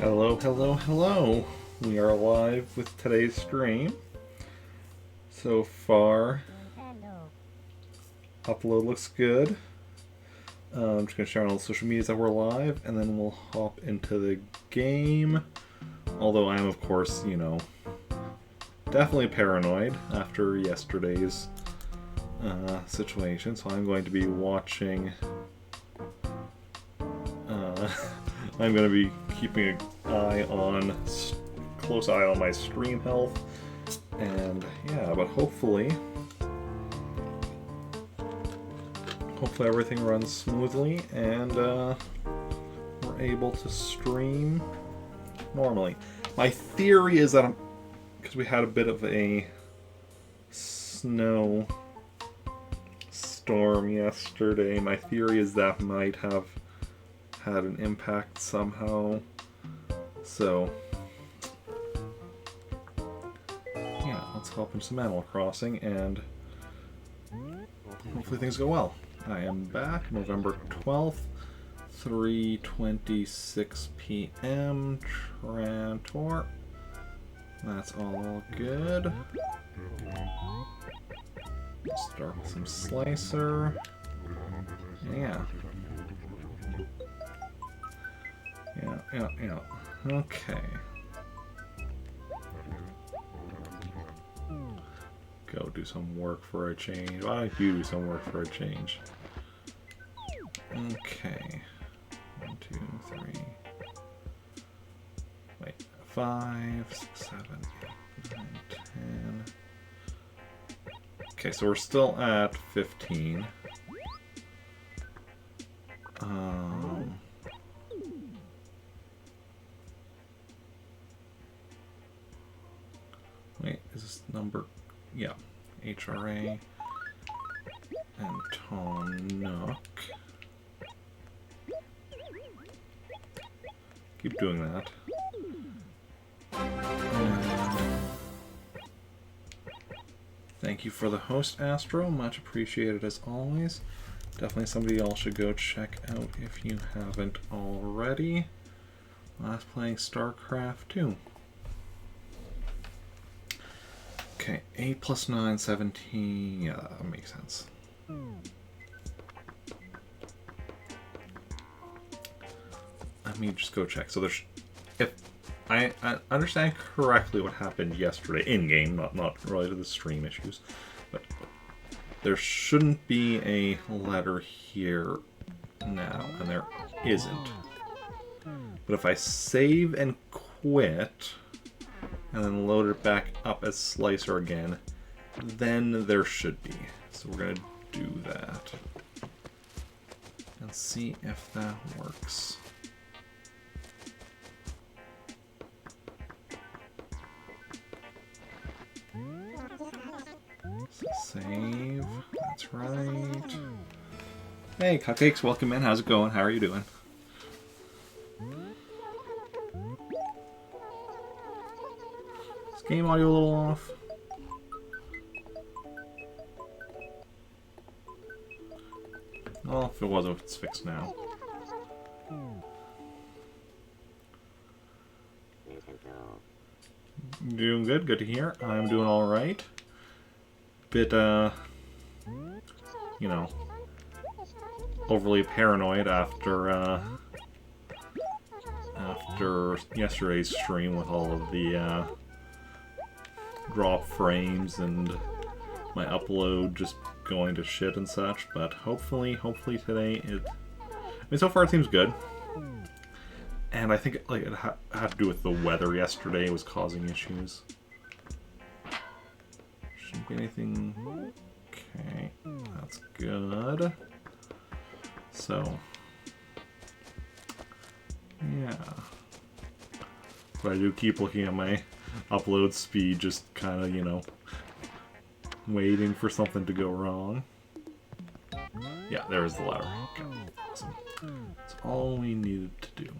Hello, hello, hello. We are live with today's stream. So far, upload looks good. I'm just going to share on all the social medias that we're live, and then we'll hop into the game. Although I am, of course, definitely paranoid after yesterday's situation. So I'm going to be watching... I'm going to be keeping an close eye on my stream health, and yeah, but hopefully everything runs smoothly and we're able to stream normally. My theory is that because we had a bit of a snow storm yesterday, my theory is that might have had an impact somehow. So yeah, let's hop into some Animal Crossing and hopefully things go well. I am back, November 12th, 3:26 p.m. Trantor. That's all good. Start with some Slicer. Yeah. Yeah. Okay. Go do some work for a change. Why don't you do some work for a change? Okay. 1, 2, 3. Wait. 5, 6, 7, 8, 9, 10. Okay, so we're still at 15. Wait, is this number? Yeah. HRA and Tonuk. Keep doing that. Thank you for the host, Astro. Much appreciated as always. Definitely somebody y'all should go check out if you haven't already. Last playing StarCraft 2. Okay, 8 plus 9, 17. Yeah, that makes sense. Let me just go check. So there's, if I understand correctly what happened yesterday in game, not related to the stream issues, but there shouldn't be a letter here now, and there isn't. But if I save and quit, and then load it back up as Slicer again, then there should be. So we're going to do that. And see if that works. So save. That's right. Hey, Cupcakes, welcome in. How's it going? How are you doing? Game audio a little off. Well, if it was, it's fixed now. Doing good, good to hear. I'm doing alright. Bit, overly paranoid after yesterday's stream with all of the, drop frames and my upload just going to shit and such, but hopefully today so far it seems good. And I think it had to do with the weather yesterday was causing issues. Shouldn't be anything. Okay, that's good. So yeah, but I do keep looking at my upload speed, just kind of, waiting for something to go wrong. Yeah, there's the letter. Okay, awesome. That's all we needed to do.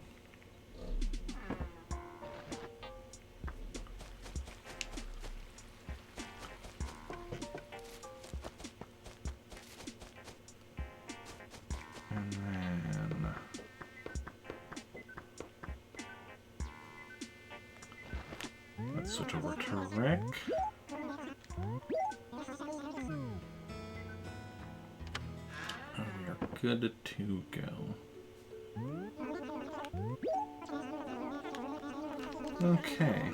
And then Switch over to Rick. And we are good to go. Okay.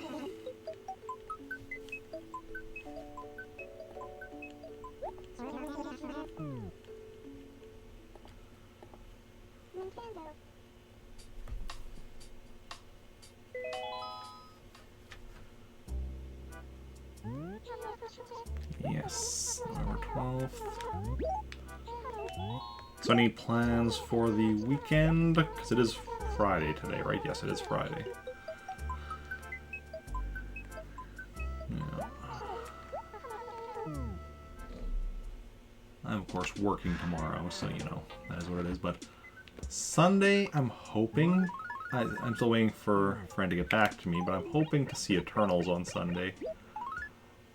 Yes, November 12th. So any plans for the weekend? Because it is Friday today, right? Yes, it is Friday. Yeah. I'm, of course, working tomorrow, so, you know, that is what it is. But Sunday, I'm hoping... I'm still waiting for a friend to get back to me, but I'm hoping to see Eternals on Sunday.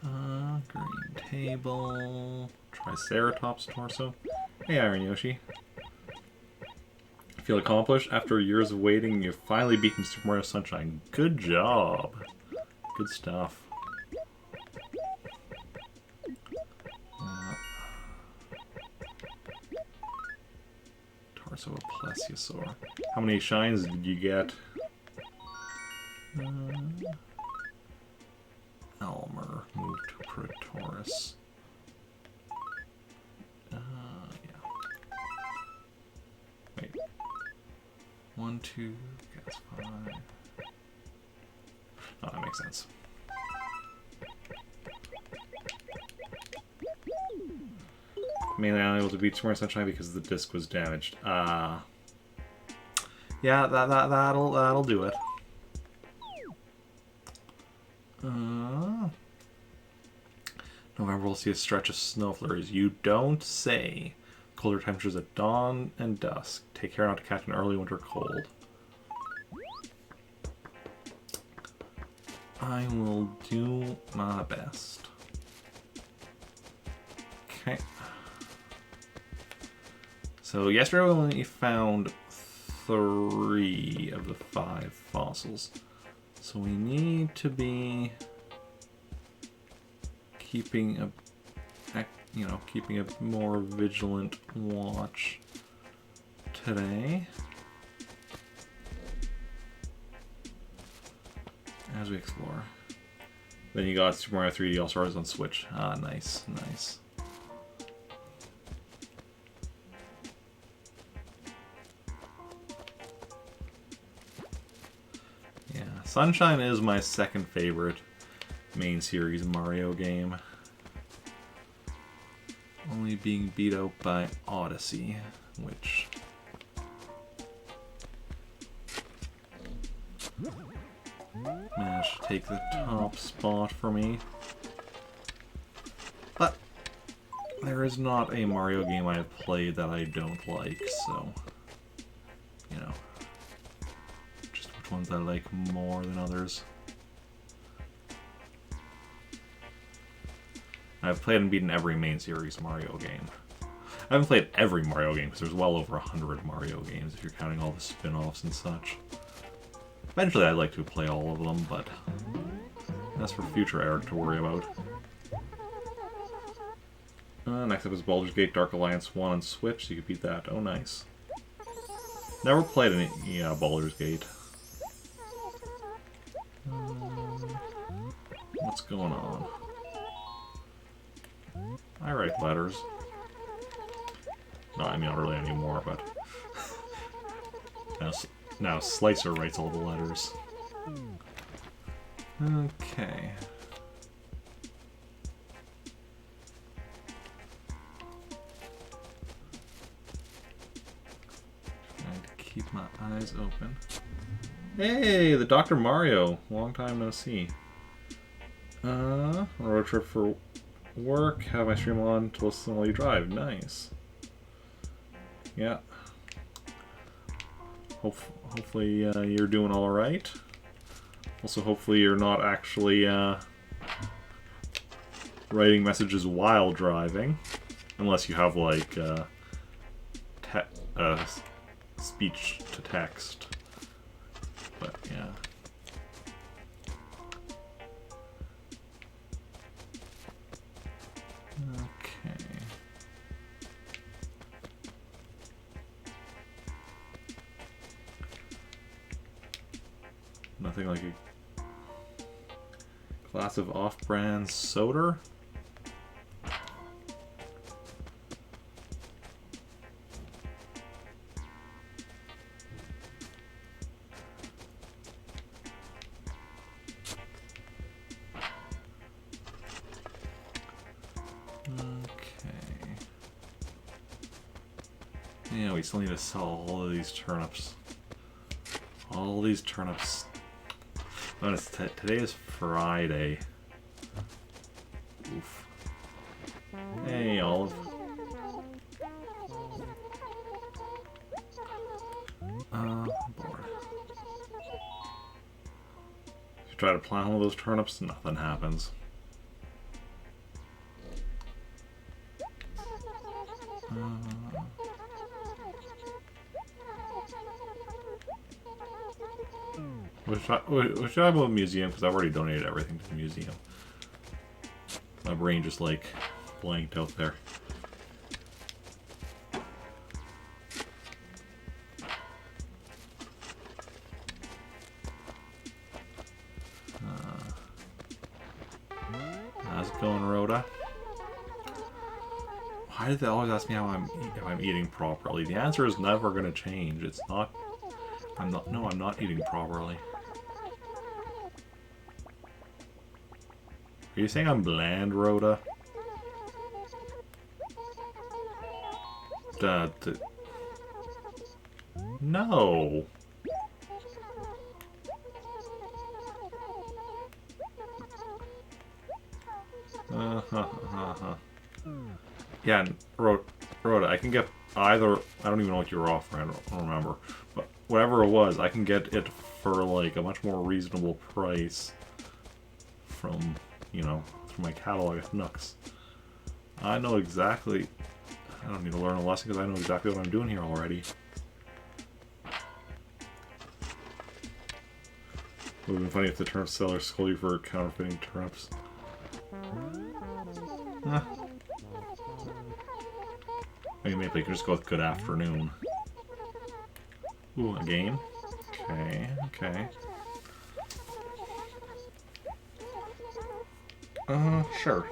Green table... Triceratops torso. Hey, Iron Yoshi. Feel accomplished? After years of waiting, you've finally beaten Super Mario Sunshine. Good job. Good stuff. Torso of Plesiosaur. How many shines did you get? Elmer moved to Pretoris. Yeah. Wait. 1, 2, that's 5. Oh, that makes sense. Mainly unable to beat Super Mario Sunshine because the disc was damaged. Yeah, that'll do it. November will see a stretch of snow flurries. You don't say. Colder temperatures at dawn and dusk. Take care not to catch an early winter cold. I will do my best. Okay. So yesterday we only found 3 of the 5 fossils. So we need to be keeping a more vigilant watch today as we explore. Then you got Super Mario 3D All-Stars on Switch. Ah, nice, nice. Yeah, Sunshine is my second favorite main series Mario game. Only being beat out by Odyssey, which managed to take the top spot for me. But there is not a Mario game I have played that I don't like, so, you know, just which ones I like more than others. I've played and beaten every main series Mario game. I haven't played every Mario game because there's well over 100 Mario games if you're counting all the spin-offs and such. Eventually I'd like to play all of them, but that's for future Eric to worry about. Next up is Baldur's Gate Dark Alliance 1 on Switch, so you can beat that. Oh, nice. Never played any Baldur's Gate. What's going on? I write letters. No, I mean, not really anymore, but... now Slicer writes all the letters. Okay. Trying to keep my eyes open. Hey, the Dr. Mario. Long time no see. Road trip for work, have my stream on to listen while you drive. Nice. Yeah. Hopefully you're doing all right. Also, hopefully you're not actually writing messages while driving, unless you have like speech to text. But yeah. Nothing like a glass of off-brand soda. Yeah, we still need to sell all of these turnips. All these turnips. Notice today is Friday. Oof. Hey, Olive. I'm bored. If you try to plant all those turnips, nothing happens. We should have a museum, because I've already donated everything to the museum. My brain just, like, blanked out there. How's it going, Rhoda? Why did they always ask me if I'm eating properly? The answer is never going to change. It's not... No, I'm not eating properly. Are you saying I'm bland, Rhoda? No! Yeah, Rhoda, I can get either... I don't even know what you were offering, I don't remember. But whatever it was, I can get it for, like, a much more reasonable price from... you know, through my catalog at Nooks. I know exactly... I don't need to learn a lesson because I know exactly what I'm doing here already. It would have been funny if the turnip seller scolded you for counterfeiting turnips. Maybe you can just go with good afternoon. Ooh, a game? Okay, okay. Sure.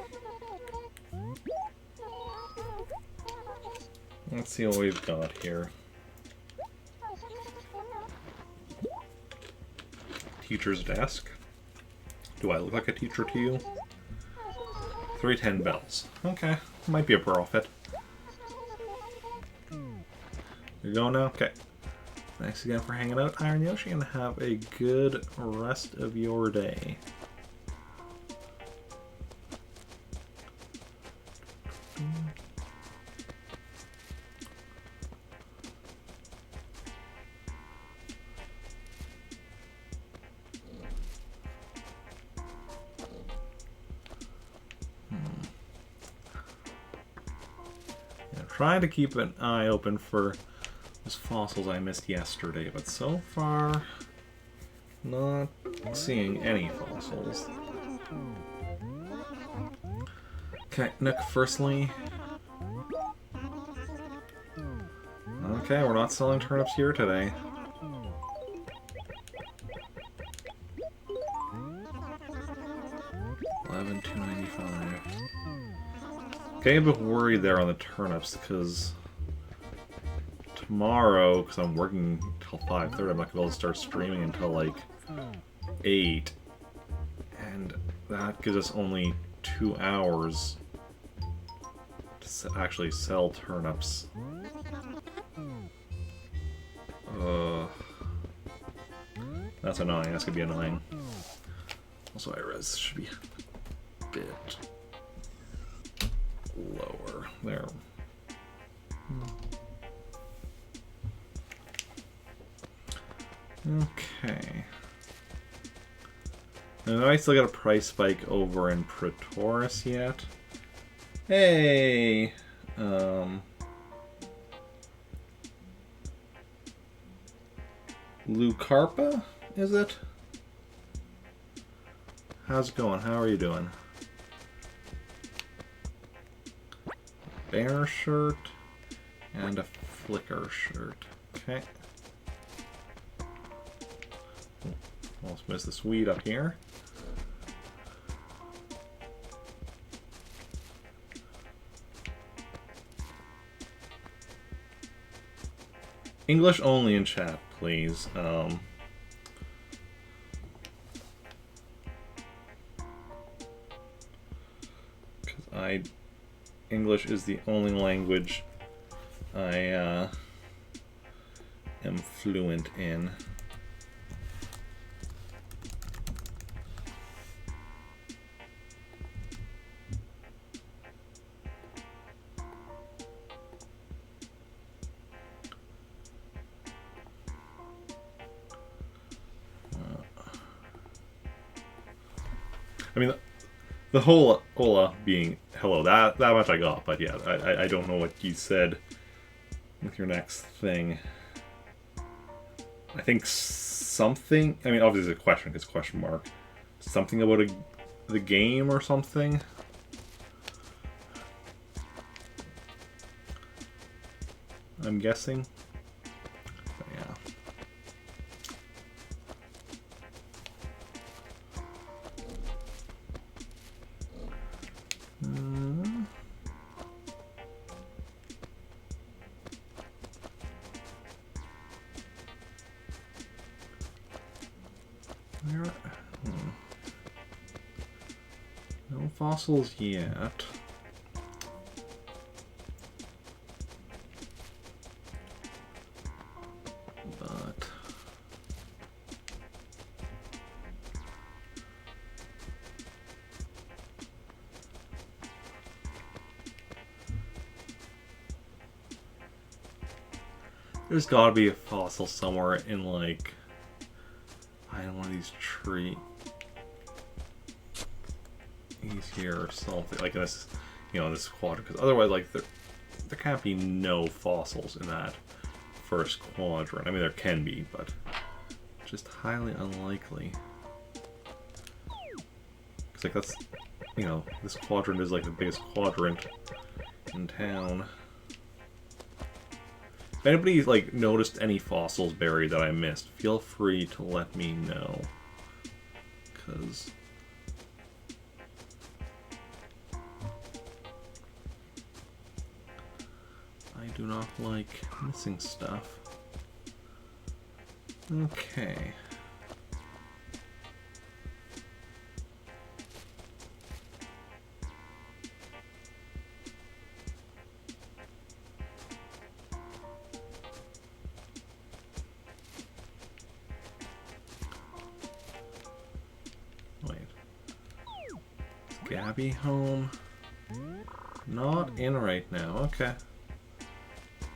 Let's see what we've got here. Teacher's desk. Do I look like a teacher to you? 310 bells. Okay, might be a profit. You go now? Okay. Thanks again for hanging out, Iron Yoshi, and have a good rest of your day. Trying to keep an eye open for those fossils I missed yesterday, but so far, not seeing any fossils. Okay, Nick, firstly... Okay, we're not selling turnips here today. $11,295. Getting a bit worried there on the turnips, because tomorrow, because I'm working till 5:30, I'm not going to be able to start streaming until like 8. And that gives us only 2 hours to actually sell turnips. That's annoying. That's going to be annoying. Also, IRES should be a bit lower. There. Okay. And I still got a price spike over in Pretoris yet. Hey! Lucarpa, is it? How's it going? How are you doing? Bear shirt and a flicker shirt. Okay. Almost missed the Swede up here. English only in chat, please. English is the only language I am fluent in. I mean, the whole hola being hello, that much I got, but yeah, I don't know what you said with your next thing. I think something, I mean, obviously it's a question, because question mark. Something about the game or something? I'm guessing. But yeah. No fossils yet. But there's gotta be a fossil somewhere in, like, I don't know, one of these trees here or something, like in this, you know, this quadrant, because otherwise, like, there can't be no fossils in that first quadrant. I mean, there can be, but just highly unlikely. Because, like, that's, you know, this quadrant is, like, the biggest quadrant in town. If anybody, like, noticed any fossils buried that I missed, feel free to let me know. Because I do not like missing stuff. Okay. Wait. Is Gabby home? Not in right now. Okay.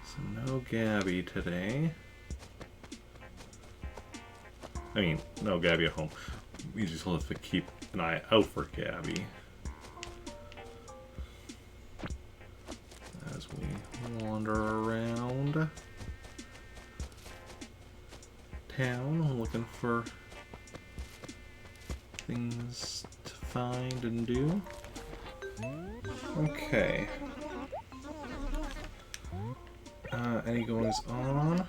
So no Gabby today. I mean, no Gabby at home. We just have to keep an eye out for Gabby. As we wander around town looking for things to find and do. Okay. Any goings on?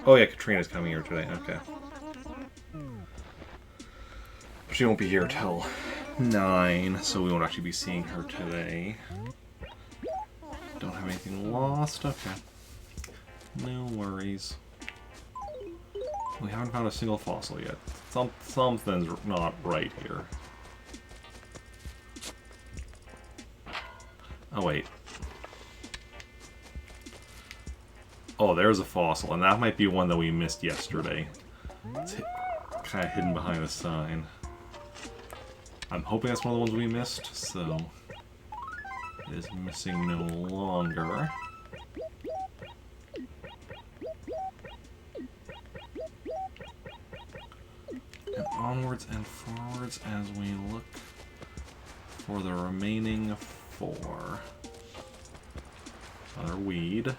Oh yeah, Katrina's coming here today. Okay. She won't be here till 9, so we won't actually be seeing her today. Don't have anything lost. Okay. No worries. We haven't found a single fossil yet. Something's not right here. Oh wait. Oh, there's a fossil, and that might be one that we missed yesterday. It's kind of hidden behind a sign. I'm hoping that's one of the ones we missed, so it is missing no longer. And onwards and forwards as we look for the remaining 4. Another weed.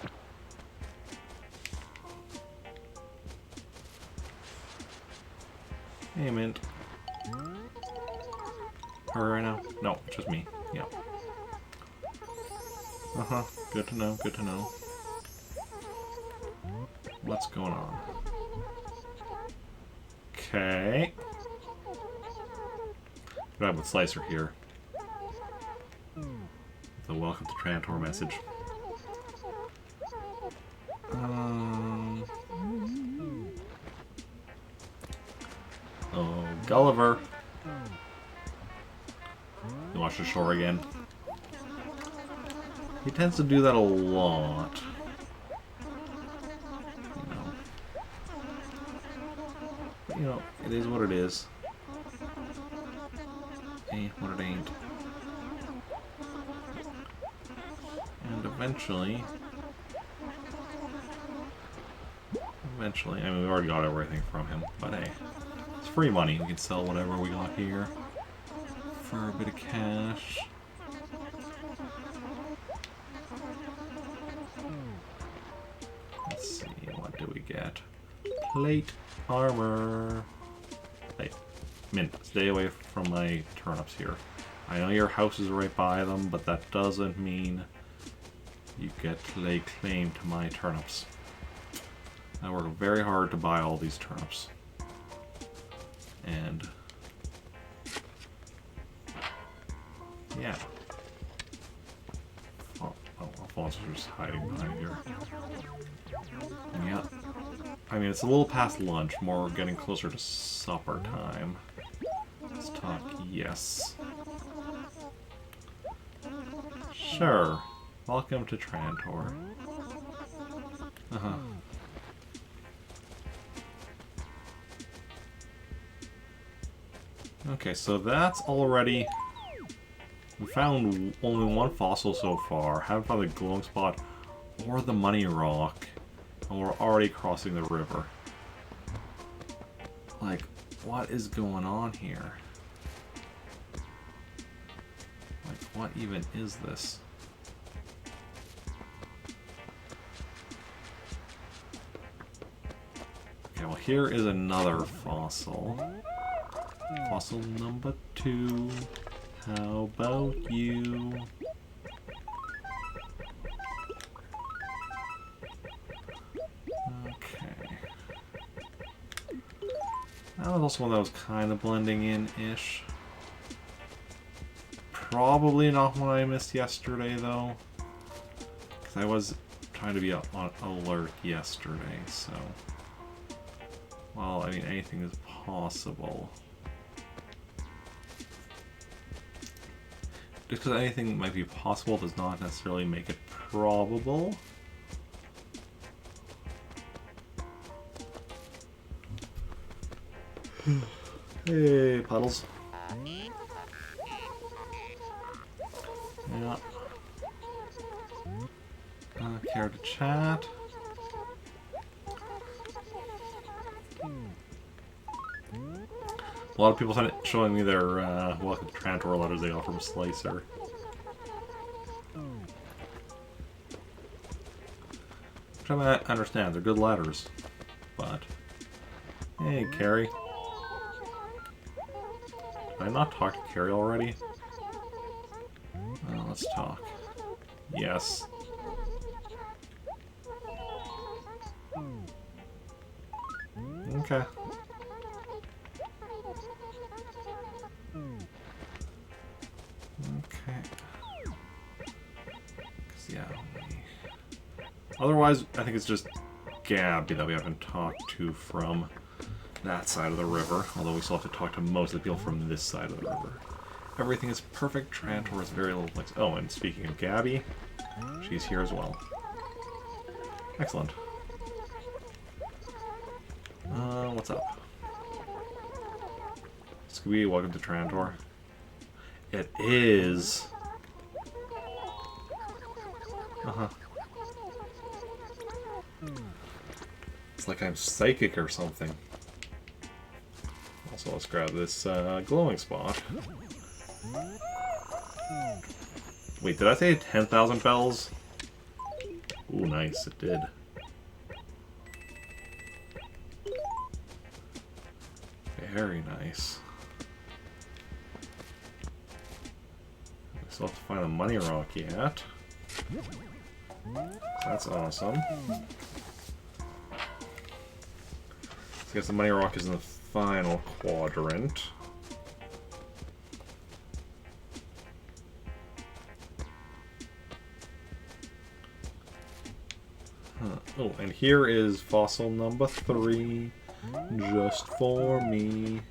Hey, Mint. Her right now? No, just me. Yeah. Uh-huh. Good to know, good to know. What's going on? Okay. Grab with Slicer here. The welcome to Trantor message. Oh, Gulliver. You watch the shore again. He tends to do that a lot. You know, it is what it is. Ain't what it ain't. And eventually, I mean, we've already got everything from him, but hey, it's free money. We can sell whatever we got here for a bit of cash. Let's see, what do we get? Plate armor. Hey, Mint, stay away from my turnips here. I know your house is right by them, but that doesn't mean you get to lay claim to my turnips. I work very hard to buy all these turnips. And yeah. Oh, Alphonse is just hiding behind here. And yeah. I mean, it's a little past lunch, more getting closer to supper time. Let's talk, yes. Sure. Welcome to Trantor. Uh-huh. Okay, so that's already... We found only one fossil so far. Haven't found the glowing spot or the money rock. And we're already crossing the river. Like, what is going on here? Like, what even is this? Okay, well here is another fossil. Fossil number 2. How about you? Okay. That was also one that was kind of blending in-ish. Probably not one I missed yesterday, though. Because I was trying to be on alert yesterday, so... Well, I mean, anything is possible. Just because anything might be possible does not necessarily make it probable. Hey, Puddles. Yeah. Care to chat? A lot of people showing me their welcome to Trantor letters they got from Slicer. Which I understand, they're good letters. But, hey, Carrie. Did I not talk to Carrie already? Let's talk. Yes. Okay. Okay. Yeah. Otherwise, I think it's just Gabby that we haven't talked to from that side of the river. Although we still have to talk to most of the people from this side of the river. Everything is perfect. Trantor is very little place. Oh, and speaking of Gabby, she's here as well. Excellent. What's up? Scooby, welcome to Trantor. It is. Uh-huh. It's like I'm psychic or something. Also, let's grab this glowing spot. Wait, did I say 10,000 bells? Ooh, nice, it did. Very nice. I still have to find the money rock yet. That's awesome. I guess the money rock is in the final quadrant. Oh, and here is fossil number 3, just for me.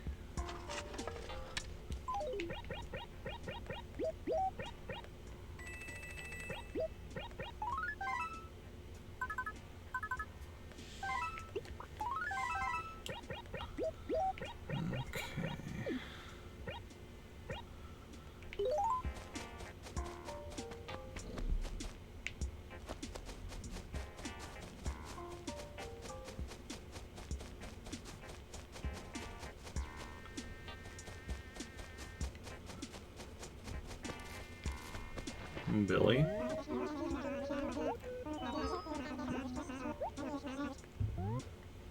Billy.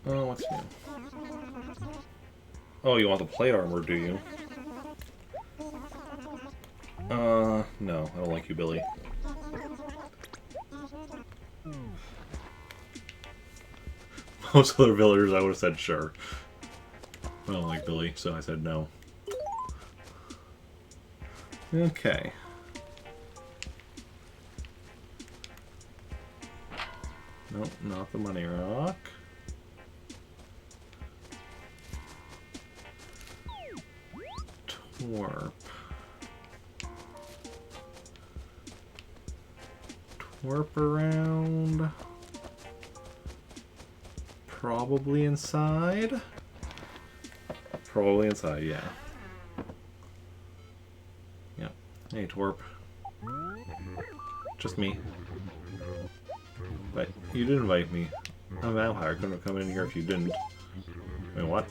Oh, what's new? Oh, you want the plate armor, do you? No, I don't like you, Billy. Most other villagers, I would have said sure. I don't like Billy, so I said no. Okay. Nope, not the money rock. Twerp. Twerp around. Probably inside. Probably inside, yeah. Yep. Hey, Twerp. Just me. But you did invite me. I'm a vampire. I couldn't have come in here if you didn't. Wait, what?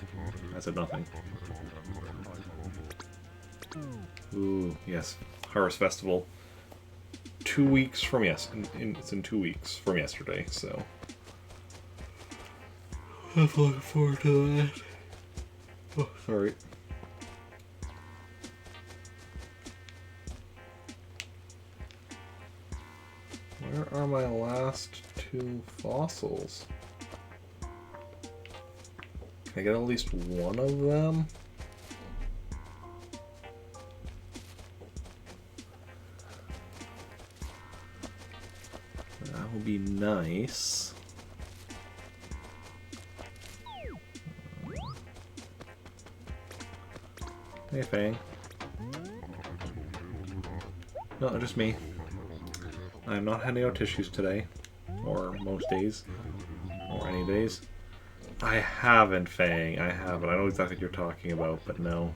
I said nothing. Ooh, yes. Harvest Festival. 2 weeks from it's in 2 weeks from yesterday, so I'm looking forward to that. Oh, sorry. Where are my last 2 fossils? Can I get at least one of them? That would be nice. Hey, Fang. No, just me. I'm not handing out tissues today. Or most days. Or any days. I haven't, Fang. I haven't. I know exactly what you're talking about, but no.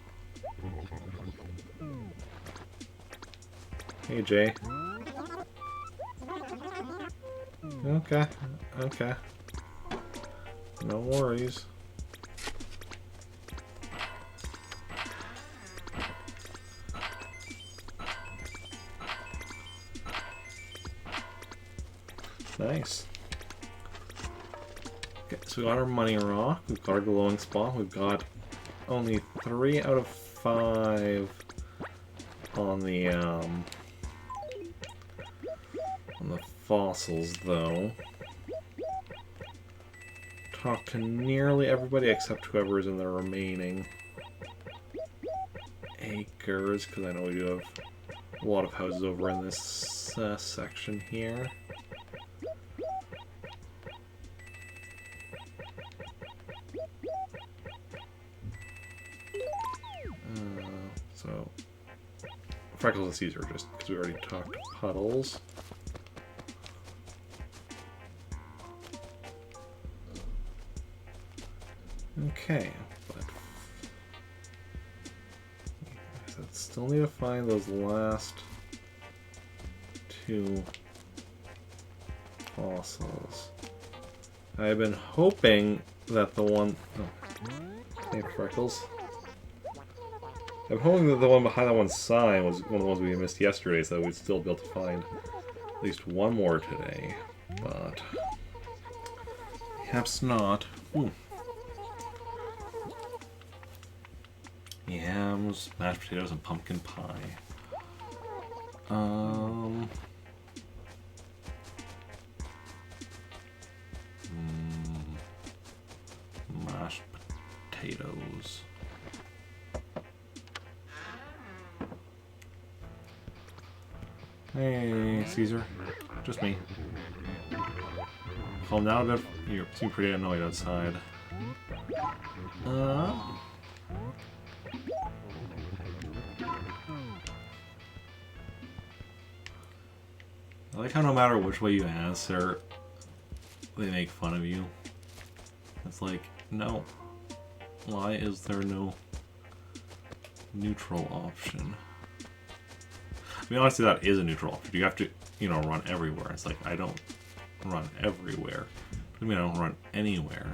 Hey, Jay. Okay. Okay. No worries. Nice. Okay, so we got our money rock, we've got our glowing spot, we've got only 3 out of 5 on the fossils though. Talk to nearly everybody except whoever is in the remaining acres, because I know we do have a lot of houses over in this section here. So, Freckles and Caesar, just because we already talked Puddles. Okay, but I still need to find those last 2 fossils. I've been hoping that the one... Oh, hey, Freckles. I'm hoping that the one behind that one sign was one of the ones we missed yesterday, so we'd still be able to find at least one more today. But perhaps not. Ooh. Yams, mashed potatoes, and pumpkin pie. Mashed potatoes. Hey, Caesar. Just me. Calm down a bit. You seem pretty annoyed outside. I like how no matter which way you answer, they make fun of you. It's like, no. Why is there no neutral option? I mean, honestly, that is a neutral option. You have to, you know, run everywhere. It's like, I don't run everywhere. I mean, I don't run anywhere.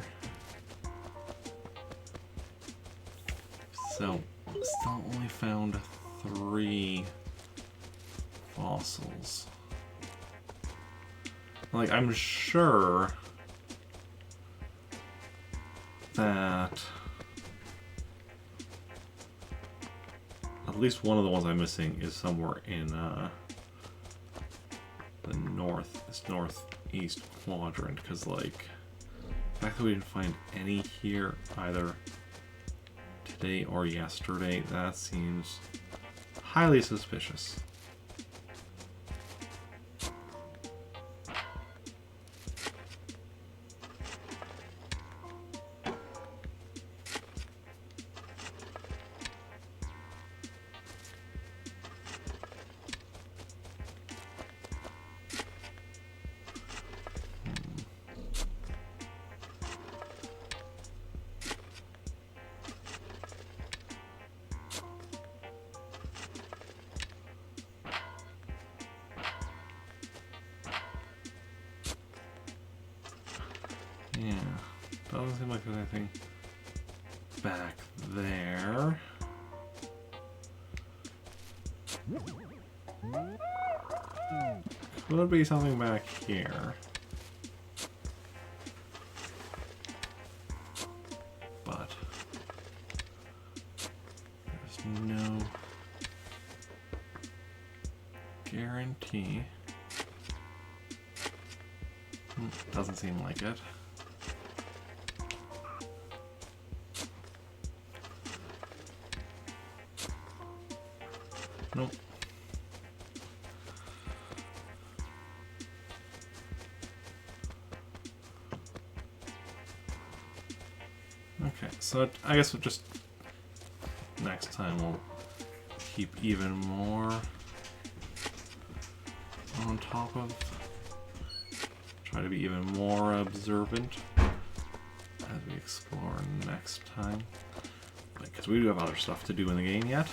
So, still only found 3 fossils. Like, I'm sure that at least one of the ones I'm missing is somewhere in the northeast quadrant, because like the fact that we didn't find any here either today or yesterday, that seems highly suspicious. Yeah, doesn't seem like there's anything back there. Could be something back here. But there's no guarantee. Doesn't seem like it. Nope. Okay, so I guess we'll just next time we'll keep even more on top of, try to be even more observant as we explore next time, because we do have other stuff to do in the game yet.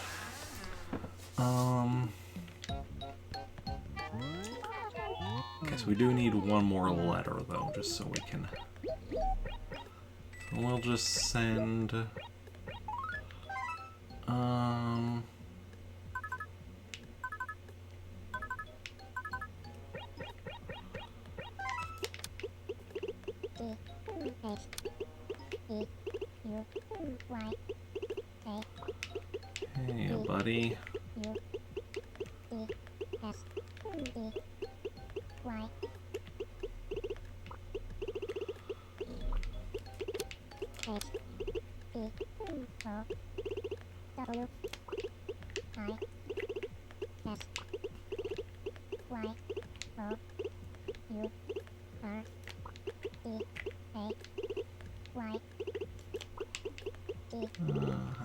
Okay, so we do need one more letter though, just so we can. So we'll just send. Hey, buddy.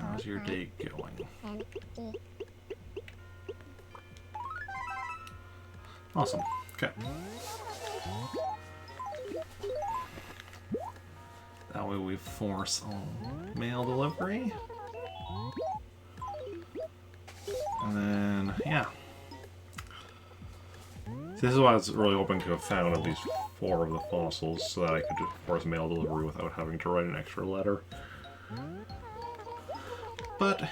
How's your day going? Awesome. Okay. That way we force mail delivery. And then, yeah. This is why I was really hoping to have found at least 4 of the fossils so that I could force mail delivery without having to write an extra letter. But it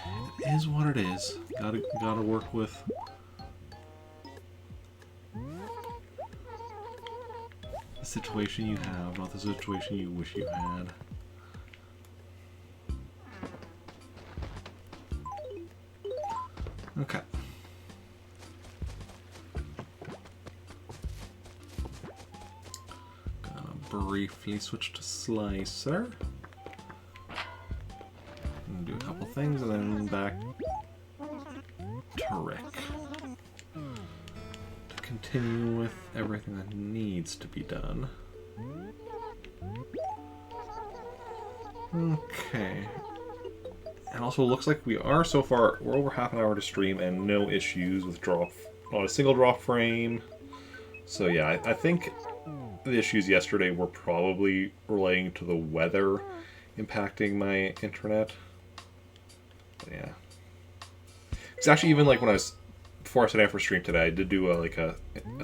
is what it is. Gotta work with the situation you have, not the situation you wish you had. Okay. Gonna briefly switch to Slicer. And do a couple things and then back to Rick. To continue with everything that needs to be done. Okay. And also looks like we are so far, we're over half an hour to stream and no issues with drop, not a single drop frame. So yeah, I think the issues yesterday were probably relating to the weather impacting my internet. But yeah. It's actually even like when I was, before I sat down for stream today, I did do a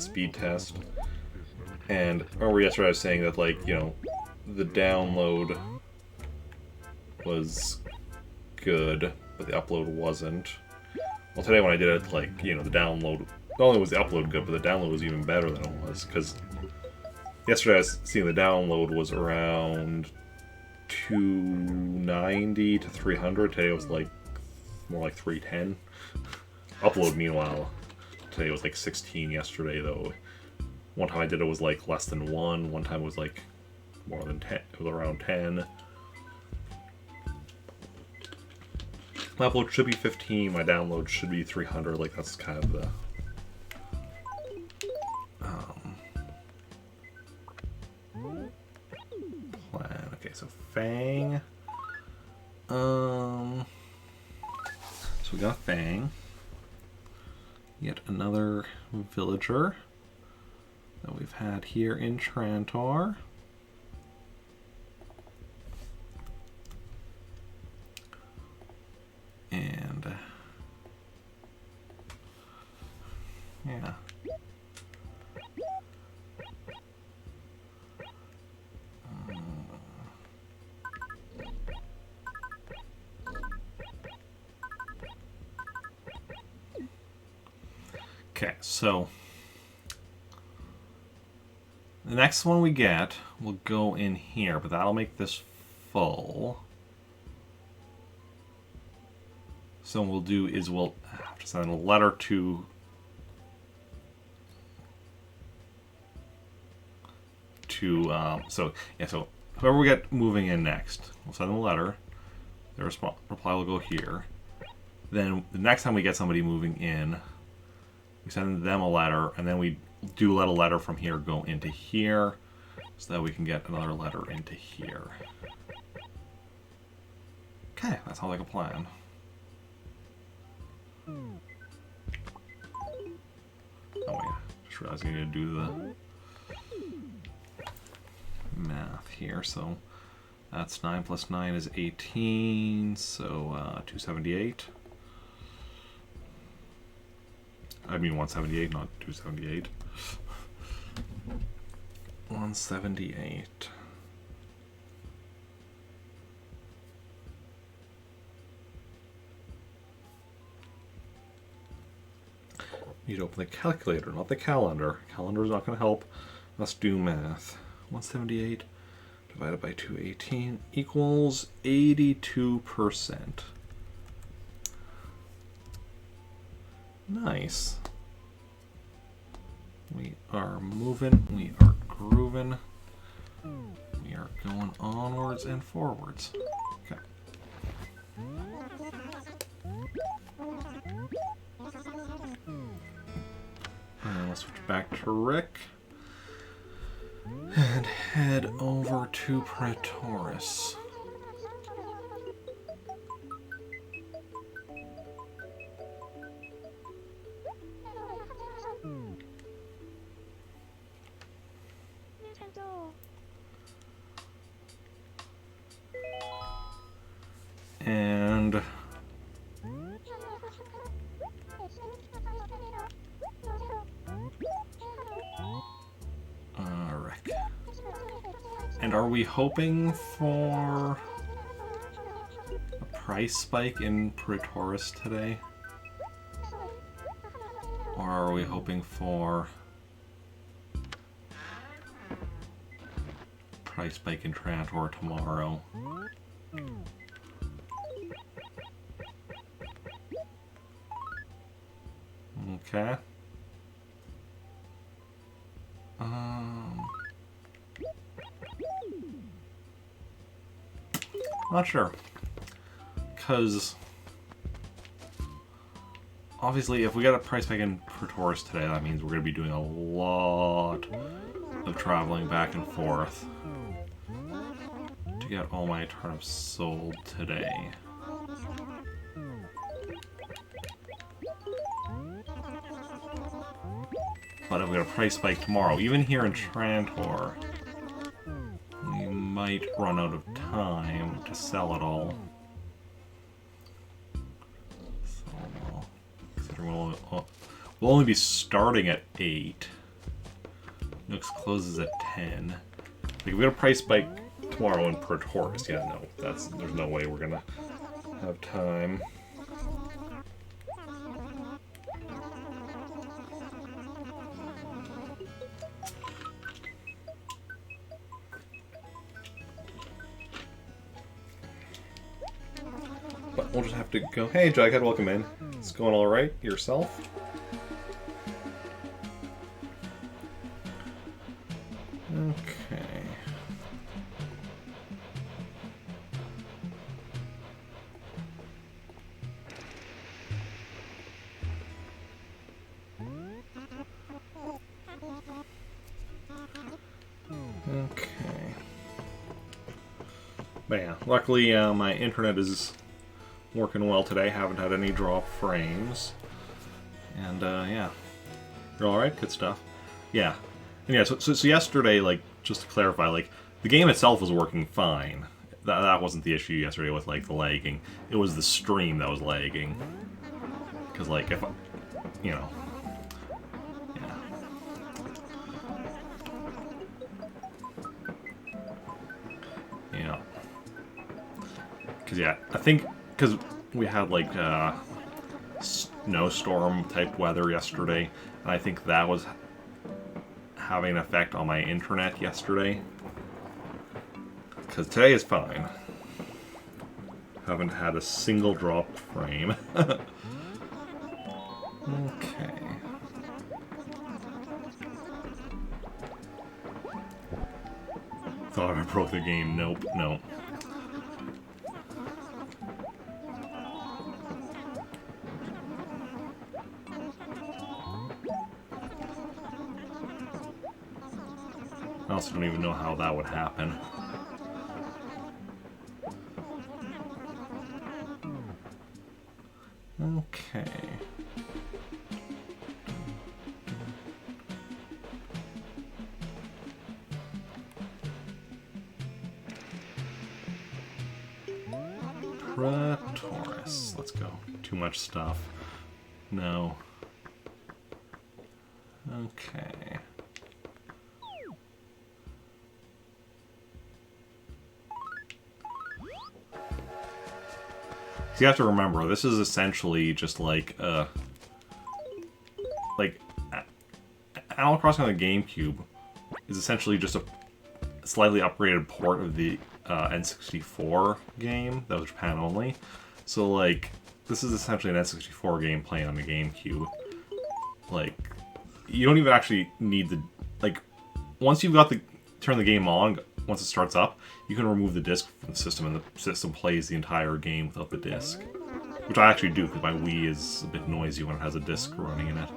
speed test. And I remember yesterday I was saying that, like, you know, the download was good, but the upload wasn't. Well, today when I did it, like, you know, the download, not only was the upload good, but the download was even better than it was, because yesterday I was seeing the download was around 290 to 300. Today it was like more like 310. Upload, meanwhile, today was like 16 yesterday, though. One time I did it was like less than 1. One time it was like more than 10. It was around 10. My upload should be 15, my download should be 300, like that's kind of the plan. Okay, so Fang. So we got Fang. Yet another villager that we've had here in Trantor. And yeah. Okay, so the next one we get will go in here, but that'll make this full. So what we'll do is we'll have to send a letter to so whoever we get moving in next, we'll send them a letter. Their reply will go here. Then the next time we get somebody moving in, we send them a letter, and then we do let a letter from here go into here, so that we can get another letter into here. Okay, that sounds like a plan. Oh wait, just realized I need to do the math here, so that's 9 plus 9 is 18, so 278. I mean 178, not 278. 178. Need to open the calculator, not the calendar. Calendar's not going to help. Let's do math. 178 divided by 218 equals 82%. Nice. We are moving, we are grooving, we are going onwards and forwards. Okay. And let's switch back to Rick and head over to Praetoris. And Rick. And are we hoping for a price spike in Praetoris today? Or are we hoping for price spike in Trantor tomorrow? Okay. Not sure. because obviously if we get a price spike in Praetorius today, that means we're going to be doing a lot of traveling back and forth to get all my turnips sold today. But if we get a price spike tomorrow, even here in Trantor, we might run out of time to sell it all. So, considering we'll only be starting at 8. Nooks closes at 10. Like, if we get a price spike tomorrow in Praetorius, yeah, no, there's no way we're gonna have time. But we'll just have to go, hey Jughead, welcome in. It's going alright? Yourself? Okay. Okay. But yeah, luckily my internet is working well today. Haven't had any drop frames. And yeah. You're alright? Good stuff. Yeah. And yeah, so yesterday, like, just to clarify, like, the game itself was working fine. That wasn't the issue yesterday with, like, the lagging. It was the stream that was lagging. Because, like, if, you know... Yeah. Because, yeah, I think... Because we had, like, snowstorm type weather yesterday, and I think that was having an effect on my internet yesterday. Because today is fine. Haven't had a single drop frame. Okay. Thought I broke the game. Nope, no. I also don't even know how that would happen. Okay. Praetorius. Let's go. Too much stuff. No. Okay. You have to remember, this is essentially just like Animal Crossing on the GameCube is essentially just a slightly upgraded port of the N64 game that was Japan only. So, like, this is essentially an N64 game playing on the GameCube. Like, you don't even actually need the, like, once you've got turn the game on, once it starts up, you can remove the disc from the system, and the system plays the entire game without the disc. Which I actually do, because my Wii is a bit noisy when it has a disc running in it.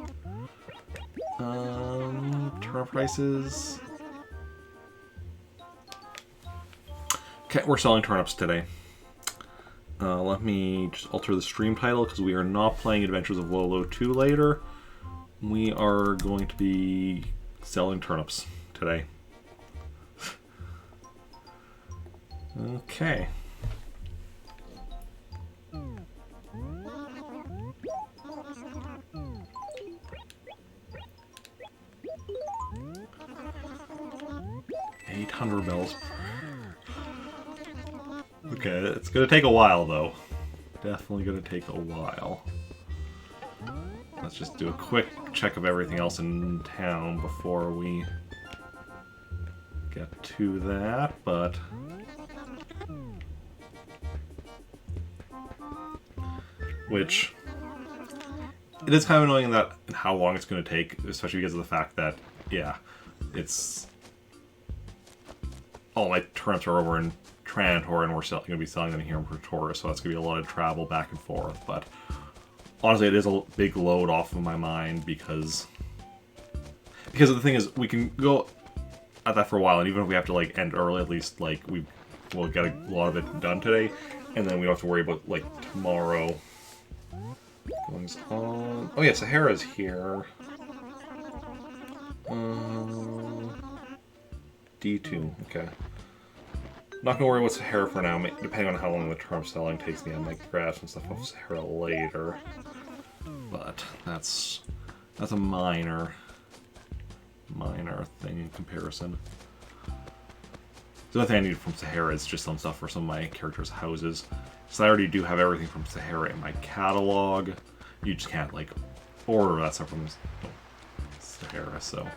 Turnip prices. Okay, we're selling turnips today. Let me just alter the stream title, because we are not playing Adventures of Lolo 2 later. We are going to be selling turnips today. Okay. $800. Okay, it's gonna take a while though. Definitely gonna take a while. Let's just do a quick check of everything else in town before we get to that, but... Which... It is kind of annoying that how long it's going to take, especially because of the fact that, yeah, it's... all my turnips are over in Trantor, and we're going to be selling them here in Pretoria, so that's going to be a lot of travel back and forth. But honestly, it is a big load off of my mind because the thing is, we can go at that for a while, and even if we have to like end early, at least like we'll get a lot of it done today, and then we don't have to worry about like tomorrow. Goings on. Oh yeah, Sahara's here. D2. Okay. Not gonna worry about Sahara for now. Depending on how long the term selling takes me, I might grab some stuff off Sahara later. But that's a minor thing in comparison. The only thing I need from Sahara is just some stuff for some of my characters' houses. So I already do have everything from Sahara in my catalog. You just can't like order that stuff from Sahara. So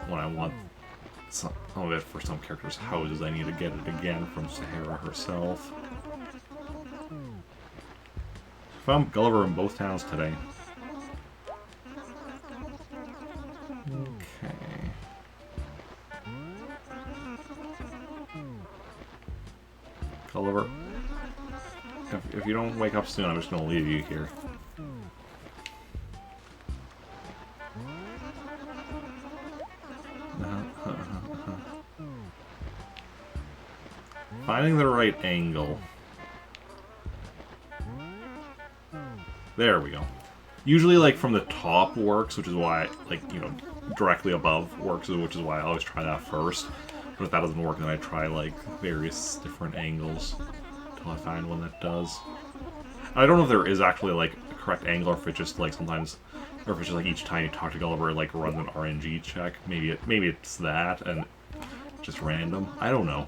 when I want some of it for some characters' houses, I need to get it again from Sahara herself. Found Gulliver in both towns today. Okay. Gulliver, if you don't wake up soon, I'm just gonna leave you here. Finding the right angle. There we go. Usually, like, from the top works, which is why, like, you know, directly above works, which is why I always try that first. But if that doesn't work, then I try, like, various different angles until I find one that does. I don't know if there is actually, like, a correct angle, or if it's just, like, sometimes, or if it's just, like, each time you talk to Gulliver, it, like, runs an RNG check. Maybe it's that, and just random. I don't know.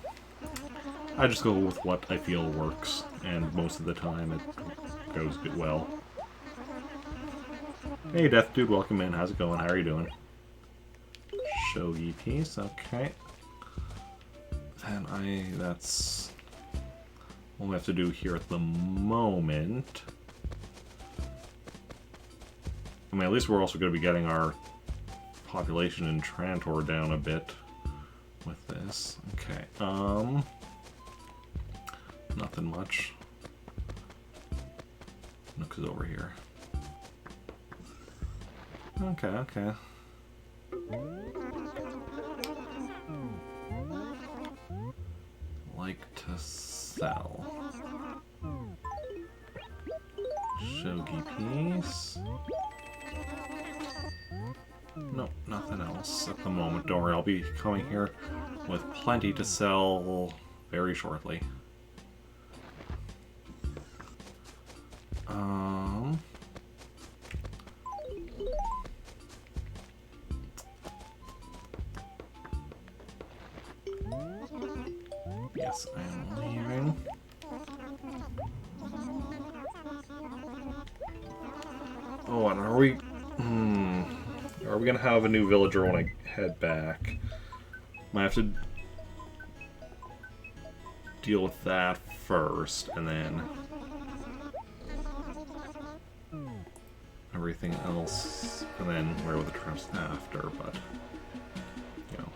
I just go with what I feel works, and most of the time it goes good well. Hey, Death Dude, welcome in. How's it going? How are you doing? Shogi piece, okay. Then that's what we have to do here at the moment. I mean, at least we're also going to be getting our population in Trantor down a bit with this. Okay, nothing much. Nook is over here. Okay. Like to sell. Shogi piece. Nope, nothing else at the moment. Don't worry, I'll be coming here with plenty to sell very shortly. Yes, I'm leaving. Oh, and are we gonna have a new villager when I head back? Might have to deal with that first, and then everything else, and then where with the trips after, but you know,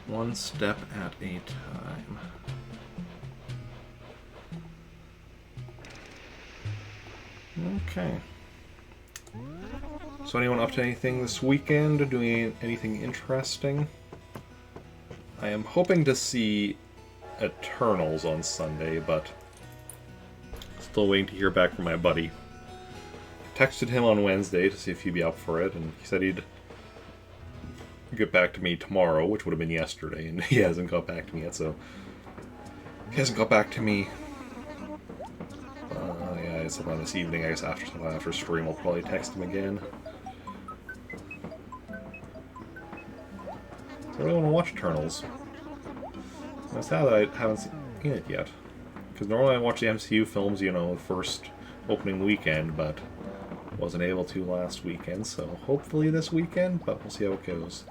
one step at a time. Okay. So anyone up to anything this weekend? Doing anything interesting? I am hoping to see Eternals on Sunday, but still waiting to hear back from my buddy. Texted him on Wednesday to see if he'd be up for it, and he said he'd get back to me tomorrow, which would have been yesterday, and he hasn't got back to me yet, so he hasn't got back to me. Yeah, it's sometime this evening, I guess after stream I'll probably text him again. I really want to watch Eternals. I'm sad that I haven't seen it yet. Because normally I watch the MCU films, you know, the first opening weekend, but wasn't able to last weekend, so hopefully this weekend, but we'll see how it goes.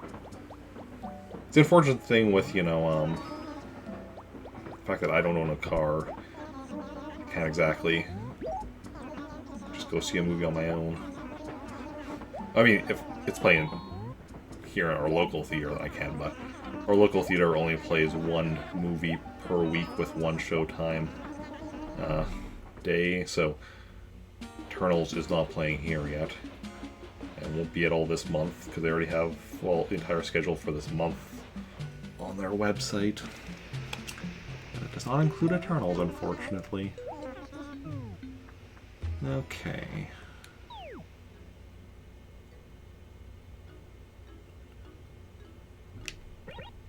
It's the unfortunate thing with, you know, the fact that I don't own a car. I can't exactly just go see a movie on my own. I mean, if it's playing here in our local theater, I can, but our local theater only plays one movie per week with one showtime day, so Eternals is not playing here yet, and won't be at all this month because they already have, well, the entire schedule for this month on their website. And it does not include Eternals, unfortunately. Okay.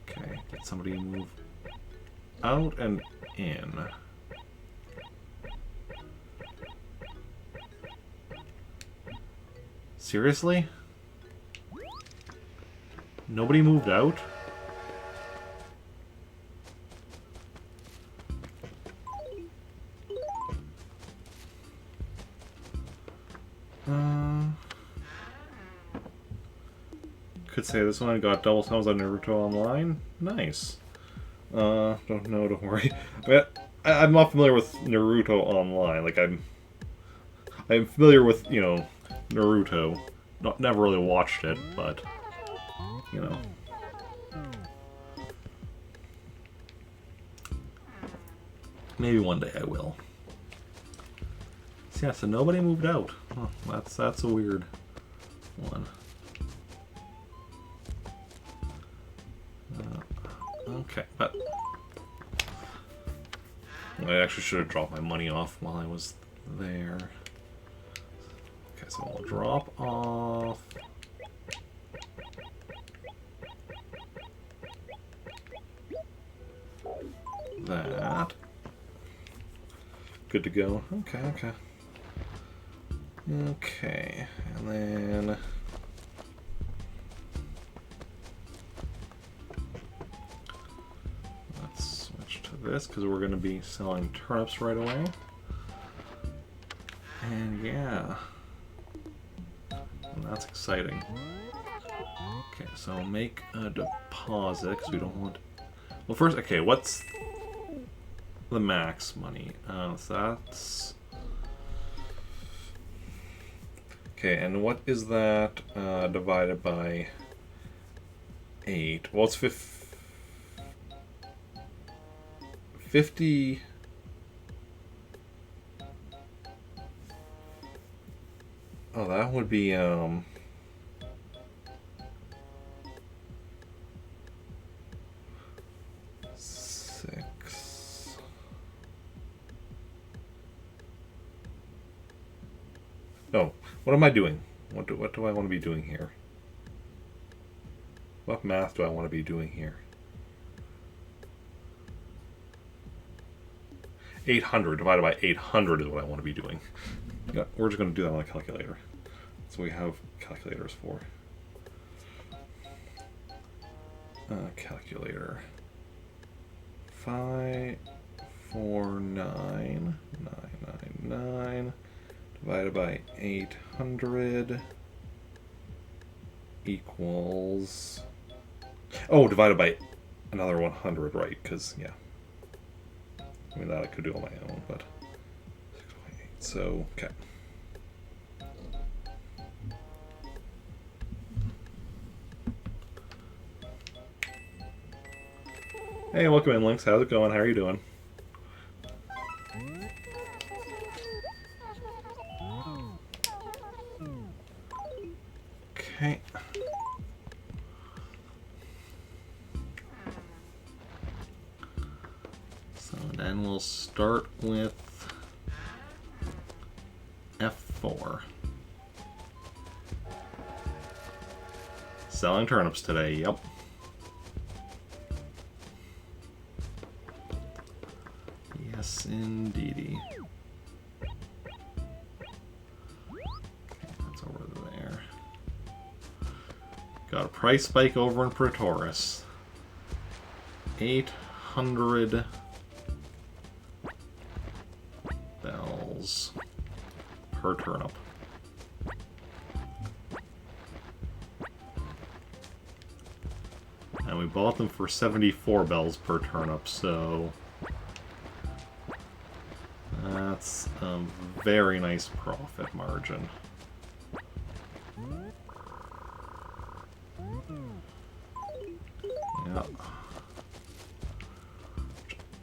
Okay, get somebody to move out and in. Seriously? Nobody moved out? Could say this one got double thumbs on Naruto Online. Nice. Don't know, don't worry. I'm not familiar with Naruto Online. Like, I'm familiar with, you know, Naruto. Never really watched it, but, you know. Maybe one day I will. So yeah, so nobody moved out. Huh, that's a weird one. Okay, but I actually should have dropped my money off while I was there. Okay, so we'll drop off. That. Good to go. Okay, okay. Okay, and then let's switch to this because we're going to be selling turnips right away. And yeah, and that's exciting. Okay, so make a deposit because we don't want. Well, first, okay, what's the max money? So that's. Okay, and what is that divided by 8? Well, it's 50. Oh, that would be 6. No. What am I doing? What do I want to be doing here? What math do I want to be doing here? 800 divided by 800 is what I want to be doing. Yeah, we're just going to do that on a calculator. That's what we have calculators for. Calculator. 549,999 divided by 800 equals... Oh, divided by another 100, right? Because, yeah. I mean, that I could do on my own, but... 6.8, so, okay. Hey, welcome in, Lynx. How's it going? How are you doing? Okay. So then we'll start with F4. Selling turnips today, yep. Yes, indeedy. That's over there. Got a price spike over in Pretoris. 800 bells per turnip. And we bought them for 74 bells per turnip, so that's a very nice profit margin. Yeah.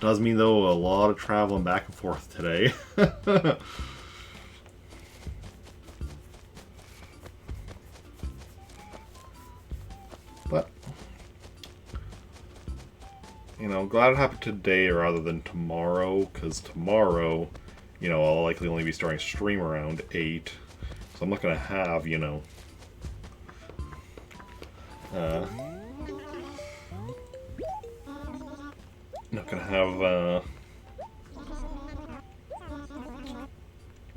Does mean, though, a lot of traveling back and forth today. But, you know, glad it happened today rather than tomorrow, because tomorrow, you know, I'll likely only be starting stream around 8. So I'm not going to have, you know, not going to have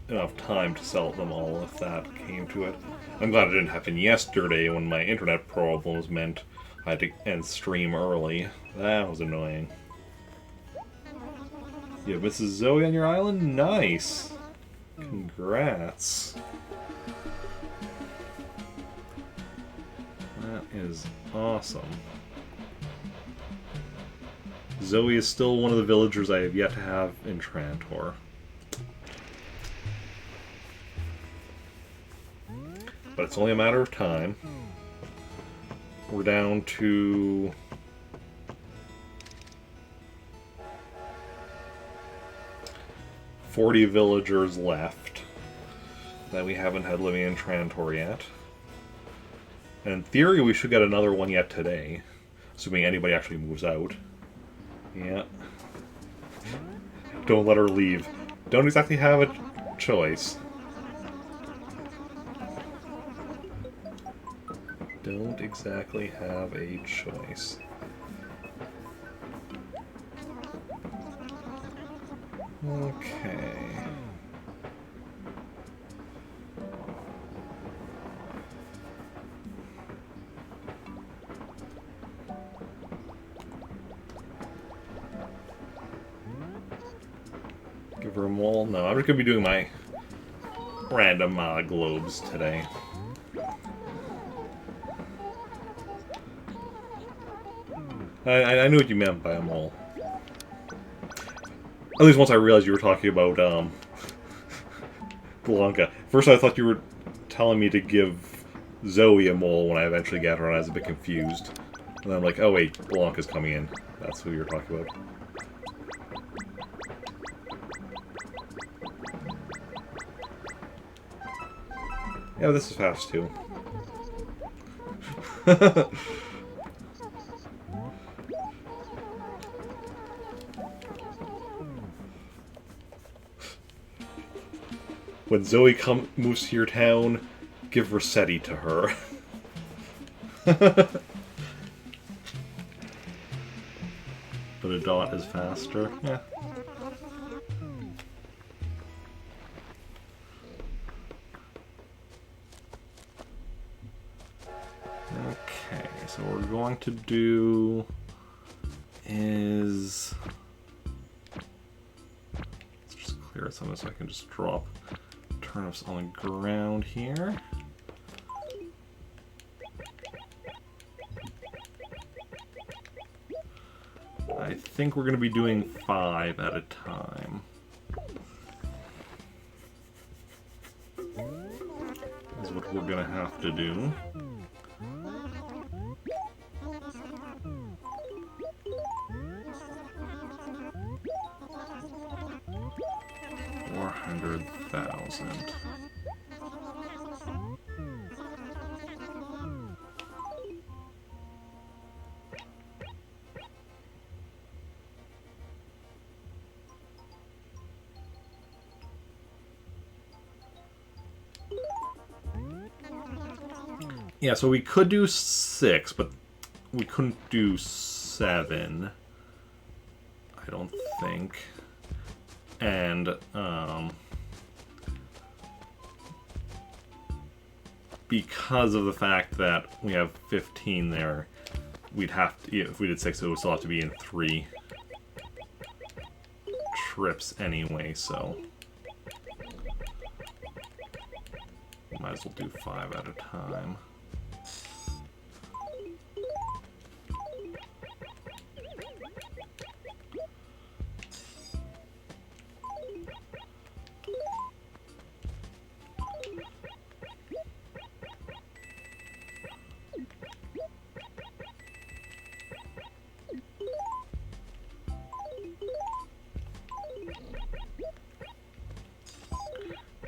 enough time to sell them all if that came to it. I'm glad it didn't happen yesterday when my internet problems meant I had to end stream early. That was annoying. You have Mrs. Zoe on your island? Nice! Congrats. That is awesome. Zoe is still one of the villagers I have yet to have in Trantor. But it's only a matter of time. We're down to... $40 villagers left that we haven't had living in Trantor yet. And in theory, we should get another one yet today, assuming anybody actually moves out. Yeah. Don't let her leave. Don't exactly have a choice. Don't exactly have a choice. Okay. Give her a mole? No, I'm just going to be doing my random globes today. I knew what you meant by a mole. At least once I realized you were talking about Blanca. First I thought you were telling me to give Zoe a mole when I eventually get her, and I was a bit confused. And then I'm like, oh wait, Blanca's coming in. That's who you were talking about. Yeah, but this is fast too. When Zoe moves to your town, give Rossetti to her. But a dot is faster. Yeah. Okay, so what we're going to do is... Let's just clear some of this so I can just drop turnips on the ground here. I think we're going to be doing 5 at a time. Is what we're going to have to do. $400,000. Yeah, so we could do 6, but we couldn't do 7. I don't think. And, because of the fact that we have 15 there, we'd have to, if we did 6, it would still have to be in 3 trips anyway, so might as well do 5 at a time.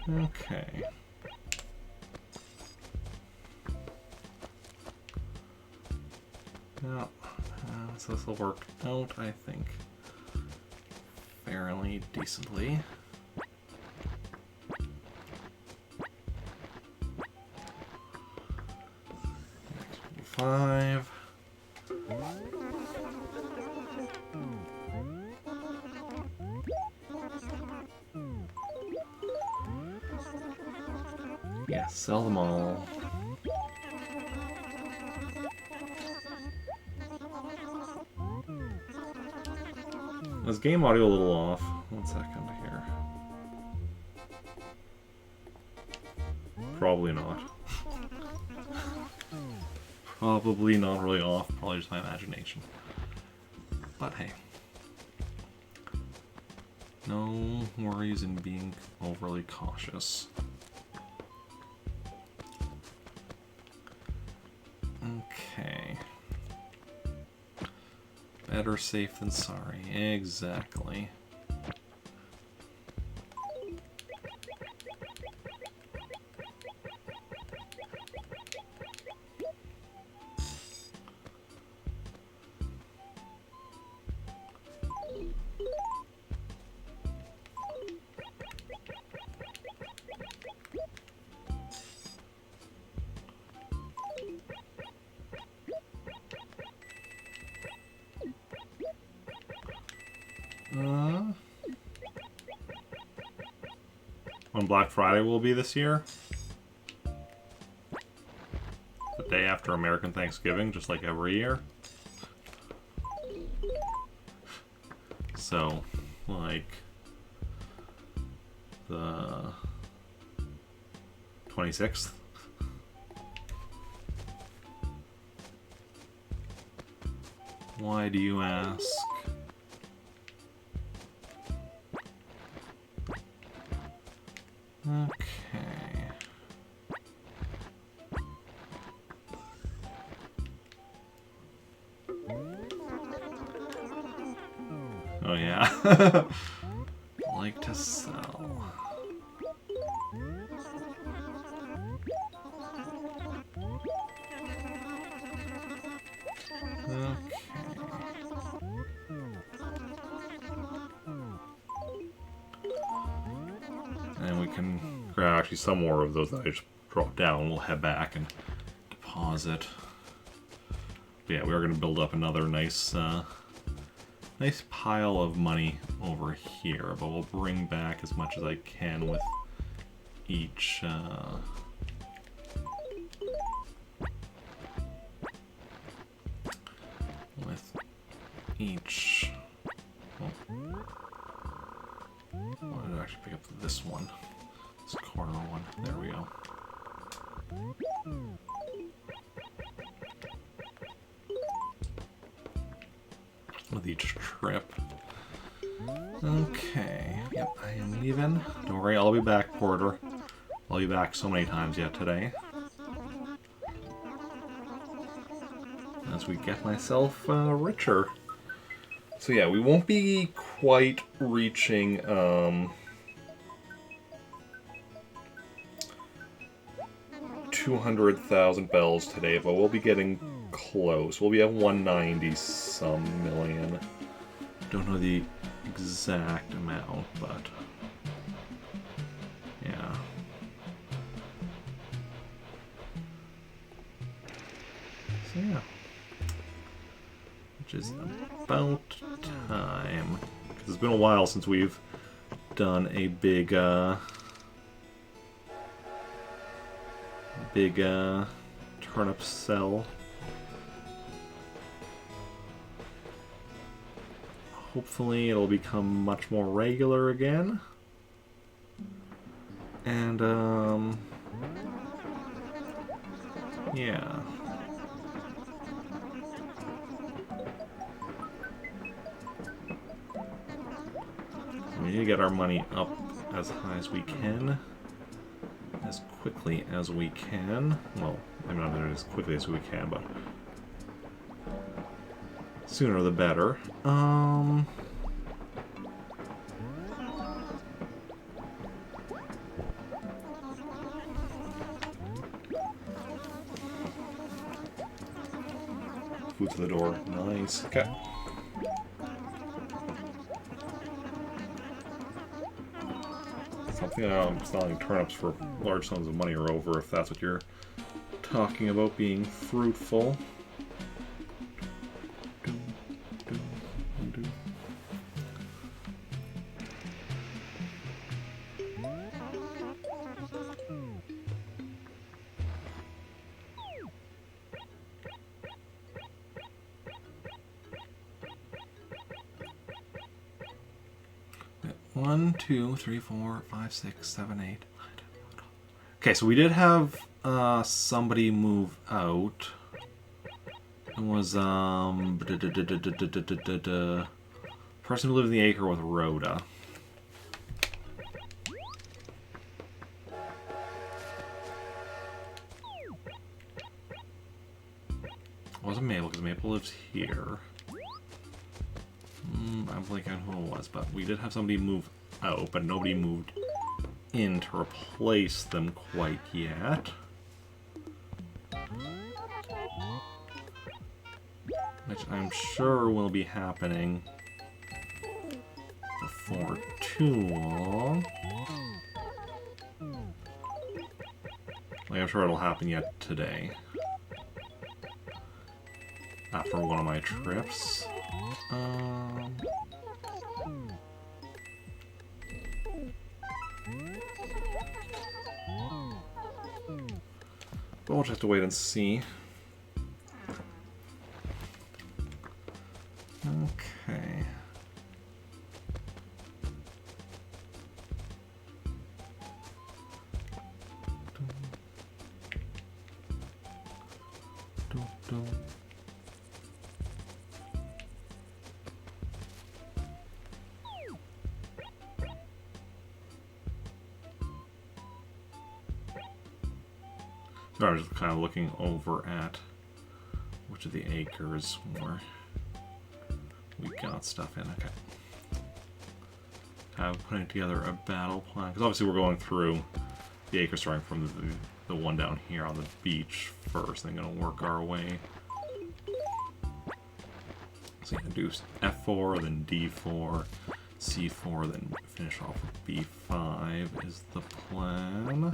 Okay. Now, so this will work out, I think, fairly decently. Next 5. Yeah, sell them all. Is game audio a little off? One second here. Probably not. Probably not really off. Probably just my imagination. But hey. No worries in being overly cautious. Okay. Better safe than sorry. Exactly. When Black Friday will be this year? The day after American Thanksgiving, just like every year. So, like, the 26th? Why do you ask? Okay. Oh yeah. Like to sell. Okay. And we can grab actually some more of those that I just dropped down. We'll head back and deposit. But yeah, we are going to build up another nice nice pile of money over here, but we'll bring back as much as I can with each I did actually pick up this one, this corner one. There we go. With each trip. Okay. Yep, I am leaving. Don't worry, I'll be back, Porter. I'll be back so many times yet today. As we get myself richer. So yeah, we won't be quite reaching 200,000 bells today, but we'll be getting close. We'll be at 190 some million. Don't know the exact amount, but yeah. So yeah. Which is about time. Because it's been a while since we've done a big turnip sell. Hopefully it'll become much more regular again. And yeah. We need to get our money up as high as we can, as quickly as we can. Well, maybe not as quickly as we can, but sooner the better. food to the door. Nice. Okay. Something selling turnips for large sums of money or over, if that's what you're talking about being fruitful. One, two, three, 4, 5, 6, 7, 8, 9, 10, 11. Okay, so we did have somebody move out. It was person who lived in the acre with Rhoda. It wasn't Maple, because Maple lives here. I'm blanking on who it was, but we did have somebody move out, but nobody moved in to replace them quite yet. Which I'm sure will be happening before too long. Like, I'm sure it'll happen yet today. After one of my trips. But we'll just have to wait and see. Okay. So I was just kind of looking over at which of the acres where we got stuff in. Okay. I'm putting together a battle plan, because obviously we're going through the acres starting from the one down here on the beach first, and then going to work our way. So you can do F4, then D4, C4, then finish off with B5 is the plan.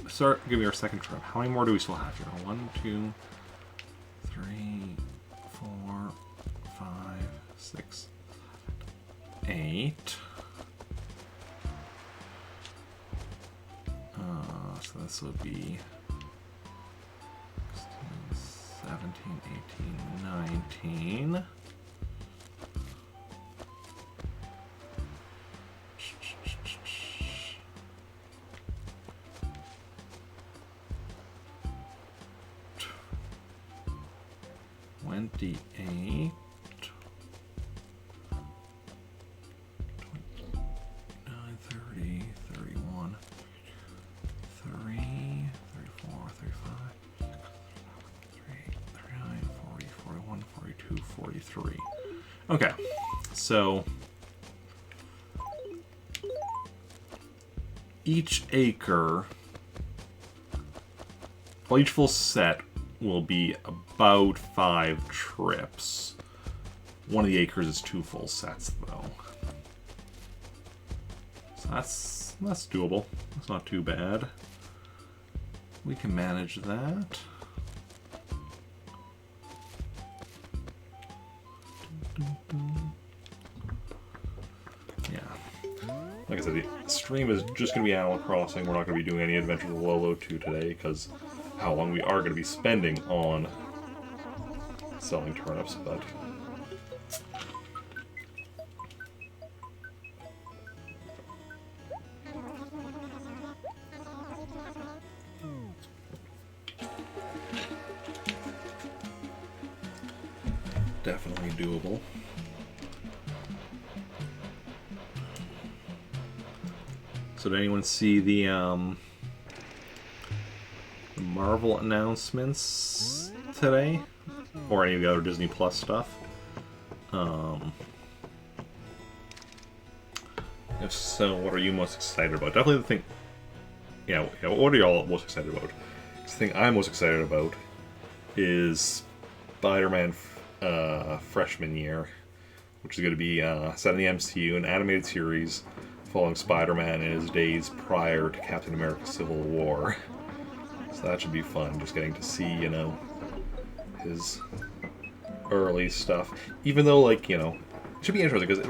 Start giving our second trip. How many more do we still have here? 1, 2, 3, 4, 5, 6, 8. So this would be 16, 17, 18, 19. D8, 29, 30, 31, 3, 34, 35, 38, 39, 40, 41, 42, 43. Okay, so each acre, well, each full set will be about 5 trips. One of the acres is 2 full sets, though. So that's doable. That's not too bad. We can manage that. Yeah. Like I said, the stream is just going to be Animal Crossing. We're not going to be doing any Adventures of Lolo 2 today, because how long we are going to be spending on selling turnips, but definitely doable. So did anyone see the Marvel announcements today? or any of the other Disney Plus stuff. If so, what are you most excited about? Definitely the thing. Yeah. What are y'all most excited about? The thing I'm most excited about is Spider-Man freshman year, which is going to be set in the MCU, an animated series following Spider-Man in his days prior to Captain America: Civil War. So that should be fun, just getting to see, his early stuff. Even though, it should be interesting, because it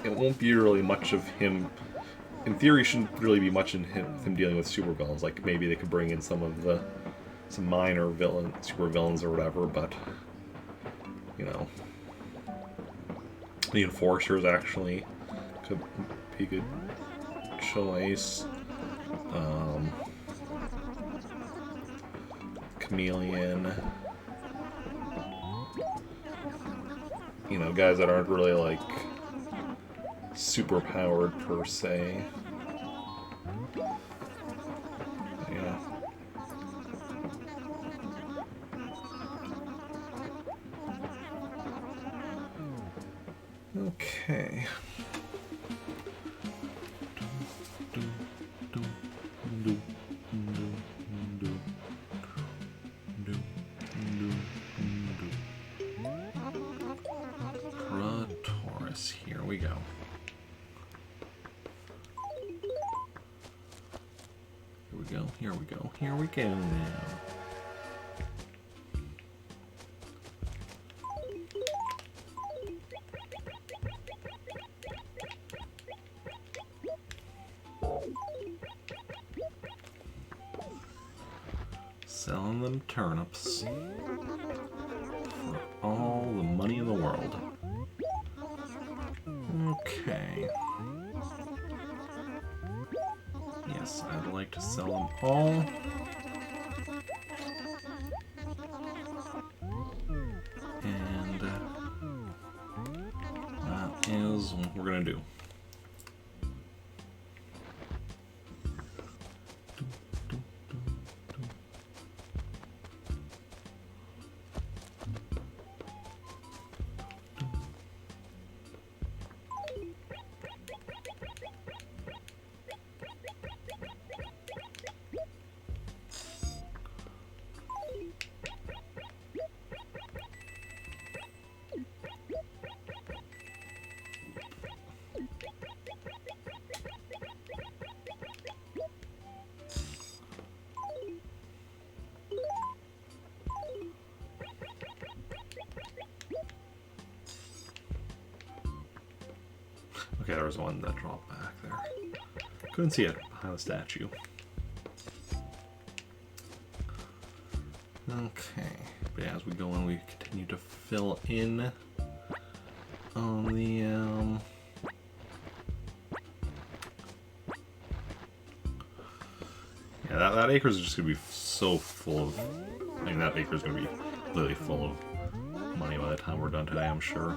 won't be really much of him. In theory, shouldn't really be much in him dealing with supervillains. Like, maybe they could bring in some minor supervillains or whatever, but, the Enforcers actually could be a good choice. Chameleon. Guys that aren't really, super powered per se. Yeah. Okay. Taurus, here we go. Here we go now. Selling them turnips for all the money in the world. Okay. Yes, I'd like to sell them all. And that is what we're gonna do. Okay, there was one that dropped back there. Couldn't see it behind the statue. Okay, but as we go on, we continue to fill in on the yeah, that acre is just gonna be so full of. I mean, that acre is gonna be literally full of money by the time we're done today, I'm sure.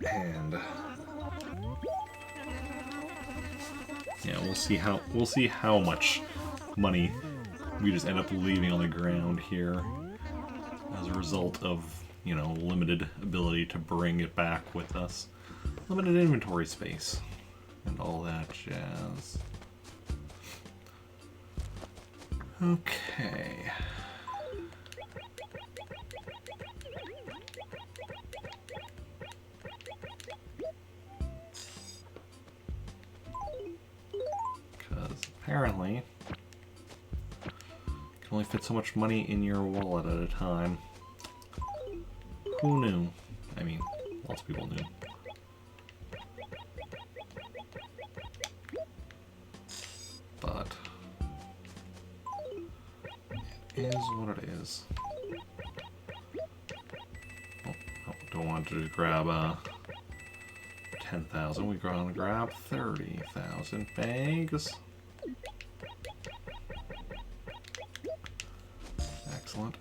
And yeah, we'll see how much money we just end up leaving on the ground here as a result of, limited ability to bring it back with us. Limited inventory space and all that jazz. Okay. Apparently, you can only fit so much money in your wallet at a time. Who knew? I mean, lots of people knew. But it is what it is. Oh, don't want to grab 10,000. We're gonna grab 30,000 bags.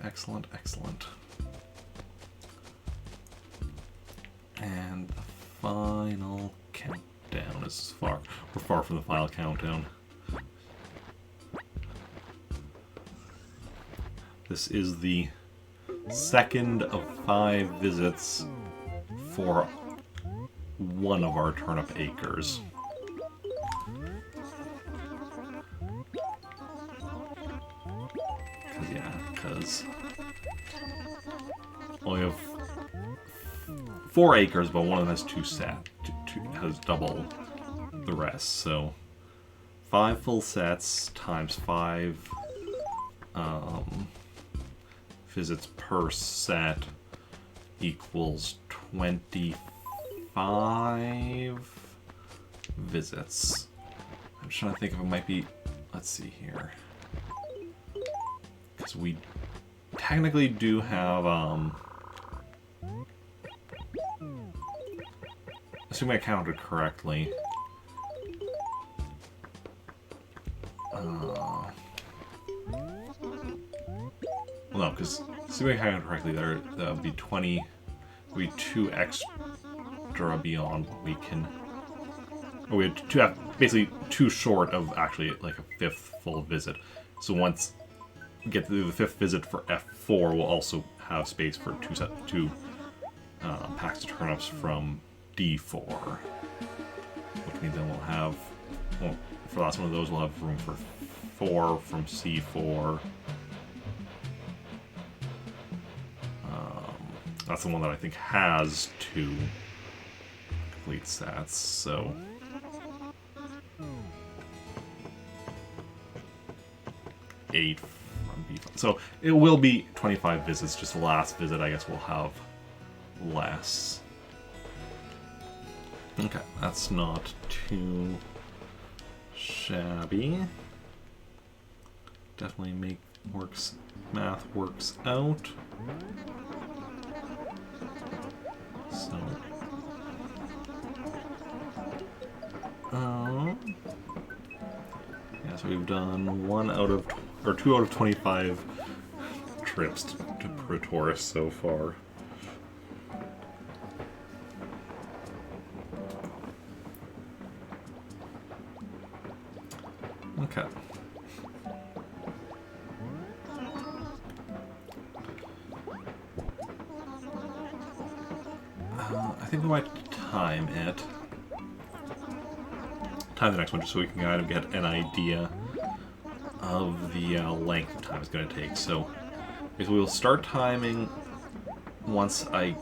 Excellent, excellent. And the final countdown is we're far from the final countdown. This is the second of 5 visits for one of our turnip acres. Because we have 4 acres, but one of them has 2 has double the rest. So 5 full sets times 5 visits per set equals 25 visits. I'm just trying to think if it might be. Let's see here. Because we technically do have, assuming I counted correctly, well, no, because assuming I counted correctly, that would be 20, would be 2 extra beyond what we can. Or we had basically 2 short of actually like a 5th full visit. So once we get to the 5th visit for F4, we'll also have space for 2 packs of turnips from D4, which means then we'll have, well, for the last one of those, we'll have room for 4 from C4. That's the one that I think has 2 complete sets, so. Eight from B5. So it will be 25 visits, just the last visit I guess we'll have less. Okay, that's not too shabby. Definitely math works out. So yeah, so we've done 2 out of 25 trips to Pretoris so far. Okay. I think we might time it. Time the next one just so we can kind of get an idea of the length of time it's going to take. So we'll start timing once I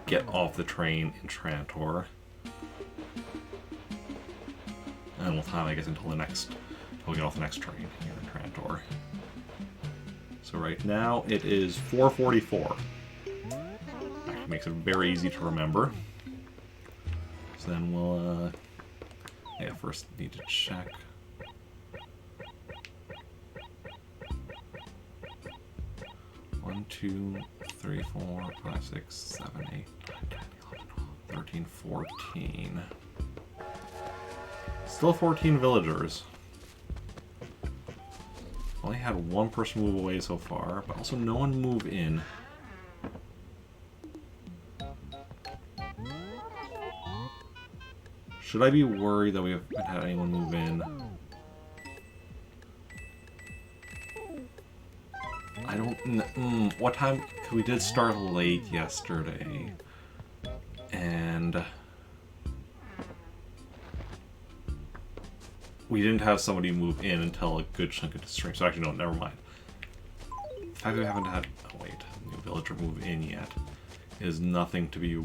get off the train in Trantor. And we'll time, I guess, until we get off the next train here in Trantor. So right now it is 4:44. Actually makes it very easy to remember. So then we'll, yeah, first need to check. One, 2, 3, 4, 5, 6, 7, 8, 9, 10, 11, 12, 13, 14. Still 14 villagers. Only had 1 person move away so far, but also no one move in. Should I be worried that we haven't had anyone move in? I don't know. What time? Cause we did start late yesterday. And we didn't have somebody move in until a good chunk of the stream. So actually, no, never mind. The fact that we haven't had, oh wait, new villager move in yet is nothing to be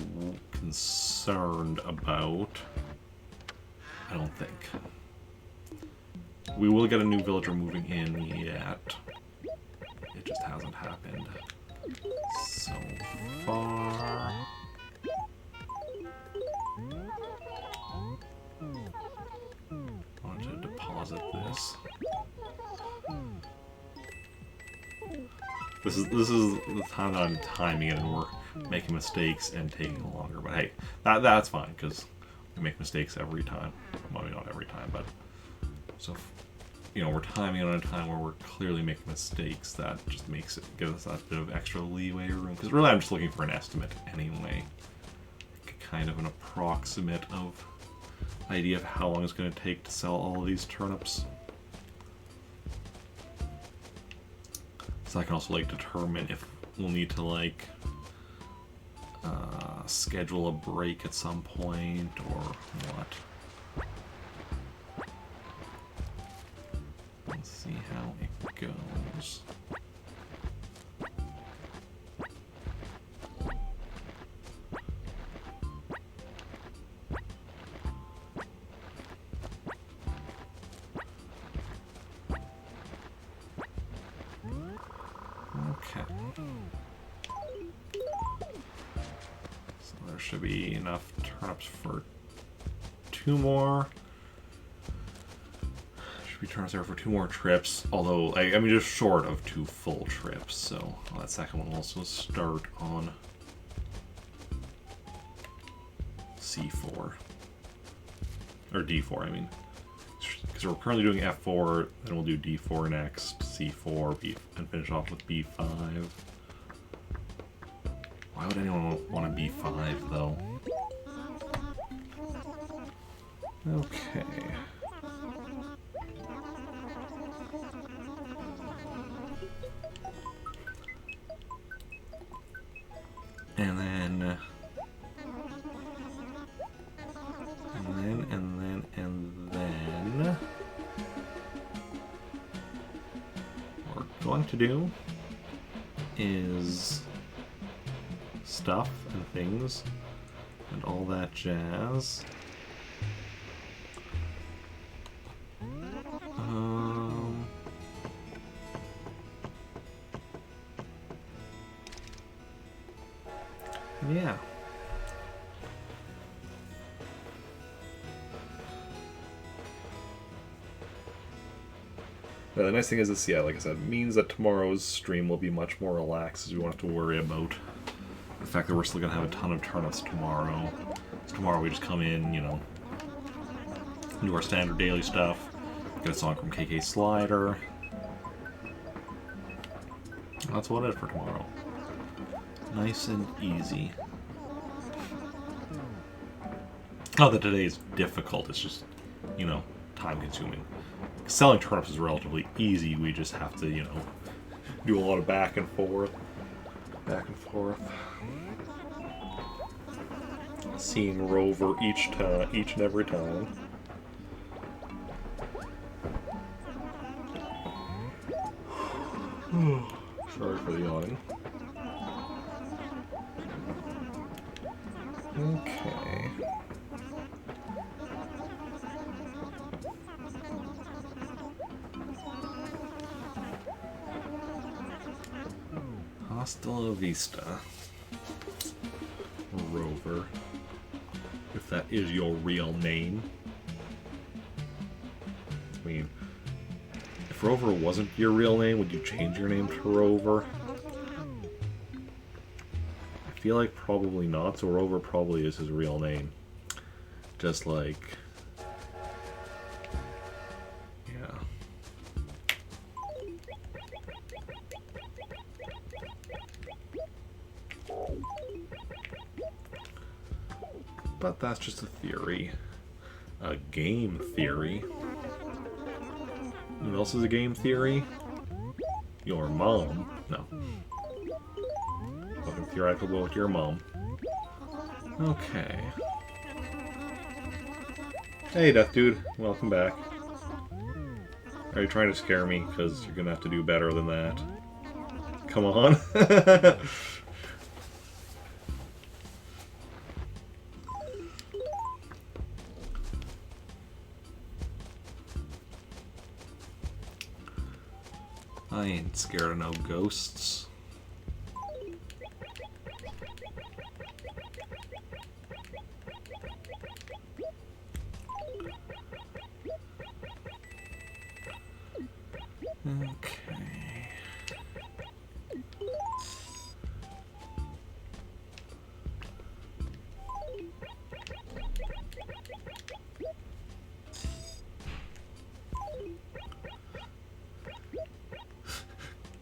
concerned about. I don't think. We will get a new villager moving in yet. It just hasn't happened so far. I want to deposit this. This is the time that I'm timing it and we're making mistakes and taking longer. But hey, that's fine because we make mistakes every time. Well, maybe not every time, but so you know, we're timing it on a time where we're clearly making mistakes. That just makes it give us that bit of extra leeway or room. Because really, I'm just looking for an estimate anyway, kind of an approximate of idea of how long it's going to take to sell all of these turnips. So I can also like determine if we'll need to like schedule a break at some point or what. Let's see how it goes. Okay. So there should be enough turnips for 2 more. Should be turnips there for 2 more trips. Although, I mean, just short of 2 full trips. So that second one will also start on C4. Or D4, I mean. Because we're currently doing F4, then we'll do D4 next, C4, B, and finish off with B5. Why would anyone want a B5, though? Okay. And then... what we're going to do is stuff and things and all that jazz. Yeah. The nice thing is this, yeah, like I said, means that tomorrow's stream will be much more relaxed, as we won't have to worry about the fact that we're still going to have a ton of turnips tomorrow. So tomorrow we just come in, you know, do our standard daily stuff, get a song from KK Slider. That's what it is for tomorrow. Nice and easy. Not that today is difficult, it's just, you know, time consuming. Selling turnips is relatively easy, we just have to, you know, do a lot of back and forth. Back and forth. Seeing Rover each and every time. Sorry for the yawning. Okay. Hasta la vista, Rover, if that is your real name. I mean, if Rover wasn't your real name, would you change your name to Rover? I feel like probably not, so Rover probably is his real name. Just like... But that's just a theory. A game theory. What else is a game theory? Your mom. No. Fucking theoretical with your mom. Okay. Hey, Death Dude. Welcome back. Are you trying to scare me? Because you're gonna have to do better than that. Come on. I ain't scared of no ghosts. Okay.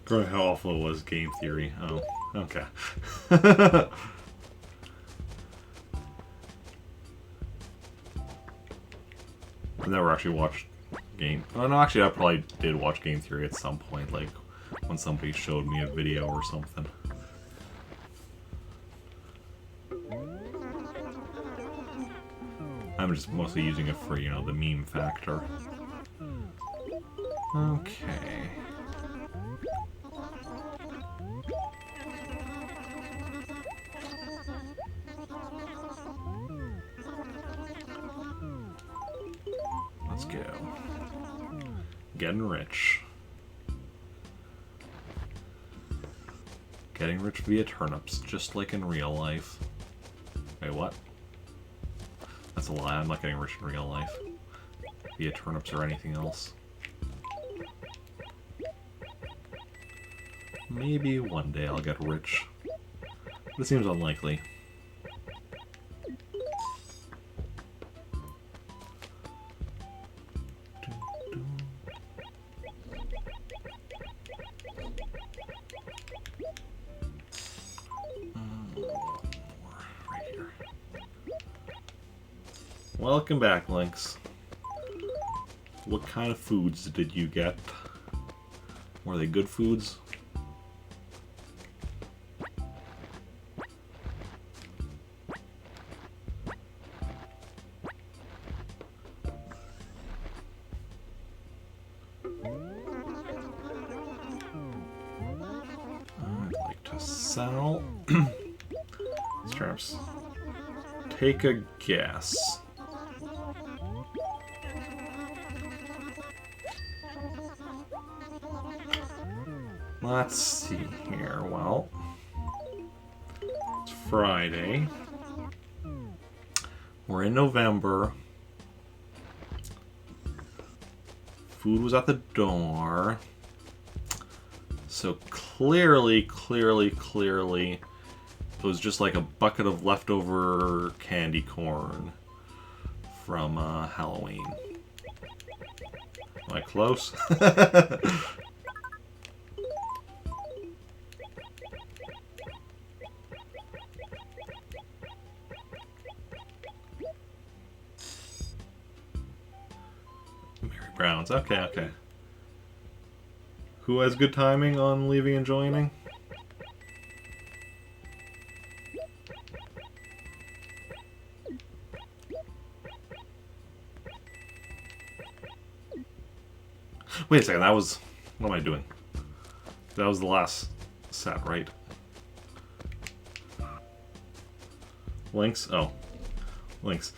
How awful it was, game theory. Oh, okay. I've never actually watched game. Oh no, actually, I probably did watch game theory at some point, like when somebody showed me a video or something. I'm just mostly using it for, you know, the meme factor. Okay. Let's go. Getting rich. Getting rich via turnips, just like in real life. Wait, what? That's a lie, I'm not getting rich in real life. Via turnips or anything else. Maybe one day I'll get rich. But it seems unlikely. Welcome back, Lynx. What kind of foods did you get? Were they good foods? I'd like to sell. Straps. Take a guess. Let's see here. Well, it's Friday. We're in November. Food was at the door. So clearly, it was just like a bucket of leftover candy corn from Halloween. Am I close? Browns. Okay, okay. Who has good timing on leaving and joining? Wait a second, that was... What am I doing? That was the last set, right? Lynx? Oh. Lynx.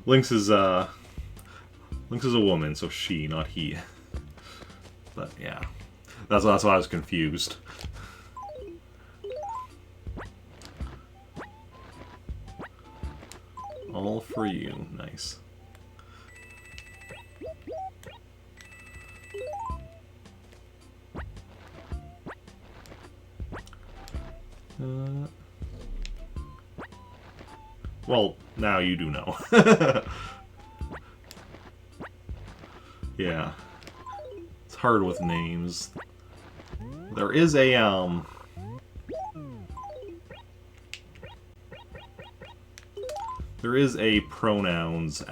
Lynx is a woman, so she, not he. But yeah, that's why I was confused. All for you, nice. Well, now you do know. Yeah. It's hard with names. There is a, there is a pronouns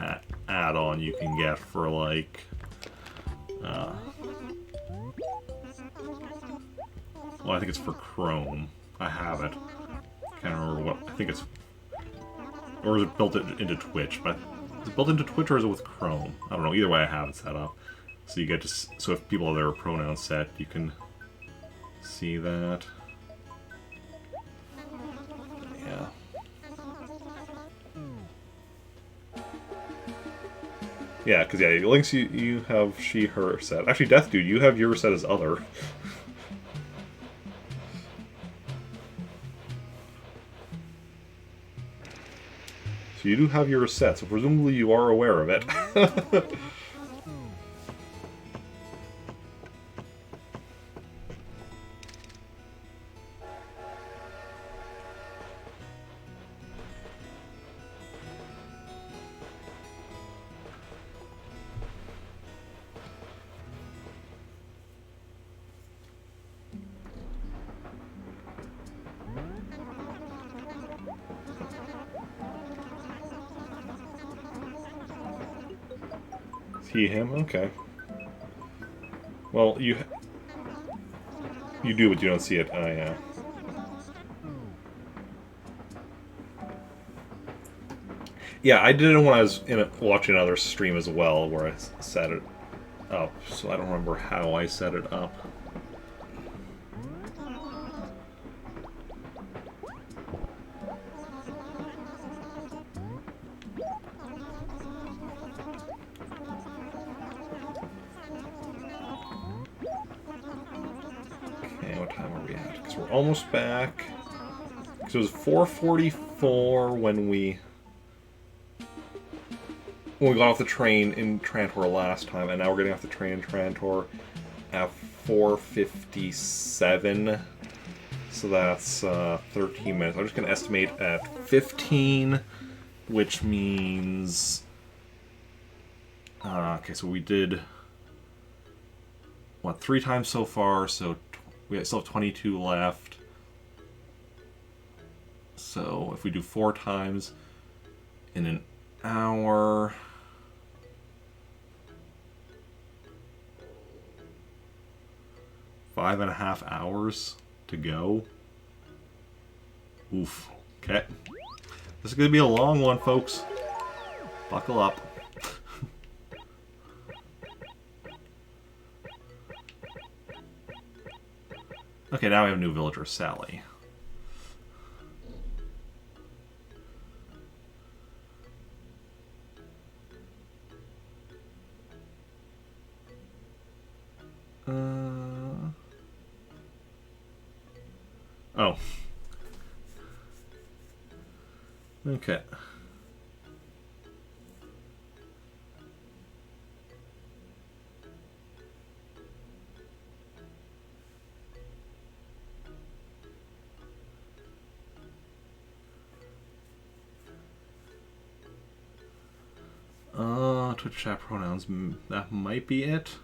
add-on you can get for, like, well, I think it's for Chrome. I have it. Can't remember what, I think it's, or is it built into Twitch, but is it built into Twitch or is it with Chrome? I don't know, either way I have it set up. So you get to, so if people have their pronouns set, you can see that. Yeah. Yeah, because, yeah, Lynx, you have she, her set. Actually, Death Dude, you have your set as other. So you do have your set, so presumably you are aware of it. He, him? Okay. Well, you... You do, but you don't see it. Oh, yeah. Yeah, I did it when I was watching another stream as well, where I set it up. So I don't remember how I set it up. Okay, what time are we at? Because we're almost back. Because it was 4:44 when we got off the train in Trantor last time, and now we're getting off the train in Trantor at 4:57. So that's 13 minutes. I'm just going to estimate at 15, which means... okay, so we did... what, 3 times so far, so we still have 22 left. So if we do 4 times in an hour... 5.5 hours to go. Oof. Okay. This is going to be a long one, folks. Buckle up. Okay, now we have a new villager, Sally. Oh. Okay. Twitch chat pronouns. That might be it.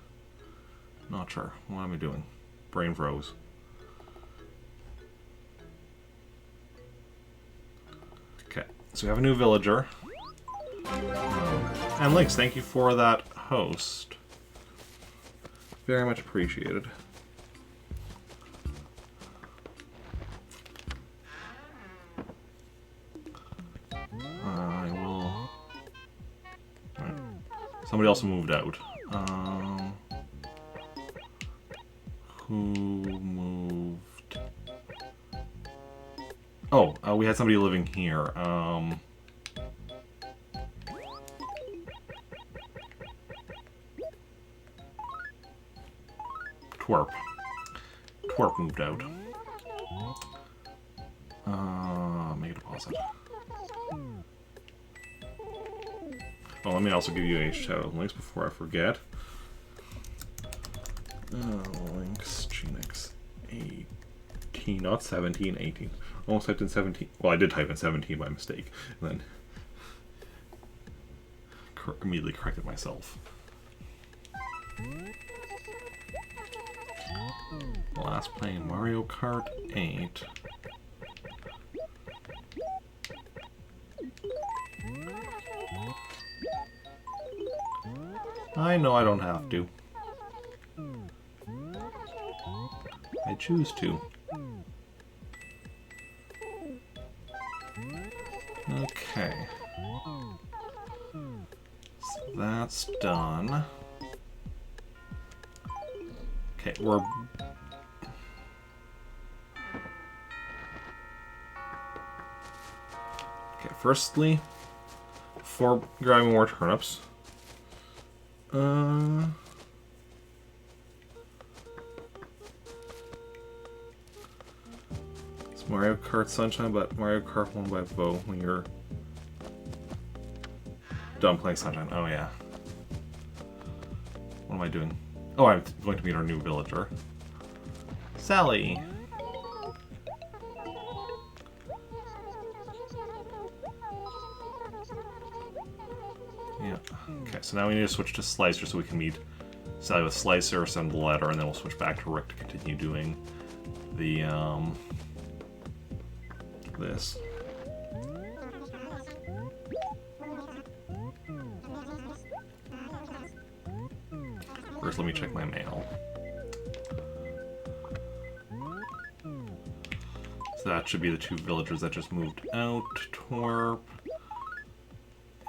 Not sure. What am I doing? Brain froze. Okay, so we have a new villager. And Lynx, thank you for that host. Very much appreciated. I will... Right. Somebody else moved out. Who moved? Oh, we had somebody living here. Twerp. Twerp moved out. Make a deposit. Oh, let me also give you a shout out links before I forget. Links, Genix 18, not 17, 18. Almost typed in 17. Well, I did type in 17 by mistake, and then immediately corrected myself. Last playing Mario Kart 8. I know I don't have to. I choose to. Okay. So that's done. Okay, we're... Okay, firstly, before grabbing more turnips, it's Mario Kart Sunshine, but Mario Kart won by vote when you're done playing Sunshine. Oh yeah. What am I doing? Oh, I'm going to meet our new villager. Sally! Yeah. Okay, so now we need to switch to Slicer so we can meet Sally with Slicer, send the letter, and then we'll switch back to Rick to continue doing the, this. First, let me check my mail. So that should be the 2 villagers that just moved out. Twerp.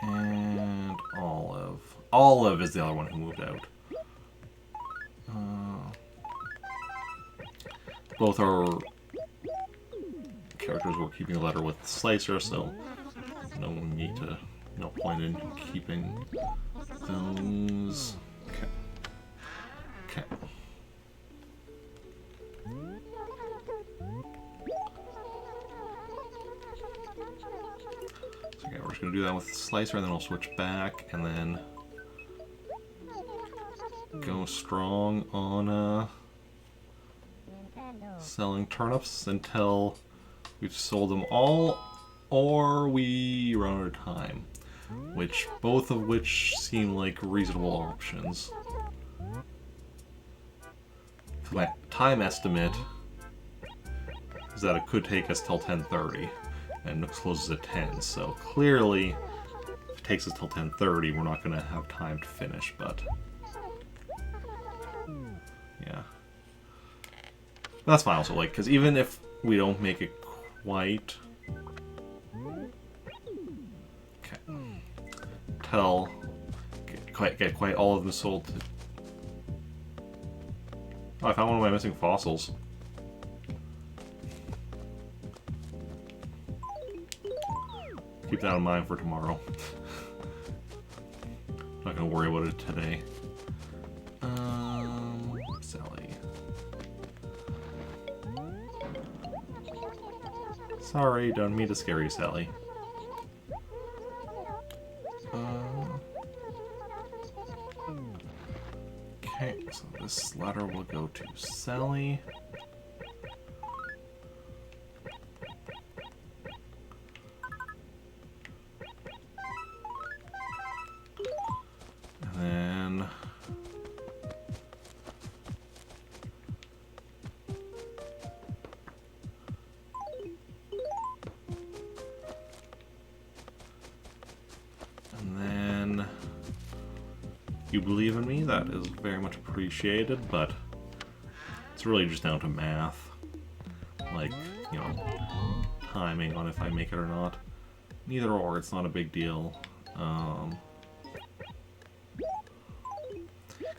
And Olive. Olive is the other one who moved out. Both are characters we're keeping a letter with Slicer, so no point in keeping those. Okay. Okay. So okay, we're just gonna do that with Slicer, and then we'll switch back, and then go strong on selling turnips until we've sold them all, or we run out of time. Both of which seem like reasonable options. So my time estimate is that it could take us till 10:30, and it closes at 10. So clearly, if it takes us till 10:30, we're not going to have time to finish. But yeah, but that's fine. Also, like, because even if we don't make it quite. Get quite all of them sold. Oh, I found one of my missing fossils. Keep that in mind for tomorrow. Not gonna worry about it today. Sally. Sorry, don't mean to scare you, Sally. Okay, so this letter will go to Sally. And then you believe in me, that is very much appreciated, but it's really just down to math. Like, you know, timing on if I make it or not. Neither or, it's not a big deal.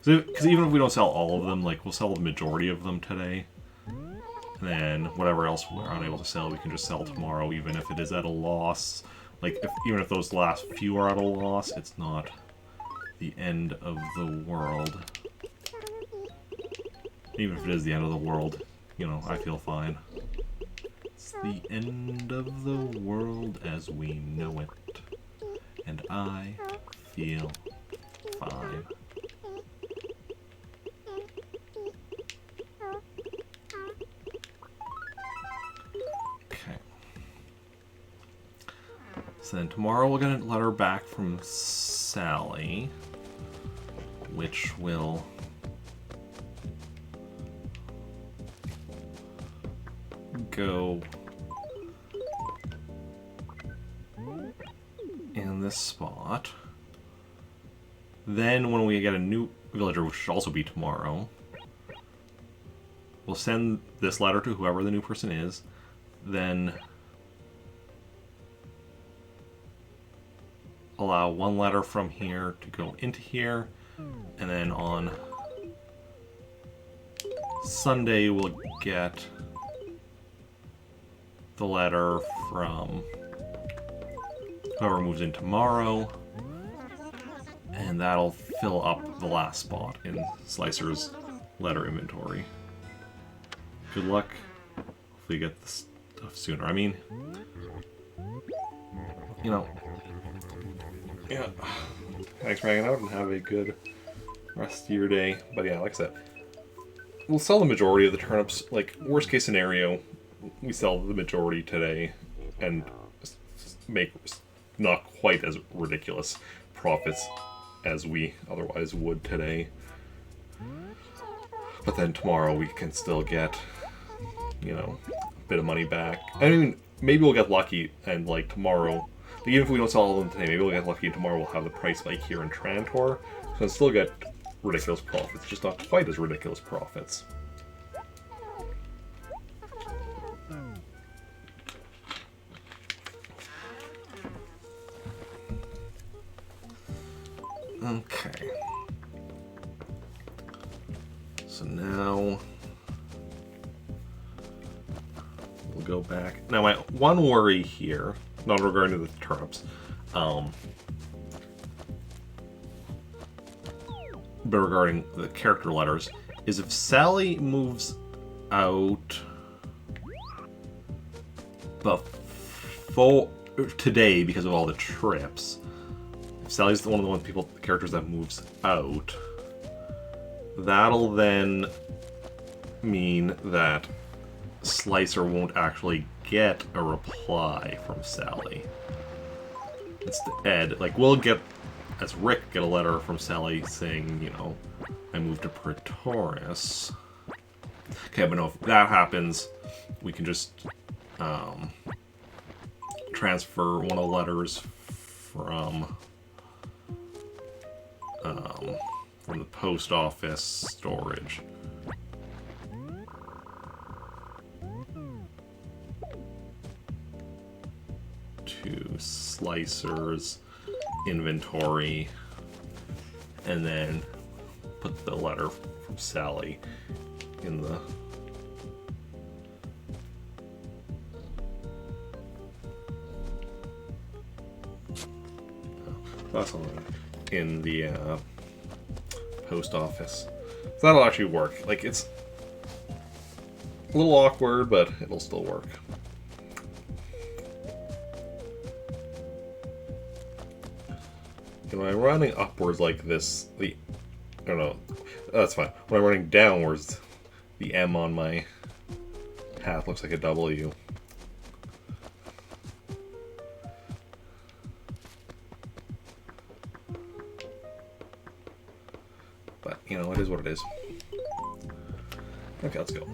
Because even if we don't sell all of them, like, we'll sell the majority of them today. And then whatever else we're unable to sell, we can just sell tomorrow, even if it is at a loss. Like, even if those last few are at a loss, it's not the end of the world. Even if it is the end of the world, you know, I feel fine. It's the end of the world as we know it. And I feel fine. Okay. So then tomorrow we'll get a letter back from Sally, which will go in this spot. Then when we get a new villager, which should also be tomorrow, we'll send this letter to whoever the new person is, then allow one letter from here to go into here, and then on Sunday we'll get the letter from whoever moves in tomorrow, and that'll fill up the last spot in Slicer's letter inventory. Good luck. Hopefully you get the stuff sooner. I mean, you know, yeah. Thanks for hanging out and have a good rest of your day. But yeah, like I said, we'll sell the majority of the turnips. Like, worst case scenario, we sell the majority today and make not quite as ridiculous profits as we otherwise would today. But then tomorrow we can still get, you know, a bit of money back. I mean, maybe we'll get lucky and, like, tomorrow, even if we don't sell all of them today, maybe we'll get lucky and tomorrow we'll have the price spike here in Trantor. So we'll still get ridiculous profits, just not quite as ridiculous profits. Okay. So now we'll go back. Now my one worry here, not regarding the turnips, but regarding the character letters, is if Sally moves out before today because of all the trips, if Sally's one of the characters that moves out, that'll then mean that Slicer won't actually get a reply from Sally. Instead, like, we'll get, as Rick, get a letter from Sally saying, you know, I moved to Praetorius. Okay, but no, if that happens, we can just transfer one of the letters from the post office storage to Slicer's inventory, and then put the letter from Sally in the post office. So that'll actually work. Like, it's a little awkward, but it'll still work. When I'm running upwards like this, I don't know, that's fine. When I'm running downwards, the M on my hat looks like a W. But, you know, it is what it is. Okay, let's go.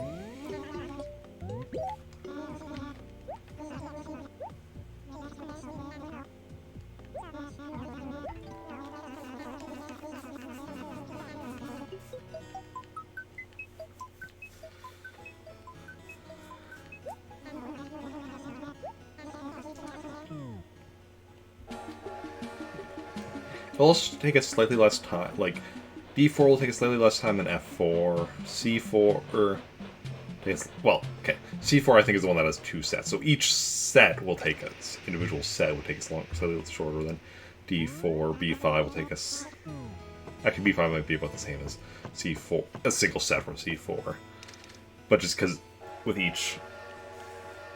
It'll also take a slightly less time. Like, D4 will take a slightly less time than F4. C4 takes, well, okay. C4 I think is the one that has 2 sets. So each set will take us, individual set will take us slightly shorter than D4. B5 will take us. Actually, B5 might be about the same as C4, a single set from C4. But just because with each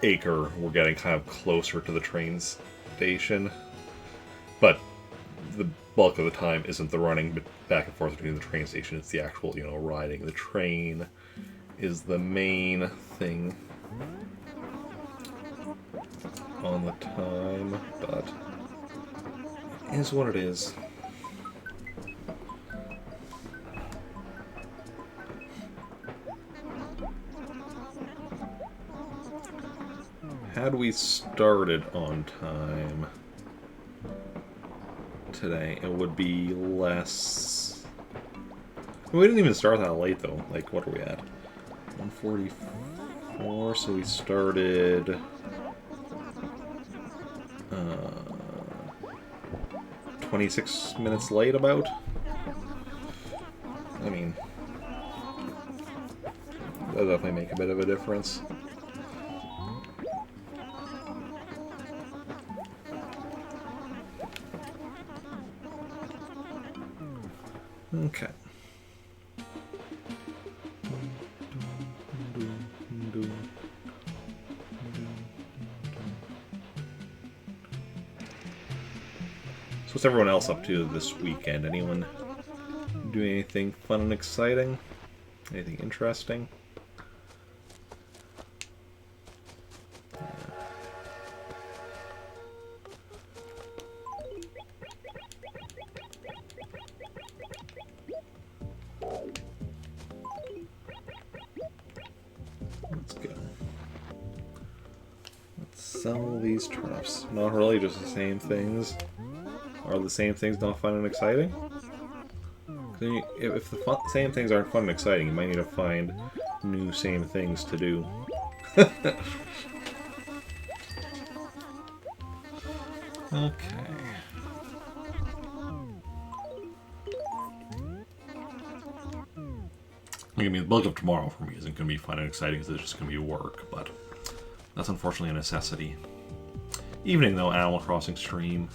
acre, we're getting kind of closer to the train station. But the bulk of the time isn't the running back and forth between the train station, it's the actual, you know, riding the train is the main thing on the time, but it is what it is. Had we started on time today, it would be less. We didn't even start that late though. Like, what are we at? 1:44. So we started 26 minutes late, about. I mean, that'll definitely make a bit of a difference. Okay. So what's everyone else up to this weekend? Anyone doing anything fun and exciting? Anything interesting? Let's go. Let's sell these turnips. Not really, just the same things. Are the same things not fun and exciting? If the same things aren't fun and exciting, you might need to find new same things to do. Okay. I mean, the bulk of tomorrow for me isn't going to be fun and exciting because it's just going to be work, but that's unfortunately a necessity. Evening, though, Animal Crossing stream.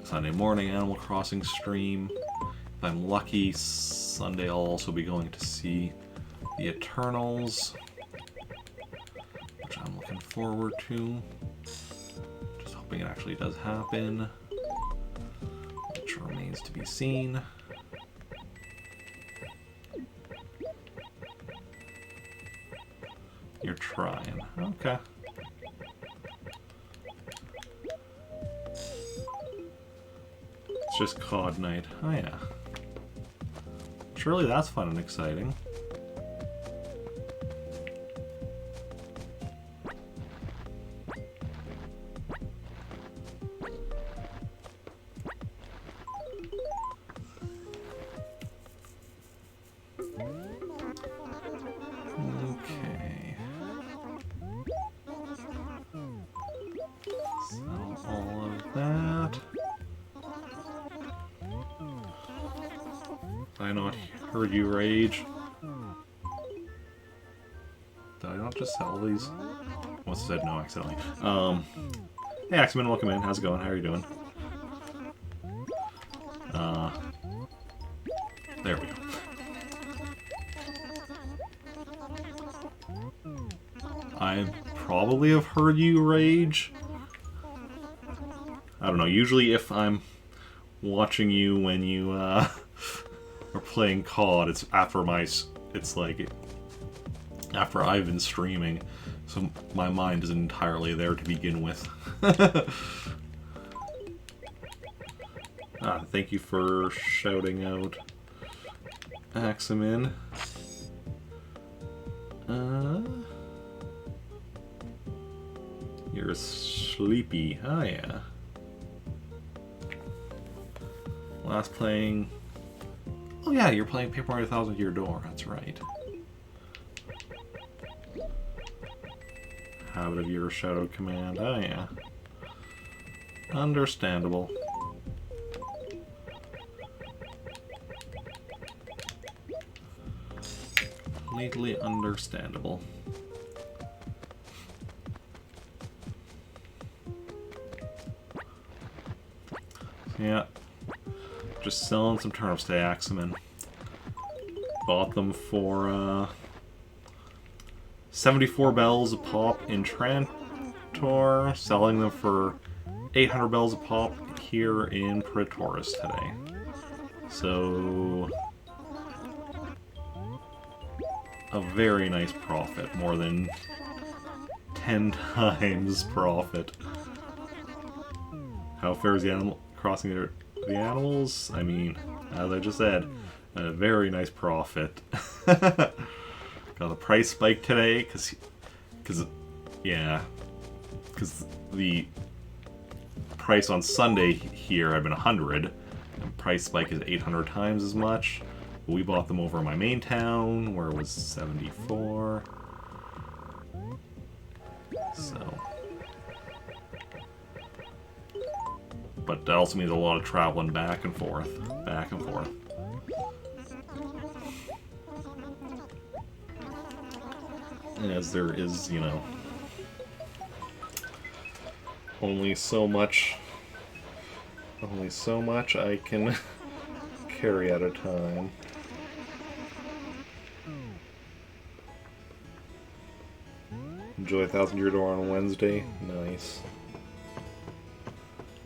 Sunday morning, Animal Crossing stream. If I'm lucky, Sunday I'll also be going to see the Eternals, which I'm looking forward to. Just hoping it actually does happen, which remains to be seen. You're trying. Okay. It's just COD night. Oh yeah. Surely that's fun and exciting. Okay. So all of that. I not heard you rage. Did I not just sell these? Must have said no accidentally. Hey Axeman, welcome in. How's it going? How are you doing? There we go. I probably have heard you rage. I don't know. Usually if I'm watching you when you are playing COD, it's after after I've been streaming, so my mind isn't entirely there to begin with. Thank you for shouting out Axeman. You're sleepy. Oh yeah. Last playing... Oh yeah, you're playing Paper Mario Thousand Year Door. That's right. Habit of your Shadow Command. Oh yeah. Understandable. Completely understandable. Yeah. Just selling some turnips to Axeman. Bought them for 74 bells a pop in Trantor, selling them for 800 bells a pop here in Praetoris today. So a very nice profit, more than 10 times profit. How fares the Animal Crossing the animals? I mean, as I just said, a very nice profit. Got a price spike today because the price on Sunday here had been 100, and price spike is 800 times as much. We bought them over in my main town where it was 74. So, but that also means a lot of traveling back and forth, back and forth. As there is, you know, only so much I can carry at a time. Enjoy Thousand Year Door on Wednesday. Nice.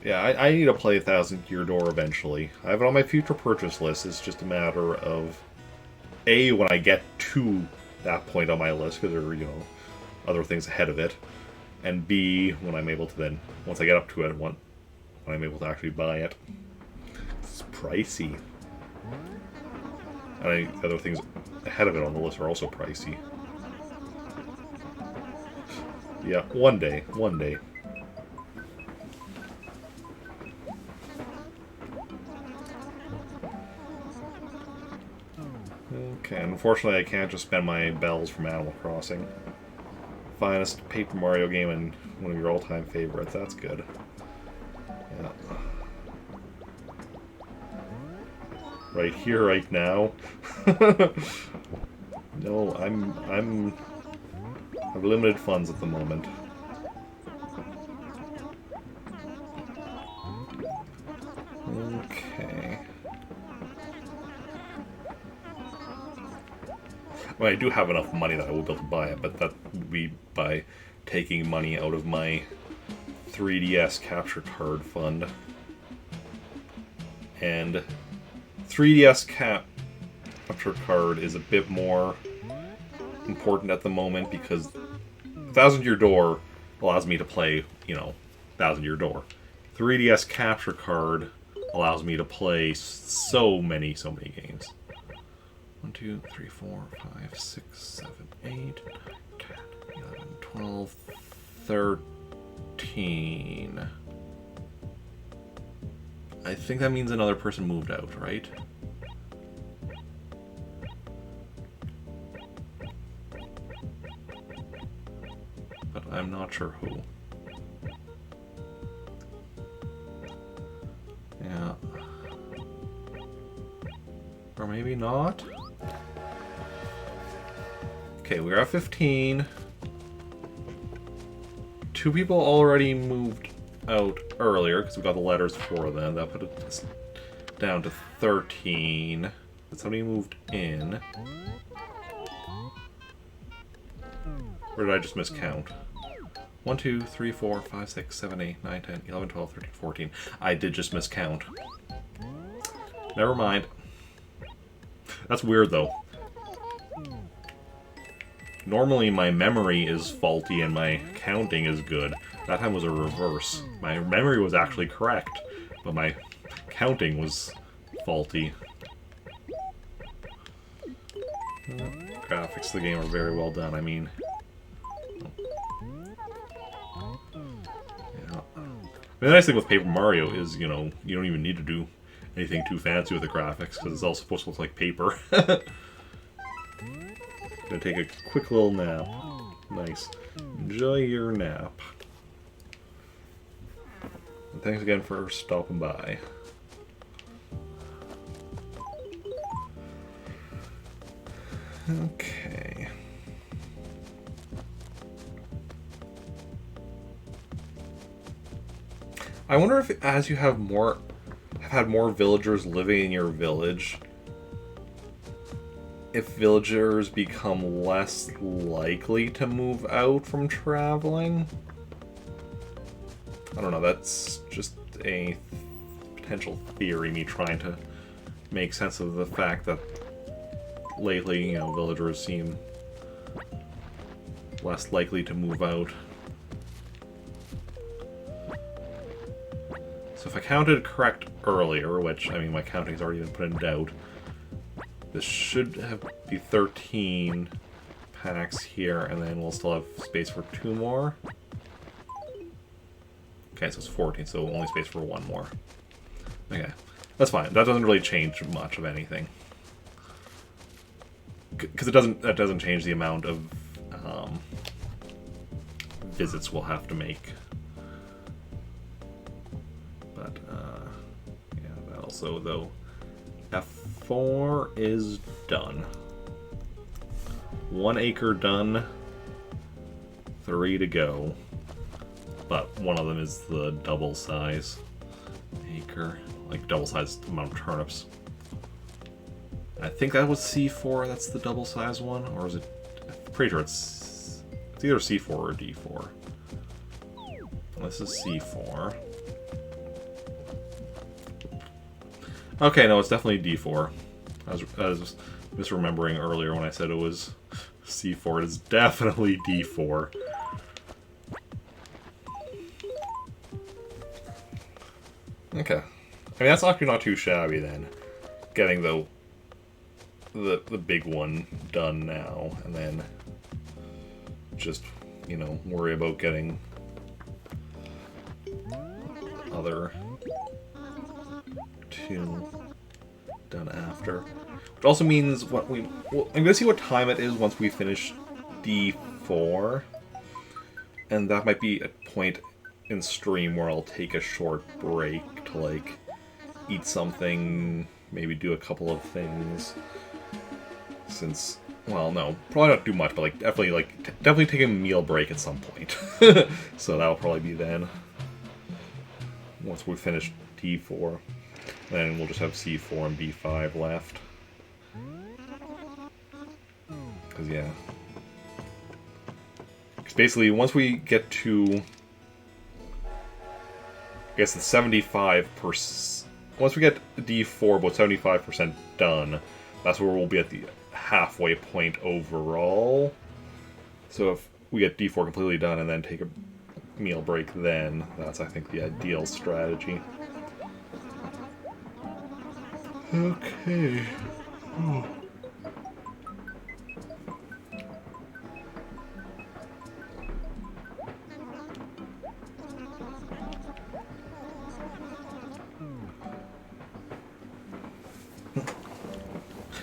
Yeah, I need to play Thousand Year Door eventually. I have it on my future purchase list. It's just a matter of A, when I get to that point on my list, because there are, you know, other things ahead of it, and B, when I'm able to then, once I get up to it, when I'm able to actually buy it. It's pricey. And other things ahead of it on the list are also pricey. Yeah, one day. Okay, unfortunately I can't just spend my bells from Animal Crossing. Finest Paper Mario game and one of your all-time favorites, that's good. Yeah. right here, right now. No, have limited funds at the moment. Okay. Well, I do have enough money that I will be able to buy it, but that would be by taking money out of my 3DS capture card fund. And 3DS capture card is a bit more important at the moment because Thousand Year Door allows me to play, you know, Thousand Year Door. 3DS capture card allows me to play so many games. 1, 2, 3, 4, 5, 6, 7, 8, 9, 10, 11, 12, 13. I think that means another person moved out, right? But I'm not sure who. Yeah. Or maybe not? Okay, we're at 15. 2 people already moved out earlier because we got the letters for them. That put us down to 13. But somebody moved in. Or did I just miscount? 1, 2, 3, 4, 5, 6, 7, 8, 9, 10, 11, 12, 13, 14. I did just miscount. Never mind. That's weird, though. Normally my memory is faulty and my counting is good. That time was a reverse. My memory was actually correct, but my counting was faulty. Graphics of the game are very well done, I mean... Yeah. The nice thing with Paper Mario is, you know, you don't even need to do anything too fancy with the graphics, because it's all supposed to look like paper. Gonna take a quick little nap. Nice. Enjoy your nap. And thanks again for stopping by. Okay. I wonder if as you have had more villagers living in your village, if villagers become less likely to move out from traveling. I don't know, that's just a potential theory, me trying to make sense of the fact that lately, you know, villagers seem less likely to move out. So if I counted correct earlier, which, I mean, my counting's already been put in doubt, this should be 13 packs here, and then we'll still have space for 2 more. Okay, so it's 14, so only space for 1 more. Okay, that's fine. That doesn't really change much of anything, because that doesn't change the amount of visits we'll have to make. But yeah, that also though. F4 is done. 1 acre done. 3 to go. But one of them is the double size acre. Like double sized amount of turnips. I think that was C4, that's the double size one. Or is it... I'm pretty sure it's either C4 or D4. This is C4. Okay, no, it's definitely D4. I was misremembering earlier when I said it was C4. It is definitely D4. Okay. I mean, that's actually not too shabby then. Getting the big one done now, and then just, you know, worry about getting other 2 done after. Which also means I'm gonna see what time it is once we finish D4, and that might be a point in stream where I'll take a short break to like eat something, maybe do a couple of things. Since, well, no, probably not do much, but definitely take a meal break at some point. So that'll probably be then. Once we finish D4, then we'll just have C4 and B5 left. Because, yeah. Because basically, once we get to, I guess, the 75%, once we get D4 about 75% done, that's where we'll be at the halfway point overall. So if we get D4 completely done and then take a meal break, then that's, I think, the ideal strategy. Okay. Oh.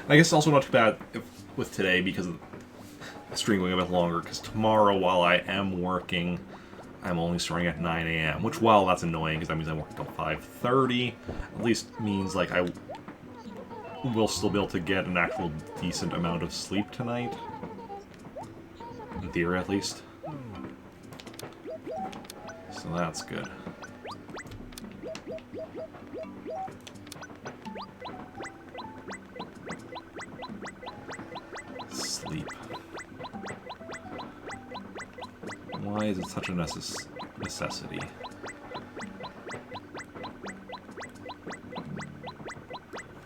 I guess it's also not too bad with today because of the stream going a bit longer, because tomorrow, while I am working, I'm only starting at 9 a.m., which, while that's annoying because that means I'm working until 5:30, at least means like I will still be able to get an actual decent amount of sleep tonight. In theory, at least. So that's good. Sleep. Why is it such a necessity?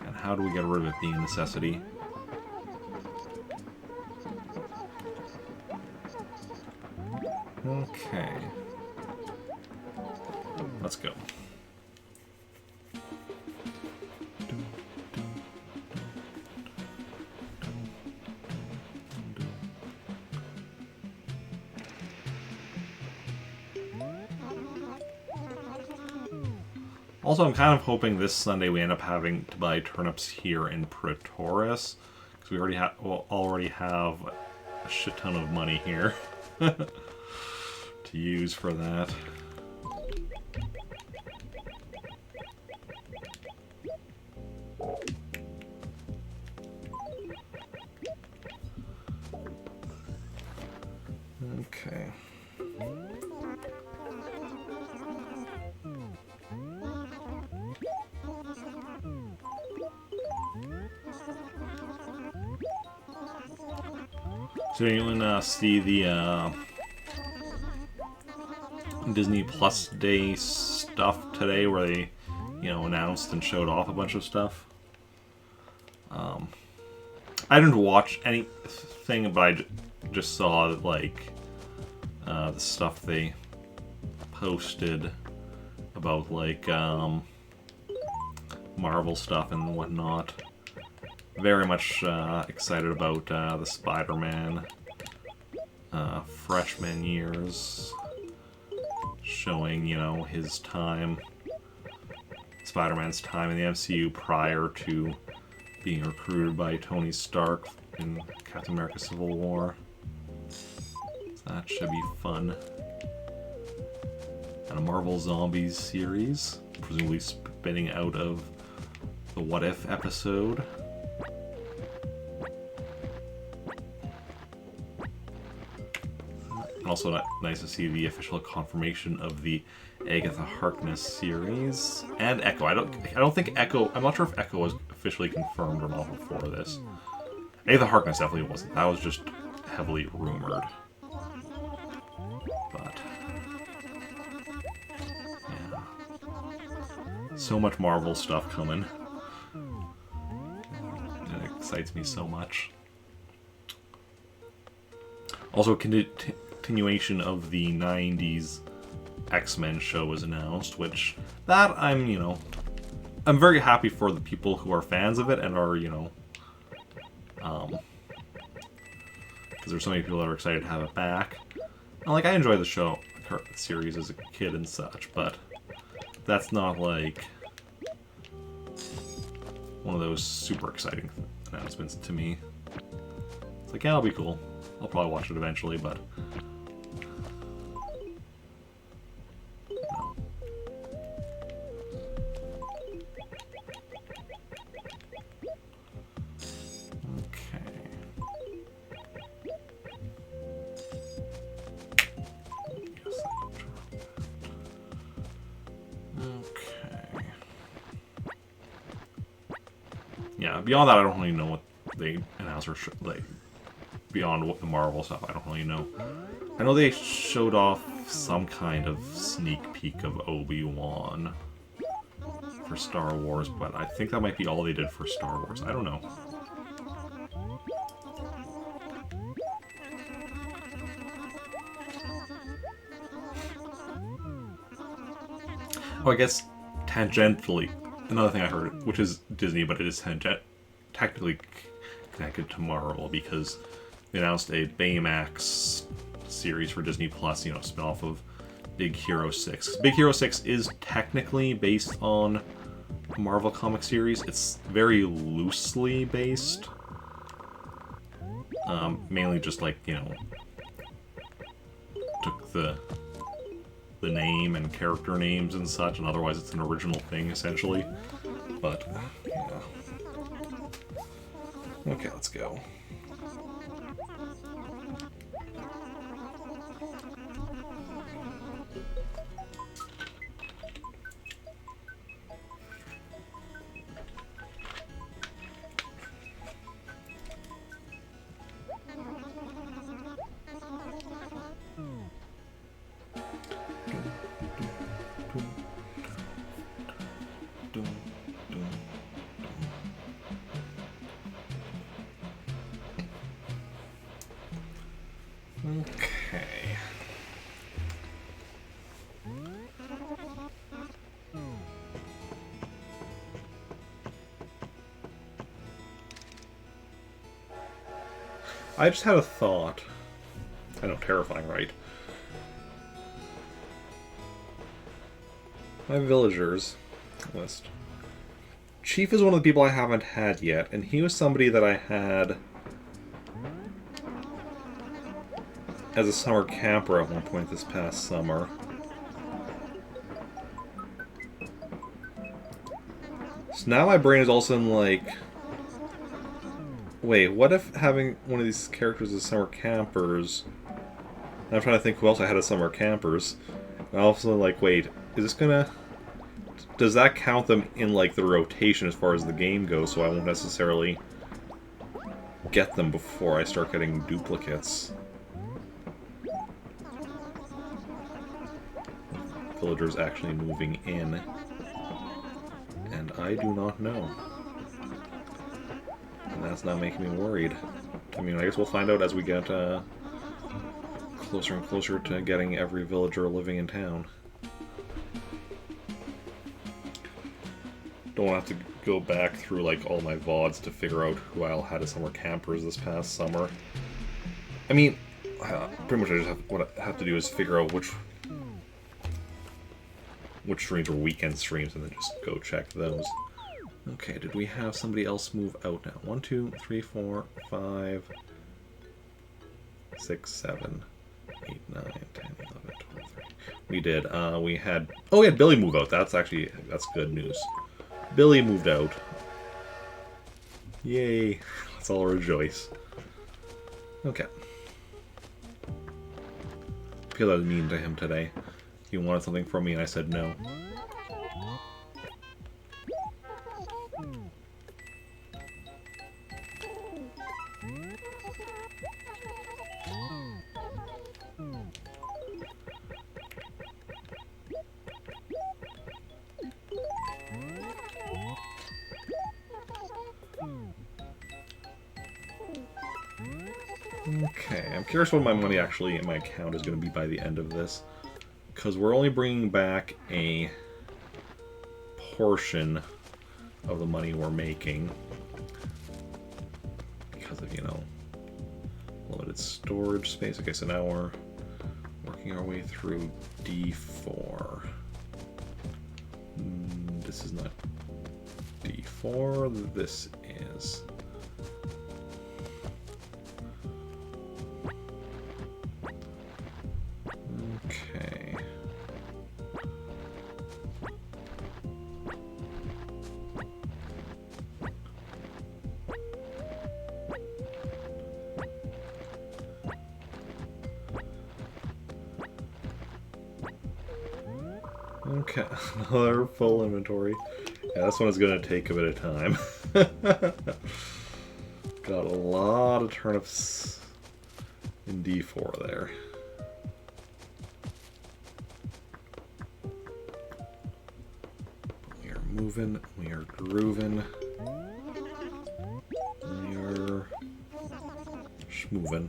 And how do we get rid of it being a necessity? Okay. Let's go. Also, I'm kind of hoping this Sunday we end up having to buy turnips here in Pretoris, because we already have a shit ton of money here to use for that. Okay. So anyone see the Disney Plus Day stuff today, where they, announced and showed off a bunch of stuff? I didn't watch anything, but I just saw like the stuff they posted about like Marvel stuff and whatnot. Very much excited about the Spider-Man freshman years, showing, his time, Spider-Man's time in the MCU prior to being recruited by Tony Stark in Captain America Civil War. So that should be fun. And a Marvel Zombies series, presumably spinning out of the What If episode. Also nice to see the official confirmation of the Agatha Harkness series and Echo. I don't think Echo. I'm not sure if Echo was officially confirmed or not before this. Agatha Harkness definitely wasn't. That was just heavily rumored. But yeah, so much Marvel stuff coming. It excites me so much. Also, continuation of the 90s X-Men show was announced, which that I'm very happy for the people who are fans of it and are, because there's so many people that are excited to have it back. And, I enjoy the show, series as a kid and such, but that's not, one of those super exciting announcements to me. It's like, yeah, it'll be cool. I'll probably watch it eventually, but no. Okay. Yeah, beyond that, I don't really know what they announced or like beyond what the Marvel stuff. I don't really know. I know they showed off some kind of sneak peek of Obi-Wan for Star Wars, but I think that might be all they did for Star Wars. I don't know. Oh, I guess tangentially, another thing I heard, which is Disney, but it is technically connected to Marvel because they announced a Baymax series for Disney Plus, you know, spin-off of Big Hero 6. Big Hero 6 is technically based on a Marvel comic series. It's very loosely based. Mainly just like, you know, took the name and character names and such, and otherwise it's an original thing, essentially. But, yeah. Okay, let's go. Okay. I just had a thought. I know, terrifying, right? My villagers list. Chief is one of the people I haven't had yet, and he was somebody that I had as a summer camper at one point this past summer. So now my brain is also in like, wait, what if having one of these characters as summer campers... I'm trying to think who else I had as summer campers. I'm also like, wait, is this gonna... Does that count them in like the rotation as far as the game goes, so I won't necessarily get them before I start getting duplicates? Villagers actually moving in. And I do not know. And that's not making me worried. I mean, I guess we'll find out as we get closer and closer to getting every villager living in town. Don't have to go back through like all my VODs to figure out who I'll had as summer campers this past summer. I mean, pretty much what I have to do is figure out which streams are weekend streams and then just go check those. Okay, did we have somebody else move out now? 1, 2, 3, 4, 5, 6, 7, 8, 9, 10, 11, 12, 13. We did. We had Billy move out. That's good news. Billy moved out. Yay. Let's all rejoice. Okay. I feel I was mean to him today. He wanted something from me and I said no. Okay, I'm curious what my money actually in my account is going to be by the end of this. Because we're only bringing back a portion of the money we're making. Because of, you know, limited storage space. Okay, so now we're working our way through D4. This is not D4, this is... Okay. Okay, another full inventory. Yeah, this one is going to take a bit of time. Got a lot of turnips in D4 there. We are moving, we are grooving, we are schmoving.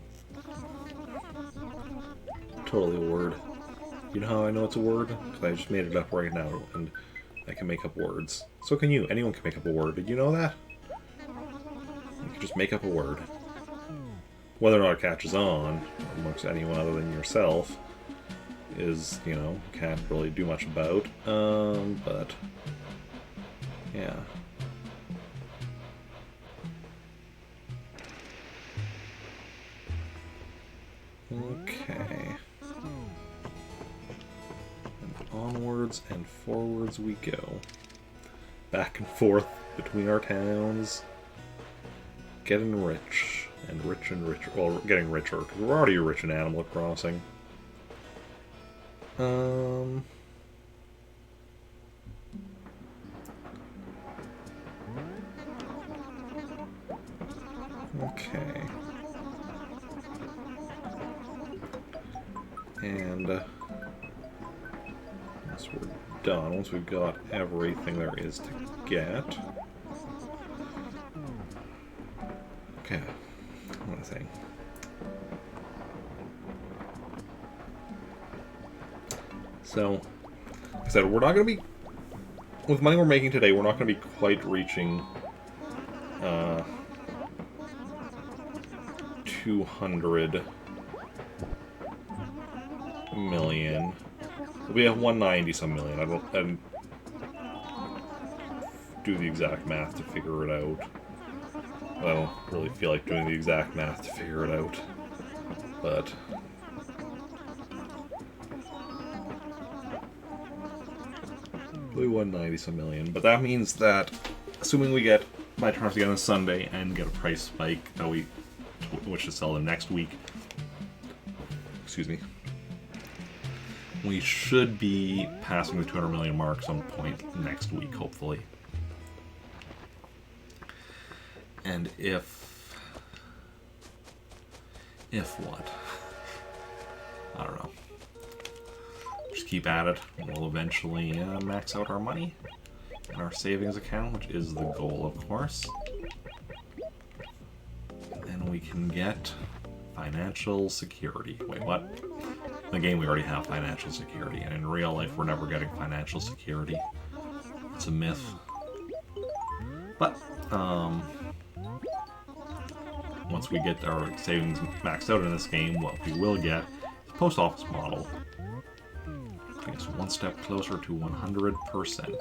Totally a word. You know how I know it's a word? Because I just made it up right now, and I can make up words. So can you. Anyone can make up a word. Did you know that? You can just make up a word. Whether or not it catches on amongst anyone other than yourself is, you know, can't really do much about. But yeah. Okay. And onwards and forwards we go. Back and forth between our towns. Getting rich. And rich and richer. Well, getting richer. Because we're already rich in Animal Crossing. Okay. And once we're done, once we've got everything there is to get. Okay. What was I saying? So, like I said, we're not going to be, with money we're making today, we're not going to be quite reaching 200 million. We have 190 some million. I don't do the exact math to figure it out. I don't really feel like doing the exact math to figure it out. But probably 190 some million. But that means that, assuming we get my turnips again on Sunday and get a price spike that we wish to sell them next week, excuse me, we should be passing the 200 million mark some point next week, hopefully. And if what? I don't know. Just keep at it. We'll eventually max out our money in our savings account, which is the goal, of course. And we can get financial security. Wait, what? In the game we already have financial security, and in real life we're never getting financial security. It's a myth. But, once we get our savings maxed out in this game, what we will get is a post office model. Okay, so one step closer to 100%.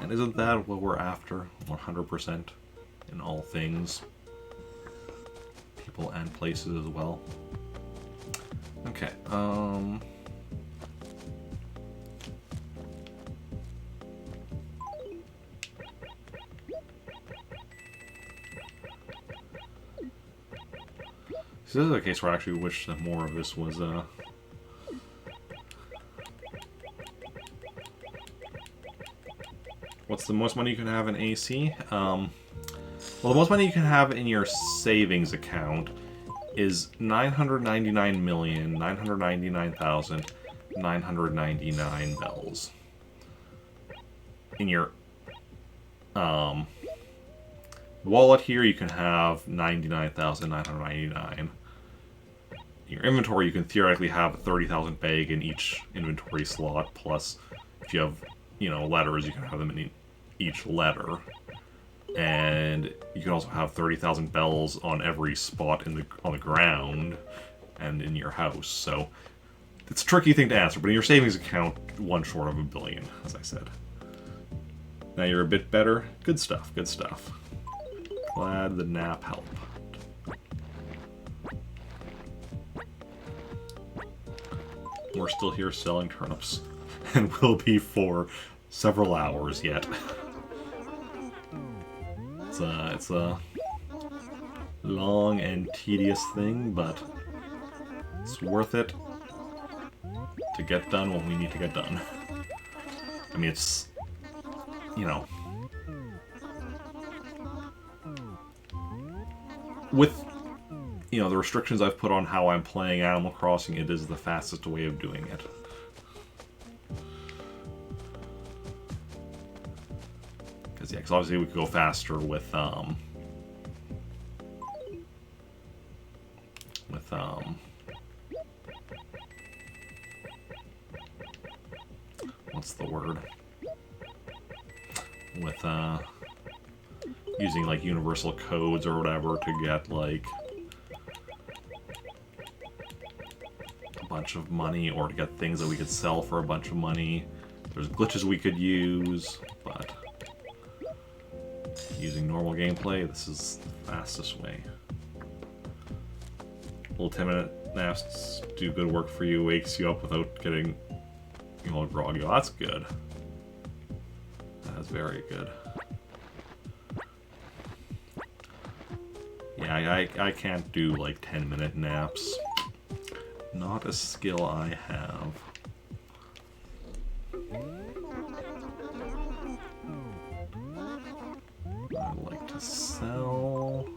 And isn't that what we're after? 100% in all things. People and places as well. Okay, so this is a case where I actually wish that more of this was, what's the most money you can have in AC? Well, the most money you can have in your savings account is 999,999,999 bells. In your wallet here, you can have 99,999. In your inventory, you can theoretically have 30,000 bag in each inventory slot. Plus, if you have, you know, letters, you can have them in each letter. And you can also have 30,000 bells on every spot on the ground and in your house. So it's a tricky thing to answer, but in your savings account, one short of $1 billion, as I said. Now you're a bit better. Good stuff, good stuff. Glad the nap helped. We're still here selling turnips, and will be for several hours yet. It's a long and tedious thing, but it's worth it. to get done what we need to get done. I mean, it's, you know, with, you know, the restrictions I've put on how I'm playing Animal Crossing, it is the fastest way of doing it. Because, yeah, because obviously we could go faster with what's the word? With, using, like, universal codes or whatever to get, like, a bunch of money, or to get things that we could sell for a bunch of money. There's glitches we could use, but using normal gameplay, this is the fastest way. Little 10-minute naps do good work for you, wakes you up without getting, you know, groggy. Oh, that's good. That's very good. Yeah, I can't do like 10-minute naps. Not a skill I have. I like to sell.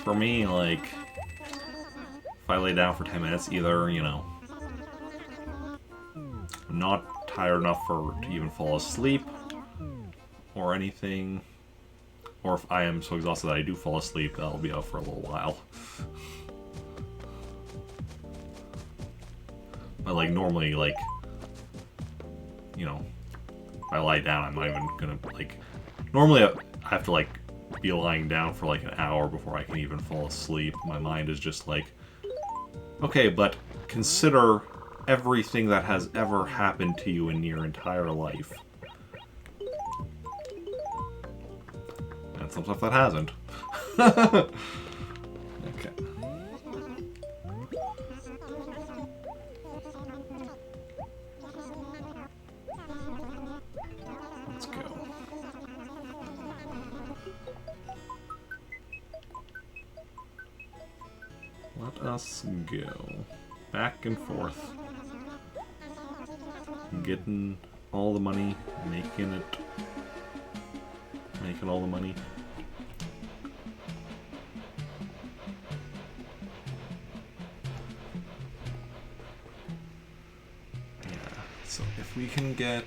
For me, like, if I lay down for 10 minutes, either, you know, I'm not tired enough to even fall asleep or anything, or if I am so exhausted that I do fall asleep, I'll be out for a little while. But, like, normally, like, you know, if I lie down, I'm not even gonna, like, normally I have to, like, be lying down for like an hour before I can even fall asleep. My mind is just like, okay, but consider everything that has ever happened to you in your entire life. And some stuff that hasn't. Okay. Let's go. Let us go. Back and forth. Getting all the money, making all the money. Yeah, so if we can get...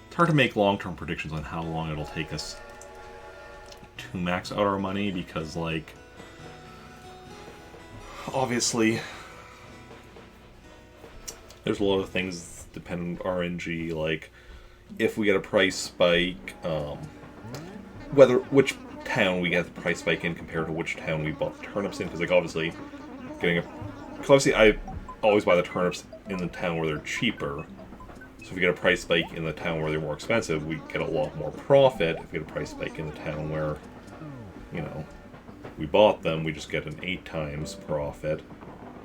It's hard to make long-term predictions on how long it'll take us to max out our money, because, like, obviously there's a lot of things dependent on RNG, like if we get a price spike, which town we get the price spike in compared to which town we bought the turnips in, because, like, obviously I always buy the turnips in the town where they're cheaper. So if we get a price spike in the town where they're more expensive, we get a lot more profit. If we get a price spike in the town where, you know, we bought them, we just get an 8 times profit.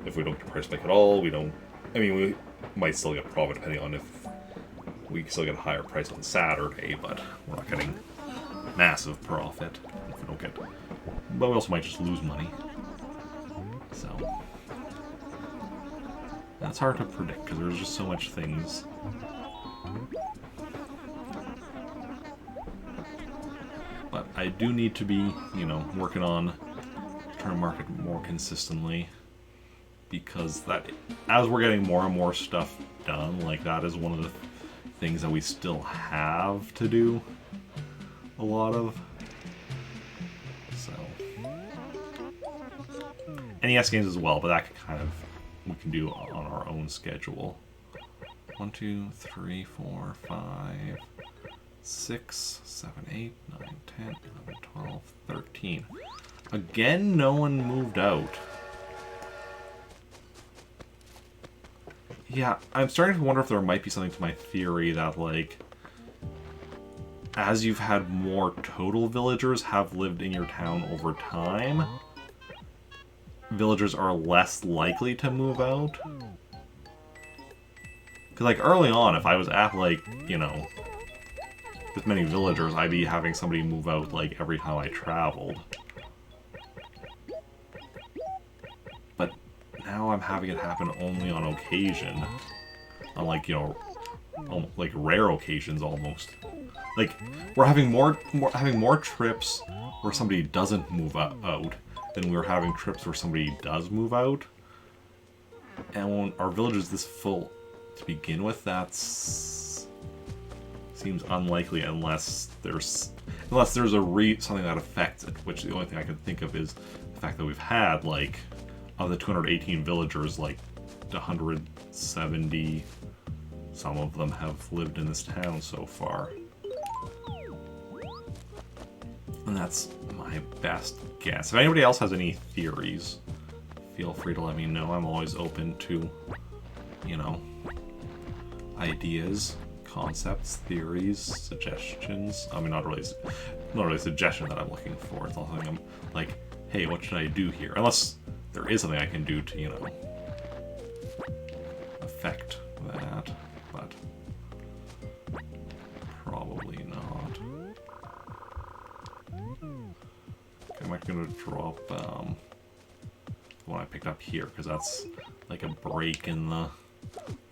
If we don't get a price spike at all, we don't... I mean, we might still get profit depending on if we still get a higher price on Saturday, but we're not getting massive profit if we don't get... But we also might just lose money. So... That's hard to predict, because there's just so much things. But I do need to be, you know, working on trying to market more consistently, because that, as we're getting more and more stuff done, like, that is one of the things that we still have to do a lot of. So, NES games as well, but that can kind of, we can do on our own schedule. 1, 2, 3, 4, 5, 6, 7, 8, 9, 10, 11, 12, 13. Again, no one moved out. Yeah, I'm starting to wonder if there might be something to my theory that, like, as you've had more total villagers have lived in your town over time, villagers are less likely to move out. Because, like, early on, if I was at, like, you know, this many villagers, I'd be having somebody move out, like, every time I traveled. But now I'm having it happen only on occasion. On, like, you know, like, rare occasions, almost. Like, we're having more trips where somebody doesn't move out than we're having trips where somebody does move out. And when our village is this full to begin with, that's seems unlikely unless there's something that affects it. Which the only thing I can think of is the fact that we've had, like, of the 218 villagers, like 170, some of them have lived in this town so far. And that's my best guess. If anybody else has any theories, feel free to let me know. I'm always open to, you know, ideas, concepts, theories, suggestions. I mean, not really a suggestion that I'm looking for. It's not something I'm like, hey, what should I do here? Unless there is something I can do to, you know, affect that, but probably not. Okay, I'm actually going to drop the one I picked up here, because that's like a break in the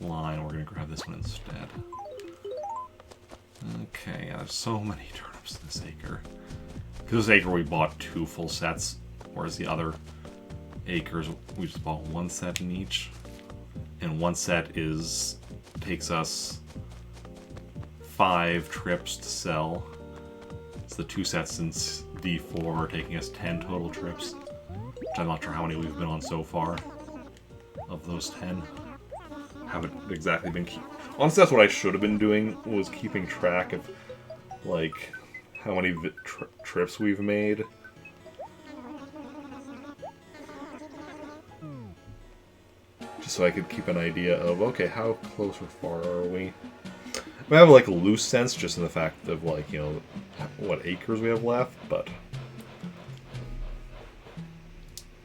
line. We're going to grab this one instead. Okay, yeah, there's so many turnips in this acre. Because this acre we bought 2 full sets, whereas the other acres we just bought 1 set in each. And 1 set takes us 5 trips to sell. It's the 2 sets since D4 are taking us 10 total trips. Which I'm not sure how many we've been on so far. Of those 10. Haven't exactly been honestly, that's what I should have been doing, was keeping track of, like, how many trips we've made. Just so I could keep an idea of, okay, how close or far are we? I have, like, a loose sense just in the fact of, like, you know, what acres we have left, but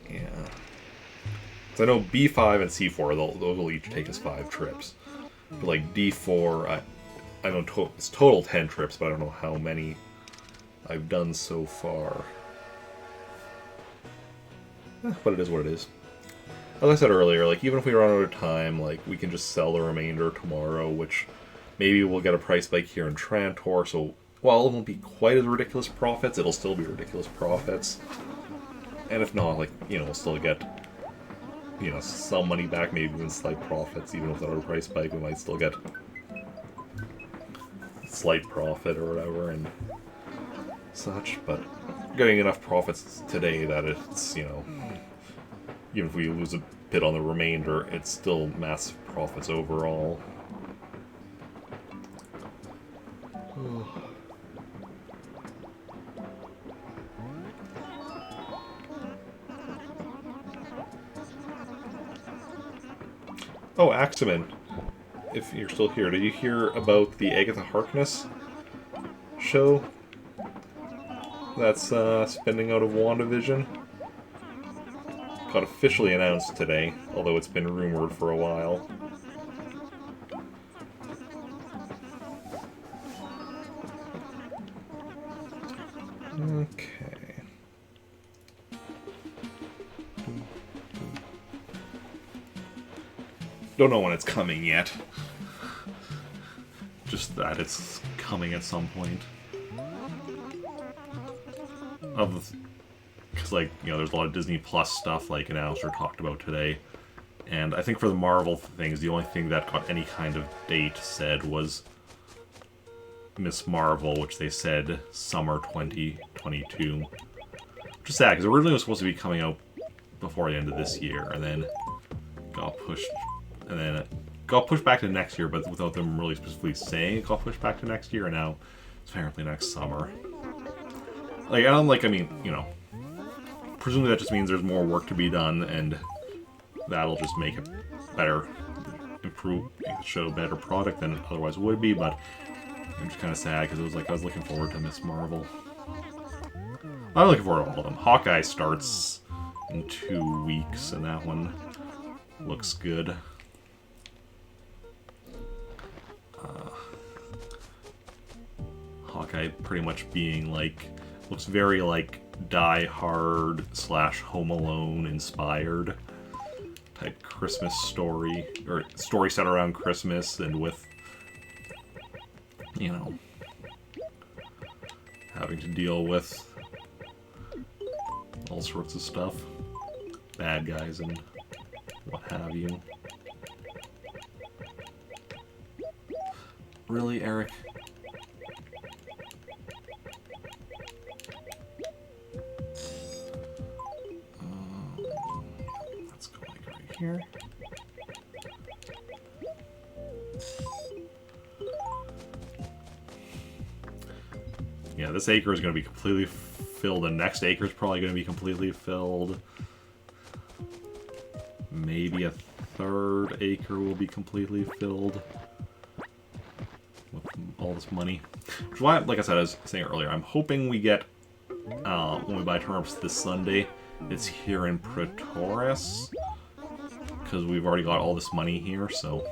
yeah. So I know B5 and C4, those will each take us 5 trips. But, like, D4, I know it's total 10 trips, but I don't know how many I've done so far. But it is what it is. As I said earlier, like, even if we run out of time, like, we can just sell the remainder tomorrow, which maybe we'll get a price spike here in Trantor, so while it won't be quite as ridiculous profits, it'll still be ridiculous profits. And if not, like, you know, we'll still get, you know, some money back, maybe even slight profits. Even without a price spike, we might still get a slight profit or whatever and such, but getting enough profits today that it's, you know, even if we lose a bit on the remainder, it's still massive profits overall. Oh, Axeman, if you're still here, did you hear about the Agatha Harkness show that's spinning out of WandaVision? Got officially announced today, although it's been rumored for a while. Okay. Don't know when it's coming yet. Just that it's coming at some point. Because, like, you know, there's a lot of Disney Plus stuff, like, announced or talked about today. And I think for the Marvel things, the only thing that got any kind of date said was Miss Marvel, which they said summer 2022. Which is sad, because originally it was supposed to be coming out before the end of this year, and then got pushed back to next year, but without them really specifically saying it got pushed back to next year, and now it's apparently next summer. Like, I mean, you know, presumably that just means there's more work to be done, and that'll just make it better, make the show a better product than it otherwise would be, but I'm just kind of sad, because it was like, I was looking forward to Miss Marvel. I'm looking forward to all of them. Hawkeye starts in 2 weeks, and that one looks good. archetype pretty much being like, looks very like Die Hard / Home Alone inspired type Christmas story, or story set around Christmas and with, you know, having to deal with all sorts of stuff, bad guys and what have you. Really, Eric? Let's go like right here. Yeah, this acre is going to be completely filled. The next acre is probably going to be completely filled. Maybe a third acre will be completely filled with all this money. Which is why, like I said, I was saying earlier, I'm hoping we get, when we buy turnips this Sunday, it's here in Pretoris, because we've already got all this money here, so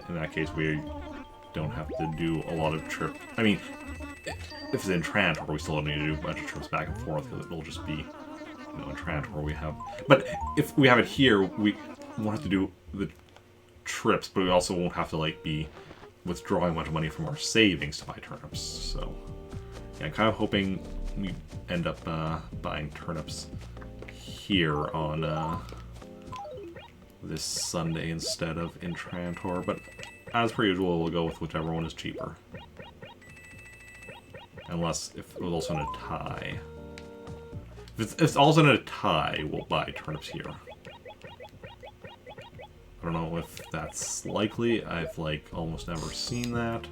in that case we don't have to do a lot of trips. I mean, if it's in Trantor, we still don't need to do a bunch of trips back and forth, because it'll just be, you know, in Trantor we have... But if we have it here, we won't have to do the trips, but we also won't have to, like, be withdrawing a bunch of money from our savings to buy turnips, so... Yeah, I'm kind of hoping we end up buying turnips here on this Sunday instead of in Trantor, but as per usual, we'll go with whichever one is cheaper. Unless if it was also in a tie. If it's also in a tie, we'll buy turnips here. I don't know if that's likely. I've, like, almost never seen that.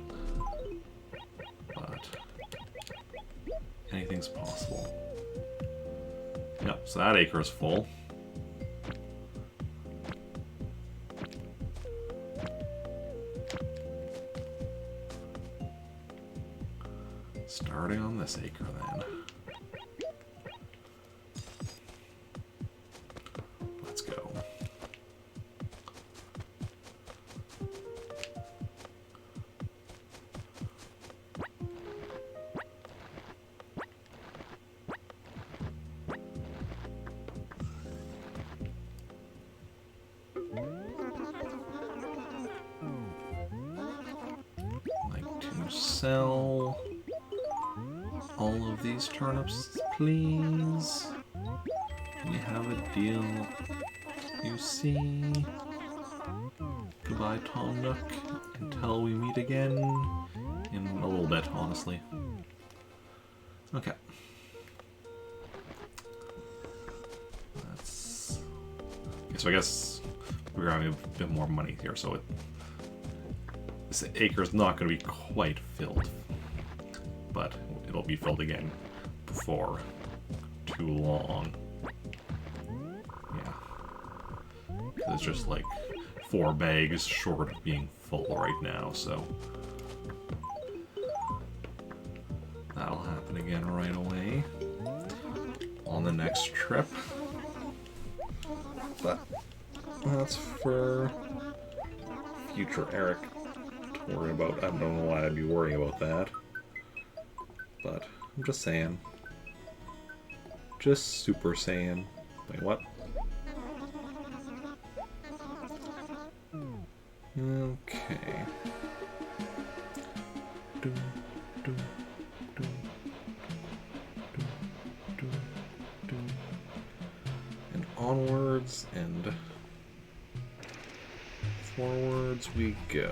But anything's possible. Yep, so that acre is full. Starting on this acre, then. Let's go. Like to sell all of these turnips, please. We have a deal, you see. Goodbye, Tom Nook, until we meet again in a little bit, honestly. Okay. That's... Okay, so I guess we're having a bit more money here, so this acre is not going to be quite filled, but it'll be filled again before too long. Yeah. It's just like 4 bags short of being full right now, so that'll happen again right away on the next trip. But that's for future Eric to worry about. I don't know why I'd be worrying about that. But I'm just saying. Just super saying. Wait, what? Okay. And onwards and forwards we go.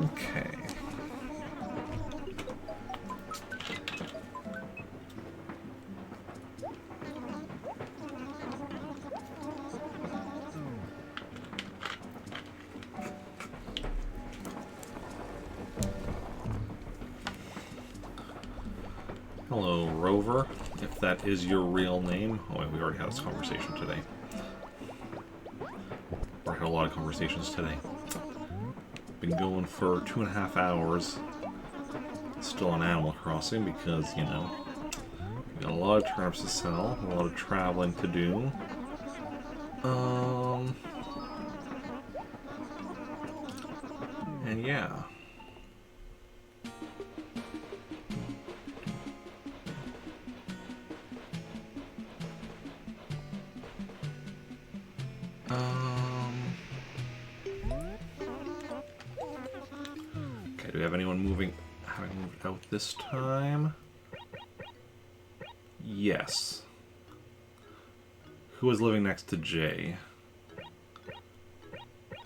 Okay. Hello, Rover, if that is your real name. Oh wait, we already had this conversation today. Or had a lot of conversations today. Been going for 2.5 hours. Still on Animal Crossing because, you know, we got a lot of turnips to sell, a lot of traveling to do. And yeah. Okay, do we have anyone having moved out this time? Yes. Who was living next to Jay?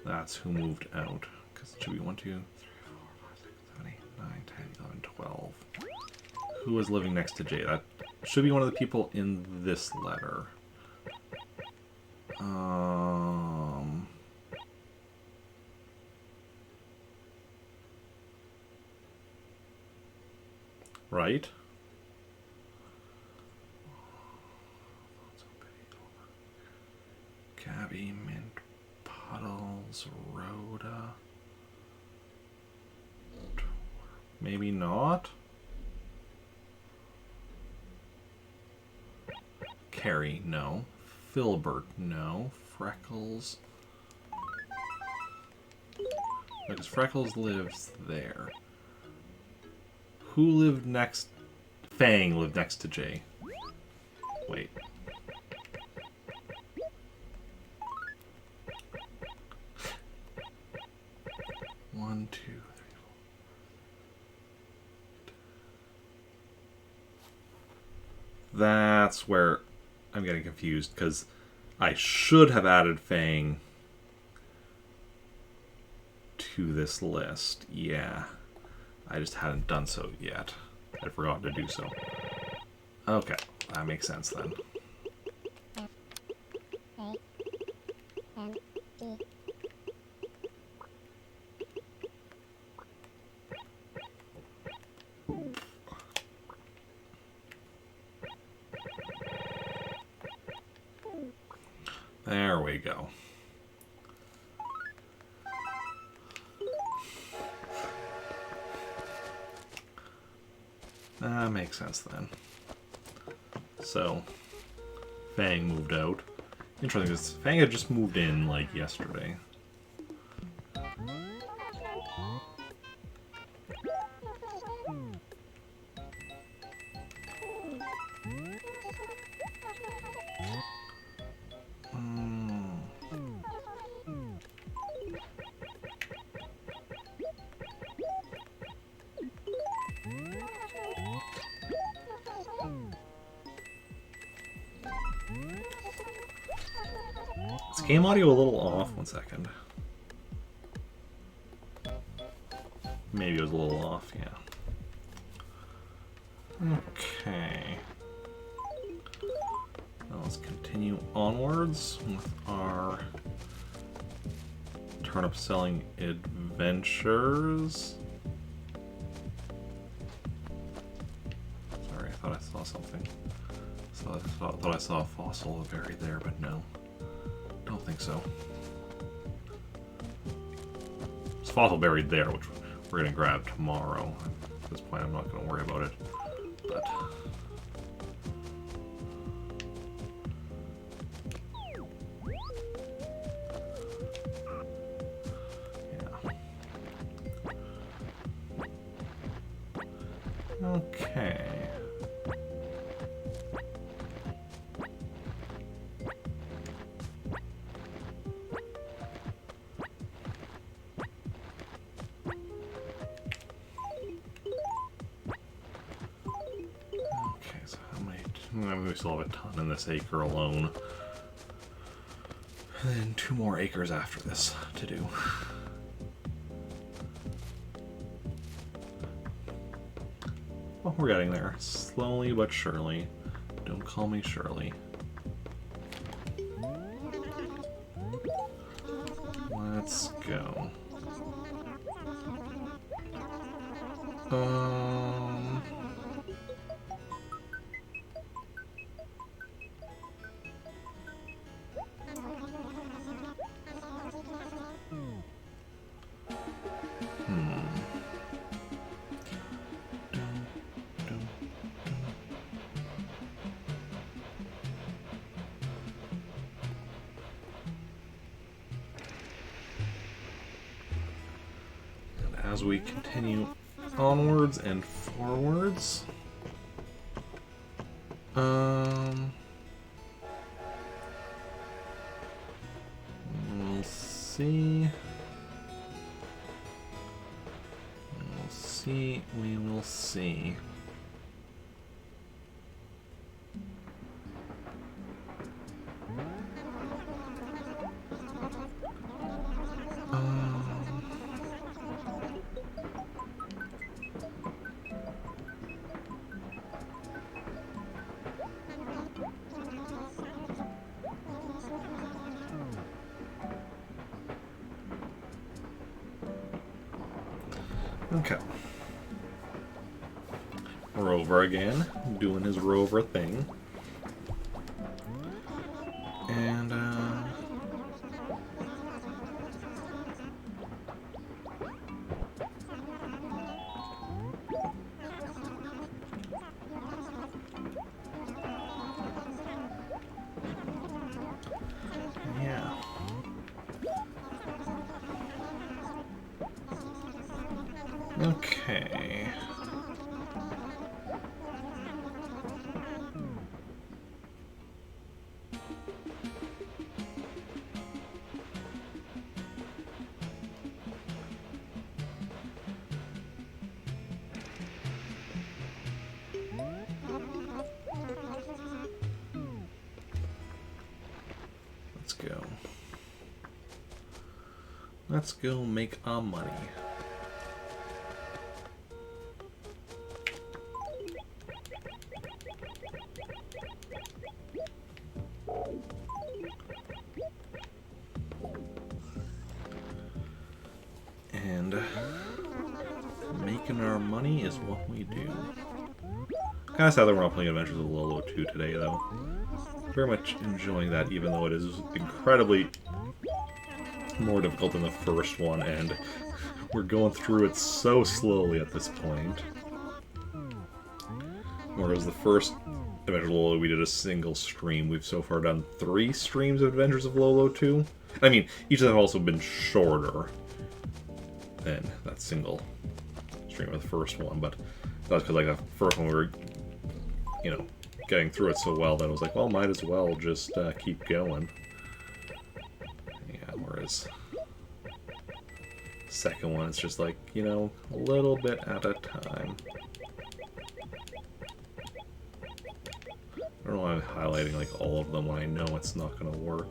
That's who moved out. Because it should be 1, 2, 3, 4, 5, 6, 7, 8, 9, 10, 11, 12. Who was living next to Jay? That should be one of the people in this letter. Right? Gabby, Mint, Puddles, Rhoda. Maybe not? Carrie, no. Filbert, no. Freckles. Because Freckles lives there. Who lived next? Fang lived next to Jay. Wait. One, two, three, four. That's where I'm getting confused, because I should have added Fang to this list. Yeah. I just hadn't done so yet. I'd forgotten to do so. Okay, that makes sense then. There we go. That makes sense then. So, Fang moved out. Interesting, because Fang had just moved in, like, yesterday. Is game audio a little off? 1 second. Maybe it was a little off, yeah. Okay. Now let's continue onwards with our turnip selling adventures. Sorry, I thought I saw something. I thought I saw a fossil buried there, but no. Don't think so. There's a fossil buried there, which we're going to grab tomorrow. At this point, I'm not going to worry about it. But yeah. Okay. We still have a ton in this acre alone. And then 2 more acres after this to do. Well, we're getting there. Slowly but surely. Don't call me Shirley. Let's go. as we continue onwards and forwards. We'll see. We'll see. We will see. Okay. Rover again, doing his rover thing. And, yeah. Okay. Let's go. Let's go make our money. And making our money is what we do. Kind of sad that we're not playing Adventures of Lolo 2 today, though. Very much enjoying that, even though it is incredibly more difficult than the first one, and we're going through it so slowly at this point. Whereas the first Adventures of Lolo, we did a single stream. We've so far done 3 streams of Adventures of Lolo 2. I mean, each of them have also been shorter than that single stream of the first one, but that's because, like, the first one we were, you know, getting through it so well that I was like, well, might as well just keep going. Yeah, whereas second one, it's just like, you know, a little bit at a time. I don't know why I'm highlighting like all of them when I know it's not going to work.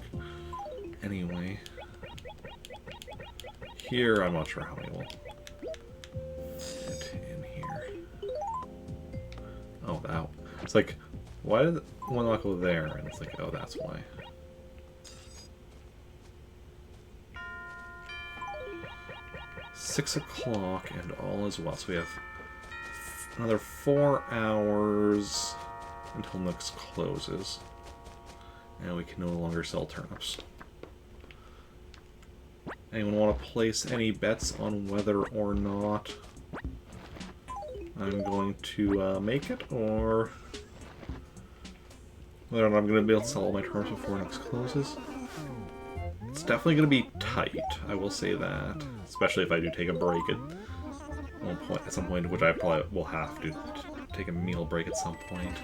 Anyway, here I'm not sure how many will fit in here. Oh, that. It's like, why did one not go there? And it's like, oh, that's why. Six o'clock and all is well. So we have another 4 hours until Nooks closes. And we can no longer sell turnips. Anyone want to place any bets on whether or not I'm going to make it, or whether or not I'm going to be able to sell all my turnips before Nooks closes? It's definitely going to be tight, I will say that. Especially if I do take a break at some point, which I probably will have to take a meal break at some point.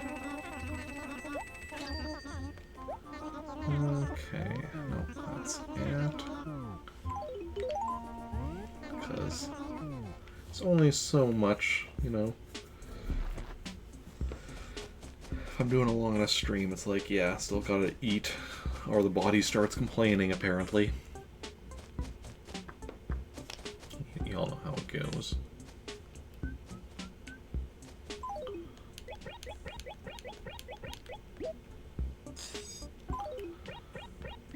Okay, no, that's it. Because it's only so much, you know. If I'm doing a long enough stream, it's like, yeah, still gotta eat, or the body starts complaining, apparently. You all know how it goes.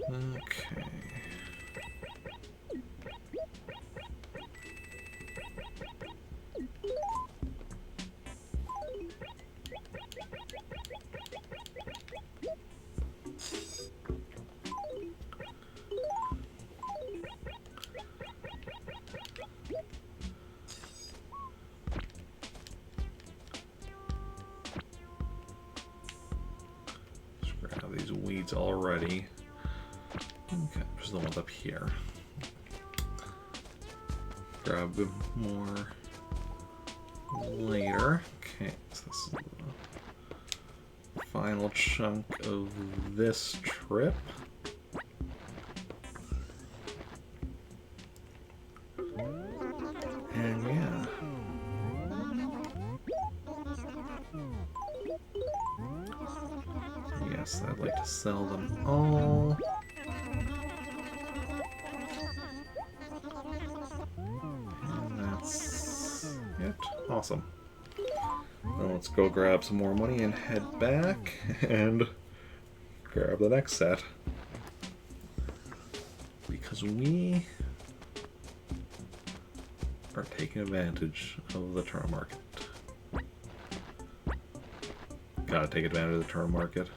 Okay. Just grab these weeds already. Okay, there's the ones up here. grab a bit more later. Okay, so this is the final chunk of this trip. And yeah. Yes, I'd like to sell them all. And that's it. Awesome. Now let's go grab some more money and head back and grab the next set. Because we are taking advantage of the term market. Gotta take advantage of the term market.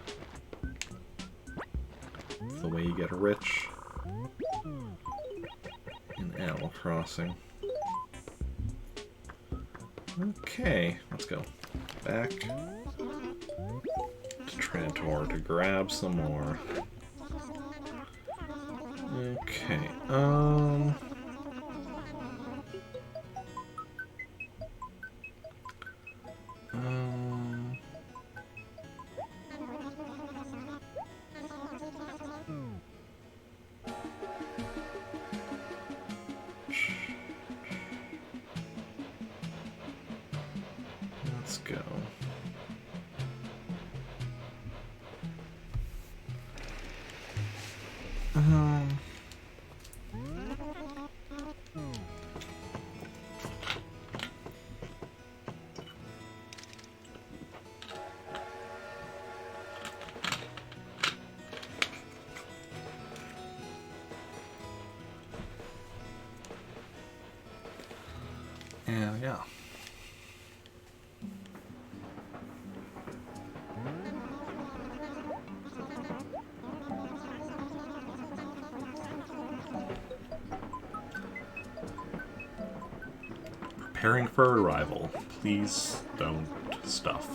It's the way you get rich in Animal Crossing. Okay, let's go back to Trantor to grab some more. Okay, let's go. And yeah. Preparing for arrival. Please don't stuff.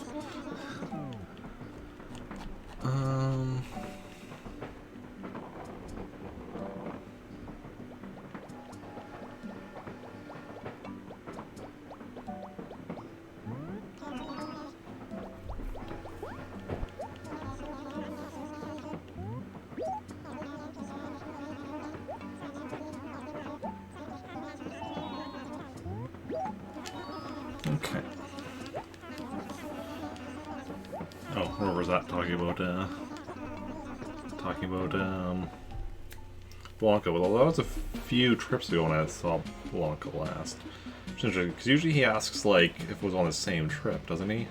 Okay. Oh, where was that talking about, Blanca. Well, that was a few trips ago when I saw Blanca last. It's interesting, because usually he asks, like, if it was on the same trip, doesn't he?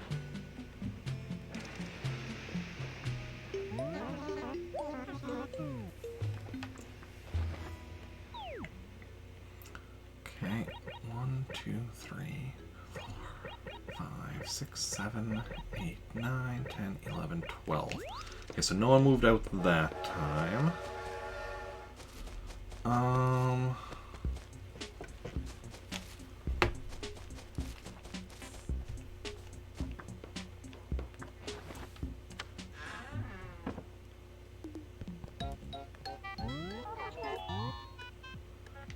Okay, 1, 2, 3, 4, 5, 6, 7, 8, 9, 10, 11, 12. Okay, so no one moved out that time.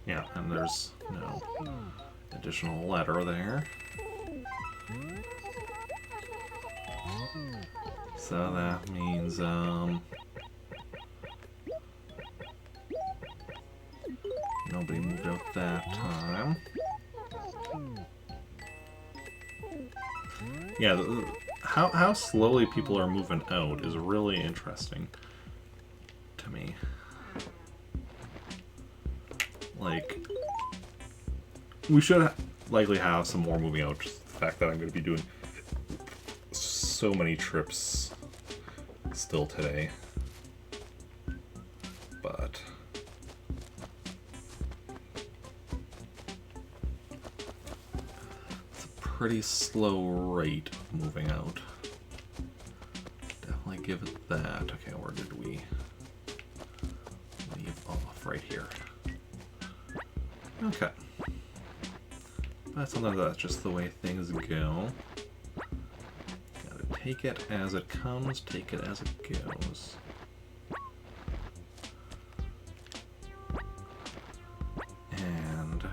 Yeah, and there's no additional letter there. So that means, nobody moved out that time. Yeah, how slowly people are moving out is really interesting to me. Like, we should likely have some more moving out, just the fact that I'm going to be doing so many trips still today. But it's a pretty slow rate of moving out. Definitely give it that. Okay, where did we leave off? Right here. Okay. But sometimes that's just the way things go. Gotta take it as it comes, take it as it goes. And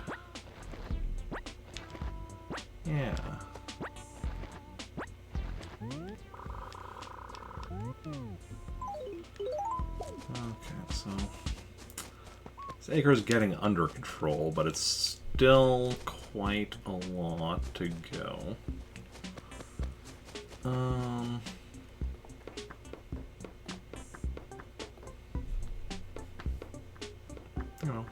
Okay, so this acre is getting under control, but it's still quite a lot to go. You know,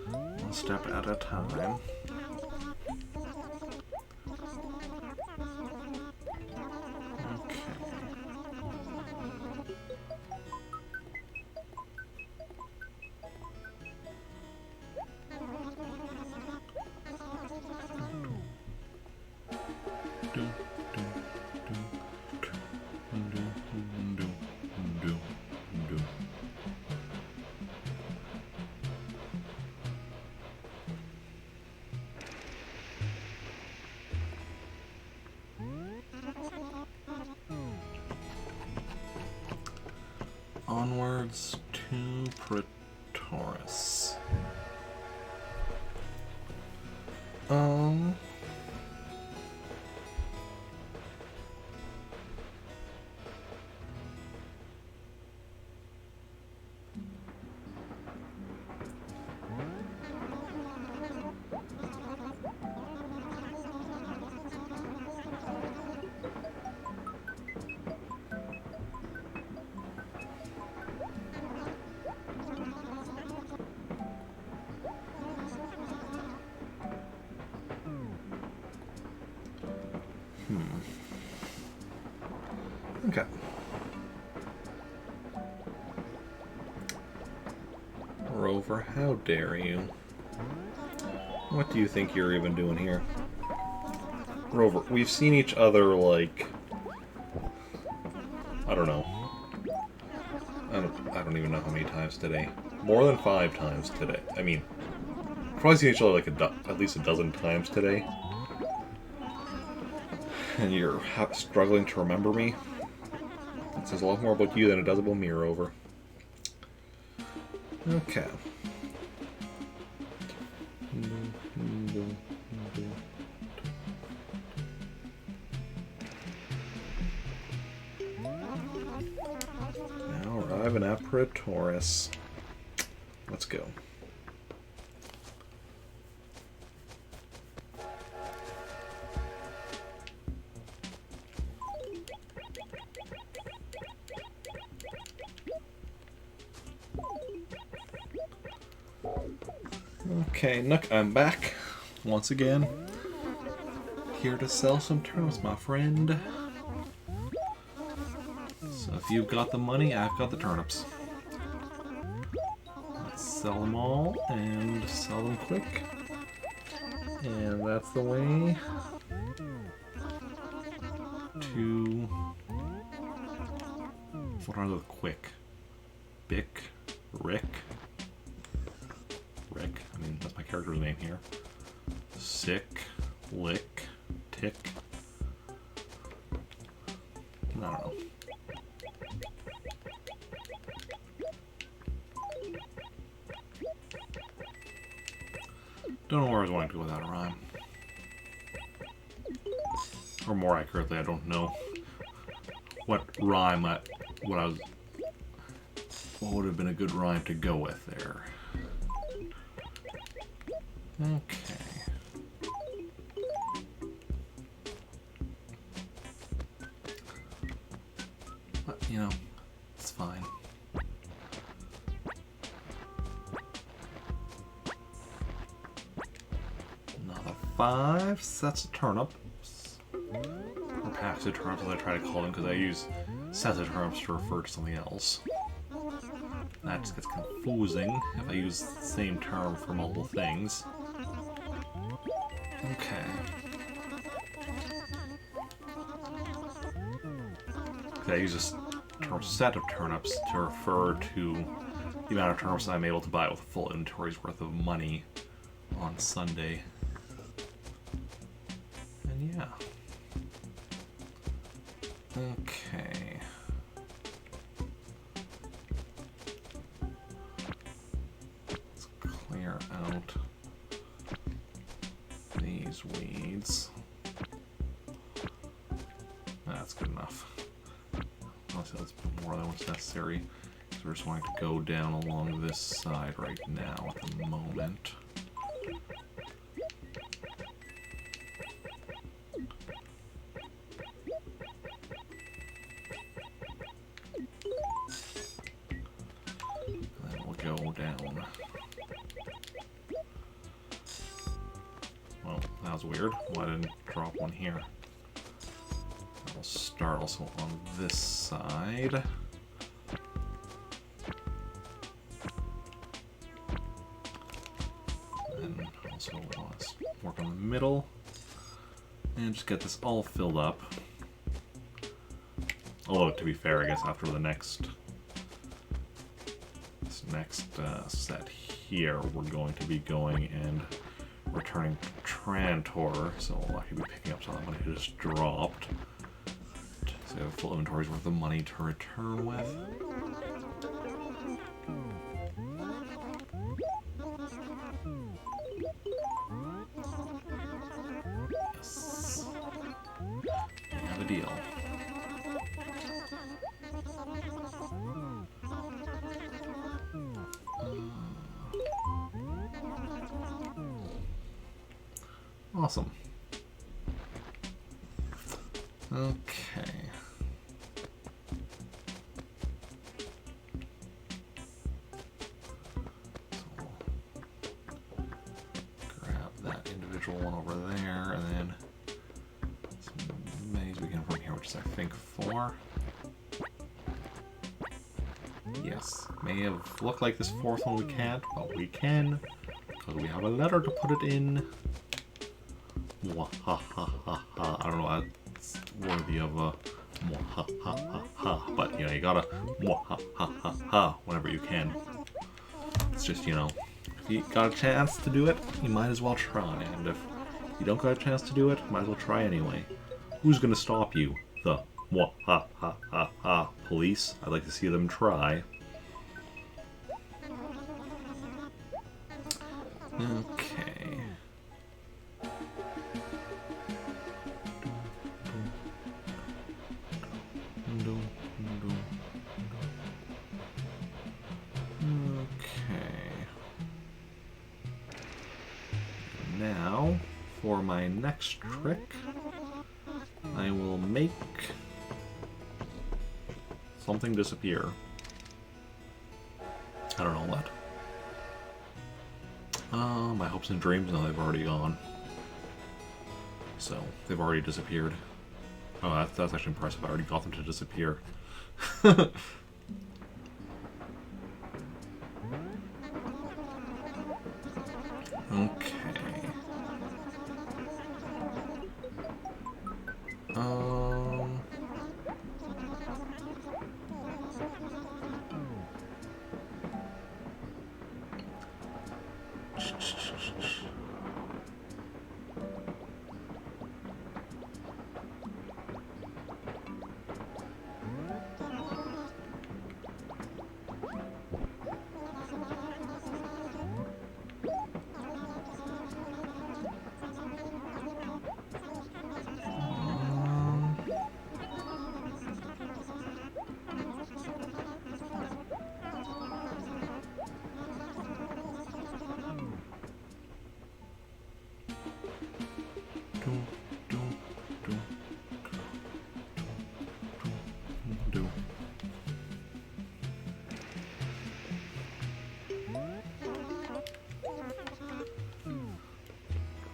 one step at a time. Onwards to Praetoris. Okay. Rover, how dare you? What do you think you're even doing here? Rover, we've seen each other, like... I don't know. I don't even know how many times today. More than 5 times today. I mean, we've probably seen each other like at least a dozen times today. And you're struggling to remember me? It says a lot more about you than it does about me, Rover. Okay. Now arriving at Praetoris. Let's go. Okay, Nook, I'm back once again. Here to sell some turnips, my friend. So if you've got the money, I've got the turnips. Let's sell them all and sell them quick. And that's the way to... What are the quick? Bick? Rick? Rick, I mean, that's my character's name here. Sick, lick, tick. I don't know. Don't know where I was wanting to go without a rhyme. Or more accurately, I don't know what rhyme what would have been a good rhyme to go with there. Okay. But, you know, it's fine. Another 5 sets of turnips. Or packs of turnips, as I try to call them, because I use sets of turnips to refer to something else. That just gets confusing if I use the same term for multiple things. Okay. I use this set of turnips to refer to the amount of turnips I'm able to buy with a full inventory's worth of money on Sunday. And yeah. Okay. Let's clear out these weeds. that's good enough. Honestly, that's more than what's necessary. So we're just wanting to go down along this side right now at the moment. And then we'll go down. Well, that was weird. Why didn't I drop one here? We'll start also on this side. And also let's work on the middle. And just get this all filled up. Although, to be fair, I guess after the next set here, we're going to be going and returning Trantor, so we'll actually be picking up some of the money I just dropped. So we have full inventory's worth of money to return with. Yes. We have a deal. Awesome. Okay. So we'll grab that individual one over there, and then some maze we can bring here, which is I think 4. Yes, may have looked like this 4th one we can't, but we can, because we have a letter to put it in. I don't know, that's worthy of a but you know, you gotta whenever you can. It's just, you know, if you got a chance to do it, you might as well try, and if you don't got a chance to do it, might as well try anyway. Who's gonna stop you? The police. I'd like to see them try. Okay. Now, for my next trick, I will make something disappear. I don't know what. My hopes and dreams, no, they've already gone. So, they've already disappeared. Oh, that's actually impressive. I already got them to disappear. Okay.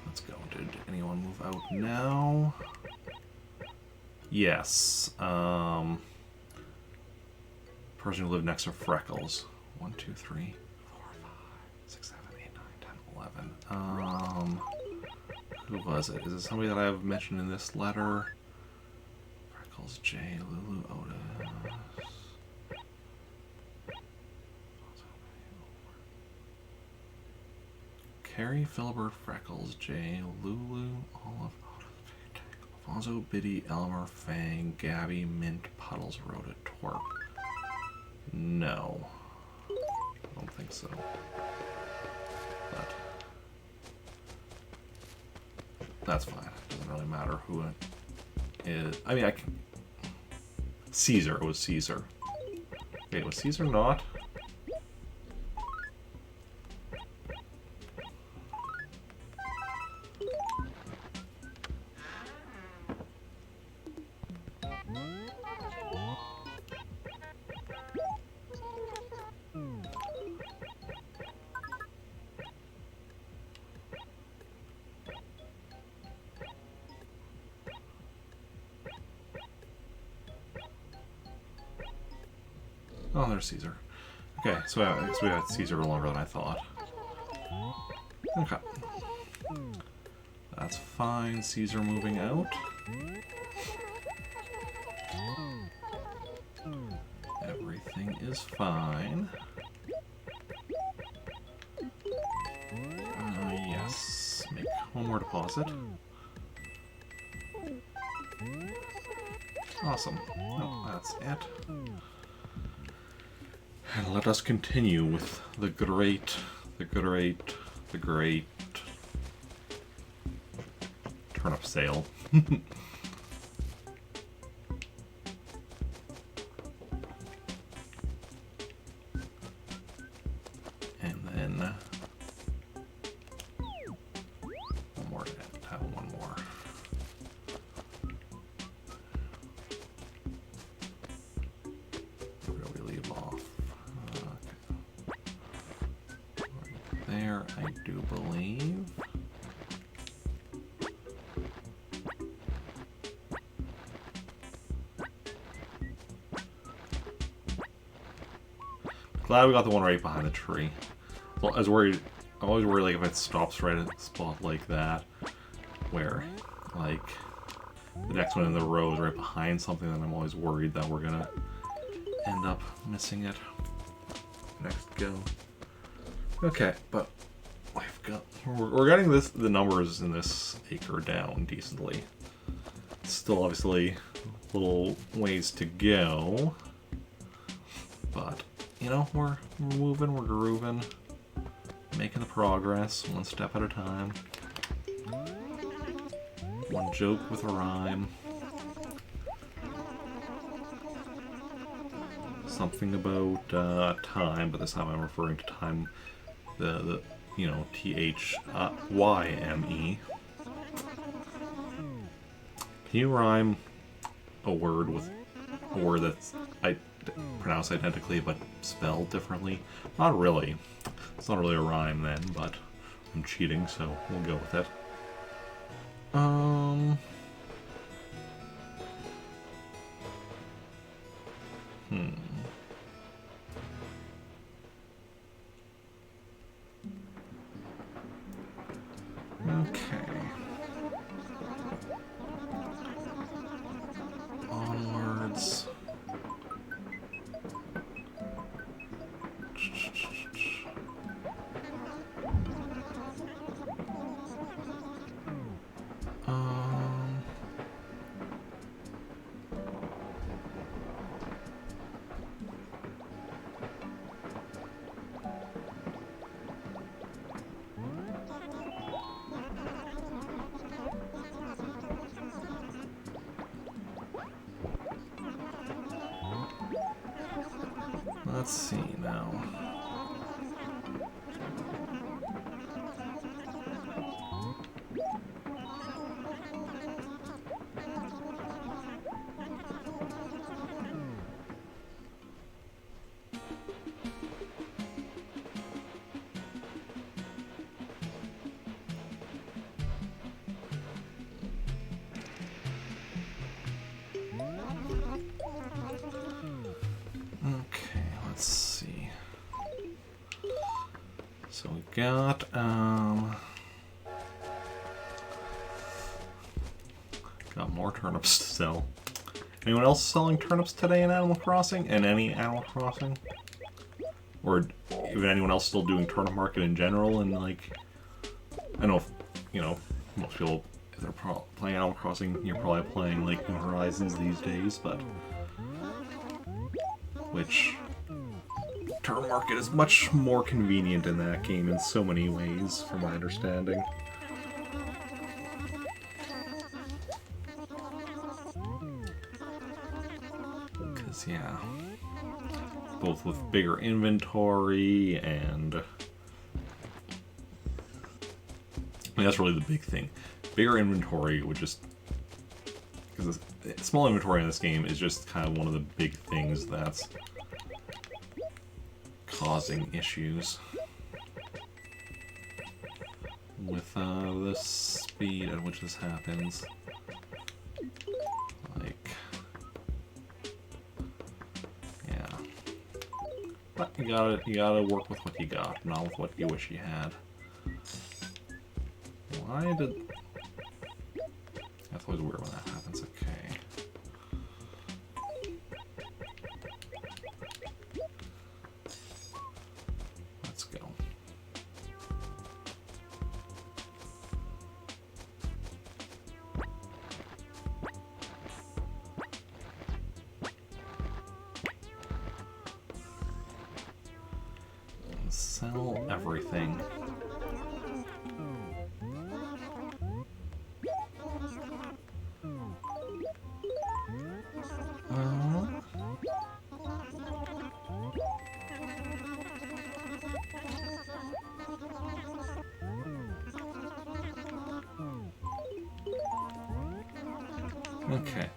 Let's go. Did anyone move out now? Yes. Person who lived next to Freckles. 1, 2, 3, 4, 5, 6, 7, 8, 9, 10, 11. Who was it? Is it somebody that I have mentioned in this letter? Freckles, J, Lulu, Otis. Carrie, Philibert, Freckles, J, Lulu, Olive, Alfonso, Biddy, Elmer, Fang, Gabby, Mint, Puddles, Rhoda, Twerp. No. I don't think so. But that's fine. Doesn't really matter who it is. I mean, Caesar. It was Caesar. Wait, was Caesar not? Oh, there's Caesar. Okay, so I guess we got Caesar longer than I thought. Okay. That's fine. Caesar moving out. Everything is fine. Yes. Make one more deposit. Awesome. No, that's it. And let us continue with the great turnip sale. And then one more to have one more. Where do we leave off? Right there, I do believe. Glad we got the one right behind the tree. Well, I was worried. I'm always worried, like, if it stops right at a spot like that, where, like, the next one in the row is right behind something, then I'm always worried that we're gonna end up missing it. Next go. Okay, but we've got we're getting the numbers in this acre down decently. Still, obviously, a little ways to go, but. You know, we're moving, we're grooving, making the progress, one step at a time. One joke with a rhyme. Something about time, but this time I'm referring to time, the you know, THYME. Can you rhyme a word with a word that's pronounced identically but spelled differently? Not really. It's not really a rhyme then, but I'm cheating, so we'll go with it. Okay. Onwards. Let's see now. So we got more turnips to sell. Anyone else selling turnips today in Animal Crossing? And any Animal Crossing? Or even anyone else still doing turnip market in general? And like, I know, you know, most people, if they're playing Animal Crossing, you're probably playing like New Horizons these days, but which turnip market is much more convenient in that game in so many ways, from my understanding. is, yeah, both with bigger inventory and I mean, that's really the big thing. Bigger inventory would just, because small inventory in this game is just kind of one of the big things that's causing issues with the speed at which this happens. Like, yeah, but you gotta work with what you got, not with what you wish you had. Why did? That's always weird when that happens. Okay. Let's go. Sell everything. Okay.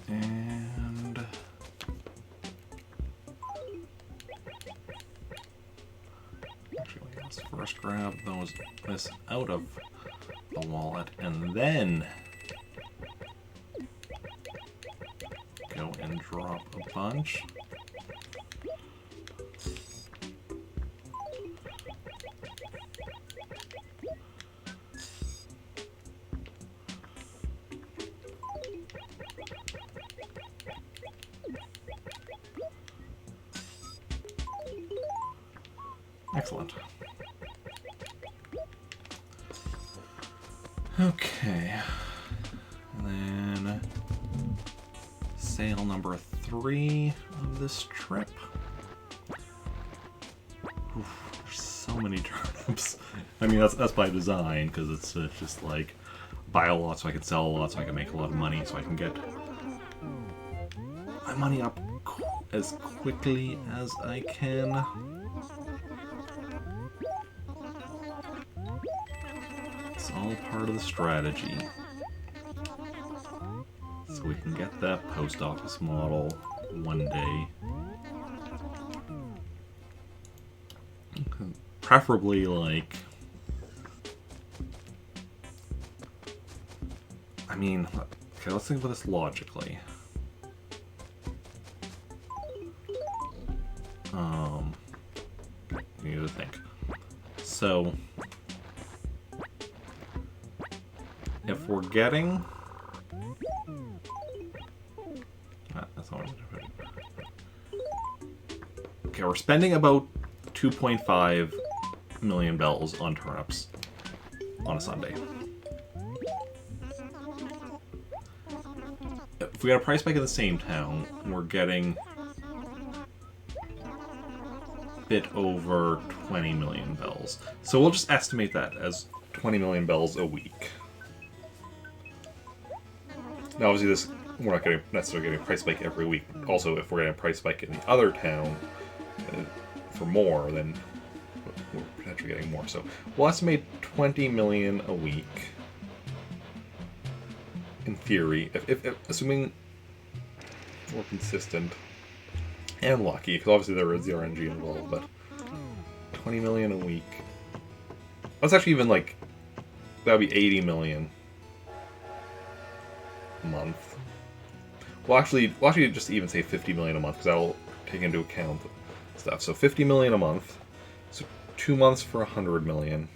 And actually, let's first grab this out of the wallet and then go and drop a bunch. Excellent. Okay. And then sale number 3 of this trip. Oof, there's so many turnips. I mean, that's by design, because it's just like buy a lot so I can sell a lot so I can make a lot of money so I can get my money up as quickly as I can. It's all part of the strategy. So we can get that post office model one day. Preferably, like... I mean, okay, let's think about this logically. You need to think. So... if we're getting... that's not what I'm doing. Okay, we're spending about 2.5 million bells on turnips on a Sunday. If we got a price spike in the same town, we're getting a bit over 20 million bells. So we'll just estimate that as 20 million bells a week. Now, obviously, we're not necessarily getting a price spike every week. Also, if we're getting a price spike in the other town for more, then we're potentially getting more. So we'll estimate 20 million a week. In theory, if assuming we're consistent and lucky, because obviously there is the RNG involved, but 20 million a week. That's actually even like, that would be 80 million a month. We'll actually just even say 50 million a month, because that'll take into account stuff. So 50 million a month. So 2 months for 100 million.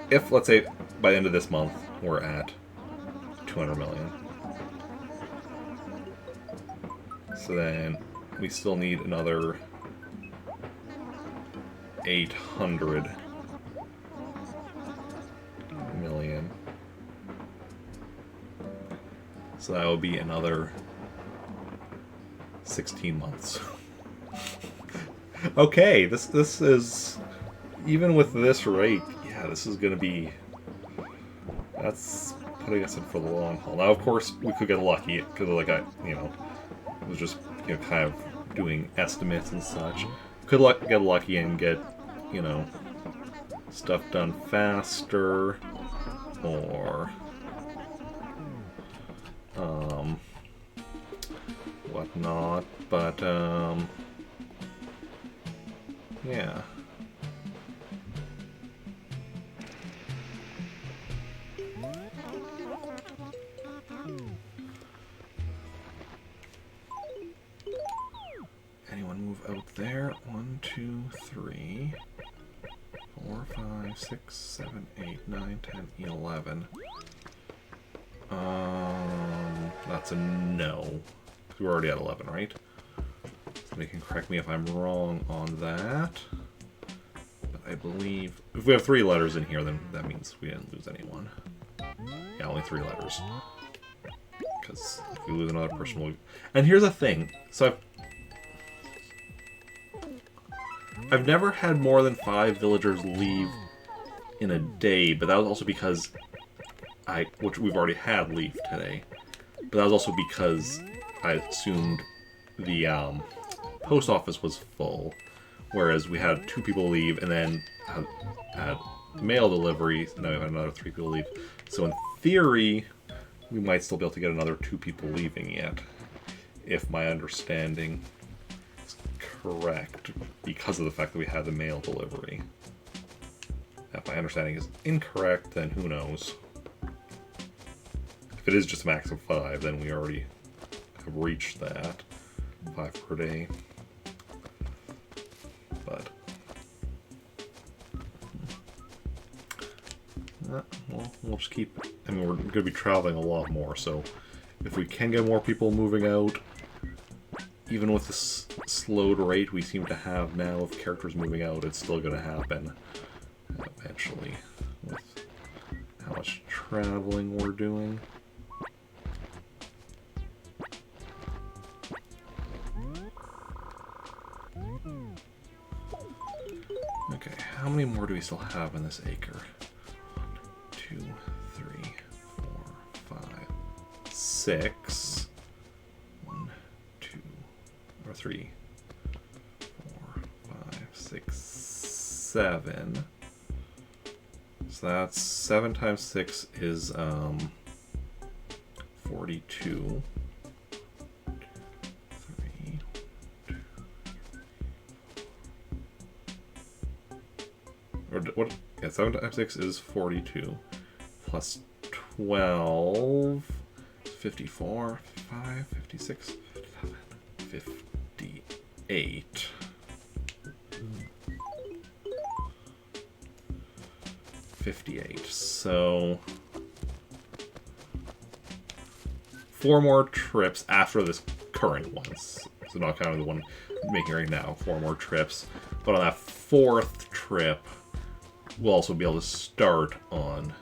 If, let's say, by the end of this month, we're at 200 million. So then we still need another 800 million. So that will be another 16 months. Okay, this is, even with this rate, yeah, this is gonna be, that's putting us in for the long haul. Now, of course, we could get lucky because, like, was just kind of doing estimates and such. Could get lucky and get stuff done faster, or whatnot. But yeah. Anyone move out there? 1, 2, 3, 4, 5, 6, 7, 8, 9, 10, 11. That's a no. We're already at 11, right? Somebody can correct me if I'm wrong on that. But I believe if we have 3 letters in here, then that means we didn't lose anyone. Yeah, only 3 letters. Because if we lose another person, we'll... And here's the thing. So I've never had more than 5 villagers leave in a day, but that was also because which we've already had leave today. But that was also because I assumed the post office was full, whereas we had 2 people leave and then had mail delivery. Now we had another 3 people leave. So in theory, we might still be able to get another 2 people leaving yet, if my understanding is correct, because of the fact that we had the mail delivery. If my understanding is incorrect, then who knows. If it is just a max of 5, then we already have reached that. 5 per day. But well, we'll just keep... I mean, we're going to be traveling a lot more, so if we can get more people moving out, even with this slowed rate we seem to have now of characters moving out, it's still going to happen eventually with how much traveling we're doing. Okay, how many more do we still have in this acre? 1, 2, 3, 4, 5, 6. 1, 2, or 3, 4, 5, 6, 7. So that's 7 times 6 is 42. 3, 2, or what? Yeah, 7 times 6 is 42. Plus 12, 54, 55, 56, 57, 58. 58. So 4 more trips after this current one. So not counting the one I'm making right now. 4 more trips. But on that 4th trip, we'll also be able to start on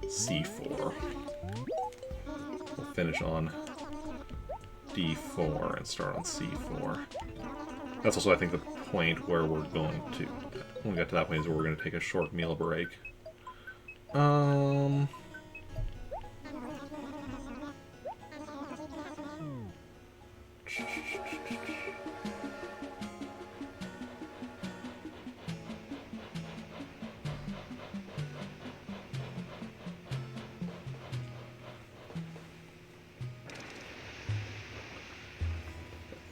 C4. We'll finish on D4 and start on C4. That's also, I think, the point where we're going to... When we get to that point is where we're going to take a short meal break.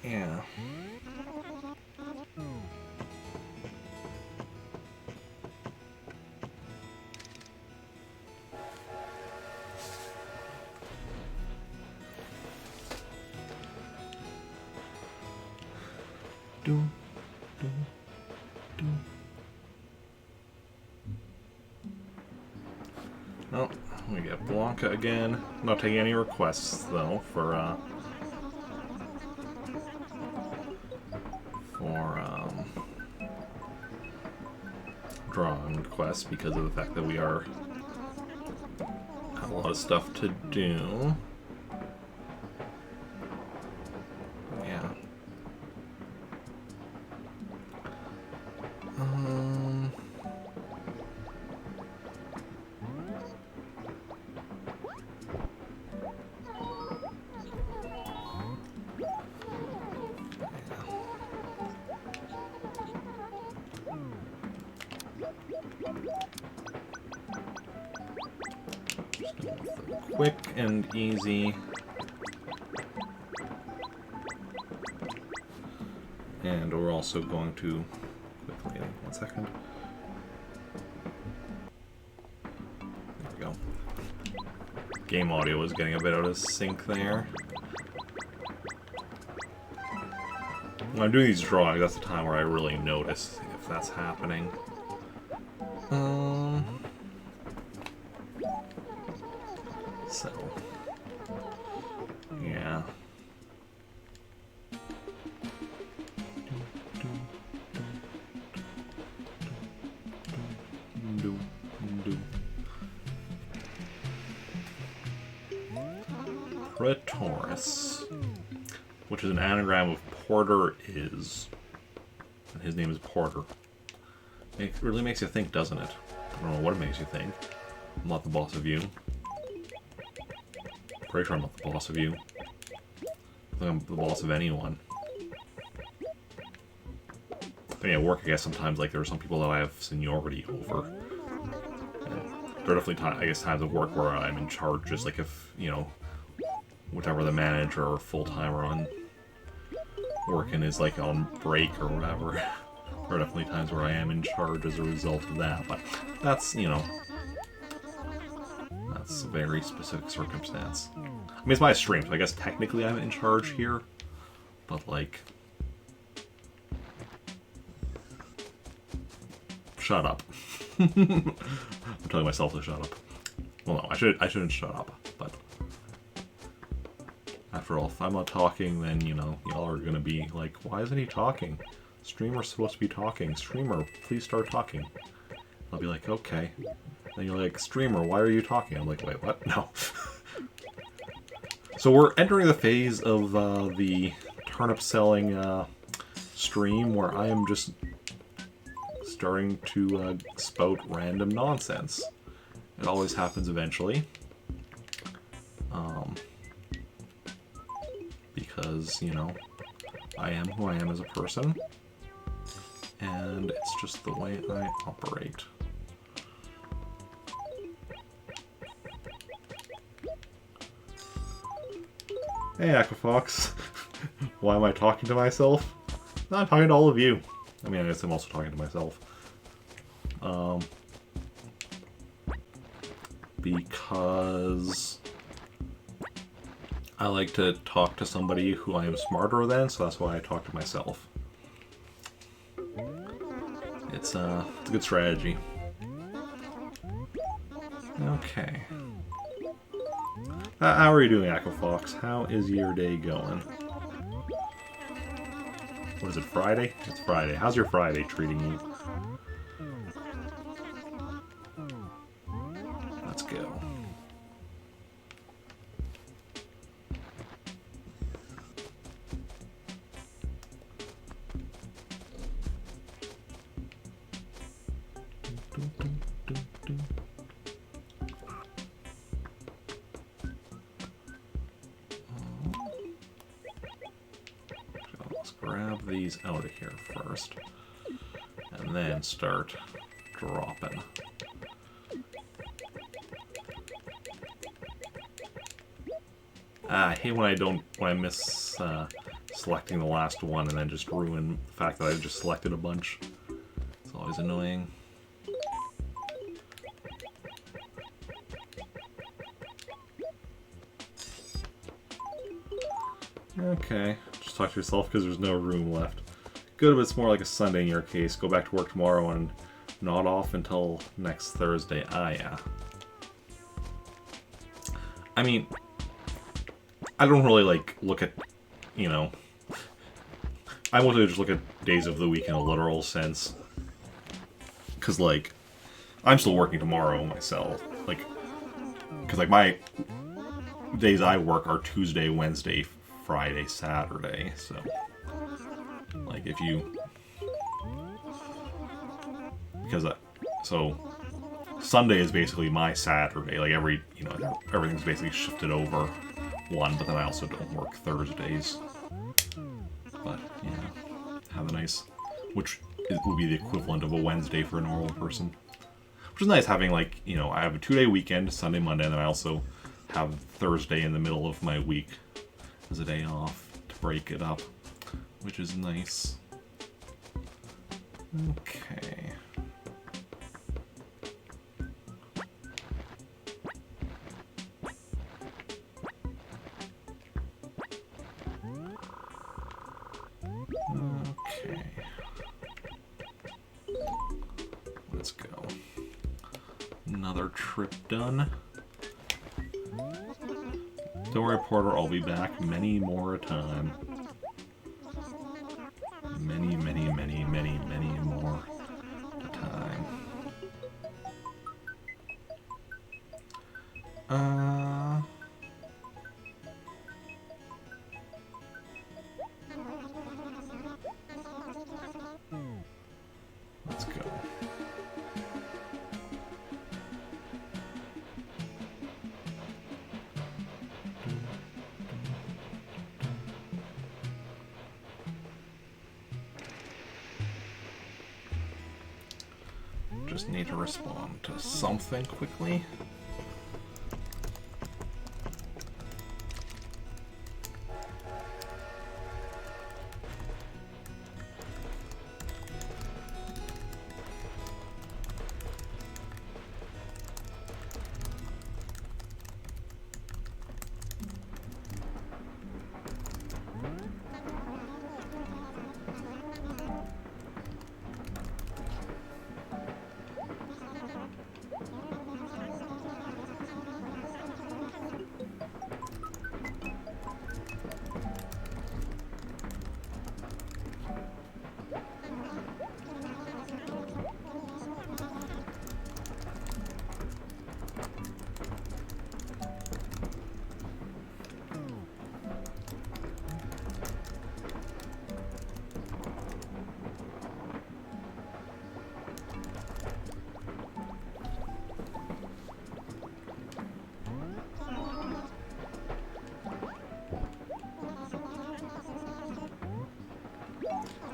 Yeah. Doom, doom, doom. Oh, we get Blanca again. Not taking any requests though for drawing requests because of the fact that we have a lot of stuff to do. Yeah. Just go with the quick and easy. And we're also going to quickly, 1 second. There we go. Game audio is getting a bit out of sync there. When I'm doing these drawings, that's the time where I really notice if that's happening. So, yeah. Pretoris, which is an anagram of Porter is, and his name is Porter. It really makes you think, doesn't it? I don't know what it makes you think. I'm not the boss of you. Pretty sure I'm not the boss of you. I think I'm the boss of anyone. I mean, at work, I guess sometimes like there are some people that I have seniority over. And there are definitely I guess times of work where I'm in charge, just like if, you know, whichever the manager or full-timer on working is like on break or whatever. There are definitely times where I am in charge as a result of that, but that's, you know, that's a very specific circumstance. I mean, it's my stream, so I guess technically I'm in charge here, but like, shut up. I'm telling myself to shut up. Well, no, I shouldn't shut up, but after all, if I'm not talking, then, you know, y'all are gonna be like, why isn't he talking? Streamer's supposed to be talking. Streamer, please start talking. I'll be like, okay. Then you're like, streamer, why are you talking? I'm like, wait, what? No. So we're entering the phase of the turnip selling stream where I am just starting to spout random nonsense. It always happens eventually. Because, you know, I am who I am as a person. And it's just the way I operate. Hey, Aquafox. Why am I talking to myself? No, I'm talking to all of you. I mean, I guess I'm also talking to myself. Because I like to talk to somebody who I am smarter than, so that's why I talk to myself. It's a good strategy. Okay. How are you doing, Aquafox? How is your day going? What is it, Friday? It's Friday. How's your Friday treating you? Let's go. Let's grab these out of here first, and then start dropping. I hate when I miss selecting the last one and then just ruin the fact that I've just selected a bunch. It's always annoying. Okay, just talk to yourself because there's no room left. Good, but it's more like a Sunday in your case. Go back to work tomorrow and not off until next Thursday. Ah, yeah. I mean, I don't really, like, look at, you know... I mostly just look at days of the week in a literal sense. Because, like, I'm still working tomorrow myself. Like, because, like, my days I work are Tuesday, Wednesday, Friday, Saturday, so... Like, if you... Because, so... Sunday is basically my Saturday. Like, everything's basically shifted over one, but then I also don't work Thursdays. But, yeah. Have a nice... Which would be the equivalent of a Wednesday for a normal person. which is nice having, like, you know, I have a 2-day weekend, Sunday, Monday, and then I also have Thursday in the middle of my week as a day off to break it up, which is nice. Okay. Okay. Let's go. Another trip done. Don't worry, Porter, I'll be back many more a time. Many, many, many, many, many more a time. Let's go. Just need to respond to something quickly.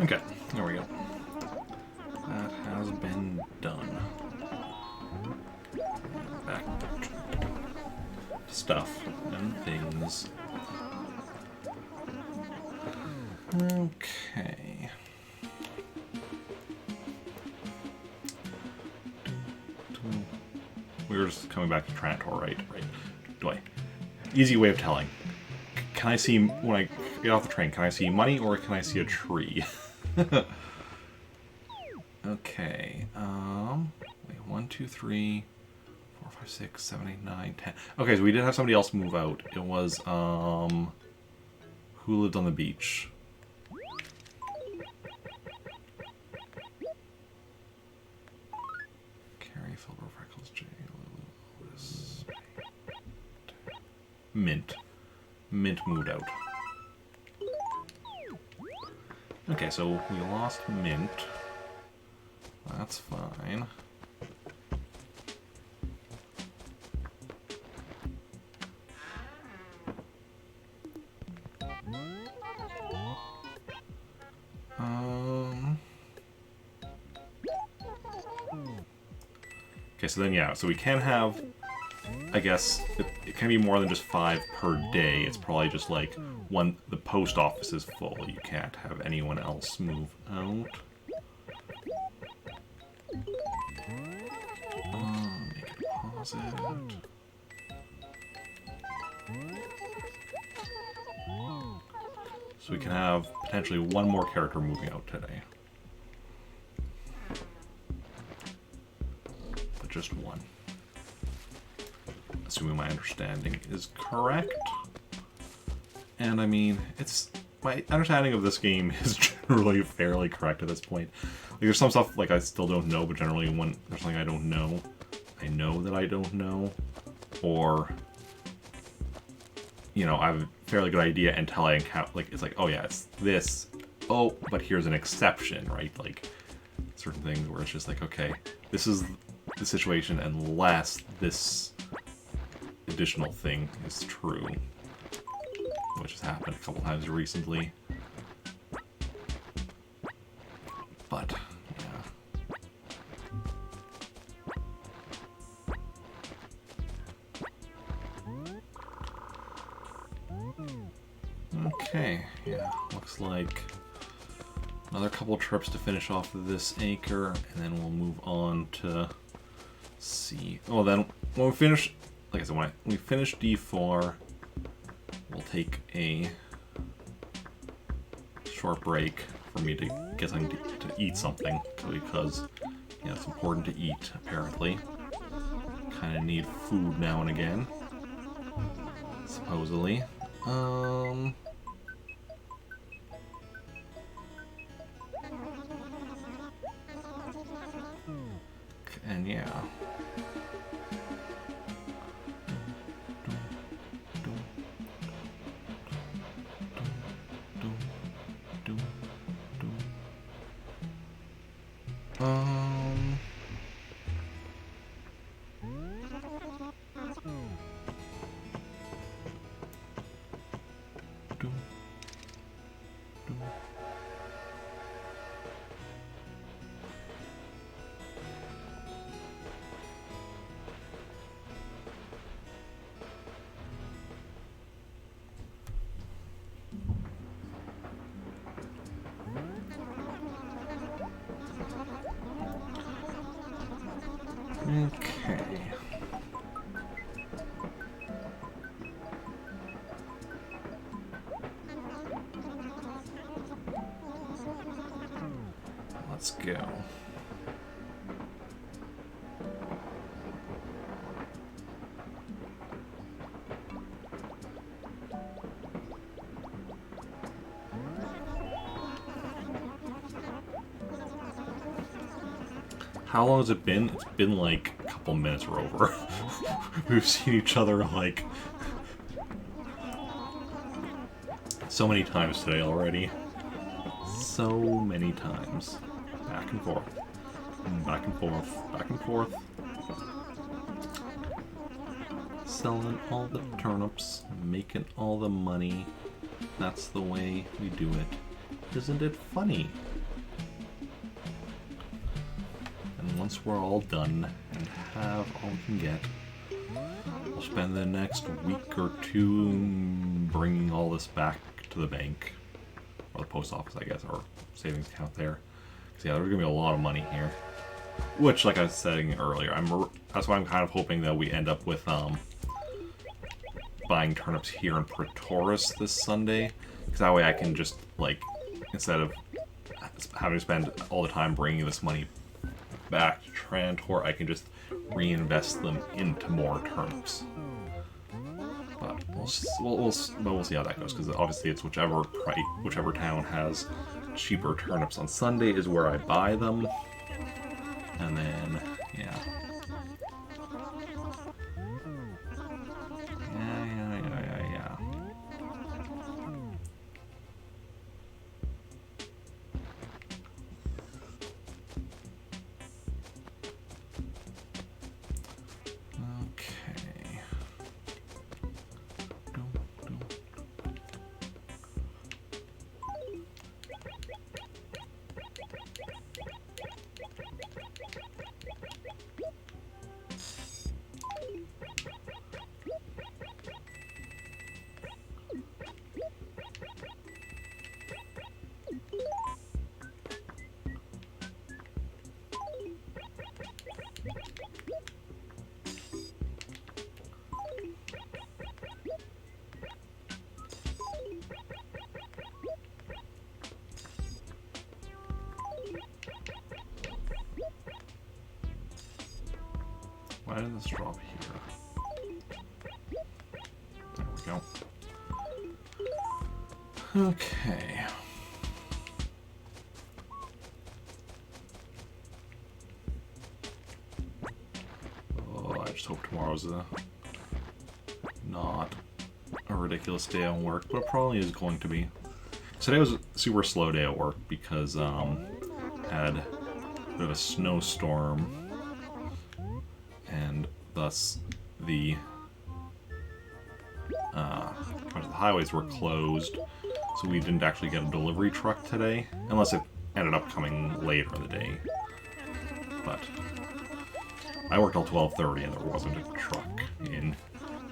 Okay, there we go. That has been done. Back to stuff and things. Okay. We were just coming back to Trantor, right? Right. Do I? Easy way of telling. Can I see, when I get off the train, can I see money or can I see a tree? Okay, wait, 1, 2, 3, 4, 5, 6, 7, 8, 9, 10. Okay, so we did have somebody else move out. It was, who lived on the beach? Carrie, Filbert, Freckles, Jay, Lulu, Otis, Mint. Mint moved out. Okay, so we lost Mint. That's fine. Okay, so then yeah, so we can have, I guess, it can be more than just 5 per day. It's probably just like when the post office is full, you can't have anyone else move out. Make a deposit. So we can have potentially one more character moving out today. But just one. Assuming my understanding is correct. And I mean, my understanding of this game is generally fairly correct at this point. Like, there's some stuff like I still don't know, but generally when there's something I don't know, I know that I don't know. Or, you know, I have a fairly good idea until I encounter, like, it's like, oh yeah, it's this. Oh, but here's an exception, right? Like, certain things where it's just like, okay, this is the situation unless this additional thing is true. Which has happened a couple times recently. But, yeah. looks like another couple trips to finish off this acre, and then we'll move on to C. Oh, then when we finish, like I said, when we finish D4, we'll take a short break for me to get something to eat something, because yeah, it's important to eat apparently. Kind of need food now and again, supposedly. And yeah. Okay. Let's go. How long has it been? It's been like a couple minutes or over. We've seen each other like so many times today already. So many times. Back and forth. Back and forth. Back and forth. Selling all the turnips. Making all the money. That's the way we do it. Isn't it funny? And once we're all done and have all we can get, we'll spend the next week or two bringing all this back to the bank. Or the post office, I guess, or savings account there. Because yeah, there's going to be a lot of money here. Which, like I was saying earlier, that's why I'm kind of hoping that we end up with buying turnips here in Pretoris this Sunday. Because that way I can just, like, instead of having to spend all the time bringing this money back to Trantor, I can just reinvest them into more turnips. But we'll see how that goes, because obviously it's whichever town has cheaper turnips on Sunday is where I buy them. And then, yeah. Yeah. Why did this drop here? There we go. Okay. Oh, I just hope tomorrow's not a ridiculous day on work, but it probably is going to be. Today was a super slow day at work because had a bit of a snowstorm. And thus the highways were closed, so we didn't actually get a delivery truck today, unless it ended up coming later in the day. But I worked till 12:30 and there wasn't a truck in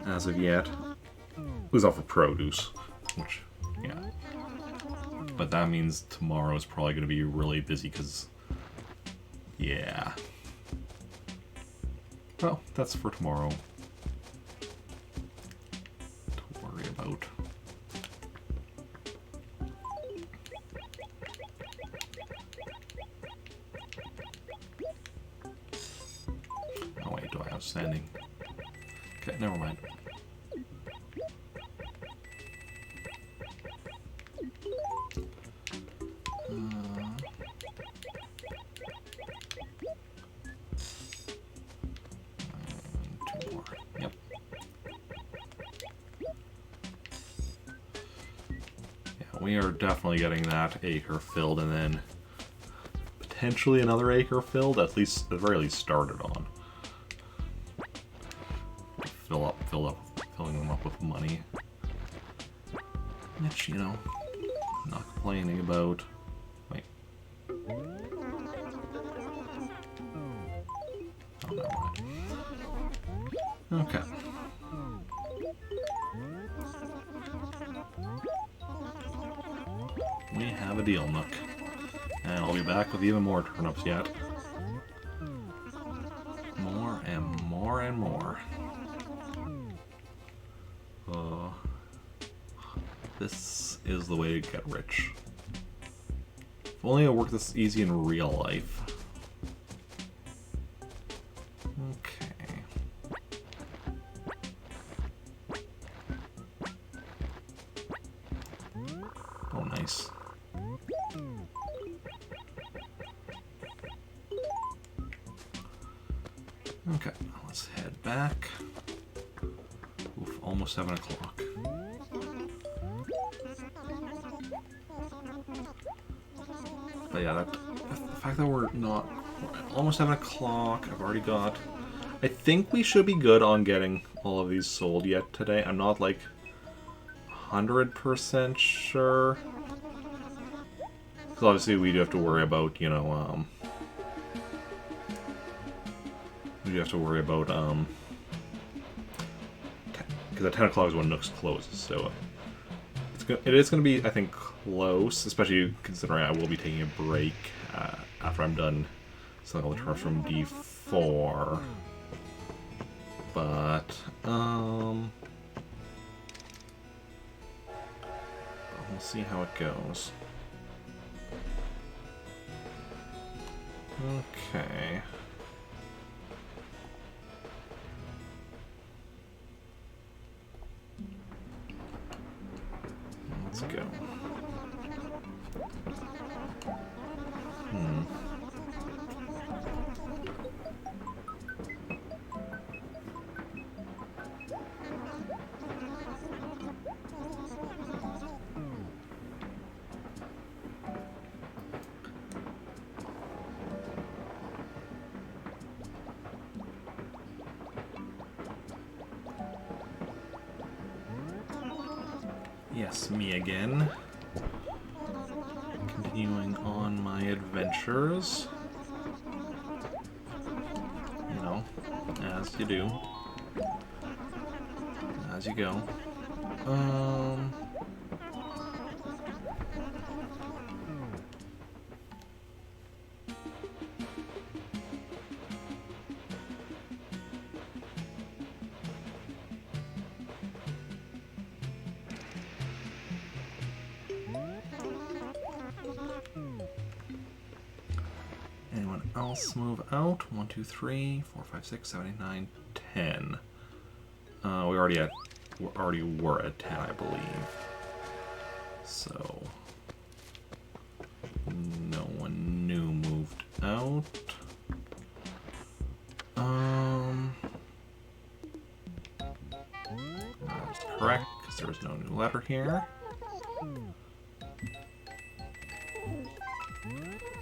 as of yet. It was all for produce, which, yeah. But that means tomorrow is probably going to be really busy because, yeah. Well, that's for tomorrow to worry about. Oh wait, do I have standing? Okay, never mind. Two more. Yep. Yeah, we are definitely getting that acre filled, and then potentially another acre filled. At the very least, started on. Filling them up with money. Which, you know, I'm not complaining about. Wait. Oh, never mind. Okay. We have a deal, Nook. And I'll be back with even more turnips yet. More and more and more. This is the way to get rich. If only it worked this easy in real life. Okay. Oh, nice. Okay, let's head back. Oof, almost 7 o'clock. But yeah, the fact that we're not almost 7 o'clock, I've already got. I think we should be good on getting all of these sold yet today. I'm not like 100% sure. Because obviously we do have to worry about, you know, we do have to worry about, because at 10 o'clock is when Nooks closes, so it is going to be, I think, close, especially considering I will be taking a break after I'm done selling all the turnips from D4. But, we'll see how it goes. Okay. Let's go. Yes, me again. Continuing on my adventures. You know, as you do. As you go. Anyone else move out? 1, 2, 3, 4, 5, 6, 7, 8, 9, 10. We already were at 10, I believe. So no one new moved out. That's correct, because there was no new letter here.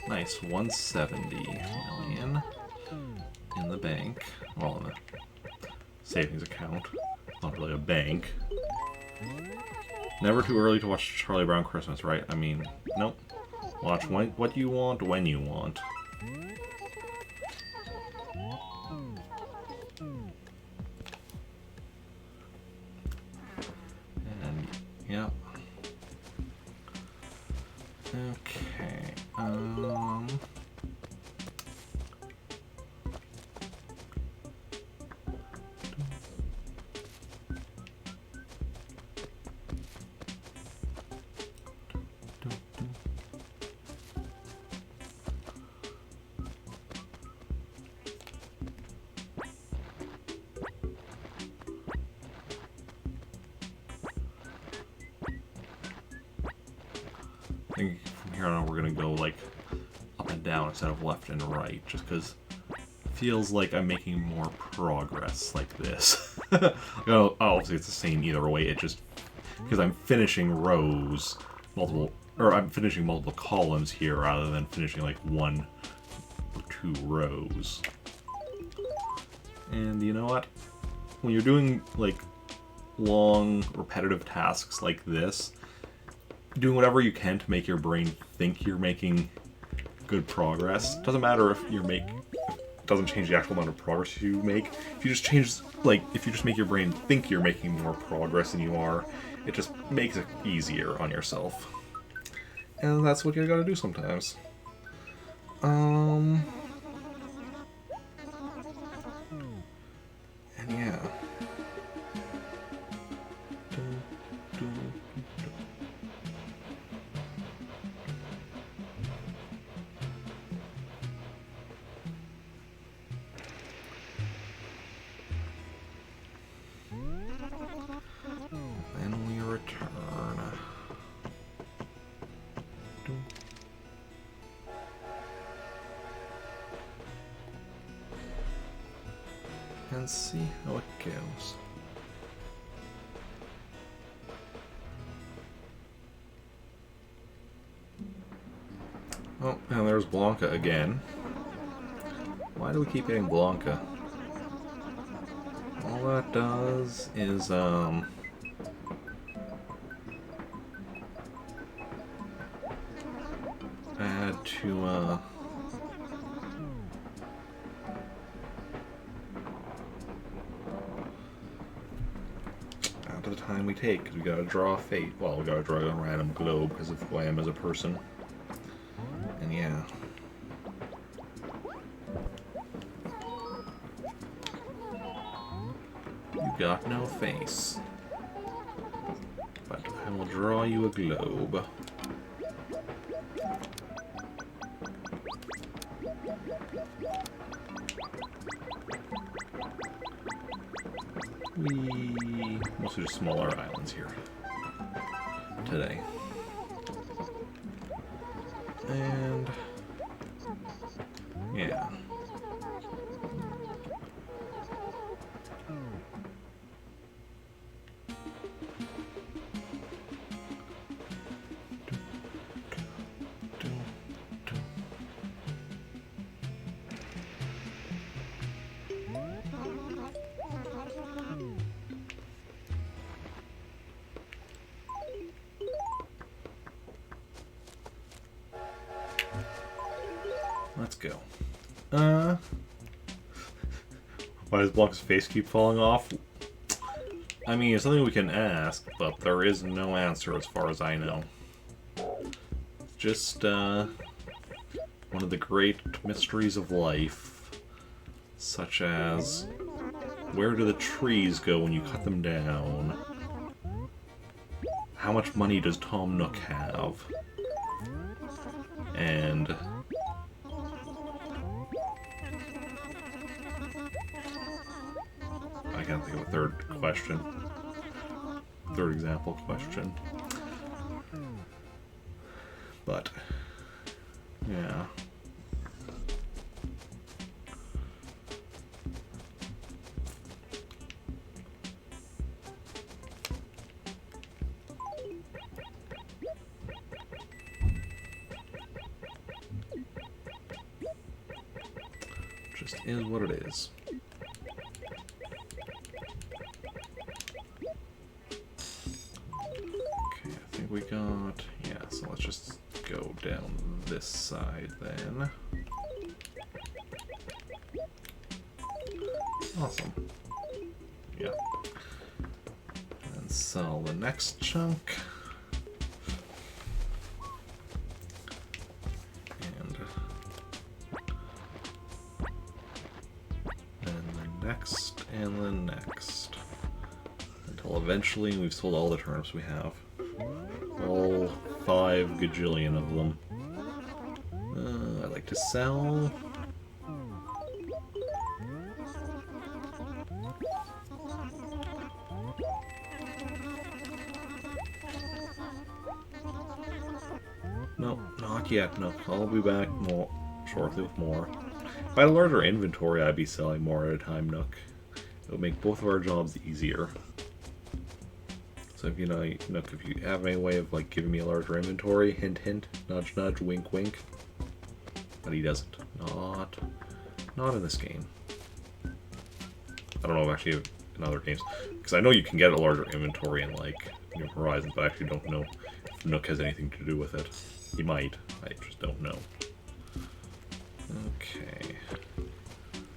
Nice, 170 million in the bank. Well, in the savings account. Not really a bank. Never too early to watch Charlie Brown Christmas, right? I mean, nope. Watch what you want, when you want. And, yeah. Okay. I think from here on we're gonna go like up and down instead of left and right, just because it feels like I'm making more progress like this. Obviously it's the same either way, it just because I'm finishing rows, I'm finishing multiple columns here rather than finishing like 1 or 2 rows. And you know what? When you're doing like long, repetitive tasks like this, doing whatever you can to make your brain think you're making good progress. Doesn't matter if doesn't change the actual amount of progress you make. If you just make your brain think you're making more progress than you are, it just makes it easier on yourself. And that's what you gotta do sometimes. And yeah. Then we return. And see how it goes. Oh, and there's Blanca again. Why do we keep getting Blanca? All that does is, add to, the time we take, because we gotta draw a fate. Well, we gotta draw a random globe because of who I am as a person. And yeah. You got no face. But I will draw you a globe. We mostly just smaller islands here today. And yeah. Let's go. Why does Blanca's face keep falling off? I mean, it's something we can ask, but there is no answer as far as I know. Just, one of the great mysteries of life, such as, where do the trees go when you cut them down? How much money does Tom Nook have? And I can't think of a third question. Third example question. But, yeah. Just is what it is. Okay, I think we got... yeah, so let's just go down this side then. Awesome. Yeah. And sell the next chunk. next, and then next. Until eventually we've sold all the turnips we have. All 5 gajillion of them. I'd like to sell... No, not yet. No, I'll be back more shortly with more. If I had a larger inventory, I'd be selling more at a time, Nook. It would make both of our jobs easier. So if you know, Nook, if you have any way of like giving me a larger inventory, hint hint, nudge nudge, wink wink. But he doesn't. Not in this game. I don't know if actually in other games. Because I know you can get a larger inventory in like New Horizons, but I actually don't know if Nook has anything to do with it. He might. I just don't know. Okay.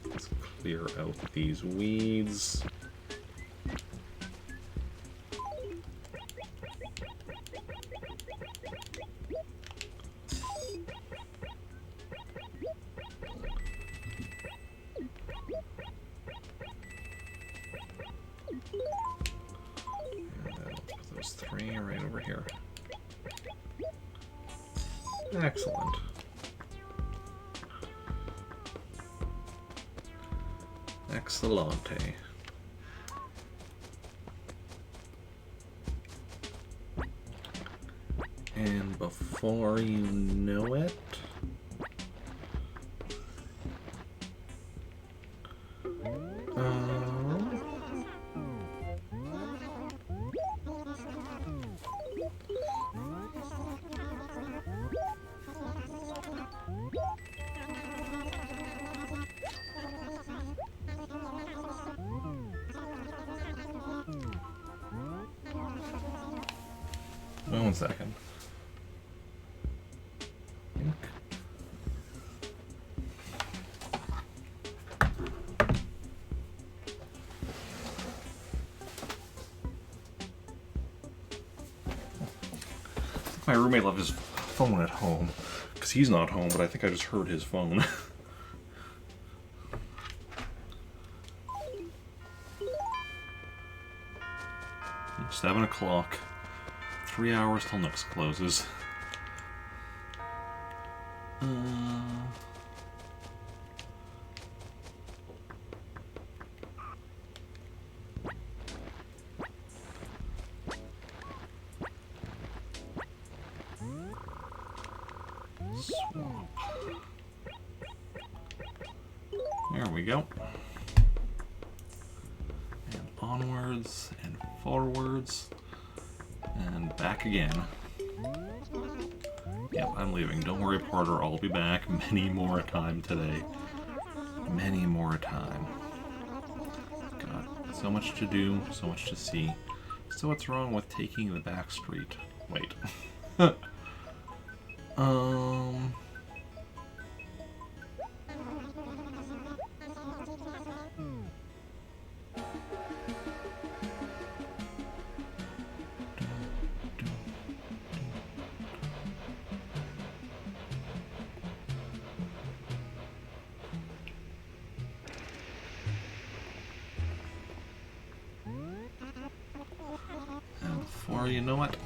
Let's clear out these weeds. And then let's put those 3 right over here. Excellent. Excellente. And before you know it... One second. My roommate left his phone at home because he's not home, but I think I just heard his phone. 7 o'clock. 3 hours till Nooks closes. Swamp. There we go. And onwards and forwards and back again. Yep, I'm leaving. Don't worry, Porter. I'll be back many more a time today. Many more a time. God, so much to do, so much to see. So what's wrong with taking the back street? Wait. And before you know it,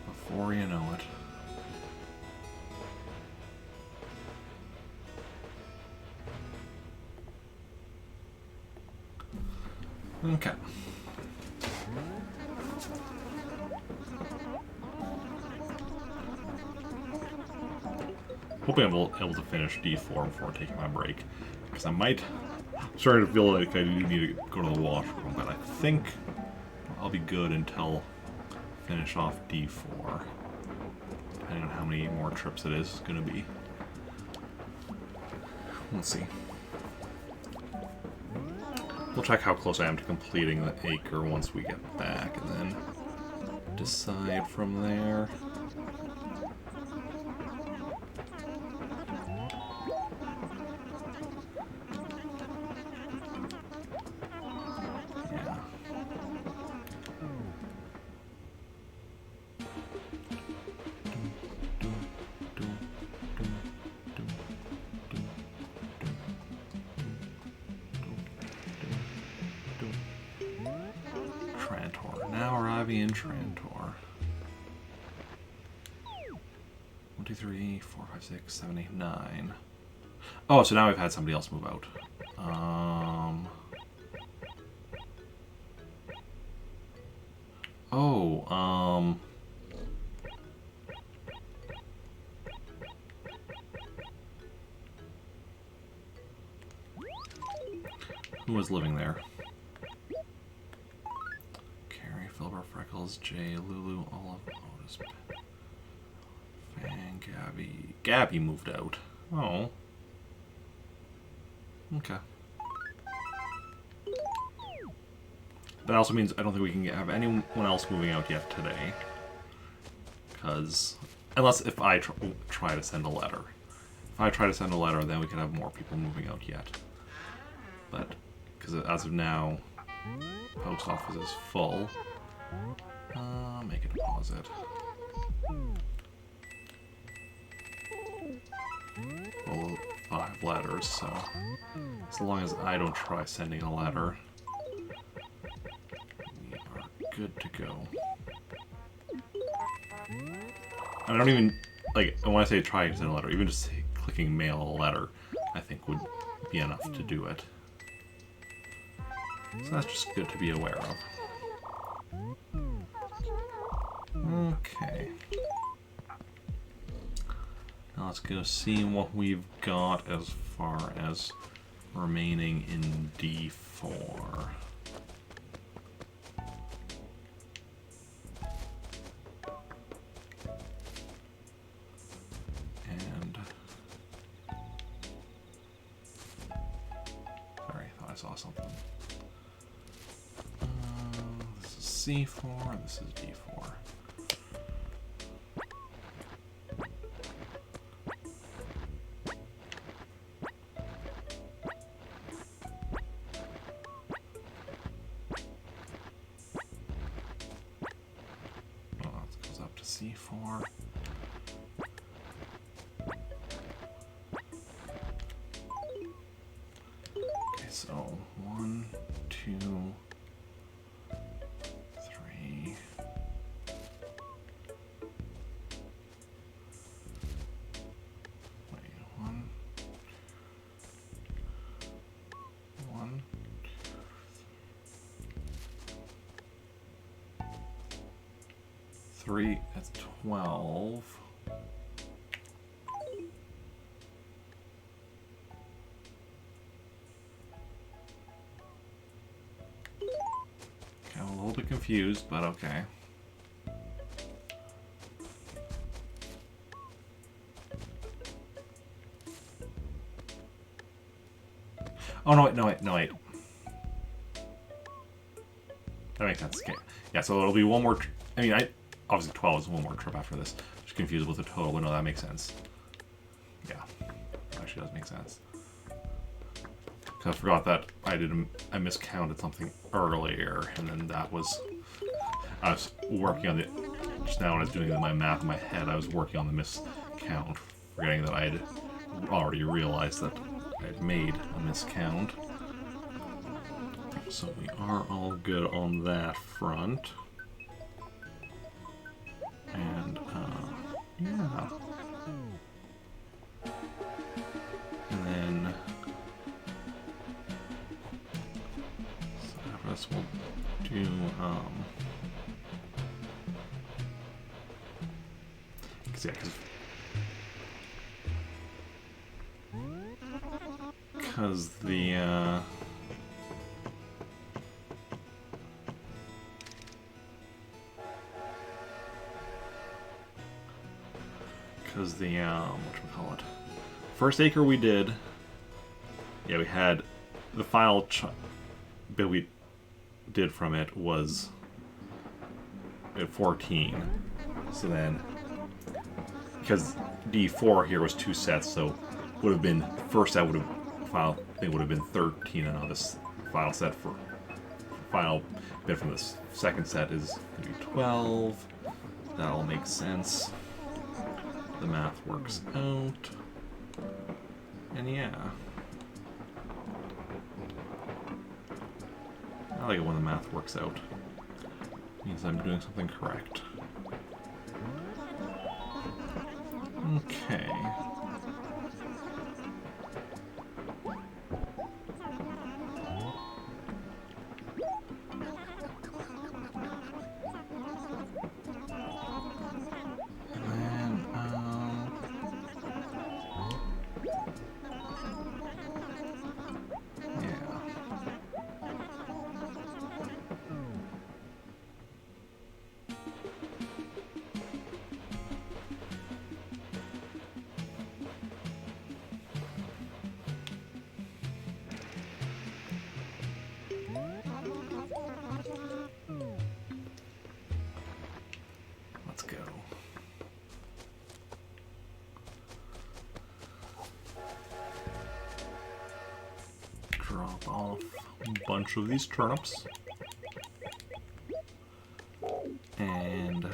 before you know it. Okay. Hoping I'm able to finish D4 before taking my break, because I might start to feel like I do need to go to the washroom, but I think I'll be good until I finish off D4, depending on how many more trips it is going to be. Let's see. We'll check how close I am to completing the acre once we get back, and then decide from there. Trantor. Now arriving in Trantor. 1, 2, 3, 4, 5, 6, 7, 8, 9. Oh, so now we've had somebody else move out. Who was living there? Carrie, Filbert, Freckles, Jay, Lulu, Olive, Otis, Fan, Gabby. Gabby moved out. Oh. Okay. That also means I don't think we can have anyone else moving out yet today. Because, unless if I try to send a letter. If I try to send a letter, then we can have more people moving out yet. But, because as of now, post office is full. Make a deposit. Well, 5 letters, so as long as I don't try sending a letter, we are good to go. I don't even, like, when I say try to send a letter, even just clicking mail a letter, I think would be enough to do it. So that's just good to be aware of. Okay. Now let's go see what we've got as far as remaining in D4. And sorry, I thought I saw something. This is C4, this is D4. C4. Okay, so 1, 2, 3. Wait, 1, 1. 3, that's 12. Okay, I'm a little bit confused, but okay. Oh, no, wait, no, wait, no, wait. That makes sense. Okay. Yeah, so it'll be one more... I mean, obviously 12 is one more trip after this. Just confused with the total, but no, that makes sense. Yeah, that actually does make sense. Because I forgot that I miscounted something earlier, and then that was... I was working on the... Just now when I was doing my math in my head, I was working on the miscount, forgetting that I had already realized that I had made a miscount. So we are all good on that front. And, yeah. And then... So after this we'll do, yeah, because the, whatchamacallit, first acre we did, yeah, we had the final bit we did from it was at 14. So then, because D4 here was 2 sets, so would have been first set would have final thing would have been 13, and now this final set for final bit from this second set is going to be 12. That all makes sense. The math works out. And yeah. I like it when the math works out. means I'm doing something correct. Okay. Let's go. Drop off a bunch of these turnips. And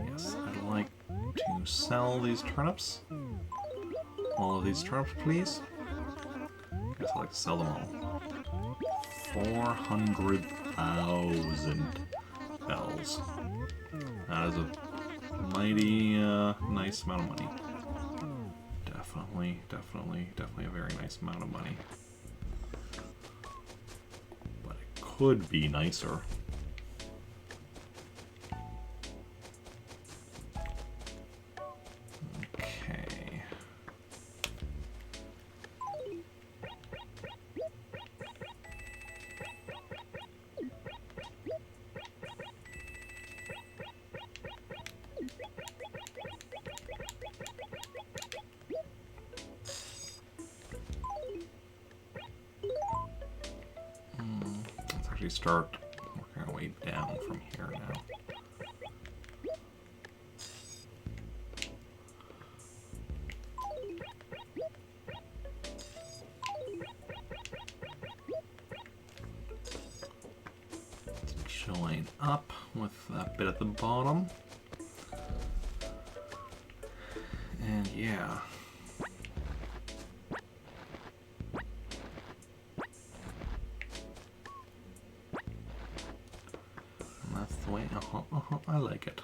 yes, I'd like to sell these turnips. All of these turnips, please. Guess I'd like to sell them all. 400,000 bells. That is a mighty nice amount of money. Definitely a very nice amount of money. But it could be nicer. Okay. Let's actually start working our way down from here now. Let's join up with that bit at the bottom. And yeah. That's the way, I like it.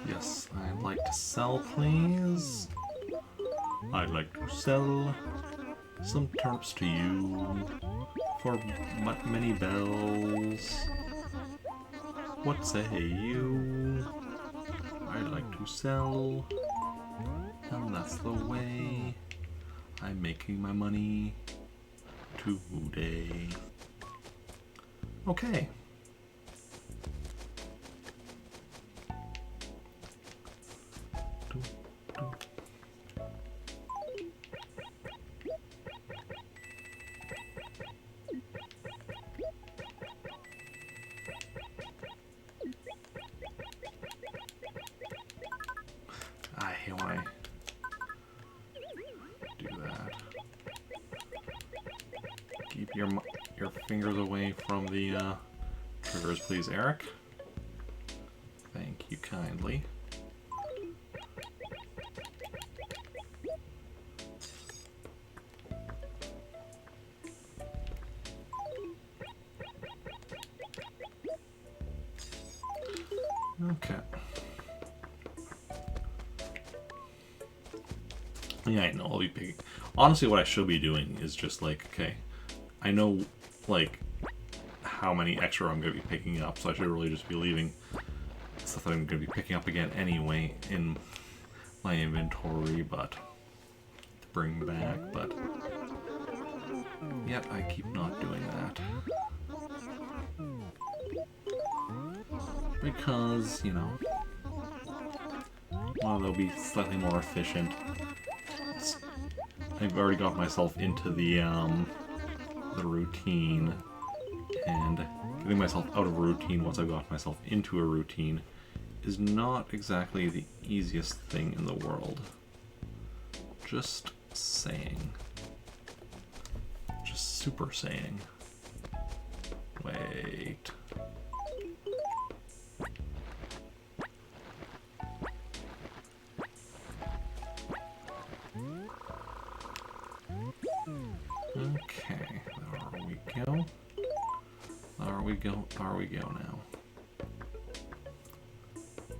Yes, I'd like to sell, please. I'd like to sell some turnips to you for many bells. What say you? I'd like to sell, and that's the way I'm making my money today. Okay. I hate when I do that. Keep your fingers away from the triggers, please, Eric. Thank you kindly. Okay. Yeah, I know. I'll be picking. Honestly, what I should be doing is just like, okay, I know like how many extra I'm going to be picking up, so I should really just be leaving stuff that I'm going to be picking up again anyway in my inventory, but to bring back. But yet I keep not doing that because, you know, well, they'll be slightly more efficient. I've already got myself into the routine, and getting myself out of a routine once I've got myself into a routine is not exactly the easiest thing in the world. Just saying. Just super saying. Wait. Far we go now.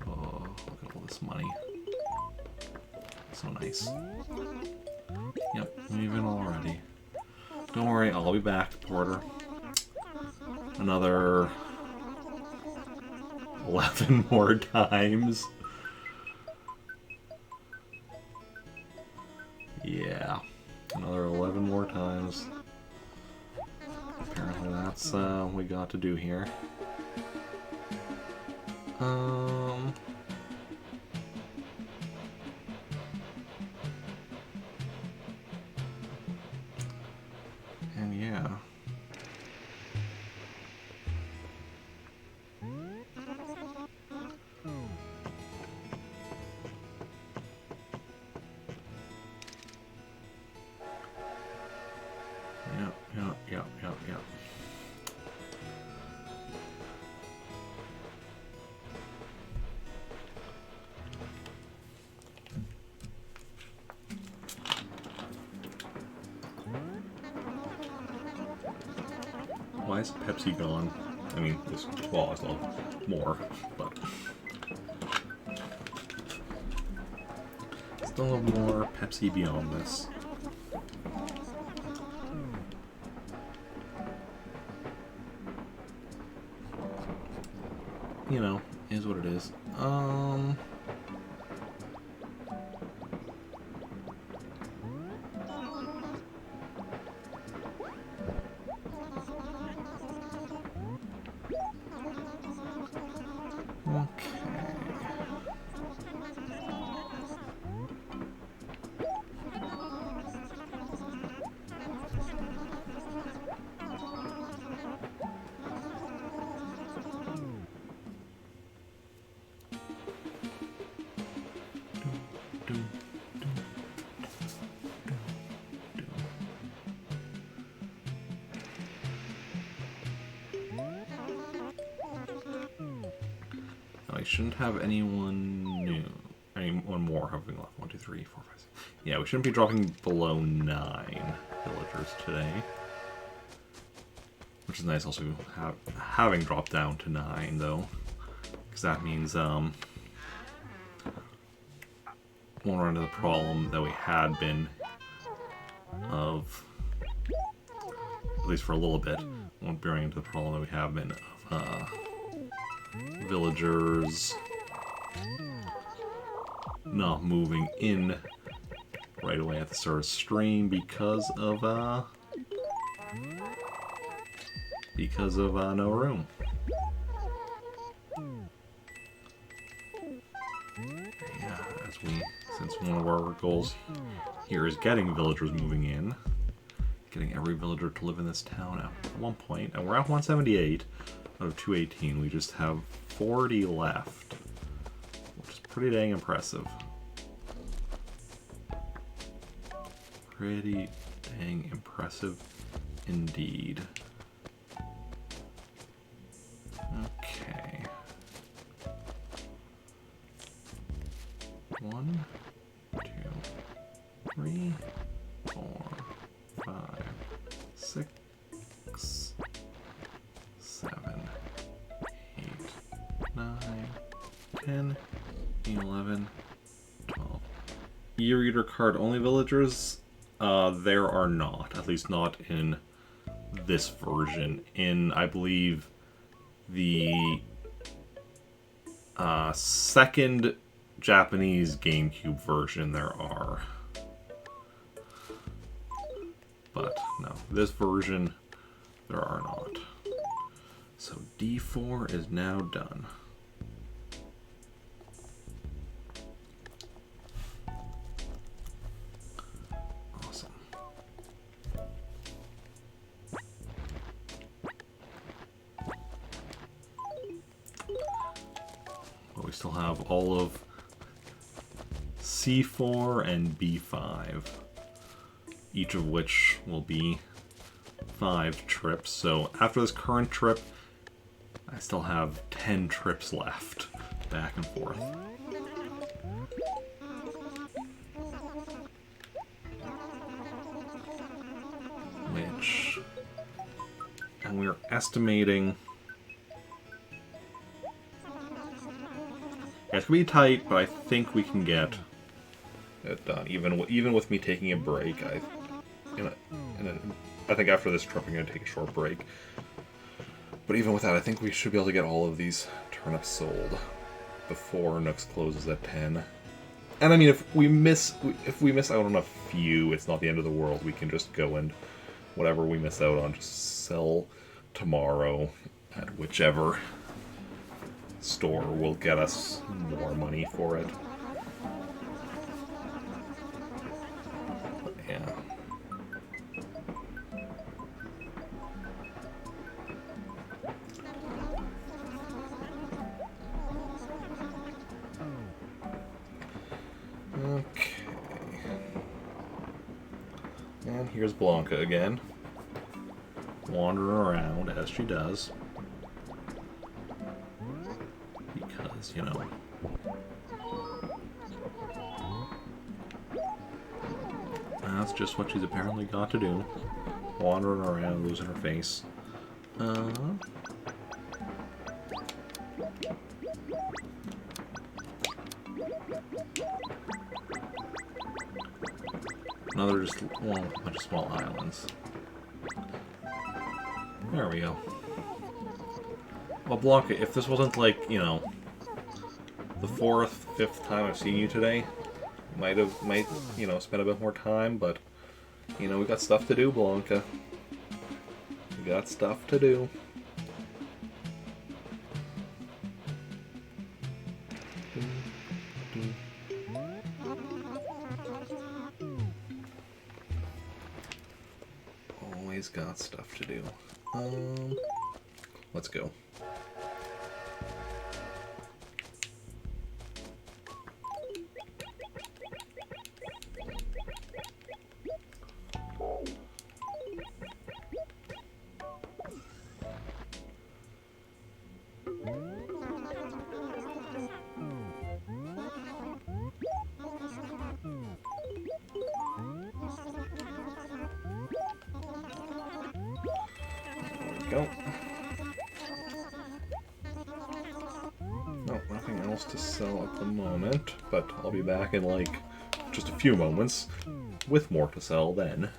Oh, look at all this money. So nice. Yep, leaving already. Don't worry, I'll be back, Porter. Another 11 more times. Yeah, another 11 more times. Apparently that's what we got to do here. And yeah. Yep. Why is Pepsi gone? I mean, this well, I still have more, but still have more Pepsi beyond this. You know, is what it is. I shouldn't have anyone new. Anyone more having left. 1, 2, 3, 4, 5, 6. Yeah, we shouldn't be dropping below 9 villagers today. Which is nice also having dropped down to 9 though. Because that means won't run into the problem that we had been of, at least for a little bit, won't be running into the problem that we have been of villagers not moving in right away at the start of stream because of no room. Yeah, since one of our goals here is getting villagers moving in, getting every villager to live in this town at one point, and we're at 178 out of 218. We just have 40 left, which is pretty dang impressive. Pretty dang impressive indeed. Okay. 1, 2, 3, 4, 5, 6, 7, 8, 9, 10, 11, 12. E-reader card only villagers? There are not. At least not in this version. In, I believe, the second Japanese GameCube version there are. But no, this version there are not. So D4 is now done. Awesome. But we still have all of C4 and B5, each of which will be 5 trips. So after this current trip, I still have 10 trips left, back and forth. And we're estimating Yeah, it's gonna be tight, but I think we can get it done. Even with me taking a break, I think after this trip I'm gonna take a short break. But even with that, I think we should be able to get all of these turnips sold before Nooks closes at 10. And I mean, if we miss out on a few, it's not the end of the world. We can just go and whatever we miss out on, just sell tomorrow at whichever store will get us more money for it. But yeah. Okay. And here's Blanca again. Wandering around as she does. Because, you know. That's just what she's apparently got to do. Wandering around, losing her face. Another just, well, a bunch of small islands. There we go. Well, Blanca, if this wasn't like, you know, the 4th, 5th time I've seen you today, might, you know, spend a bit more time, but, you know, we got stuff to do, Blanca. We got stuff to do. Always got stuff to do. Let's go. Go. No, nothing else to sell at the moment, but I'll be back in like just a few moments with more to sell then.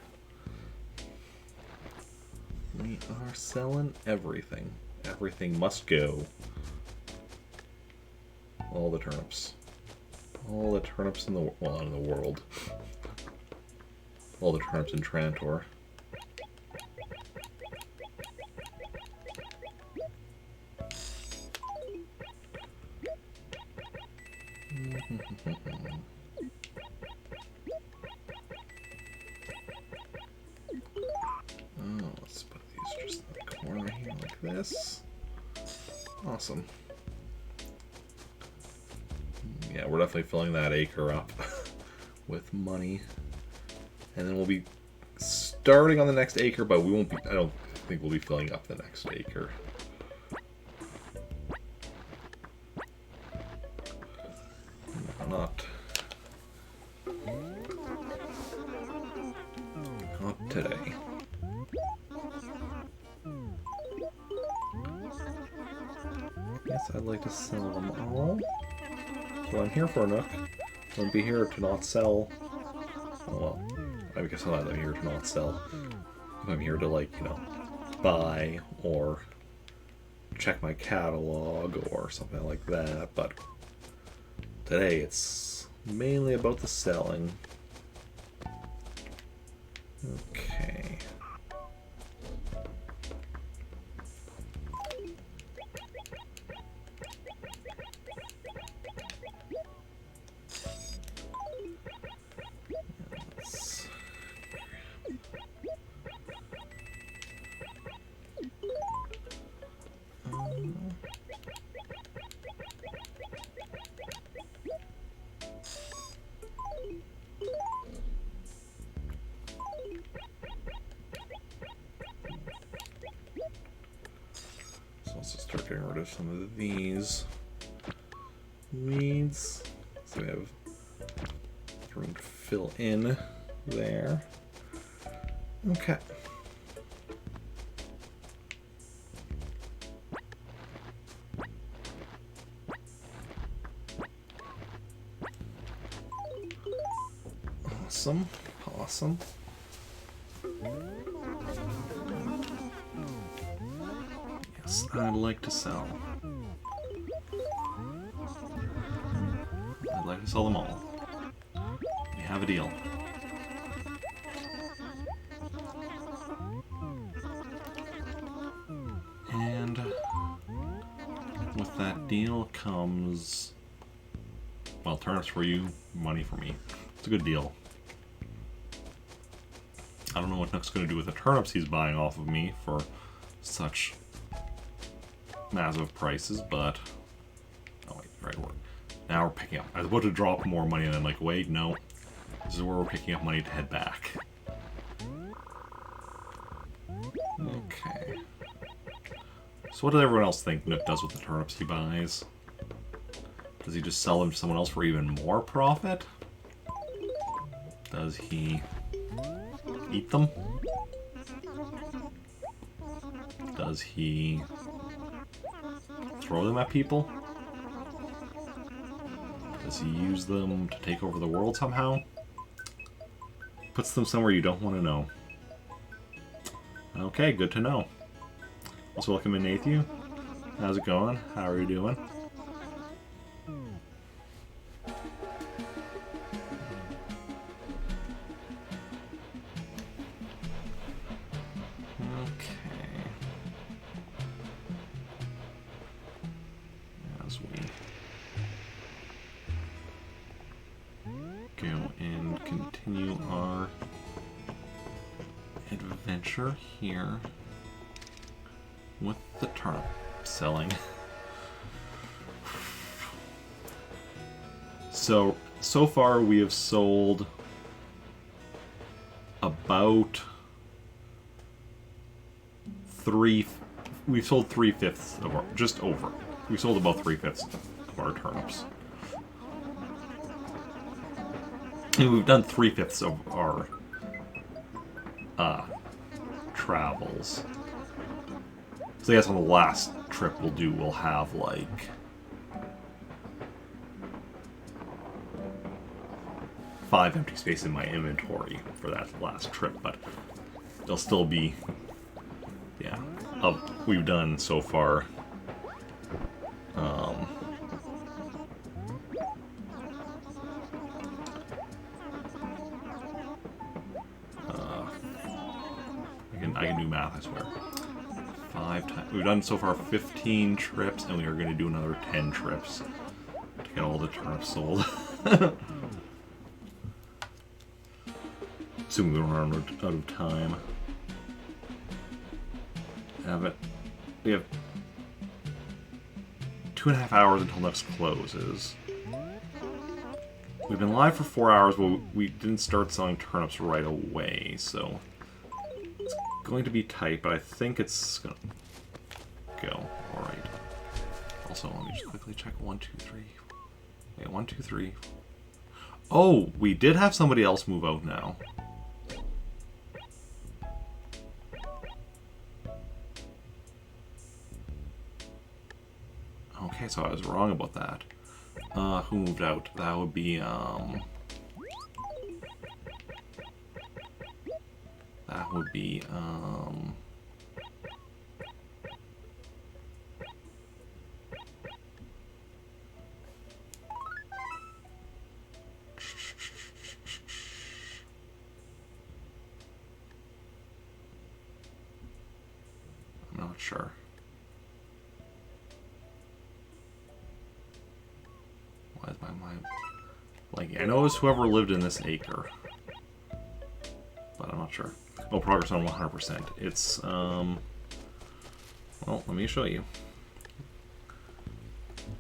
We are selling everything. Everything must go. All the turnips. All the turnips in the, well, not in the world. All the turnips in Trantor. Oh, let's put these just in the corner here like this. Awesome. Yeah, we're definitely filling that acre up with money. And then we'll be starting on the next acre, but we won't be, I don't think we'll be filling up the next acre. Not today. Yes, I'd like to sell them all. So I'm here for Nook. I wouldn't be here to not sell. Oh well, I guess I'm not here to not sell. I'm here to, like, you know, buy or check my catalog or something like that, but today it's mainly about the selling. Okay. Let's just start getting rid of some of these needs. So we have room to fill in there. Okay. Awesome. Awesome. Yes, I'd like to sell. I'd like to sell them all. We have a deal. And with that deal comes, well, turnips for you, money for me. It's a good deal. I don't know what Nook's going to do with the turnips he's buying off of me for such massive prices, but... Oh, wait, right word. Now we're picking up. I was about to drop more money, and I'm like, wait, no. This is where we're picking up money to head back. Okay. So what does everyone else think Nook does with the turnips he buys? Does he just sell them to someone else for even more profit? Does he eat them? Does he throw them at people? Does he use them to take over the world somehow? Puts them somewhere you don't want to know. Okay, good to know. Also, welcome in, Nathu. How's it going? How are you doing? Here with the turnip selling. So far we have sold about we've sold 3/5 of our, just over. We sold about 3/5 of our turnips. And we've done 3/5 of our travels. So I guess on the last trip we'll have like 5 empty space in my inventory for that last trip, but there'll still be, yeah, we've done so far I can do math, I swear. 5 times. We've done so far 15 trips, and we are going to do another 10 trips to get all the turnips sold. Assuming we don't run out of time. We have 2.5 hours until next closes. We've been live for 4 hours, but we didn't start selling turnips right away, so it's going to be tight, but I think it's gonna go. Alright. Also, let me just quickly check 1, 2, 3. Wait, 1, 2, 3. Oh, we did have somebody else move out now. Okay, so I was wrong about that. Who moved out? That would be, that would be, I'm not sure. Why is my mind... Like, I know it was whoever lived in this acre, but I'm not sure. Oh, progress on 100%. It's, well, let me show you.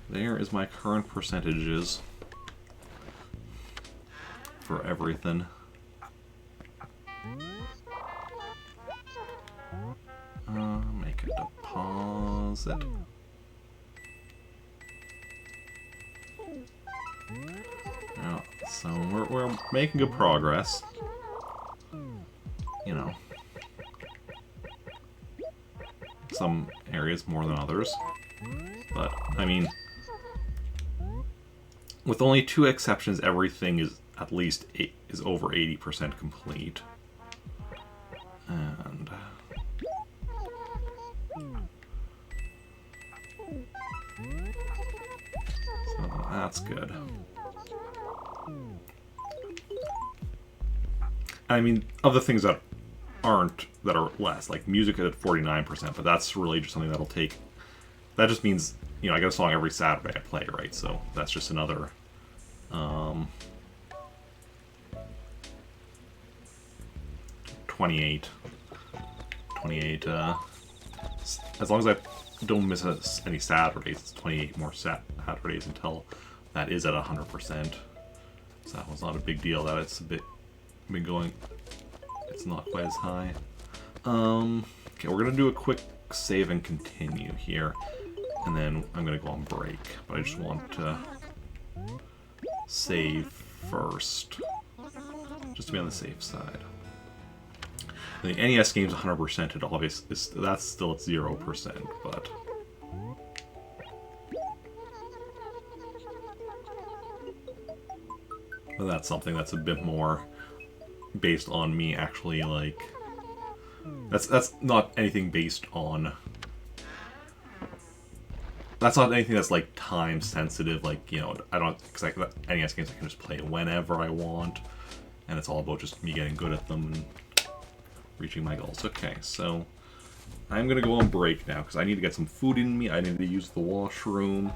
There is my current percentages for everything. Make a deposit. Yeah, so we're making good progress. You know, some areas more than others, but I mean, with only 2 exceptions, everything is at least is over 80% complete. And so that's good. I mean, of the things that are less, like music at 49%, but that's really just something that'll take. That just means, you know, I get a song every Saturday I play, right? So that's just another 28. As long as I don't miss any Saturdays, it's 28 more Saturdays until that is at 100%. So that was not a big deal. That it's been going. It's not quite as high. Okay, we're gonna do a quick save and continue here, and then I'm gonna go on break. But I just want to save first, just to be on the safe side. The NES game's 100%. It obviously that's still at 0%, but that's something that's a bit more based on me actually, like, that's not anything based on. That's not anything that's like time sensitive. Like, you know, I don't, because NES games I can just play whenever I want, and it's all about just me getting good at them and reaching my goals. Okay, so I'm gonna go on break now because I need to get some food in me. I need to use the washroom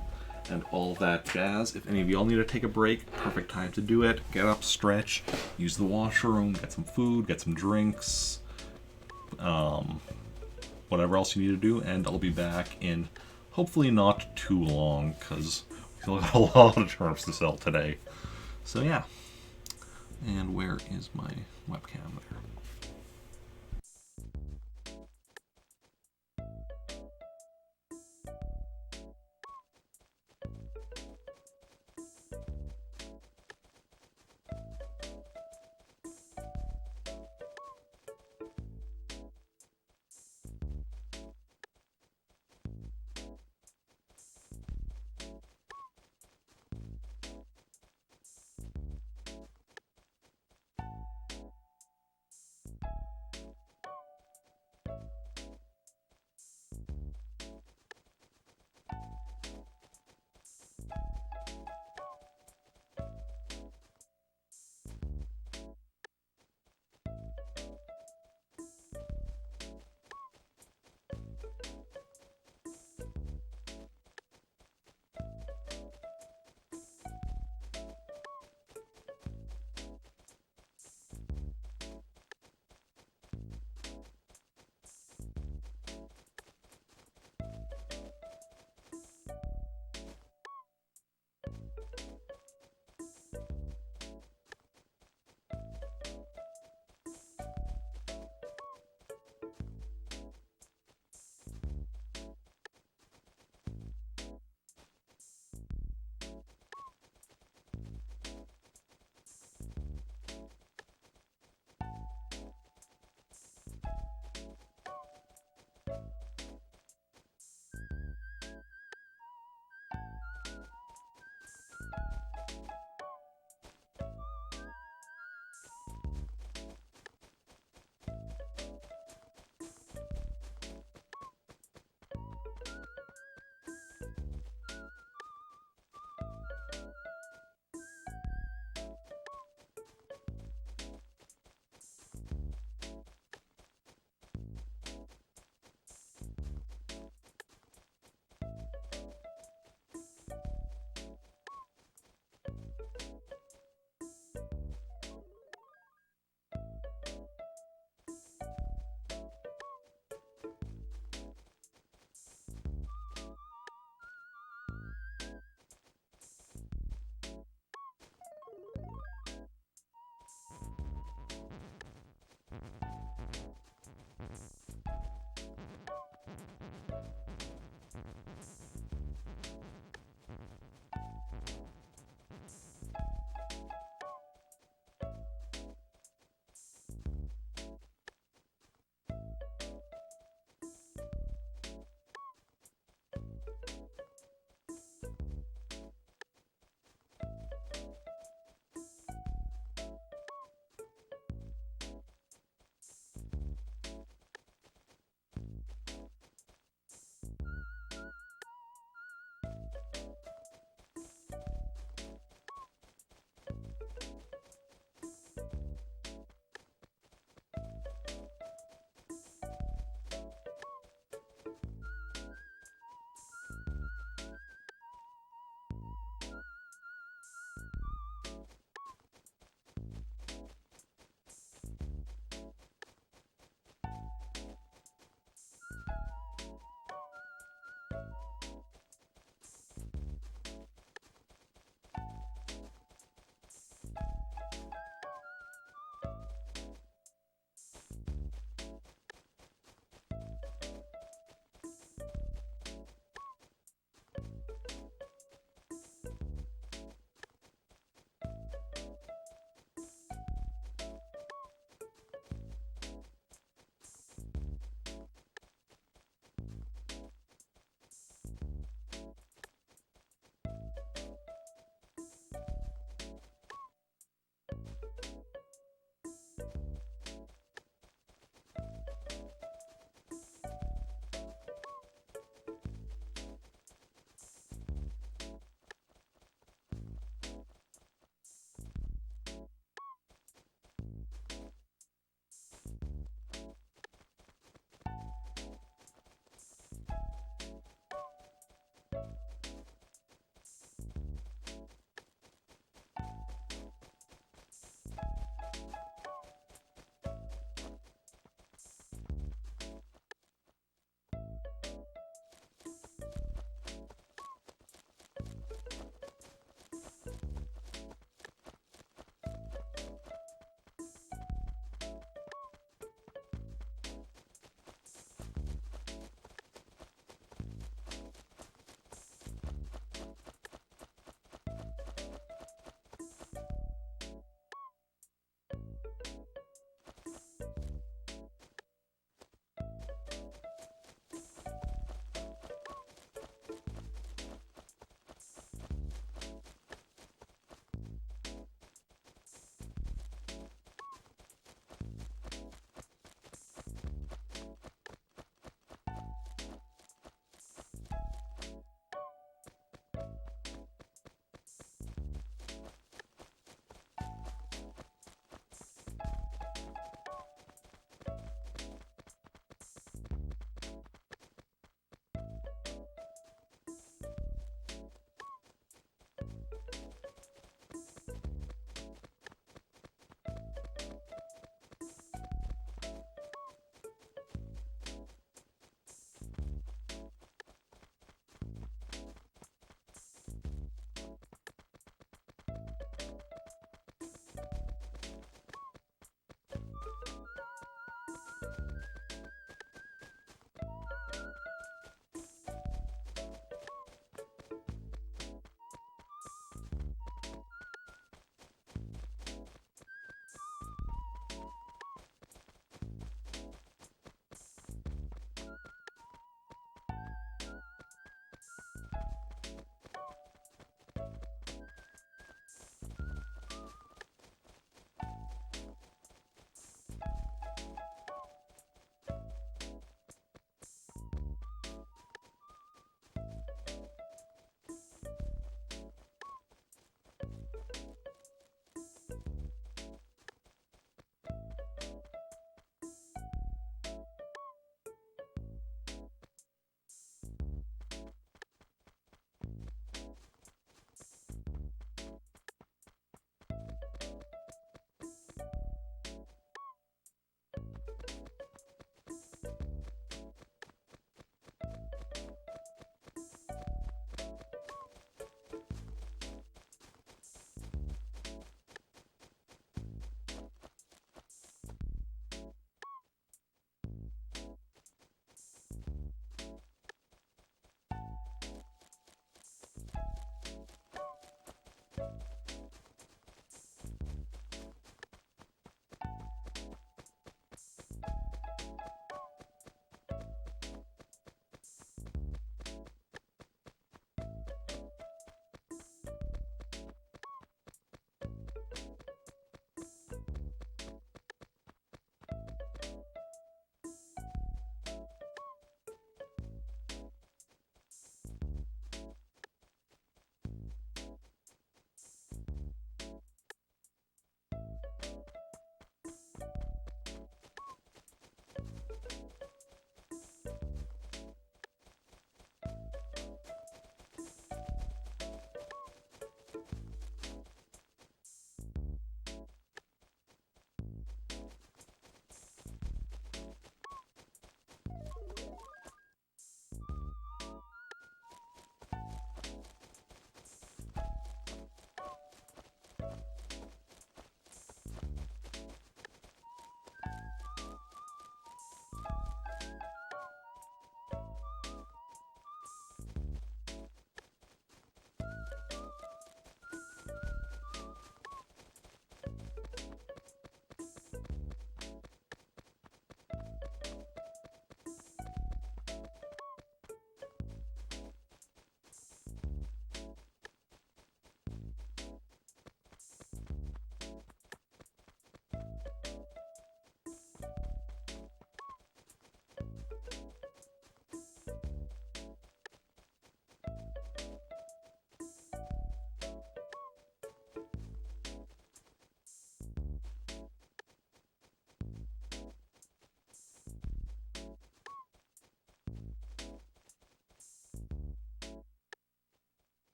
and all that jazz. If any of y'all need to take a break, perfect time to do it. Get up, stretch, use the washroom, get some food, get some drinks, whatever else you need to do, and I'll be back in hopefully not too long because we still got a lot of turnips to sell today. So yeah. And where is my webcam there?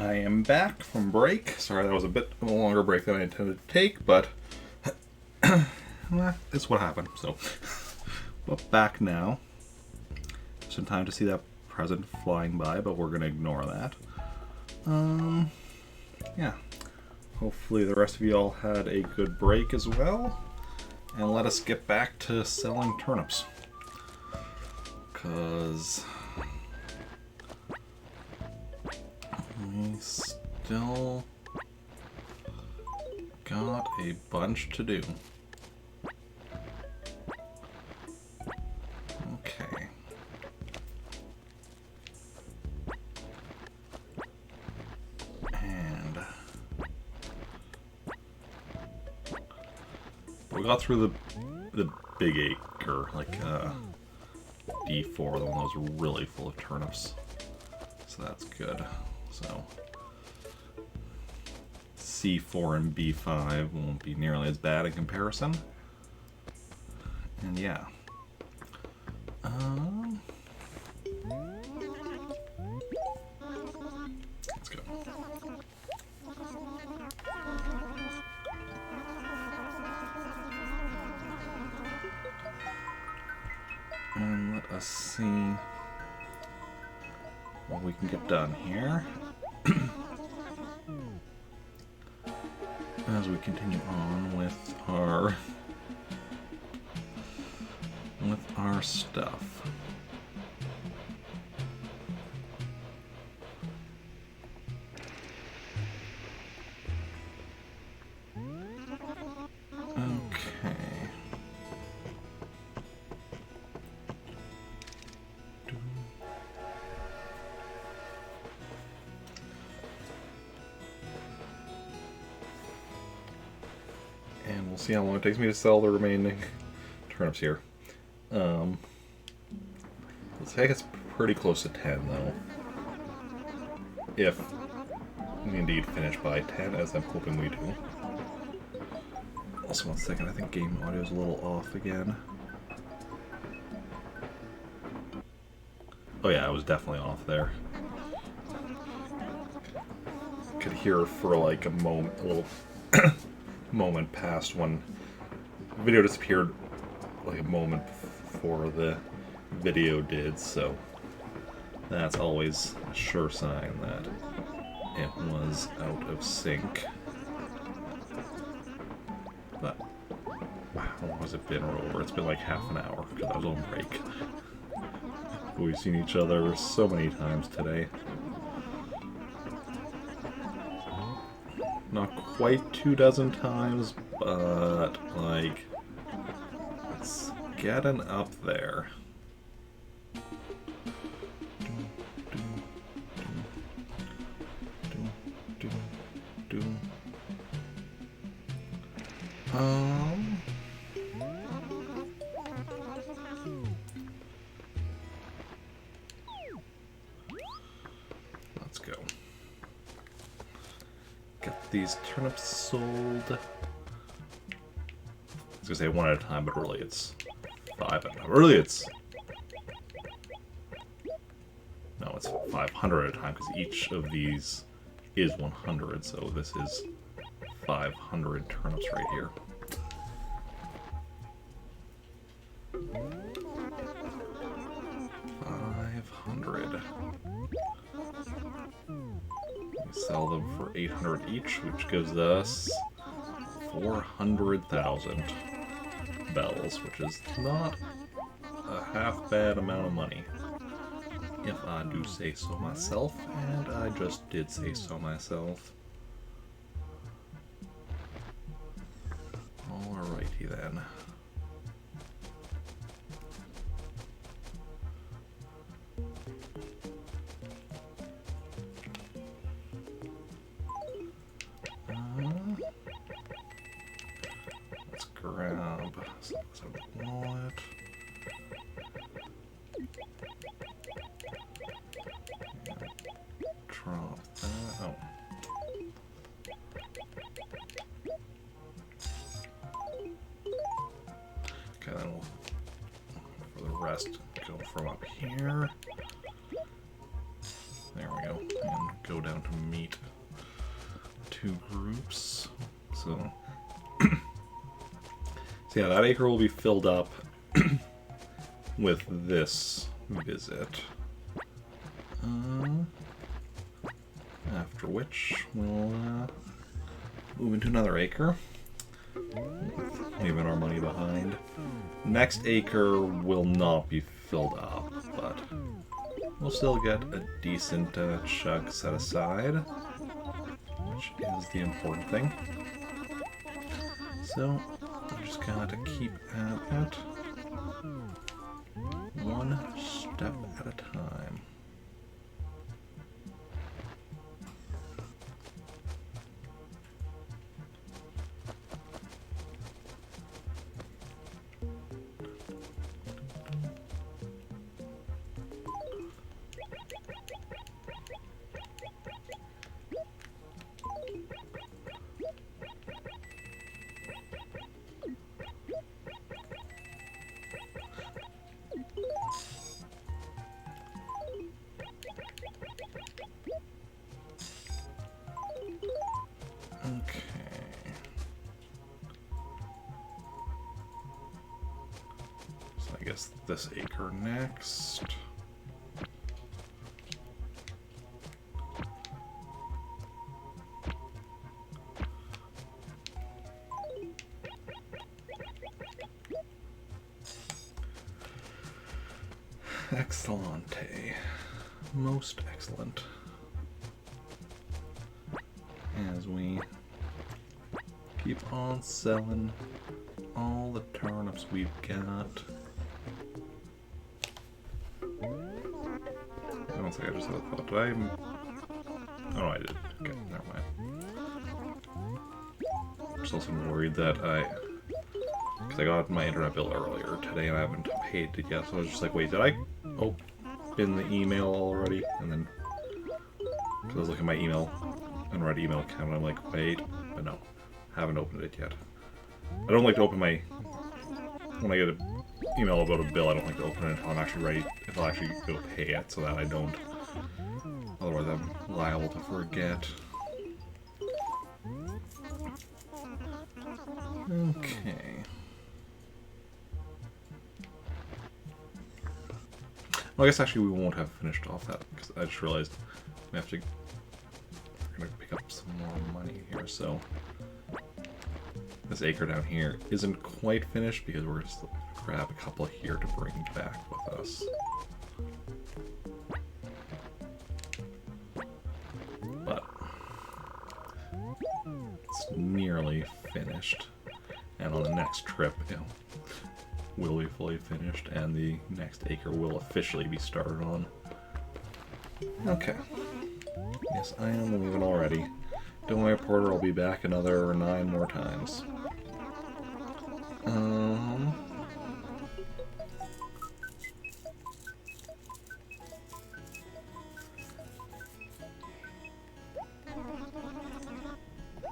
I am back from break. Sorry, that was a bit of a longer break than I intended to take, but well, it's what happened. So, but back now. Some time to see that present flying by, but we're gonna ignore that. Yeah. Hopefully the rest of you all had a good break as well. And let us get back to selling turnips. 'Cause we still got a bunch to do. Okay. And we got through the big acre, like D4, the one that was really full of turnips. So that's good. So C4 and B5 won't be nearly as bad in comparison. And yeah. Let's go. And let us see what we can get done here. As we continue on with our stuff. Okay. And we'll see how long it takes me to sell the remaining turnips here. Let's say it's pretty close to 10 though. If we indeed finish by 10, as I'm hoping we do. Also, one second, I think game audio is a little off again. Oh yeah, I was definitely off there. Could hear for like a moment, a little moment passed when the video disappeared, like a moment before the video did, so that's always a sure sign that it was out of sync. But how long has it been over? It's been like half an hour because I was on break. We've seen each other so many times today. Not quite 24 times, but like it's getting up there. Let's go. Get these turnips sold. I was gonna say one at a time, but really it's 5 at a time. Really it's... No, it's 500 at a time, because each of these is 100, so this is 500 turnips right here. Sell them for 800 each, which gives us 400,000 bells, which is not a half bad amount of money, if I do say so myself, and I just did say so myself. Alrighty then. Grab some wallet. Drop that. Oh. Okay, then we'll, for the rest, go from up here. There we go. And go down to meet two groups. So, so yeah, that acre will be filled up with this visit. After which we'll move into another acre, leaving our money behind. Next acre will not be filled up, but we'll still get a decent chunk set aside, which is the important thing. So, we just gotta keep at it, one step at a time. I guess this acre next. Excellente. Most excellent. As we keep on selling all the turnips we've got. One second, I just had a thought. Did I? Oh, I did. Okay, never mind. I'm just also worried that because I got my internet bill earlier today and I haven't paid it yet, so I was just like, wait, did I open the email already? And then, because I was looking at my email, unread email account, and I'm like, wait, but no, haven't opened it yet. I don't like to open my, when I get an email about a bill, I don't like to open it until I'm actually ready, if I'll actually go pay it, so that I don't, otherwise I'm liable to forget. Okay. Well, I guess actually we won't have finished off that, because I just realized we have to, we're going to pick up some more money here, so this acre down here isn't quite finished because we're just going to grab a couple here to bring back with us. But it's nearly finished, and on the next trip, you know, will be fully finished, and the next acre will officially be started on. Okay. Yes, I am leaving already. Don't worry, Porter, I'll be back another 9 more times.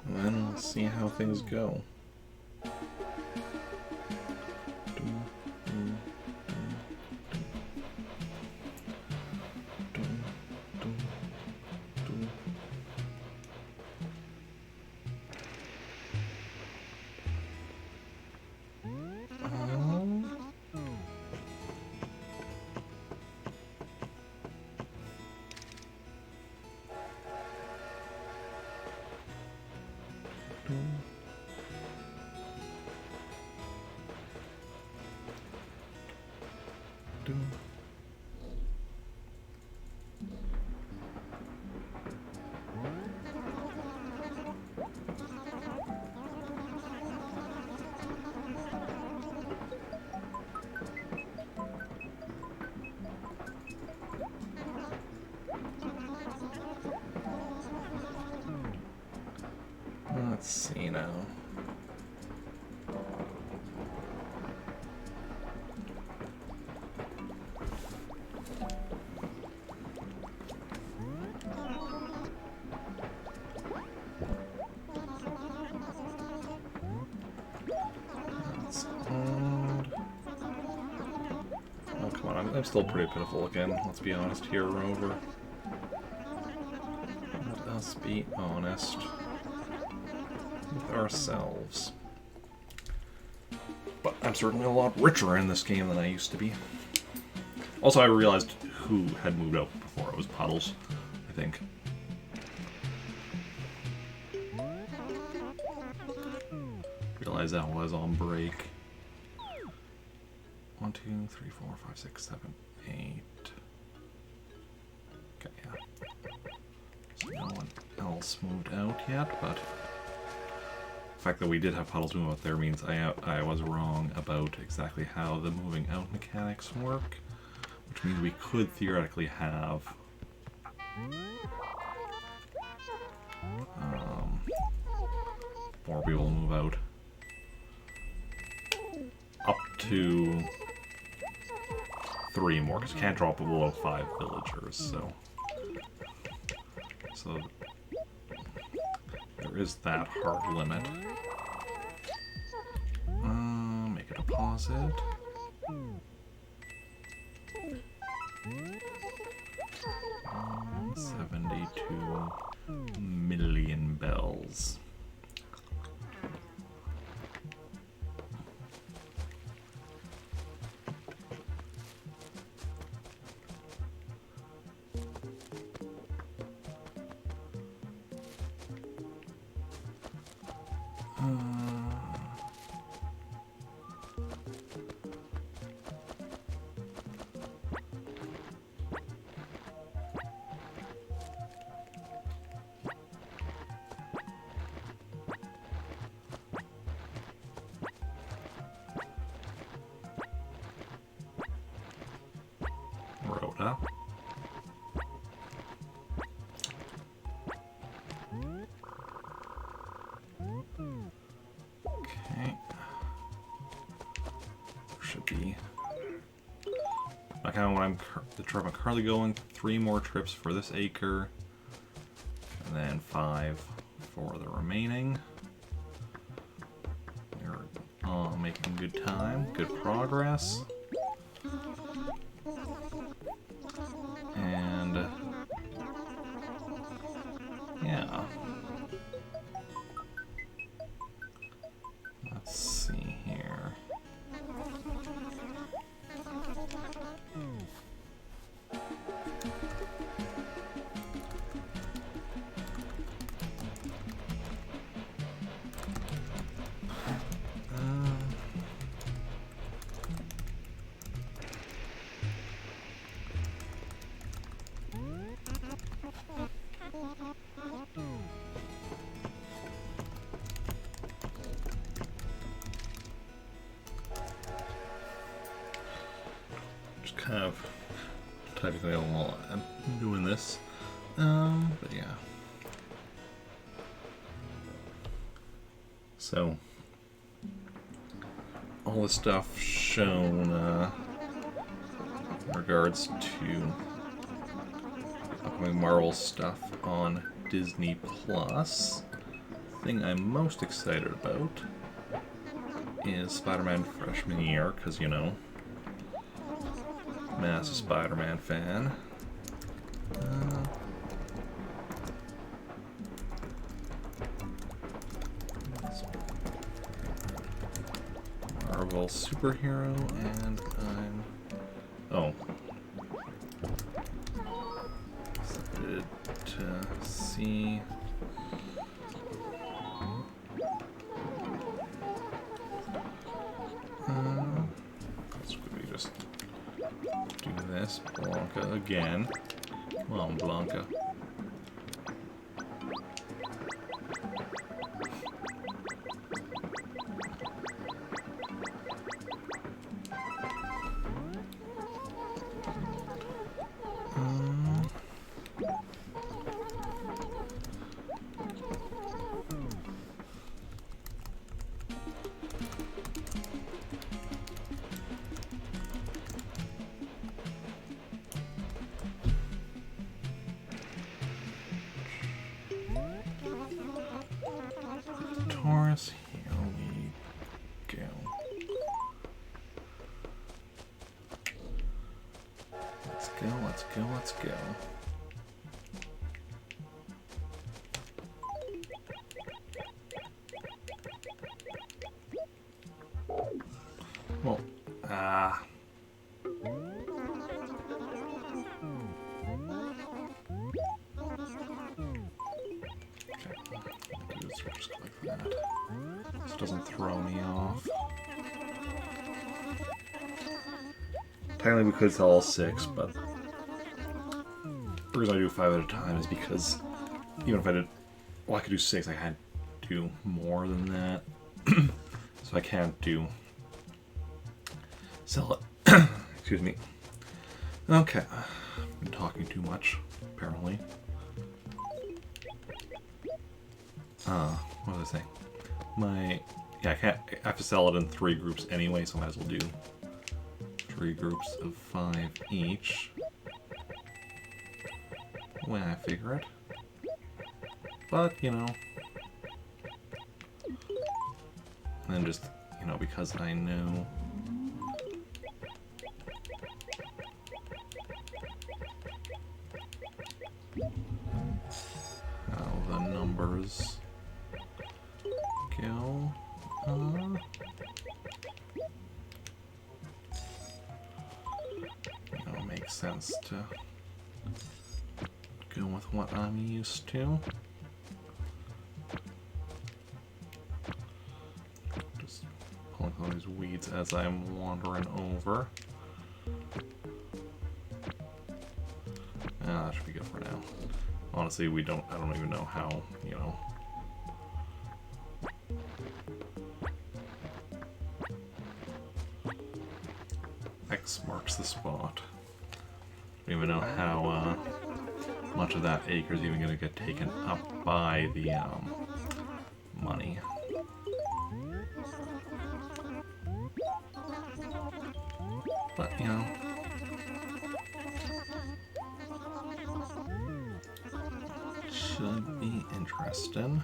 Then we'll see how things go. Let's see now. That's odd. Oh, come on, I'm still pretty pitiful again, let's be honest here, Rover. us be honest with ourselves. But I'm certainly a lot richer in this game than I used to be. Also, I realized who had moved out before. It was Puddles, I think. Realized that was on break. 1, 2, 3, 4, 5, 6, 7, 8. Okay, yeah. So no one else moved out yet, but the fact that we did have Puddles move out there means I was wrong about exactly how the moving out mechanics work, which means we could theoretically have more people move out. Up to 3 more, because you can't drop below 5 villagers, so there is that hard limit. Make a deposit. 72 million bells. Rhoda. Okay. Should be. I kind of want the trip I'm currently going. 3 more trips for this acre, and then 5 for the remaining. We're making good time, good progress. And yeah. Let's see here. Just kind of typing away while I'm doing this. But yeah. So all the stuff shown in regards to upcoming Marvel stuff on Disney Plus. The thing I'm most excited about is Spider-Man Freshman Year, because, you know, massive Spider-Man fan. Marvel superhero, and I'm... Oh. Excited to see... Let's quickly just do this. Blanca again. Come on, Blanca. Taurus, here we go. Let's go, let's go, let's go. that. This doesn't throw me off. Technically we could sell all 6, but the reason I do 5 at a time is because even if I did, well, I could do 6, I can't do more than that. So I can't do sell it. Excuse me. Okay, I've been talking too much, apparently. What was I saying? I have to sell it in 3 groups anyway, so I might as well do 3 groups of 5 each. When I figure it. But, you know. And just, you know, because I know. How the numbers go. You know, it makes sense to go with what I'm used to. Just pulling all these weeds as I'm wandering over. That should be good for now. Honestly, I don't even know how, you know. X marks the spot. I don't even know how much of that acre is even going to get taken up by the money. But, you know. Should be interesting.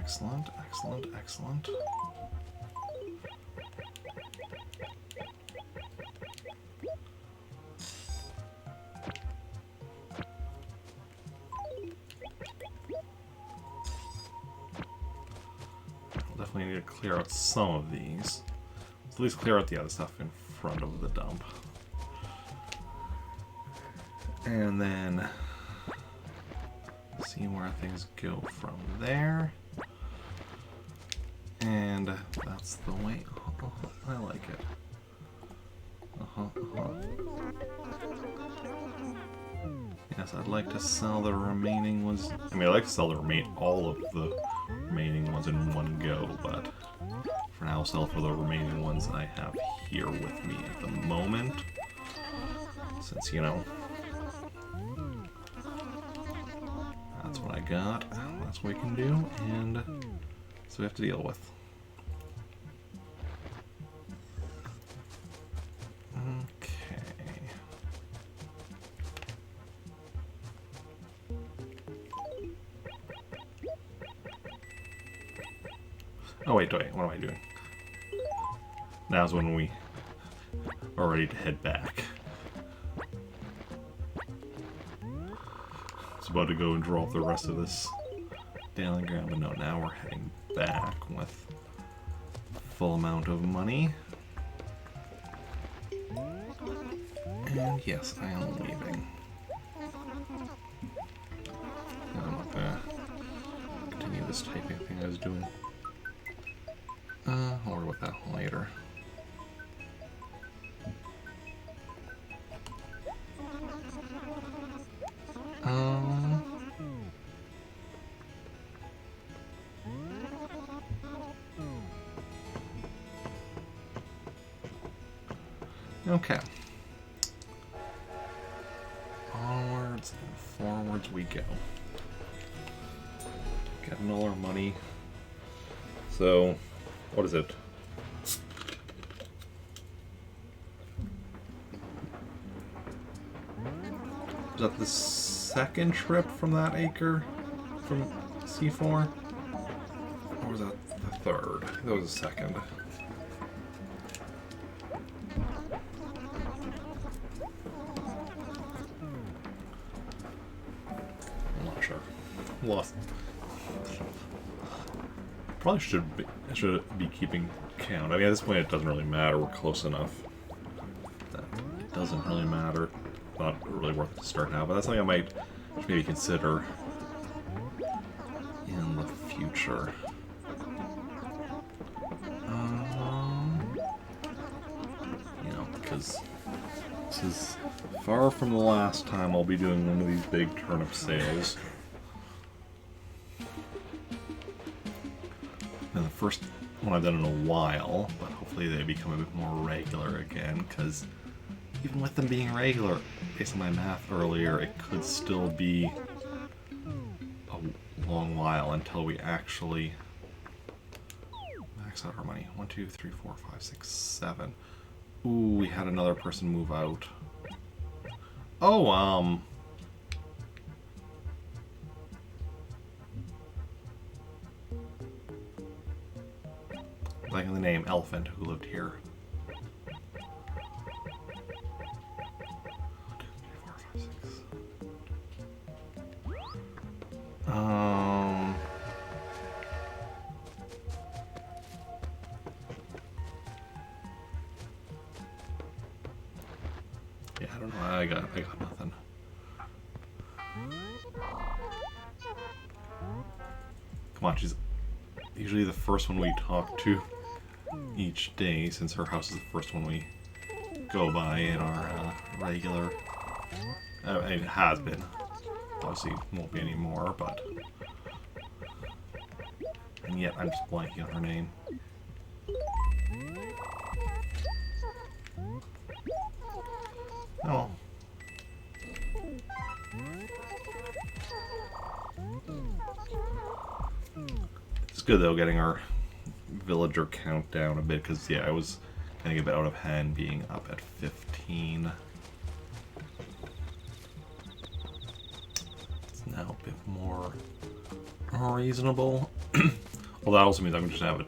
Excellent, excellent, excellent. We'll definitely need to clear out some of these. Let's at least clear out the other stuff in front of the dump. And then see where things go from there. And that's the way. I like it. Yes, I'd like to sell the remaining ones. I mean, I'd like to sell all of the remaining ones in one go, but for now, I'll sell for the remaining ones I have here with me at the moment. Since, you know, that's what I got. That's what we can do, and that's what we have to deal with. Oh wait, what am I doing? Now's when we are ready to head back. I was about to go and draw up the rest of this daily ground, but no, now we're heading back with full amount of money. And yes, I am leaving. I'm not gonna continue this typing thing I was doing. I'll worry about that later. Okay. Onwards and forwards we go. Getting all our money. So, what is it? Is that the second trip from that acre? From C4? Or was that the third? I think that was the second. lost. Probably should be keeping count. I mean, at this point, it doesn't really matter. We're close enough that it doesn't really matter. Not really worth it to start now, but that's something I might maybe consider in the future. You know, because this is far from the last time I'll be doing one of these big turnip sales. And the first one I've done in a while, but hopefully they become a bit more regular again, because even with them being regular, based on my math earlier, it could still be a long while until we actually max out our money. 1, 2, 3, 4, 5, 6, 7. Ooh, we had another person move out. Oh, like the name Elephant, who lived here. 1, 2, 3, 4, 5, 6. Yeah, I don't know. I got nothing. Come on, she's usually the first one we talk to each day, since her house is the first one we go by in our regular. It has been. Obviously, won't be anymore, but. And yet, I'm just blanking on her name. Oh. It's good though getting our villager count down a bit, because yeah, I was getting a bit out of hand being up at 15. It's now a bit more reasonable. Well, that also means I'm just gonna have a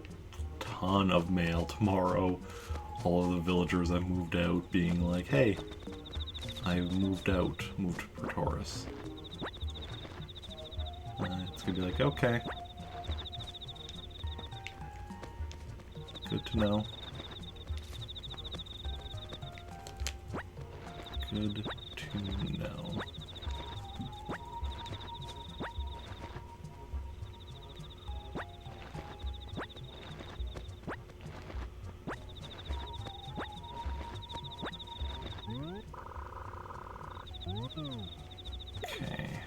ton of mail tomorrow. All of the villagers that moved out being like, hey, I've moved out, moved to Praetoris. It's gonna be like, okay. Good to know. Good to know. Okay.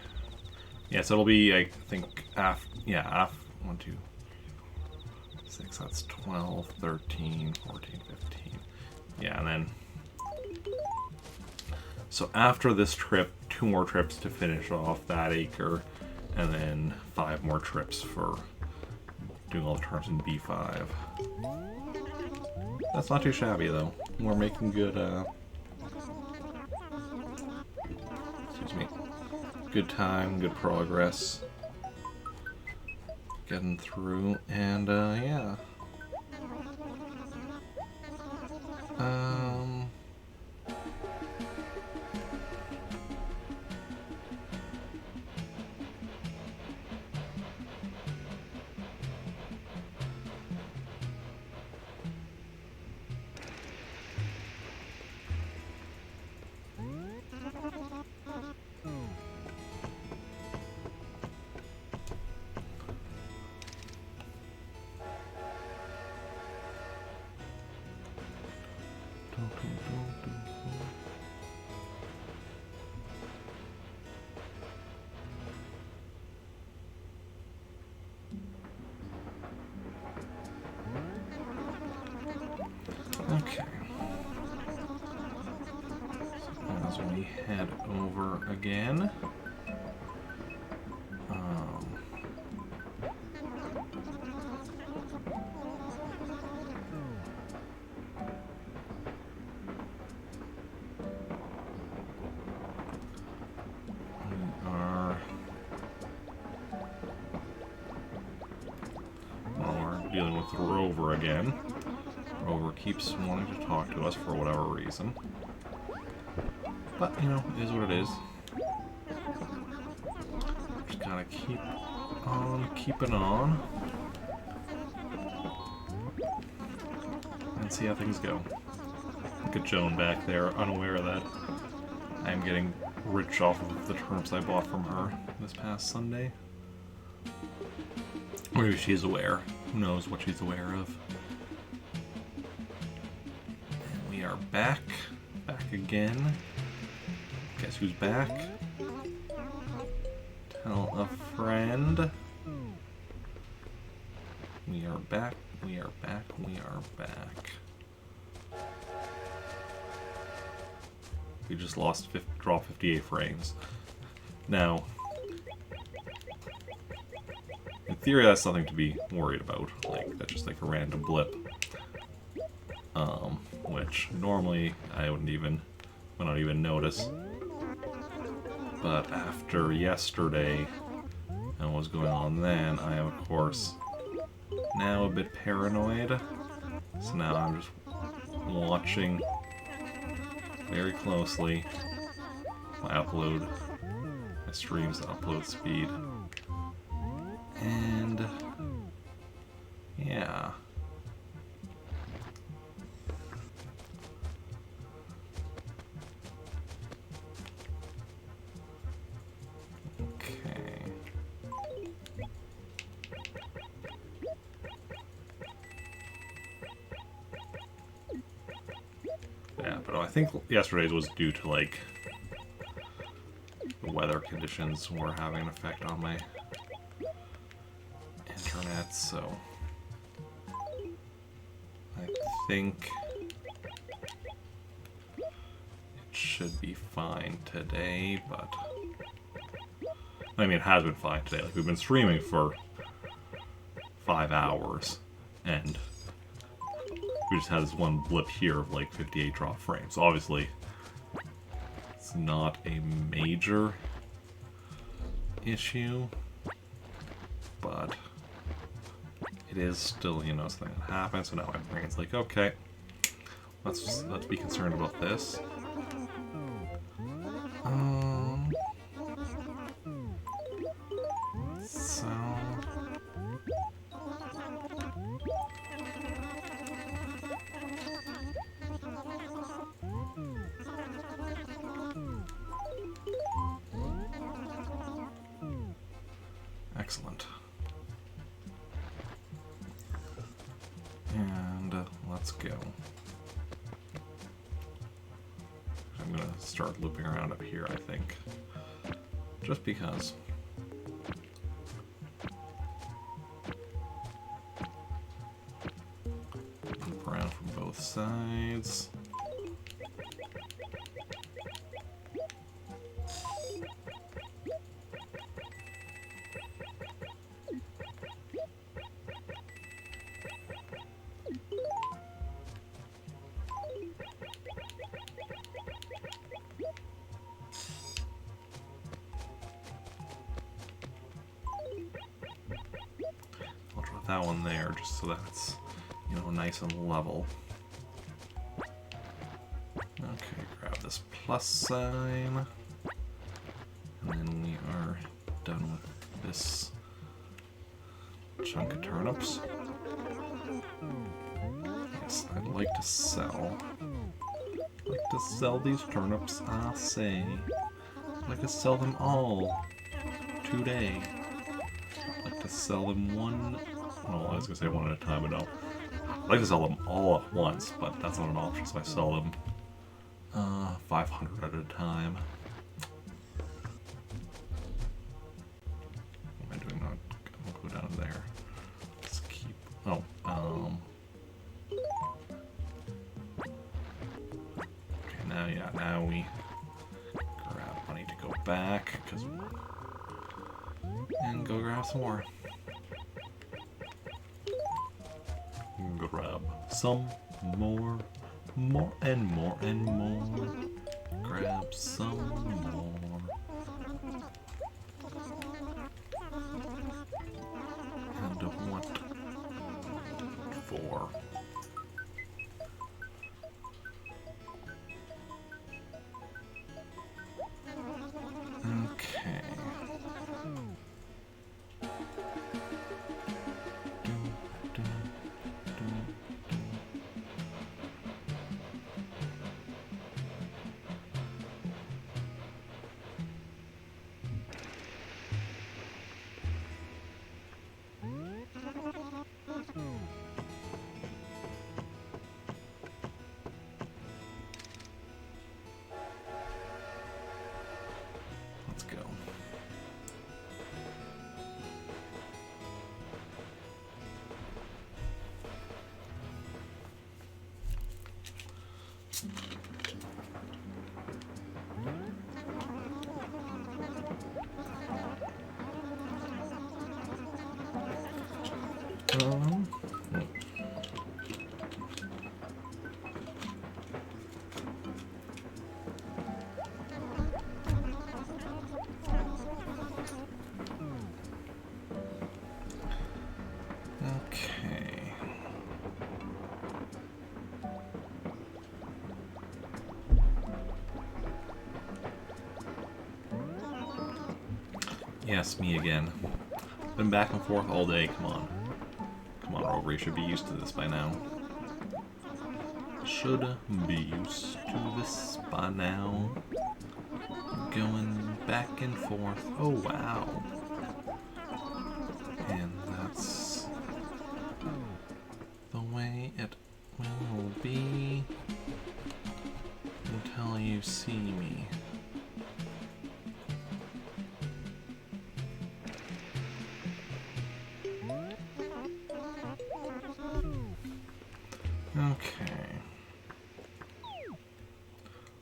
Yeah, so it'll be, I think, after, 1, 2, 6, that's 12, 13, 14, 15. Yeah, and then, so after this trip, 2 more trips to finish off that acre, and then 5 more trips for doing all the turns in B5. That's not too shabby, though. We're making good, excuse me, good time, good progress. Getting through, and, yeah. Okay. So as we head over again. We're dealing with Rover again. Rover keeps wanting to talk to us for whatever reason. But, you know, it is what it is. Just Gotta keep on keeping on. And see how things go. Look at Joan back there, unaware that I'm getting rich off of the turnips I bought from her this past Sunday. Or maybe she's aware. Who knows what she's aware of. And we are back. Back again. Guess who's back? Tell a friend. We are back. We are back. We are back. We just lost draw 58 frames. Now, in theory, that's nothing to be worried about. Like, that's just like a random blip. Which normally I would not even notice. But after yesterday and what was going on then, I am of course now a bit paranoid. So now I'm just watching very closely my stream's upload speed. And yeah. Okay. Yeah, but I think yesterday's was due to like the weather conditions were having an effect on my internet, so I think it should be fine today, but I mean, it has been fine today. Like, we've been streaming for 5 hours, and we just had this one blip here of like 58 drop frames. So obviously, it's not a major issue, but it is still, you know, something that happens. So now my brain's like, okay, let's be concerned about this. So excellent. And let's go. I'm gonna start looping around up here, I think. Just because. Loop around from both sides. That one there, just so that's, you know, nice and level. Okay, grab this plus sign. And then we are done with this chunk of turnips. Yes, I'd like to sell. I'd like to sell these turnips, I say. I'd like to sell them all today. I'd like to sell them one. Oh, I was gonna say one at a time, but no. I'd like to sell them all at once, but that's not an option, so I sell them 500 at a time. What am I doing? I'll go down there. Let's keep. Oh, okay, now, yeah, now we grab money to go back, and go grab some more. Grab some more and more and more. Grab some more. And what for? Okay. Um, okay. Yes, me again. Been back and forth all day, come on. Come on, Rover, you should be used to this by now. Should be used to this by now. Going back and forth. Oh, wow. And that's the way it will be until you see me. Okay.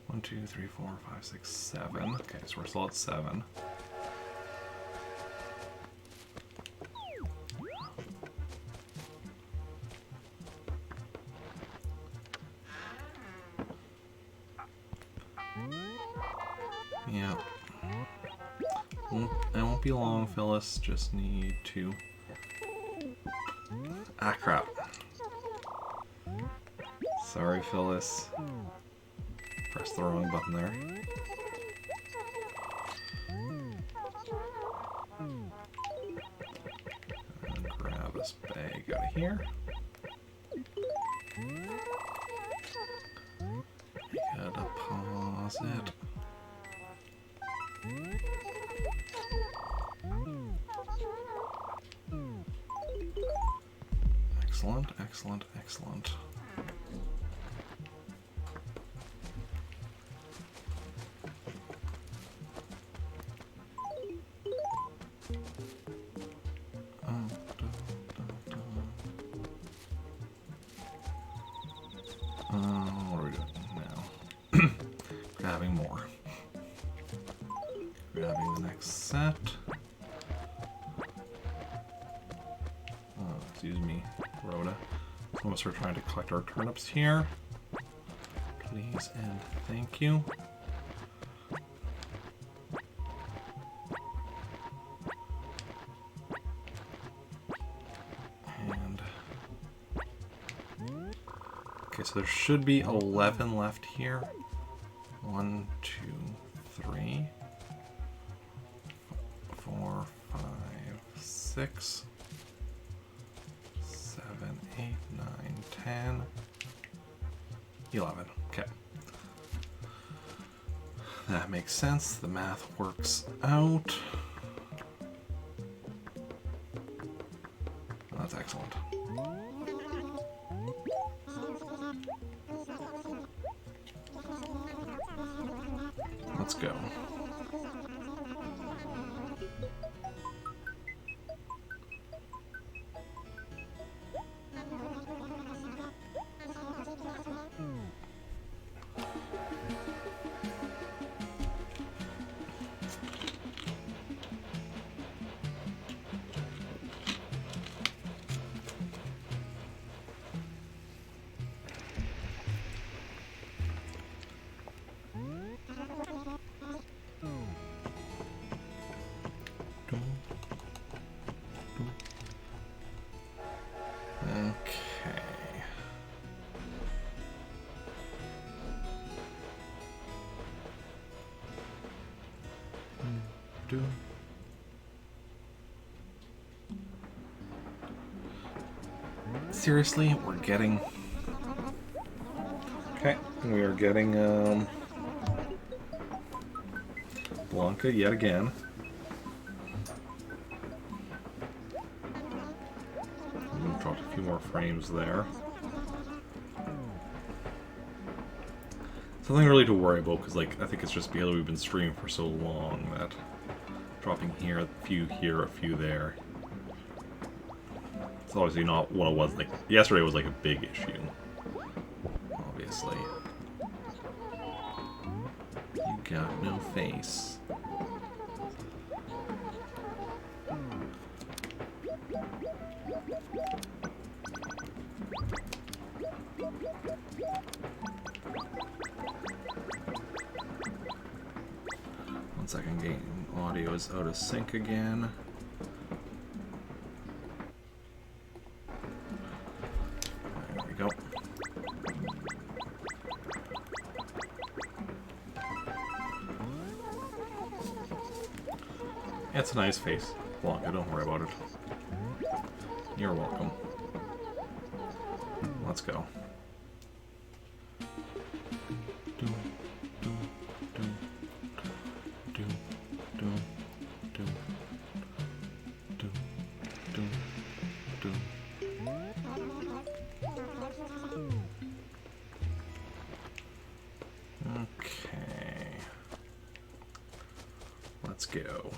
1, 2, 3, 4, 5, 6, 7. Okay, so we're still at 7. Yeah. It won't be long, Phyllis. Just need to... Ah, crap. Sorry, Phyllis. Press the wrong button there. And grab this bag out of here. Gotta pause it. Excellent, excellent, excellent. What are we doing now? Grabbing more. Grabbing the next set. Oh, excuse me, Rhoda. I'm gonna start trying to collect our turnips here. Please and thank you. And okay, so there should be 11 left here. 1, 2, 3, 4, 5, 6, 7, 8, 9, 10, 11. Okay. That makes sense. The math works out. That's excellent. Let's go. Seriously, we're getting... Okay, we are getting Blanca yet again. Dropped a few more frames there. Something really to worry about, because like I think it's just because we've been streaming for so long that dropping here, a few here, a few there. It's obviously not what it was like yesterday. Was like a big issue, obviously. got no face. One second, game audio is out of sync again. There we go. It's a nice face, Blanca, don't worry about it. You're welcome. Let's go. Okay. Let's go.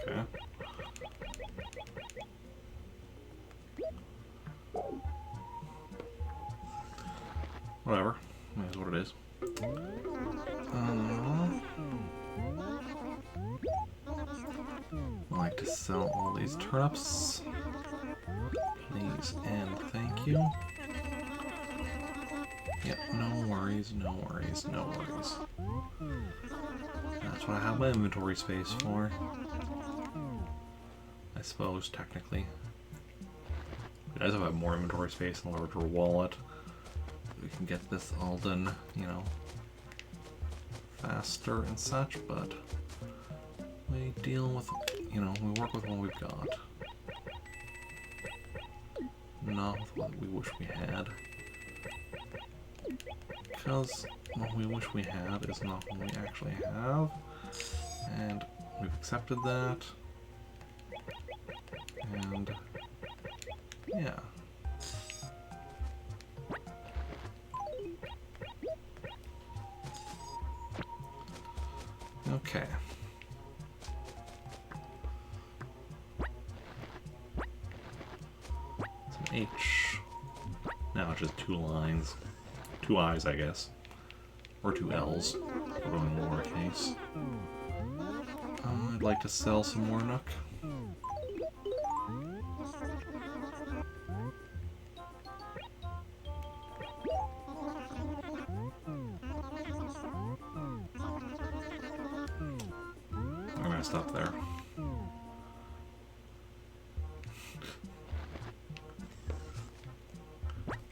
Okay. Whatever. That's what it is. I like to sell all these turnips. Please and thank you. Yep, no worries, no worries, no worries. That's what I have my inventory space for. I suppose, technically. It does have more inventory space and a larger wallet. We can get this all done, you know, faster and such, but we deal with, you know, we work with what we've got. Not with what we wish we had. Because what we wish we had is not what we actually have. And we've accepted that. And yeah. Okay. It's an H. Now it's just two lines. Two I's, I guess. Or two L's. We're going lowercase. I'd like to sell some more Nook. I'm gonna stop there.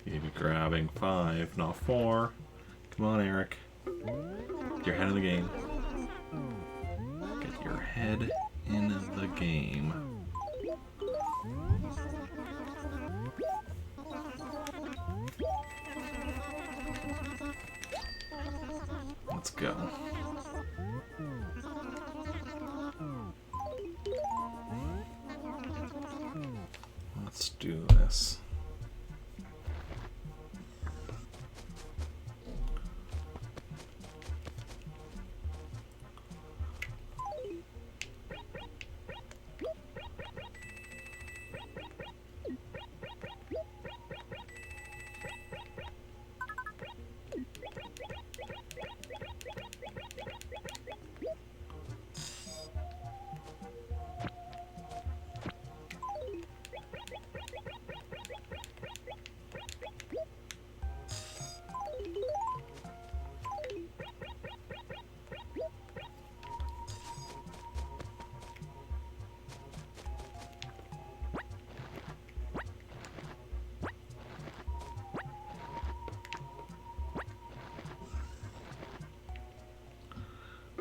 Maybe grabbing 5, not 4. Come on, Eric. Get your head in the game. Get your head in the game. Let's go. Let's do this.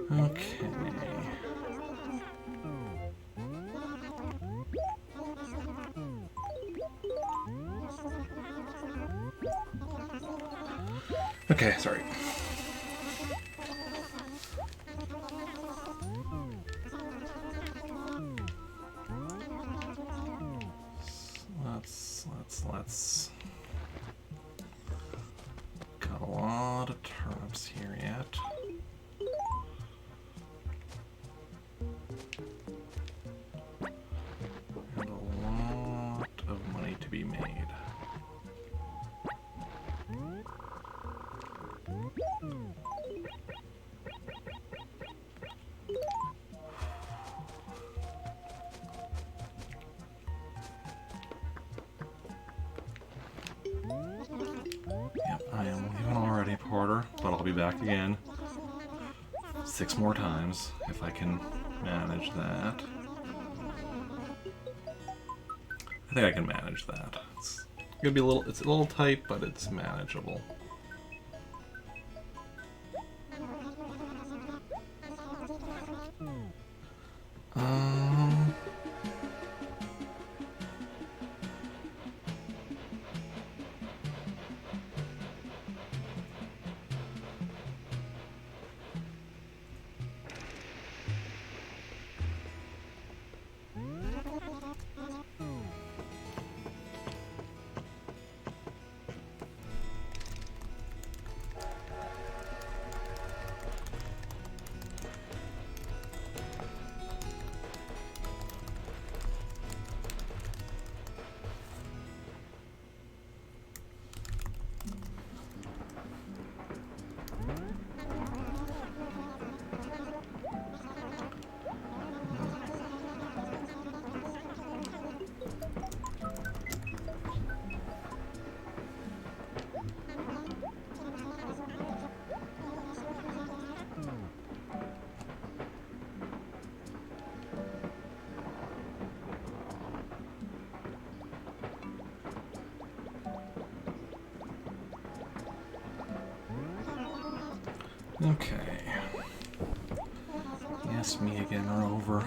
Okay. Okay, sorry. Let's got a lot of turnips here yet. made. Yep, I am leaving already, Porter, but I'll be back again 6 more times if I can manage that. I think I can manage that. It's gonna be it's a little tight, but it's manageable. Okay. Yes, me again, Rover.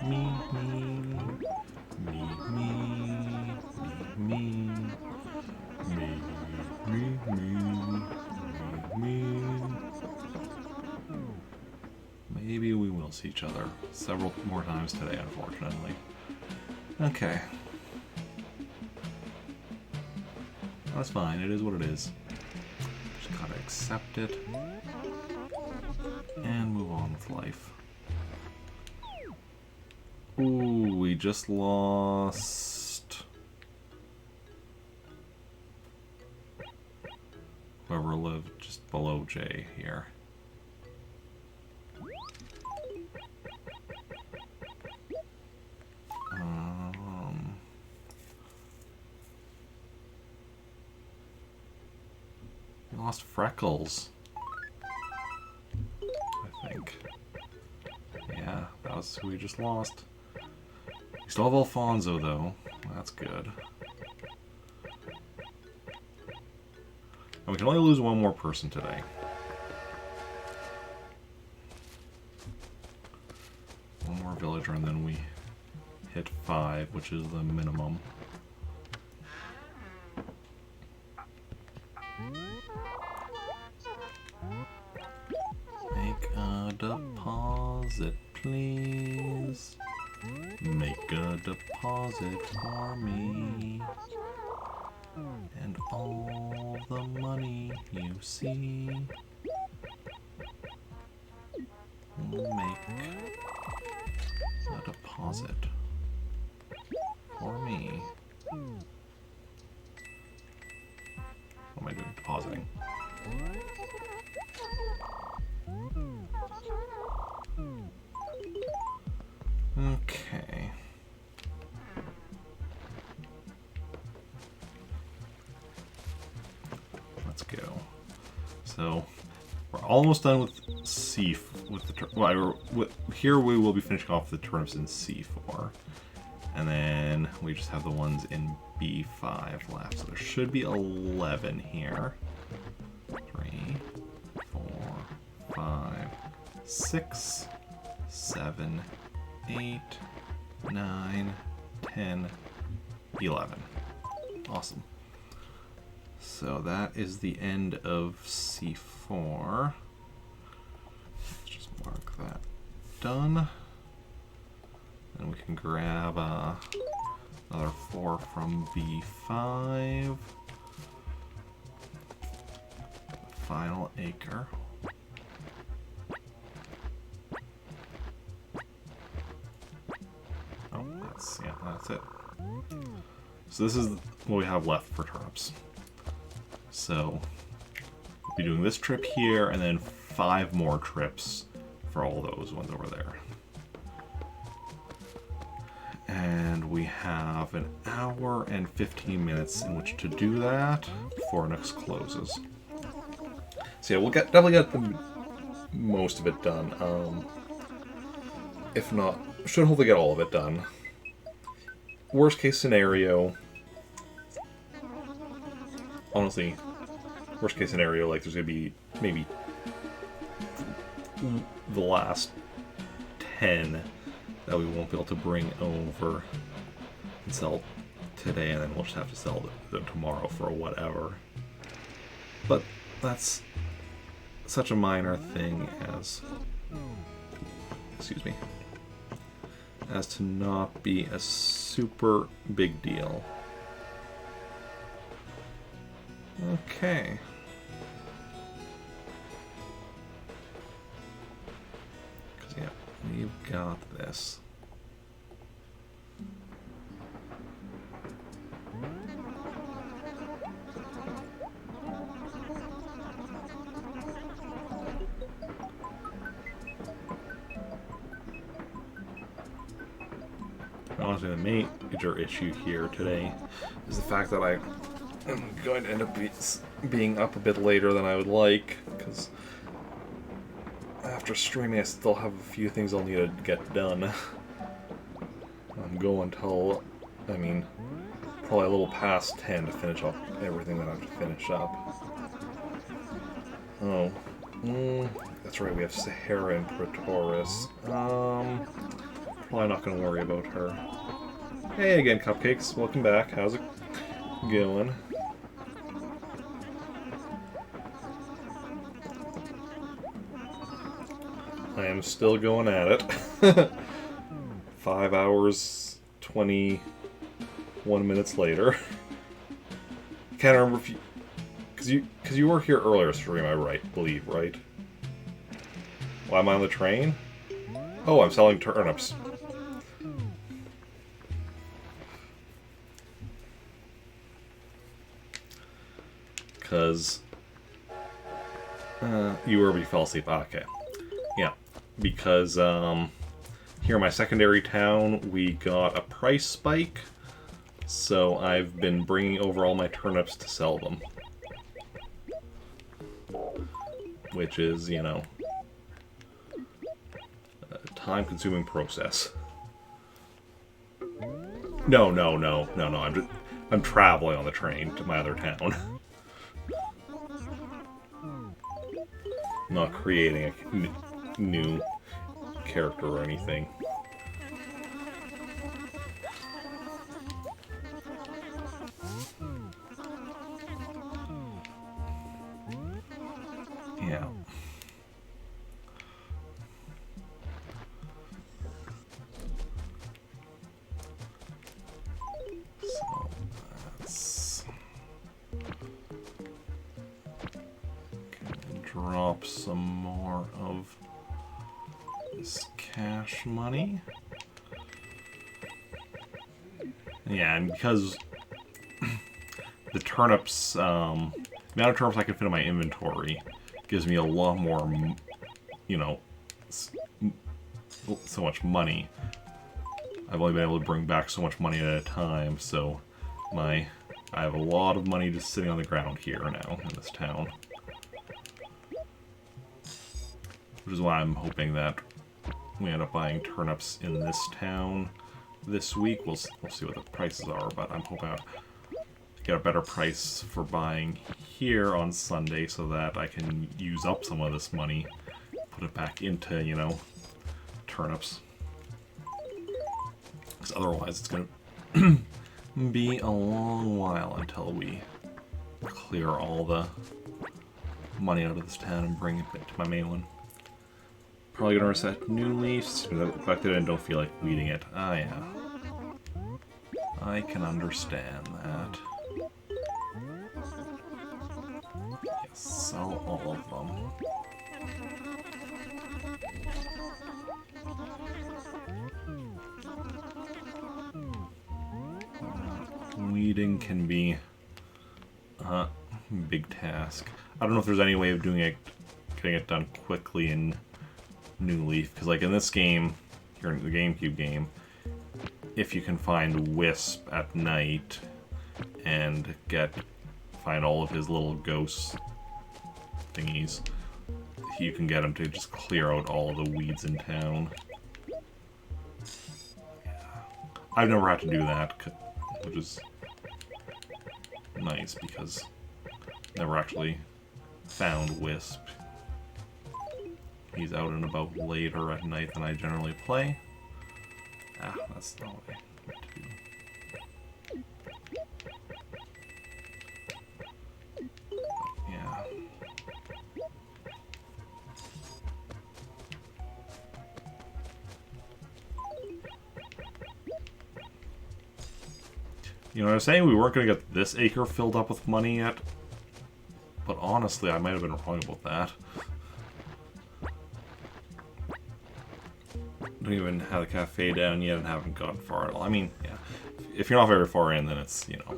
Me, maybe we will see each other several more times today, unfortunately. Okay. That's fine, it is what it is. Just gotta accept it and move on with life. Ooh, we just lost whoever lived just below J here. We lost Freckles, I think. Yeah, that was who we just lost. We still have Alfonso, though. That's good. And we can only lose one more person today. One more villager, and then we hit 5, which is the minimum. Make a deposit, please. Make a deposit for me. And all the money you see, make a deposit for me. What am I doing? Depositing. Okay. Let's go. So we're almost done with C. With the here we will be finishing off the terms in C4, and then we just have the ones in B5 left. So there should be 11 here. 3, 4, 5, 6, 7, 8, 9, 10, 11. Awesome. So that is the end of C4. Let's just mark that done. And we can grab another 4 from B5. Final acre. Yeah, that's it. So this is what we have left for turnips. So we'll be doing this trip here, and then 5 more trips for all those ones over there. And we have an hour and 15 minutes in which to do that before next closes. So yeah, we'll definitely get most of it done. If not, should hopefully get all of it done. Worst case scenario, honestly, worst case scenario, like there's gonna be maybe the last 10 that we won't be able to bring over and sell today, and then we'll just have to sell them tomorrow for whatever. But that's such a minor thing as, excuse me, as to not be a super big deal. Okay. Because, yeah, we've got this. Honestly, the major issue here today is the fact that I am going to end up being up a bit later than I would like, because after streaming I still have a few things I'll need to get done. I'm going till, I mean, probably a little past 10 to finish up everything that I have to finish up. Oh, that's right, we have Sahara and Pretoris. Probably not going to worry about her. Hey again, Cupcakes. Welcome back. How's it going? I am still going at it. 5 hours, 21 minutes later. Can't remember if you... Because you were here earlier stream, I believe, right? Why am I on the train? Oh, I'm selling turnips. Because you fell asleep. Okay. Yeah. Because here in my secondary town, we got a price spike. So I've been bringing over all my turnips to sell them. Which is, you know, a time-consuming process. No. I'm traveling on the train to my other town. Not creating a new character or anything. Yeah. So that's... drop some more of this cash money. Yeah, and because the turnips, the amount of turnips I can fit in my inventory gives me a lot more, you know, so much money. I've only been able to bring back so much money at a time, so I have a lot of money just sitting on the ground here now in this town. Which is why I'm hoping that we end up buying turnips in this town this week. We'll see what the prices are, but I'm hoping I'll get a better price for buying here on Sunday so that I can use up some of this money, put it back into, you know, turnips. Because otherwise it's going to be a long while until we clear all the money out of this town and bring it to my main one. Probably gonna reset new leaves. The fact that I don't feel like weeding it. Ah, yeah. I can understand that. Yes, sell all of them. weeding can be a big task. I don't know if there's any way of doing it, getting it done quickly in New Leaf, because like in this game, here in the GameCube game, if you can find Wisp at night and find all of his little ghost thingies, you can get him to just clear out all of the weeds in town. I've never had to do that, which is nice because I never actually found Wisp. He's out and about later at night than I generally play. Ah, that's not what I meant to do. Yeah. You know, I was saying we weren't going to get this acre filled up with money yet, but honestly, I might have been wrong about that. Don't even have the cafe down yet and haven't gotten far at all. I mean, yeah, if you're not very far in, then it's, you know,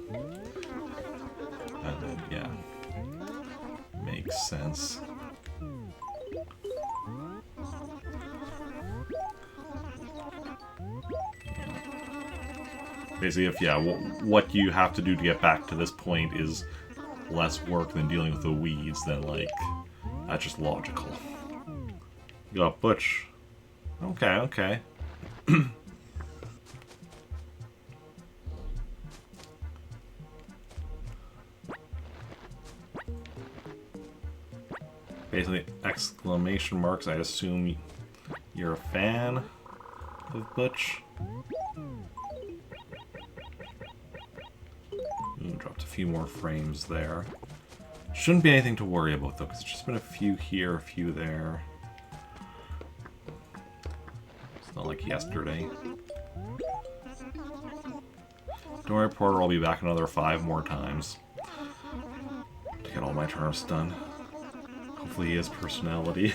and then, yeah, makes sense. Basically, if, yeah, what you have to do to get back to this point is less work than dealing with the weeds, then, like, that's just logical. You got Butch. Okay, okay. Basically, exclamation marks, I assume you're a fan of Butch. Dropped a few more frames there. Shouldn't be anything to worry about, though, because it's just been a few here, a few there. It's not like yesterday. Don't worry, Porter, I'll be back another 5 more times to get all my turnips done. Hopefully he has personality.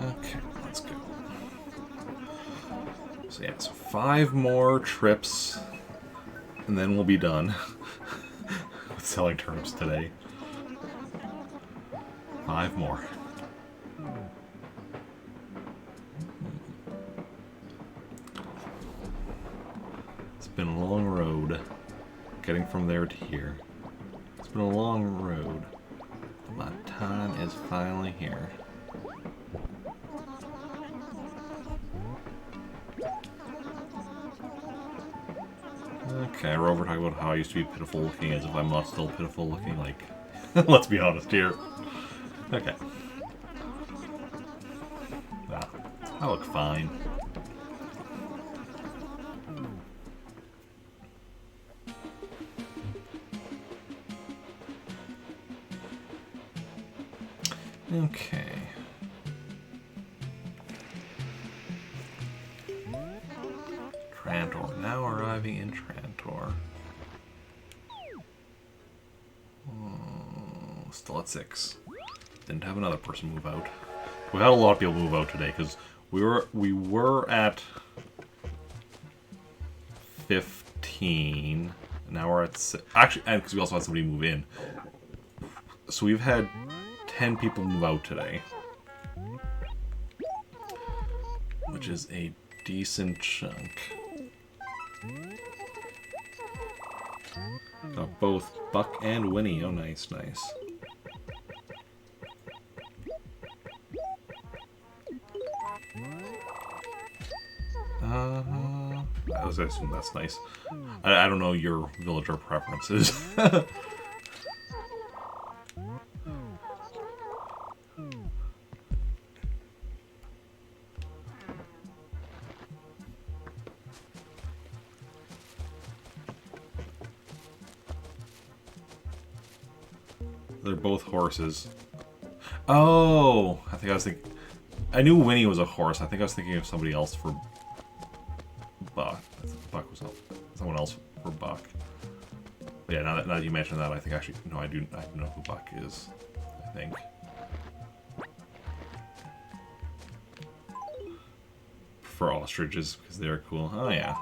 Okay, let's go. So yeah, so 5 more trips, and then we'll be done with selling turnips today. 5 more. It's been a long road, getting from there to here. It's been a long road. My time is finally here. Okay, Rover talking about how I used to be pitiful looking as if I'm not still pitiful looking, like, let's be honest here. Okay. Ah, I look fine. Okay. Trantor, now arriving in Trantor. Still at 6. Didn't have another person move out. We had a lot of people move out today because we were at 15. Now we're at 6. Actually, and because we also had somebody move in, so we've had 10 people move out today, which is a decent chunk. Got both Buck and Winnie. Oh, nice, nice. I assume that's nice. I don't know your villager preferences. They're both horses. Oh, I think I was thinking. I knew Winnie was a horse. I think I was thinking of somebody else for Buck. I thought Buck was someone else for Buck. But yeah, now that you mentioned that, I think actually no, I do know who Buck is. I think. For ostriches because they're cool. Oh yeah.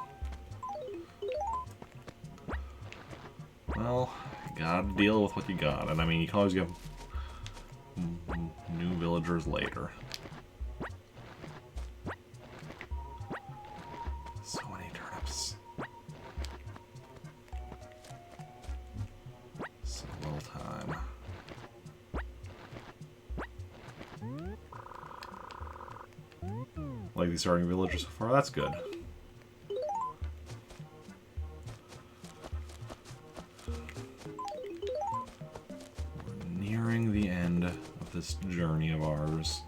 Well, you gotta deal with what you got, and I mean you can always get new villagers later. So many turnips. So little time. Like these starting villagers so far, that's good. We're nearing the end of this journey of ours.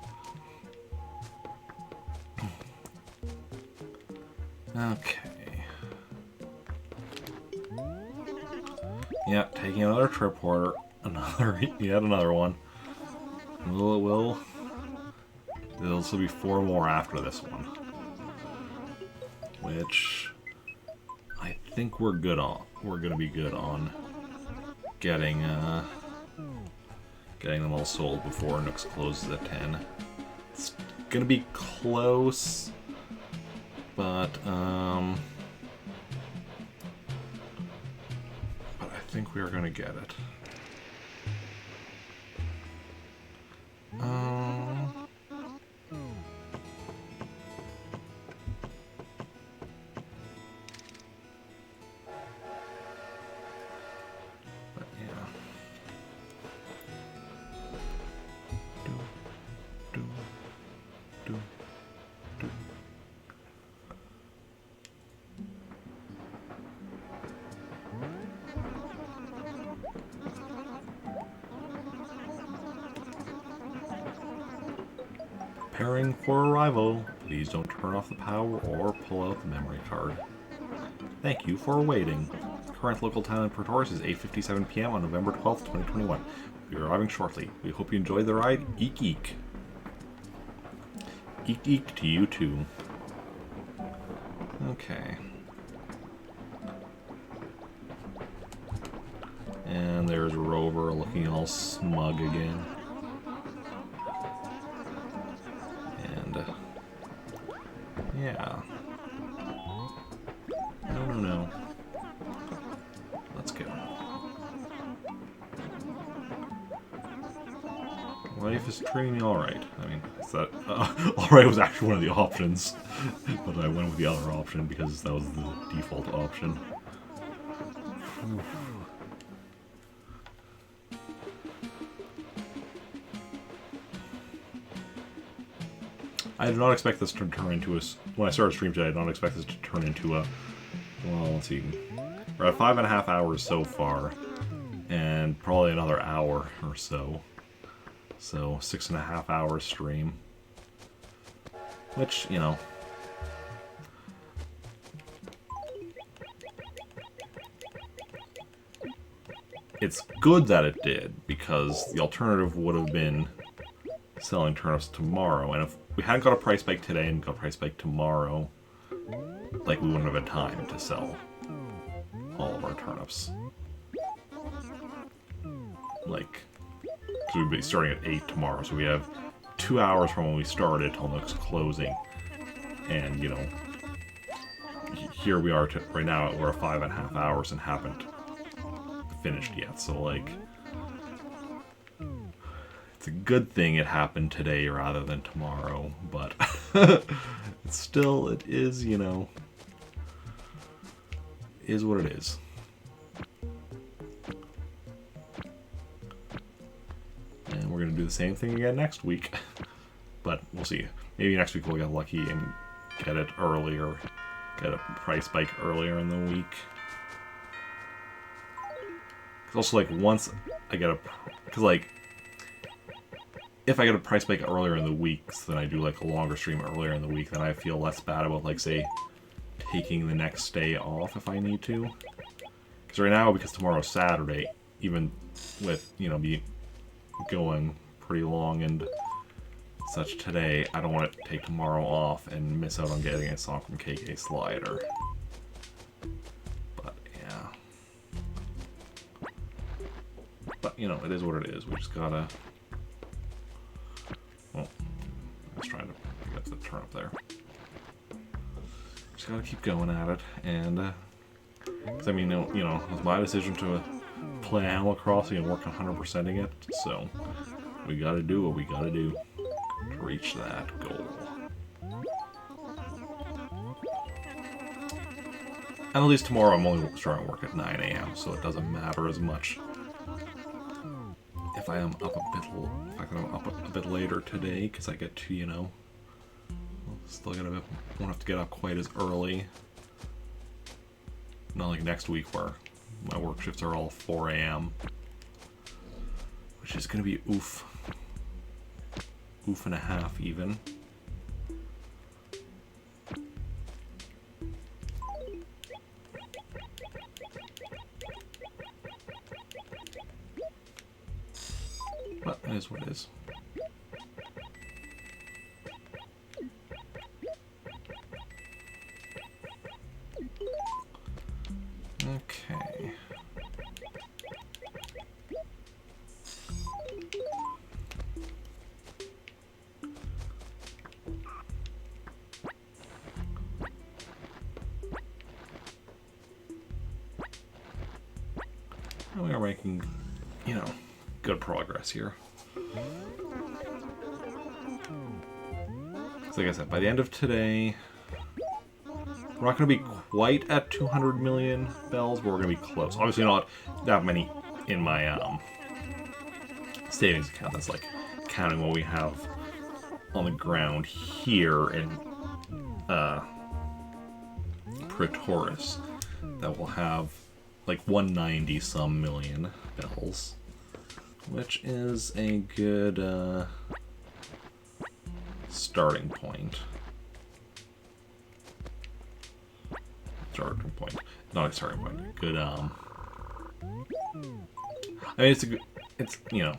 Okay. Yep, taking another trip order. Yet another one. There'll still be 4 more after this one. Which I think we're good on. We're gonna be good on getting them all sold before Nooks closes at 10. It's gonna be close, but I think we are gonna get it. But yeah. Do. Preparing for arrival. Please don't turn off the power or pull out the memory card. Thank you for waiting. Current local time in Praetorius is 8:57 p.m. on November 12th, 2021. We're arriving shortly. We hope you enjoyed the ride. Eek eek. Eek eek to you too. Okay. And there's Rover looking all smug again. And yeah. No. Let's go. Life is treating me alright. I mean, it's that alright was actually one of the options, but I went with the other option because that was the default option. I did not expect this to turn into a... When I started stream today, I did not expect this to turn into a... Well, let's see. We're at 5.5 hours so far, and probably another hour or so. So, 6.5 hours stream. Which, you know... It's good that it did, because the alternative would have been selling turnips tomorrow, and if we hadn't got a price spike today and got a price spike tomorrow, like, we wouldn't have had time to sell all of our turnips. Like, because we'd be starting at 8 tomorrow, so we have 2 hours from when we started till Nook's closing. And, you know, here we are right now, we're at 5.5 hours and haven't finished yet, so, like, it's a good thing it happened today rather than tomorrow, but it's still, it is, you know, is what it is. And we're going to do the same thing again next week, but we'll see. Maybe next week we'll get lucky and get it earlier, get a price spike earlier in the week. Cause also, like, once I get a... Because, like, if I get a price spike earlier in the week, so then I do, like, a longer stream earlier in the week, then I feel less bad about, like, say, taking the next day off if I need to. Because right now, because tomorrow's Saturday, even with, you know, me going pretty long and such today, I don't want to take tomorrow off and miss out on getting a song from KK Slider. But, yeah. But, you know, it is what it is. We just gotta... Well, I was trying to get the turn up there. Just gotta keep going at it, and... Because, I mean, you know, it was my decision to play Animal Crossing and work on 100%ing it, so we gotta do what we gotta do to reach that goal. And at least tomorrow I'm only starting work at 9 AM, so it doesn't matter as much if I am up a bit later today, because I get to, you know, still won't have to get up quite as early. Not like next week where my work shifts are all 4 AM, which is gonna be oof and a half even. But it is what it is. Okay. And we are making, you know, good progress here. So like I said, by the end of today, we're not going to be quite at 200 million bells, but we're going to be close. Obviously not that many in my savings account. That's like counting what we have on the ground here in Pretoris. That will have like 190 some million bells, which is a good starting point. Not a starting point. Good, I mean, it's you know,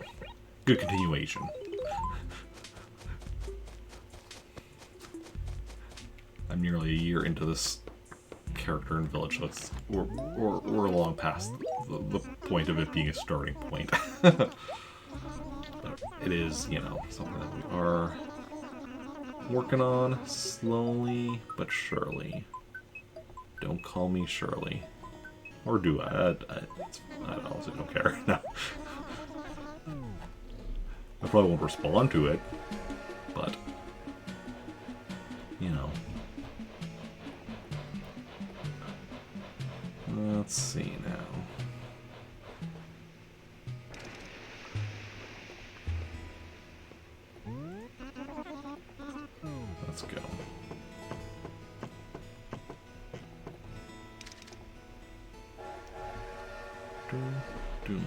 good continuation. I'm nearly a year into this character in Village, so we're long past the point of it being a starting point. But it is, you know, something that we are working on slowly but surely. Don't call me Shirley. Or do I? I honestly don't care. No. I probably won't respond to it, but, you know. Let's see now. Let's go. Do.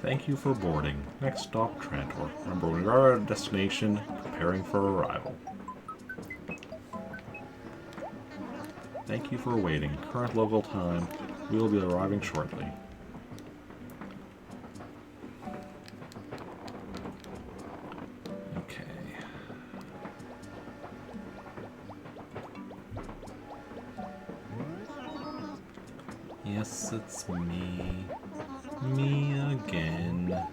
Thank you for boarding. Next stop, Trantor. Remember, we are at a destination, preparing for arrival. Thank you for waiting. Current local time. We will be arriving shortly. Yes, it's me. Me again.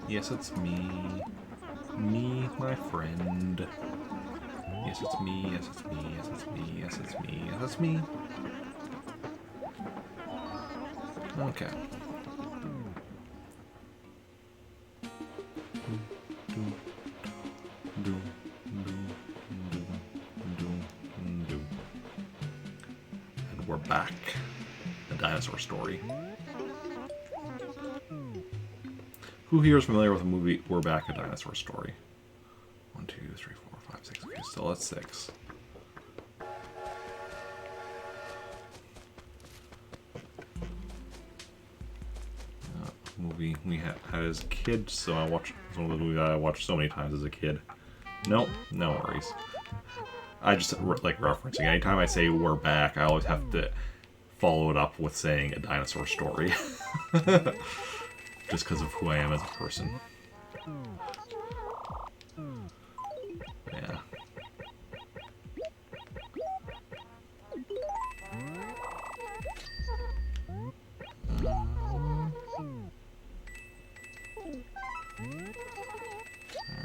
Yes, it's me. Me, my friend. Yes, it's me. Yes, it's me. Yes, it's me. Yes, it's me. Yes, it's me. Okay. Back, a Dinosaur Story. Who here is familiar with the movie We're Back, a Dinosaur Story? 1, 2, 3, 4, 5, 6. Okay, still at 6. Movie we had as kids, so I watched one of the movies I watched so many times as a kid. Nope, no worries. I just like referencing. Anytime I say we're back, I always have to follow it up with saying a dinosaur story. Just because of who I am as a person. Yeah.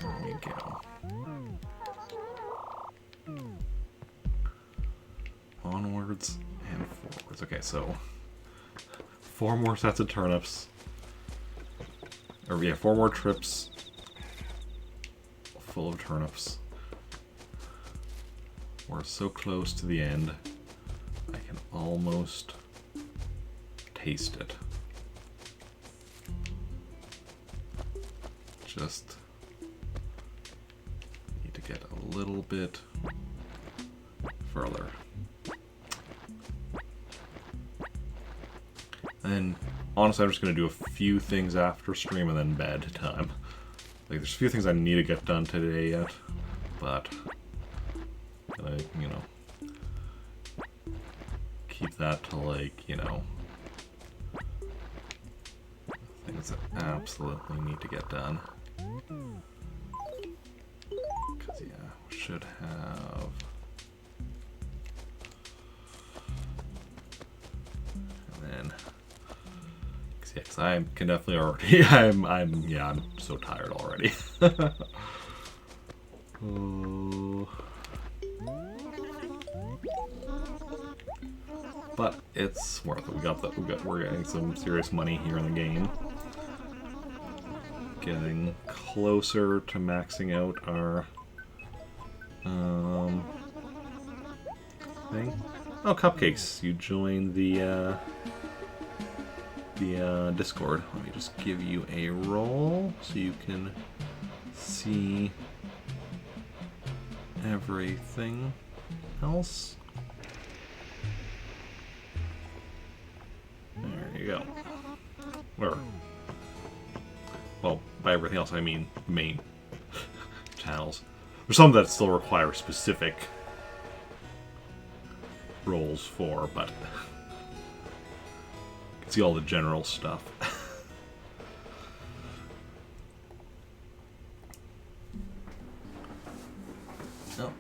There we go. Onwards and forwards. Okay, so 4 more sets of turnips. Or yeah, 4 more trips full of turnips. We're so close to the end. I can almost taste it. Just need to get a little bit further. And honestly, I'm just going to do a few things after stream and then bedtime. Like, there's a few things I need to get done today yet, but I, you know, keep that to, like, you know, things that absolutely need to get done. Because, yeah, we should have... And then... Yeah, because I can definitely already... I'm so tired already. Oh. But it's worth it. We're getting some serious money here in the game. Getting closer to maxing out our thing. Oh, Cupcakes! You joined the Discord. Let me just give you a roll so you can see everything else. There you go. Well, by everything else I mean main channels. There's some that still require specific roles for, but you can see all the general stuff. Oh.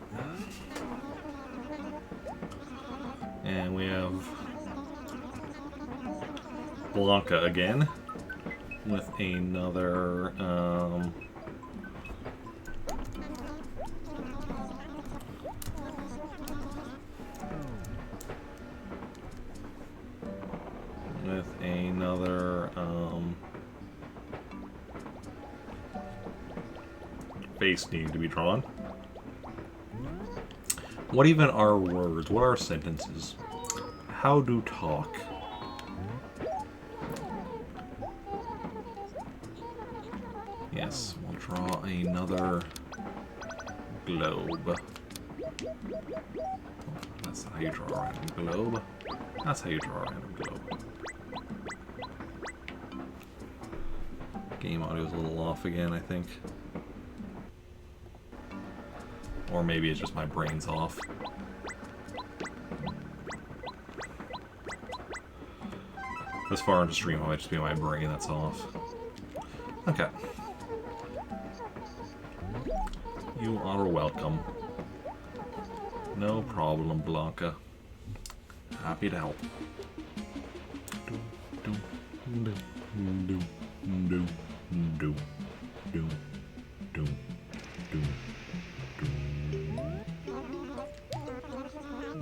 And we have Blanca again with another face needing to be drawn. What even are words? What are sentences? How do talk? Yes, we'll draw another globe. That's how you draw a random globe. That's how you draw a random globe. Game audio's a little off again, I think. Or maybe it's just my brain's off. This far into stream, it might just be my brain that's off. Okay. You are welcome. No problem, Blanca. Happy to help.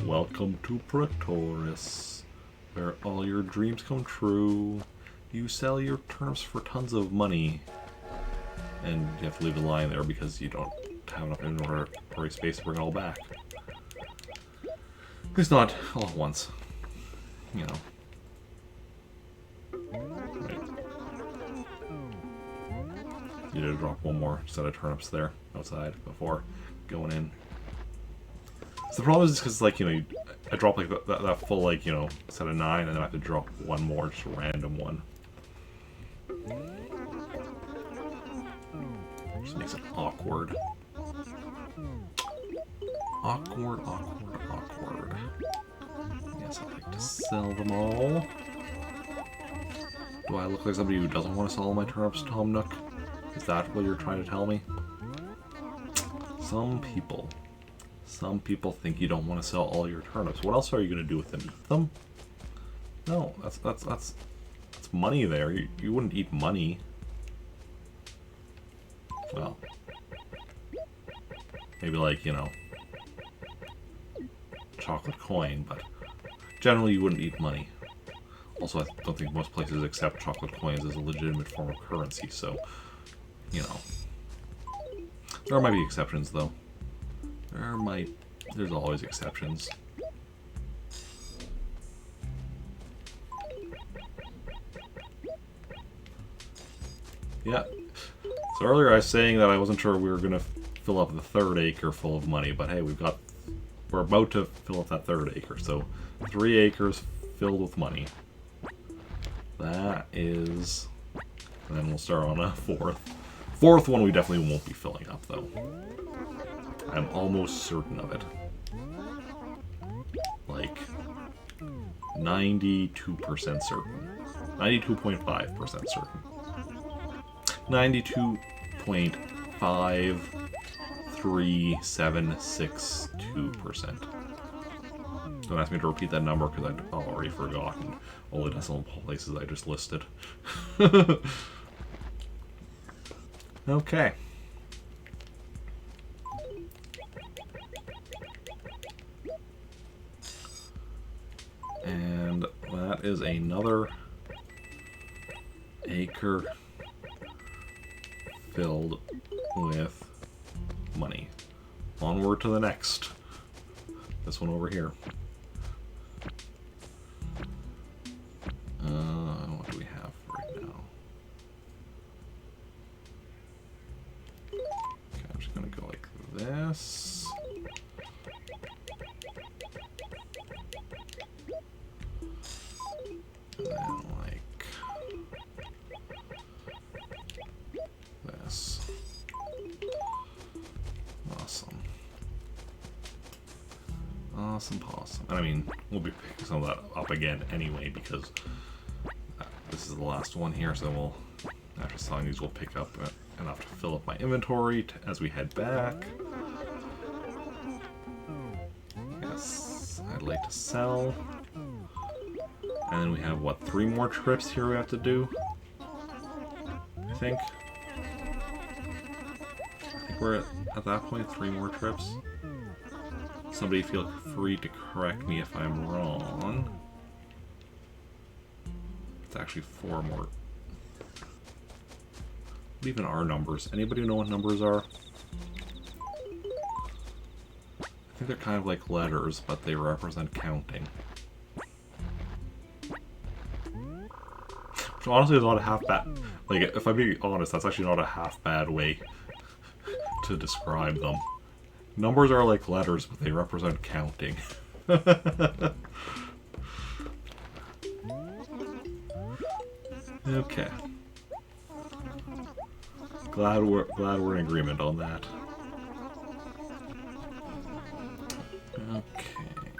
Welcome to Praetoris, where all your dreams come true. You sell your turnips for tons of money, and you have to leave the line there because you don't have enough inventory space to bring it all back. At least not all at once. you know. Right. You did drop one more set of turnips there outside before going in. So the problem is because, like, you know, I drop like that full, like, you know, set of 9, and then I have to drop one more, just a random one. Just makes it awkward. Awkward, awkward, awkward. Yes, I'd like to sell them all. Do I look like somebody who doesn't want to sell all my turnips, Tom Nook? Is that what you're trying to tell me? Some people think you don't want to sell all your turnips. What else are you going to do with them? Eat them? No, that's money there. You wouldn't eat money. Well, maybe like, you know, chocolate coin, but generally you wouldn't eat money. Also, I don't think most places accept chocolate coins as a legitimate form of currency, so, you know. There might be exceptions, though. There's always exceptions. Yeah. So earlier I was saying that I wasn't sure we were going to fill up the 3rd acre full of money, but hey, we're about to fill up that 3rd acre, so 3 acres filled with money. That is... And then we'll start on a 4th. 4th one we definitely won't be filling up, though. I'm almost certain of it. Like, 92% certain. 92.5% certain. 92.53762%. Don't ask me to repeat that number because I've already forgotten all the decimal places I just listed. Okay. And that is another acre filled with money. Onward to the next. This one over here. What do we have right now? Okay, I'm just gonna go like this. And then like this. Awesome. Awesome possum. And I mean, we'll be picking some of that up again anyway because this is the last one here, so we'll, after selling these, we'll pick up enough to fill up my inventory as we head back. Yes, I'd like to sell. And then we have, what, 3 more trips here we have to do? I think we're at that point, 3 more trips. Somebody feel free to correct me if I'm wrong. It's actually 4 more. What even are numbers? Anybody know what numbers are? I think they're kind of like letters, but they represent counting. Which honestly is not a half bad... Like, if I'm being honest, that's actually not a half bad way to describe them. Numbers are like letters, but they represent counting. Okay. Glad we're in agreement on that. Okay.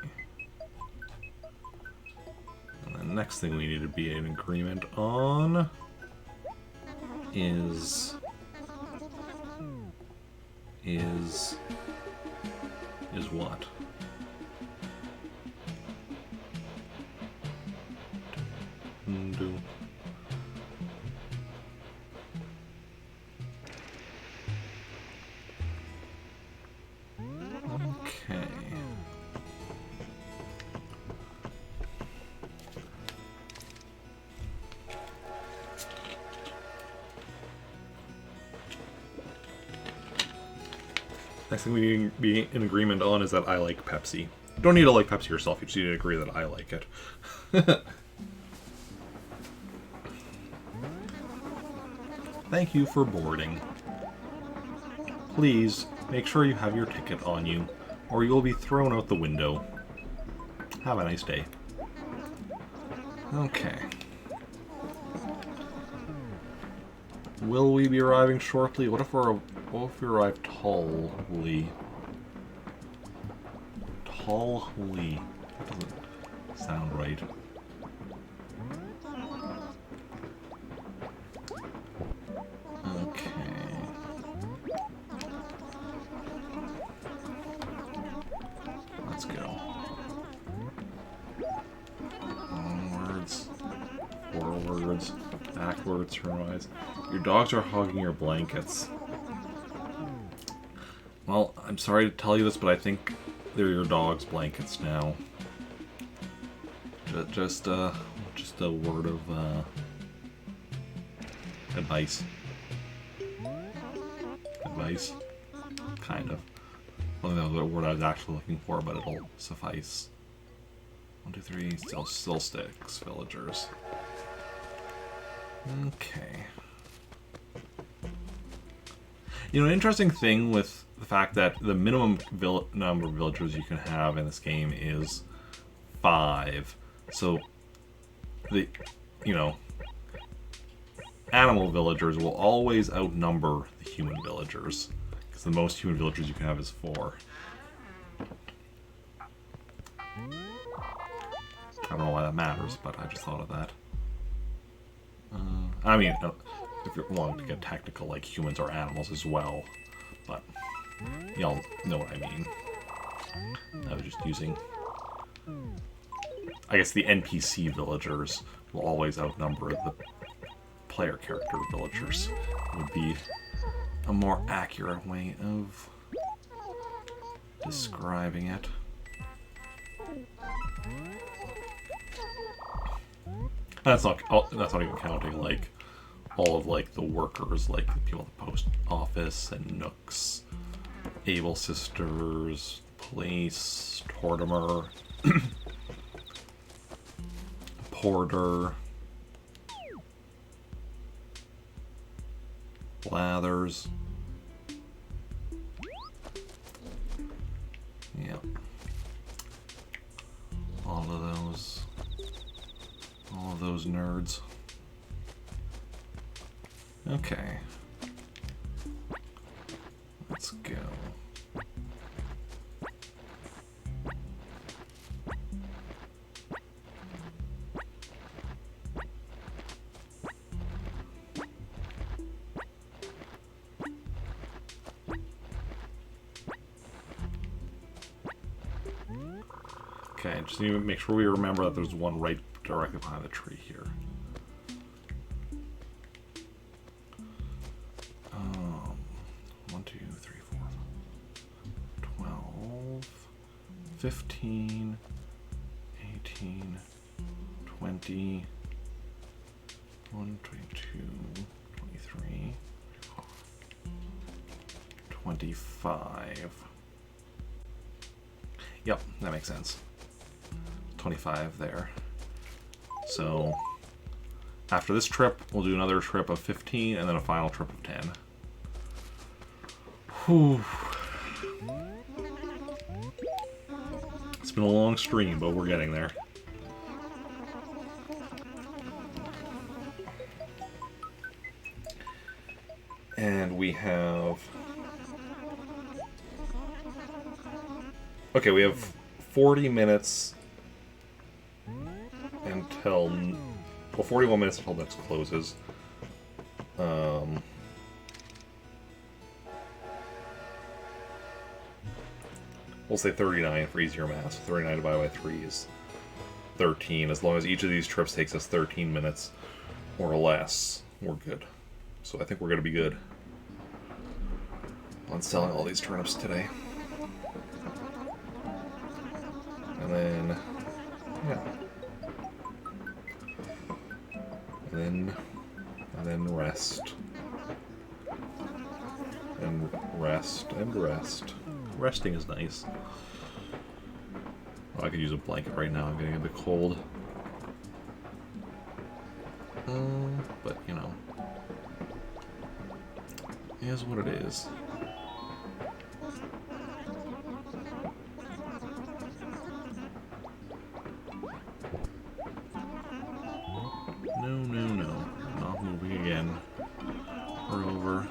And the next thing we need to be in agreement on is what? Do. Okay. Next thing we need to be in agreement on is that I like Pepsi. You don't need to like Pepsi yourself, you just need to agree that I like it. Thank you for boarding. Please, make sure you have your ticket on you, or you will be thrown out the window. Have a nice day. Okay. Will we be arriving shortly? What if we arrive tallly? Tallly. That doesn't sound right. Okay. Let's go. Onwards. Forwards. Backwards, turn-wise. Your dogs are hogging your blankets. Well, I'm sorry to tell you this, but I think they're your dog's blankets now. Just a word of advice. Advice? Kind of. I don't know the word I was actually looking for, but it'll suffice. 1, 2, 3, still sticks, villagers. Okay. You know, an interesting thing with the fact that the minimum number of villagers you can have in this game is 5. So, animal villagers will always outnumber the human villagers. Because the most human villagers you can have is 4. I don't know why that matters, but I just thought of that. I mean, if you're wanting to get technical, like humans are animals as well, but y'all know what I mean. I was just using... I guess the NPC villagers will always outnumber the player character villagers, would be a more accurate way of describing it. That's not even counting like all of like the workers, like the people at the post office and Nooks, Able Sisters, Police, Tortimer, Porter, Blathers. Yeah. All of those nerds. Okay. Let's go. Okay, just need to make sure we remember that there's one right directly behind the tree here. 1, 2, 3, 4, 12, 15, 18, 20, 22, 23, 25. Yep, that makes sense. 25 there. So after this trip, we'll do another trip of 15 and then a final trip of 10. Whew. It's been a long stream, but we're getting there. And we have... Okay, we have 40 minutes until... Well, 41 minutes until next closes. We'll say 39 for easier math. 39 divided by 3 is 13. As long as each of these trips takes us 13 minutes or less, we're good. So I think we're going to be good on selling all these turnips today. And then, yeah. And then rest. And rest, and rest. Resting is nice. Oh, I could use a blanket right now. I'm getting a bit cold. But, you know, it is what it is. No, no, no. Not moving again. Rover.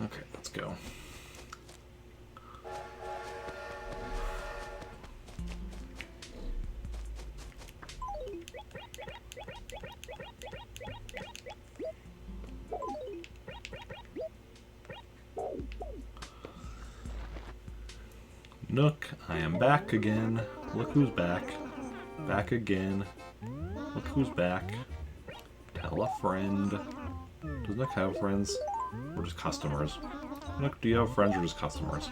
Okay, let's go. Nook, I am back again. Look who's back. Back again. Look who's back. Tell a friend. Does Nook have friends? Or just customers? Nook, do you have friends or just customers?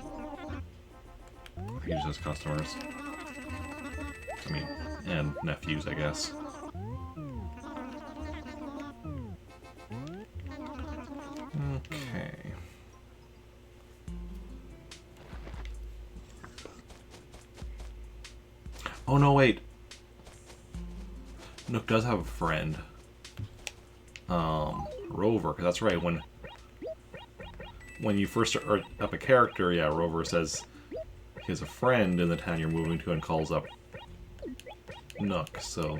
I think he just has customers. I mean, and nephews, I guess. Okay. Oh no, wait. Nook does have a friend. Rover, because that's right, when you first start up a character, yeah, Rover says he has a friend in the town you're moving to and calls up Nook, so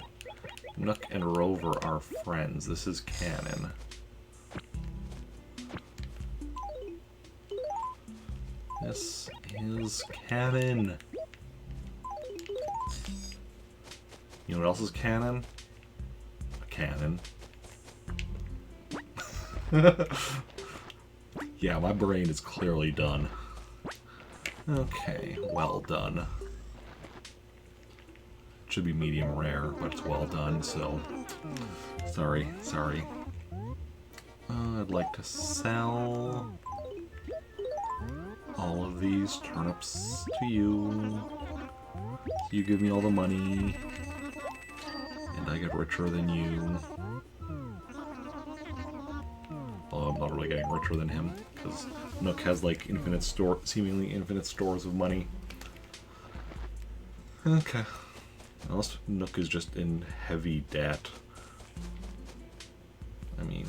Nook and Rover are friends. This is canon. This is canon. You know what else is canon? A cannon. Yeah, my brain is clearly done. Okay, well done. It should be medium rare, but it's well done, so... Sorry. I'd like to sell all of these turnips to you. You give me all the money, and I get richer than you. Although I'm not really getting richer than him, because Nook has like seemingly infinite stores of money. Okay. Unless Nook is just in heavy debt. I mean...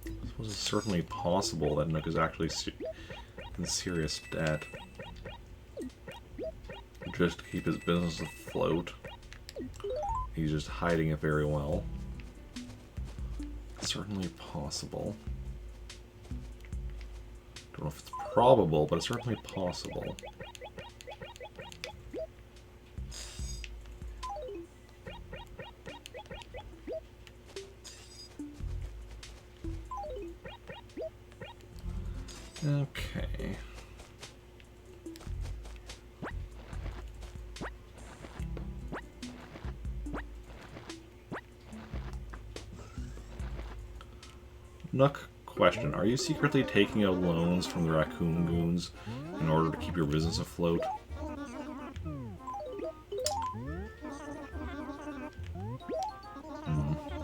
I suppose it's certainly possible that Nook is actually in serious debt. Just to keep his business afloat. He's just hiding it very well. It's certainly possible. Don't know if it's probable, but it's certainly possible. Okay. Nook, question. Are you secretly taking out loans from the Raccoon Goons in order to keep your business afloat?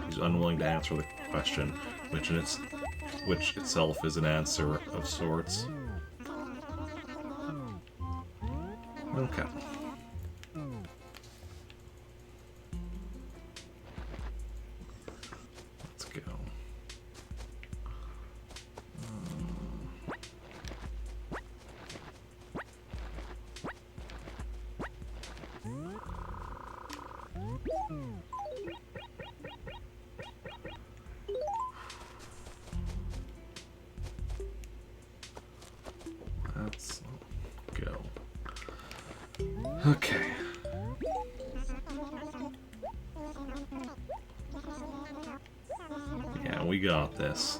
He's unwilling to answer the question, which itself is an answer of sorts. Okay. Let's go. Let's go. Okay. Yeah, we got this.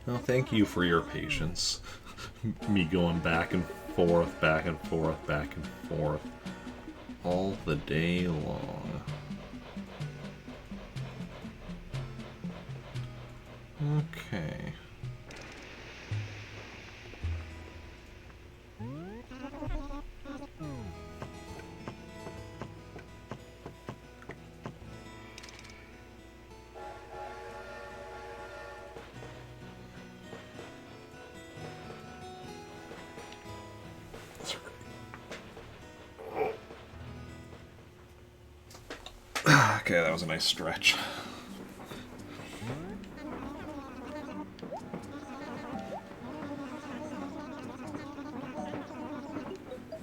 Well, thank you for your patience. Me going back and forth, back and forth, back and forth, all the day long. Okay. Okay, that was a nice stretch.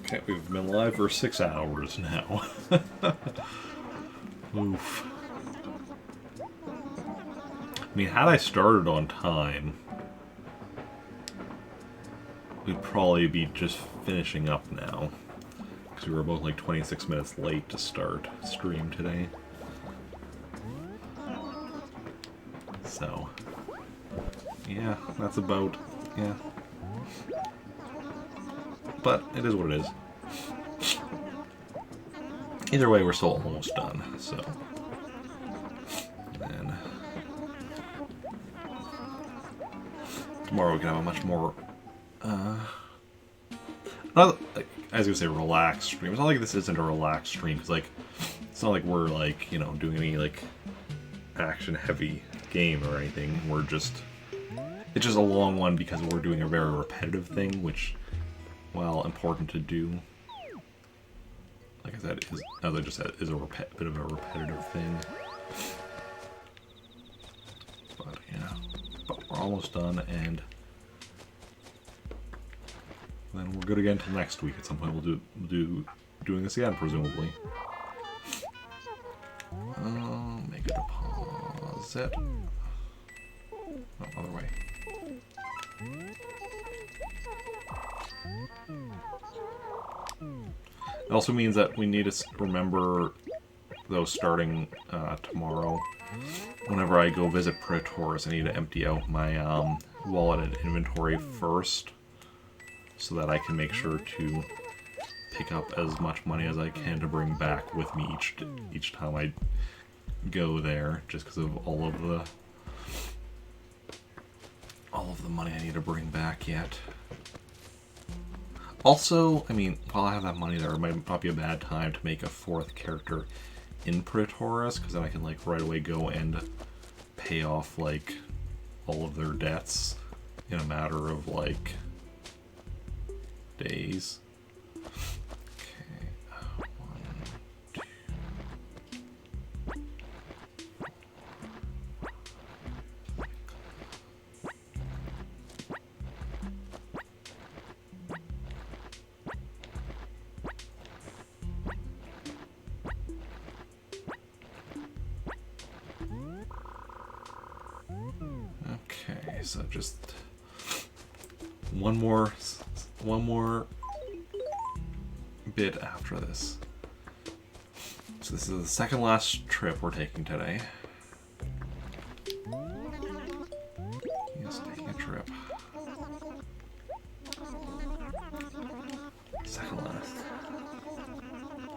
Okay, we've been live for 6 hours now. Oof. I mean, had I started on time, we'd probably be just finishing up now. Because we were both like 26 minutes late to start stream today. So, yeah, that's about, yeah. But it is what it is. Either way, we're still almost done, so. And tomorrow we can have a much more, not, like, I was gonna say relaxed stream. It's not like this isn't a relaxed stream, because, like, it's not like we're, like, you know, doing any, like, action-heavy game or anything. We're just, it's just a long one because we're doing a very repetitive thing, which, while important to do, like I said, is, as I just said, is a bit of a repetitive thing. But yeah, but we're almost done, and then we're good again until next week. At some point, we'll do doing this again, presumably. Make a deposit. No, other way. It also means that we need to remember, though, starting tomorrow, whenever I go visit Praetorus, I need to empty out my wallet and inventory first, so that I can make sure to pick up as much money as I can to bring back with me each time I go there, just because of all of the money I need to bring back yet. Also, I mean, while I have that money there, it might not be a bad time to make a 4th character in Praetorus, because then I can, like, right away go and pay off, like, all of their debts in a matter of, like, days. Okay, 1, 2. Okay, so just one more bit after this. So this is the second last trip we're taking today. Yes, taking a trip. Second last.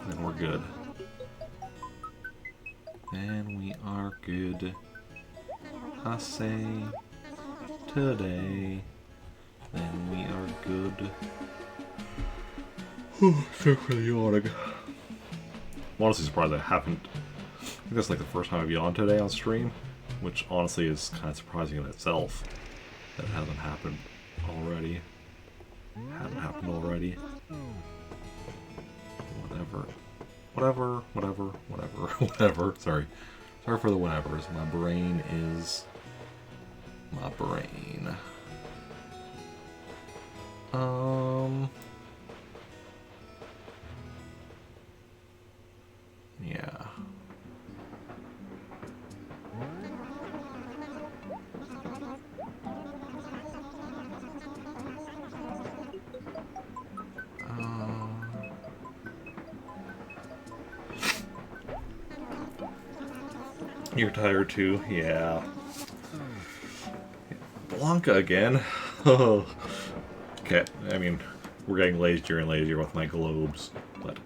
And then we're good. Then we are good. I say today. Then we are good. So for the yawning. I'm honestly surprised I haven't. I think that's like the first time I've yawned today on stream, which honestly is kind of surprising in itself that it hasn't happened already. Whatever. Sorry for the whatevers. My brain is my brain. Yeah. You're tired too? Yeah. Blanca again. Okay, I mean, we're getting lazier and lazier with my globes, but...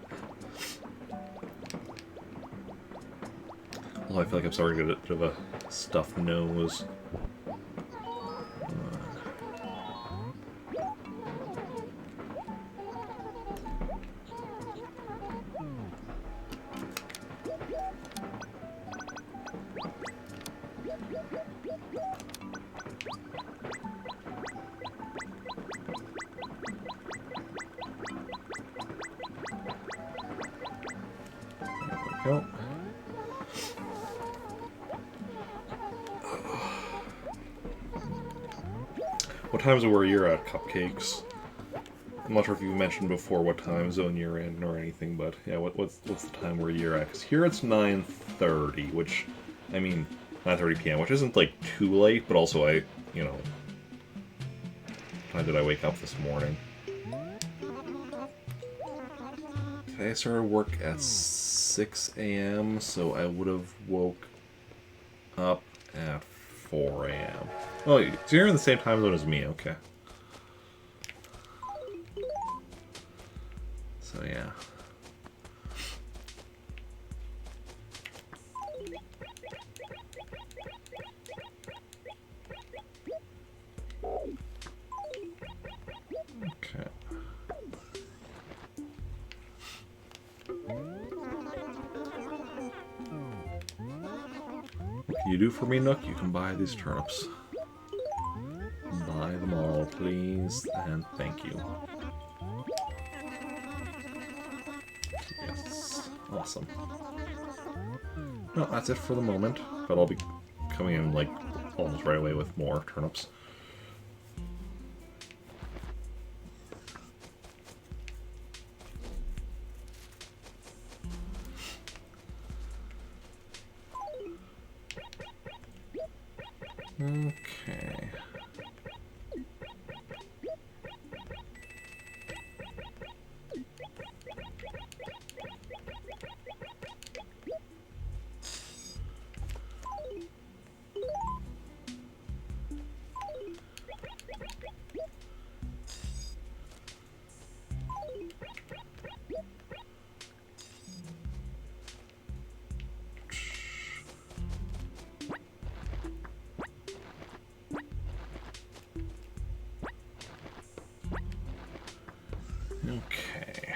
Well, I feel like I'm starting to get a bit of a stuffed nose. There we go. What time is it where you're at, Cupcakes? I'm not sure if you mentioned before what time zone you're in or anything, but yeah, what's the time where you're at? Because here it's 9:30, which, I mean, 9:30 p.m., which isn't like too late, but also you know, what time did I wake up this morning? Okay, I started work at 6 a.m., so I would have woke up at 4 a.m. Oh, so you're in the same time zone as me, okay. So, yeah. Okay. What can you do for me, Nook? You can buy these turnips. Buy them all, please, and thank you. Yes. Awesome. No, that's it for the moment, but I'll be coming in, like, almost right away with more turnips. Okay. Okay.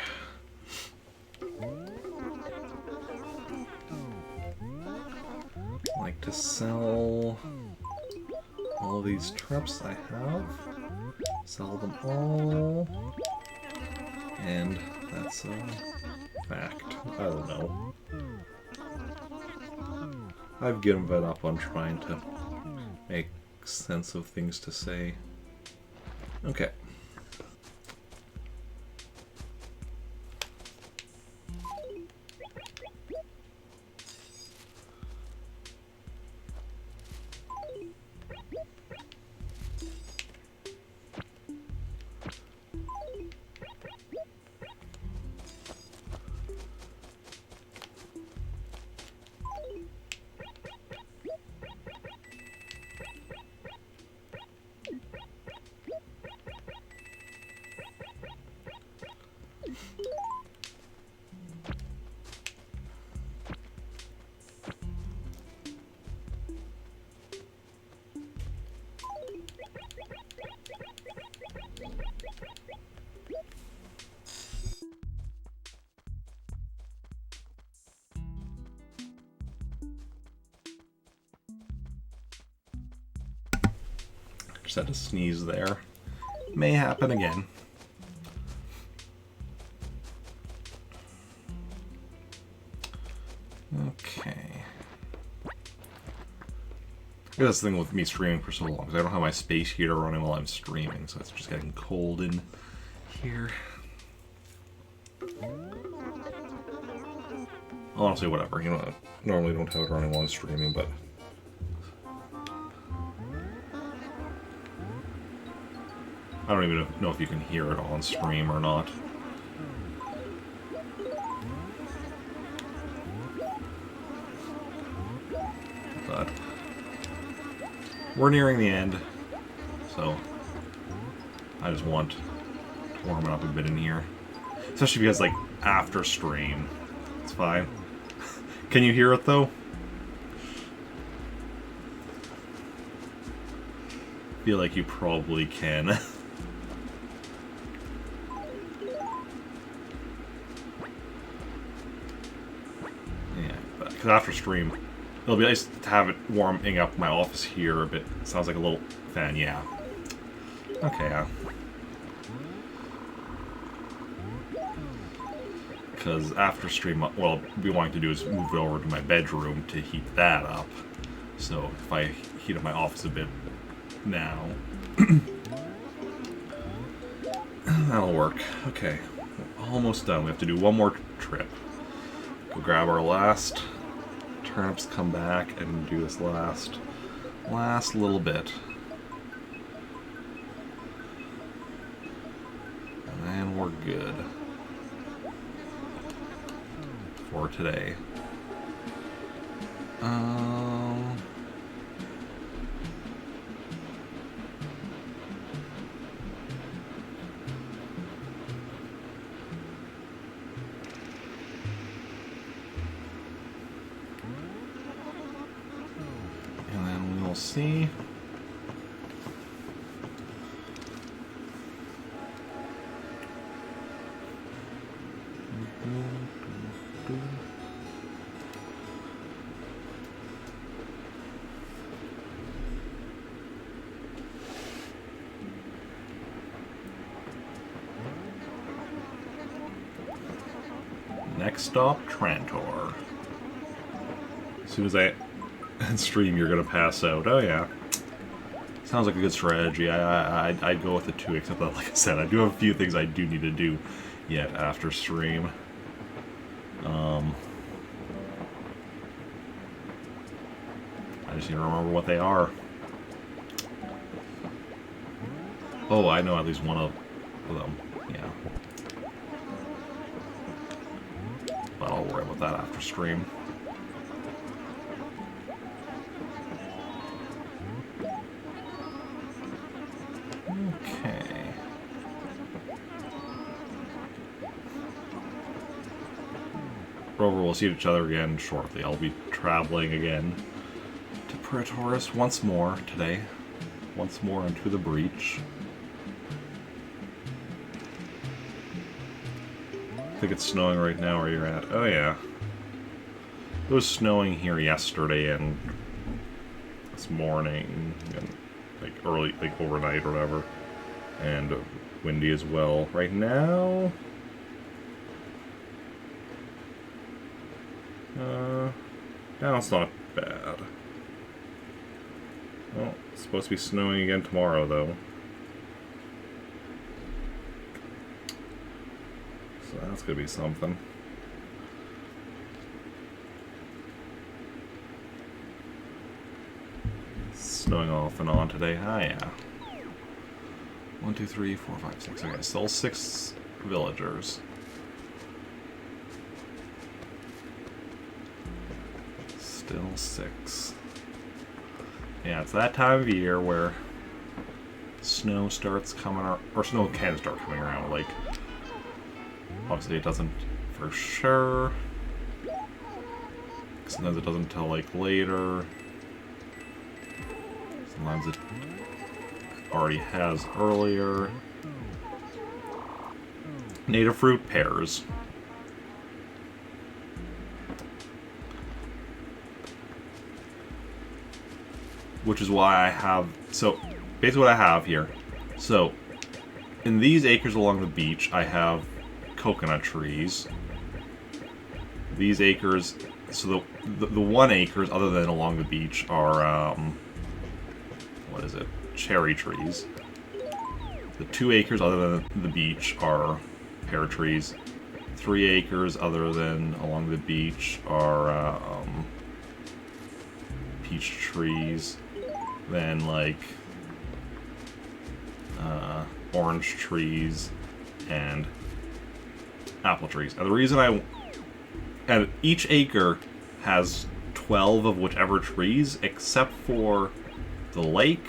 I like to sell all of these traps I have. Sell them all. And that's a fact. I don't know. I've given up on trying to make sense of things to say. Okay. Just had to sneeze there. May happen again. Okay. That's the thing with me streaming for so long, because I don't have my space heater running while I'm streaming, so it's just getting cold in here. Honestly, whatever. You know, I normally don't have it running while I'm streaming, but... I don't even know if you can hear it on stream or not. But we're nearing the end. So I just want to warm it up a bit in here. Especially because, like, after stream, it's fine. Can you hear it, though? Feel like you probably can. Yeah, because after stream, it'll be nice to have it warming up my office here a bit. Sounds like a little fan, yeah. Okay, yeah. Because after stream, what I'll be wanting to do is move it over to my bedroom to heat that up. So if I heat up my office a bit now, that'll work. Okay, we're almost done. We have to do one more trip. Go grab our last turnips, come back, and do this last little bit. And then we're good for today. And then we will see. Next stop, Trantor. As soon as I stream, you're gonna pass out. Oh yeah, sounds like a good strategy. I'd go with it too. Except that, like I said, I do have a few things I do need to do yet after stream. I just need to remember what they are. Oh, I know at least one of them. Yeah. But I'll worry about that after stream. Okay. Rover, we'll see each other again shortly. I'll be traveling again to Praetoris once more today. Once more into the breach. I think it's snowing right now where you're at. Oh yeah. It was snowing here yesterday and this morning and like early, like overnight or whatever. And windy as well. Right now... now it's not bad. Well, it's supposed to be snowing again tomorrow though. So that's gonna be something. Snowing off and on today. Ah, yeah. 1, 2, 3, 4, 5, 6. Okay, still 6 villagers. Still 6. Yeah, it's that time of year where snow starts coming, or snow can start coming around. Like, obviously it doesn't for sure. Sometimes it doesn't until like later. Sometimes it already has earlier. Native fruit pears. Which is why I have... So, basically what I have here. So, in these acres along the beach, I have coconut trees. These acres... So, the 1 acres, other than along the beach, are... what is it? Cherry trees. The 2 acres, other than the beach, are pear trees. 3 acres, other than along the beach, are peach trees. Then, like, orange trees and apple trees. And the reason and each acre has 12 of whichever trees, except for the lake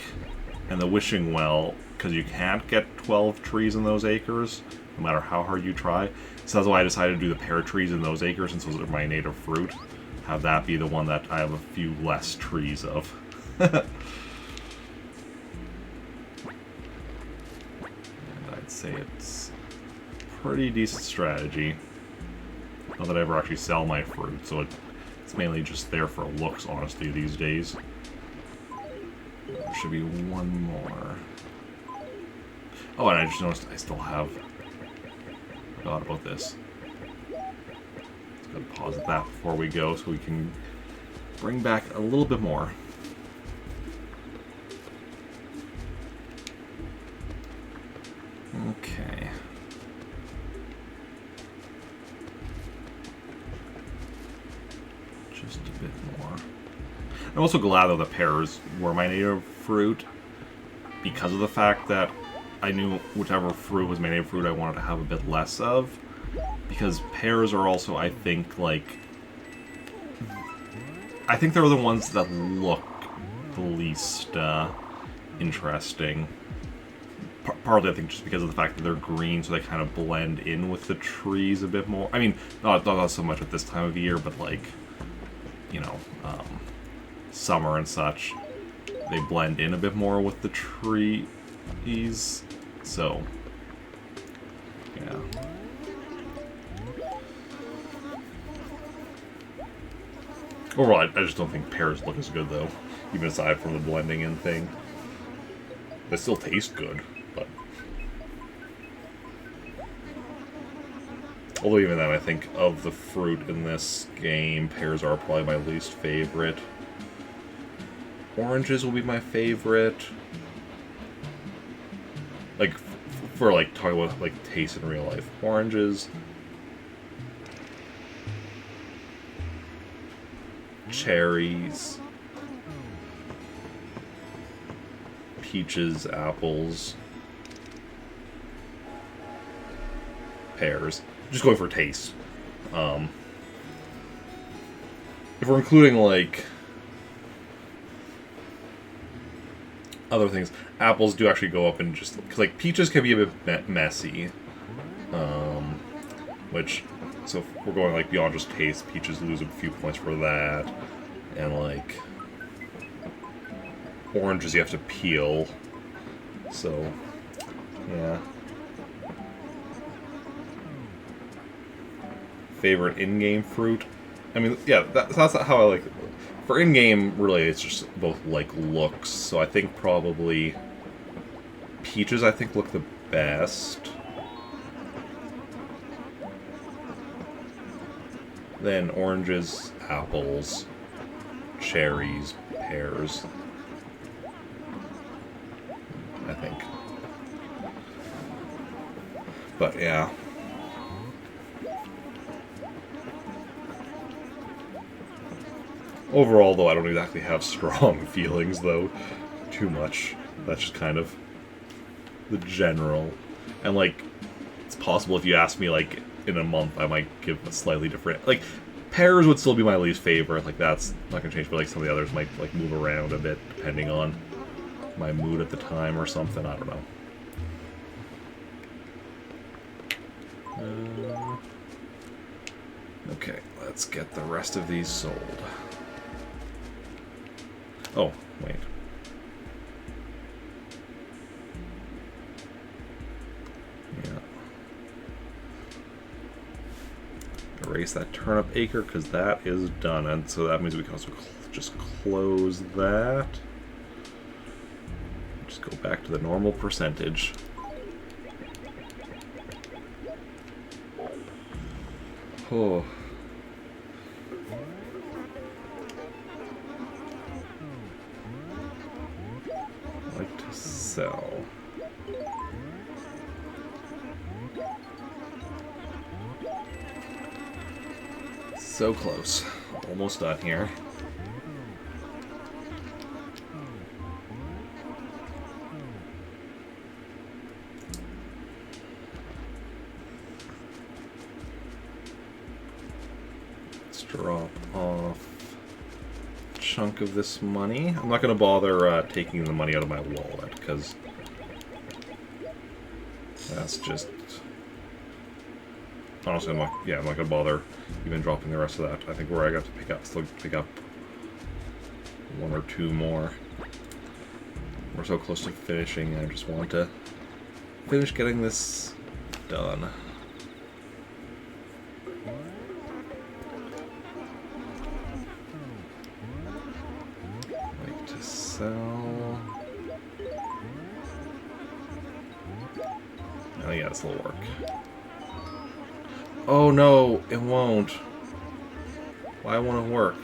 and the wishing well, because you can't get 12 trees in those acres, no matter how hard you try. So that's why I decided to do the pear trees in those acres, since those are my native fruit. Have that be the one that I have a few less trees of. And I'd say it's a pretty decent strategy. Not that I ever actually sell my fruit, so it's mainly just there for looks, honestly, these days. There should be one more. Oh, and I just noticed I still have... forgot about this. Let's go pause at that before we go so we can bring back a little bit more. Okay. Just a bit more. I'm also glad though the pears were my native fruit, because of the fact that I knew whichever fruit was my native fruit I wanted to have a bit less of. Because pears are also, I think, like... I think they're the ones that look the least interesting. Partly, I think, just because of the fact that they're green, so they kind of blend in with the trees a bit more. I mean, not so much at this time of year, but, like, you know, summer and such. They blend in a bit more with the trees. So, yeah. Overall, I just don't think pears look as good, though. Even aside from the blending in thing. They still taste good, but... Although even then, I think of the fruit in this game, pears are probably my least favorite. Oranges will be my favorite. Like, for like talking about like taste in real life. Oranges. Cherries. Peaches, apples. Pears. Just going for taste. If we're including like other things, apples do actually go up in just because like peaches can be a bit messy. Which, so if we're going like beyond just taste, peaches lose a few points for that, and like oranges you have to peel. So, yeah. Favorite in-game fruit? I mean, yeah, that's how I like it. For in-game, really, it's just both, like, looks. So I think probably peaches, I think, look the best. Then oranges, apples, cherries, pears. I think. But, yeah. Overall, though, I don't exactly have strong feelings, though, too much. That's just kind of the general. And, like, it's possible if you ask me, like, in a month, I might give a slightly different... Like, pears would still be my least favorite. Like, that's not going to change, but, like, some of the others might, like, move around a bit, depending on my mood at the time or something. I don't know. Okay, let's get the rest of these sold. Oh, wait. Yeah. Erase that turnip acre, because that is done. And so that means we can also just close that. Just go back to the normal percentage. Oh. Like to sell. So close. Almost done here. Let's drop off chunk of this money. I'm not going to bother taking the money out of my wallet, because that's just... Honestly, I'm not going to bother even dropping the rest of that. I think where I got to still pick up one or two more. We're so close to finishing, I just want to finish getting this done. Wait to sell. Oh yeah, this will work. Oh no, it won't. Why won't it work?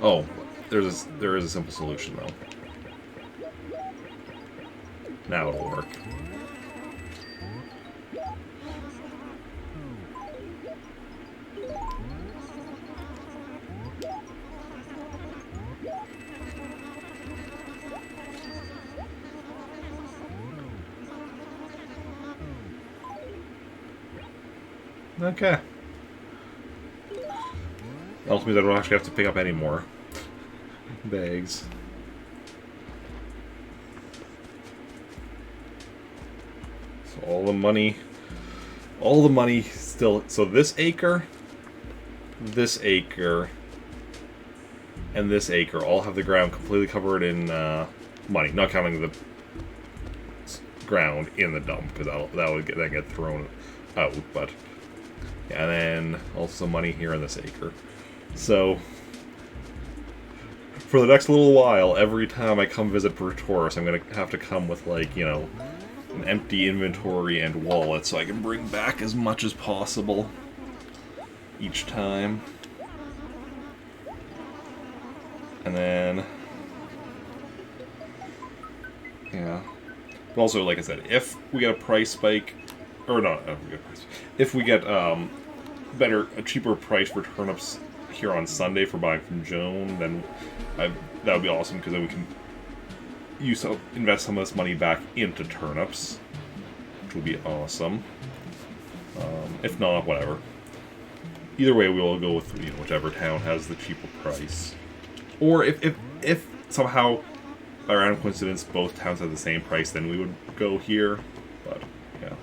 Oh, there is a simple solution though. Now it'll work. Okay. Ultimately, I don't actually have to pick up any more bags. So all the money still. So this acre, and this acre all have the ground completely covered in money, not counting the ground in the dump, because that would get thrown out. But yeah, and then also money here in this acre. So for the next little while, every time I come visit Praetoris, I'm gonna have to come with, like, you know, an empty inventory and wallet, so I can bring back as much as possible each time. And then, yeah. But also, like I said, if we get a price spike, or not, if we get a cheaper price for turnips here on Sunday for buying from Joan, then that would be awesome, because then we can invest some of this money back into turnips, which would be awesome. If not, whatever. Either way, we will go with, you know, whichever town has the cheaper price. Or if somehow, by random coincidence, both towns have the same price, then we would go here. But yeah.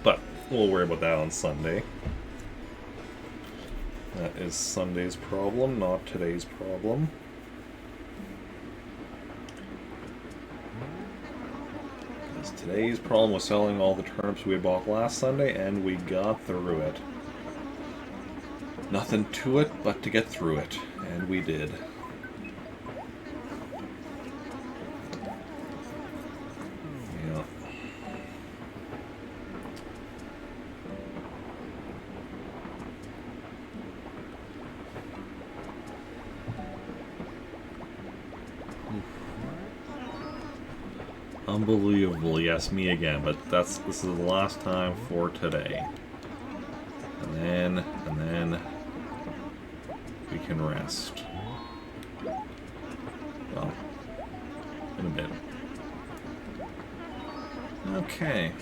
But we'll worry about that on Sunday. That is Sunday's problem, not today's problem. Because today's problem was selling all the turnips we had bought last Sunday, and we got through it. Nothing to it but to get through it, and we did. Yeah. Unbelievable, yes, me again, but this is the last time for today. And then we can rest. Well, in a bit. Okay.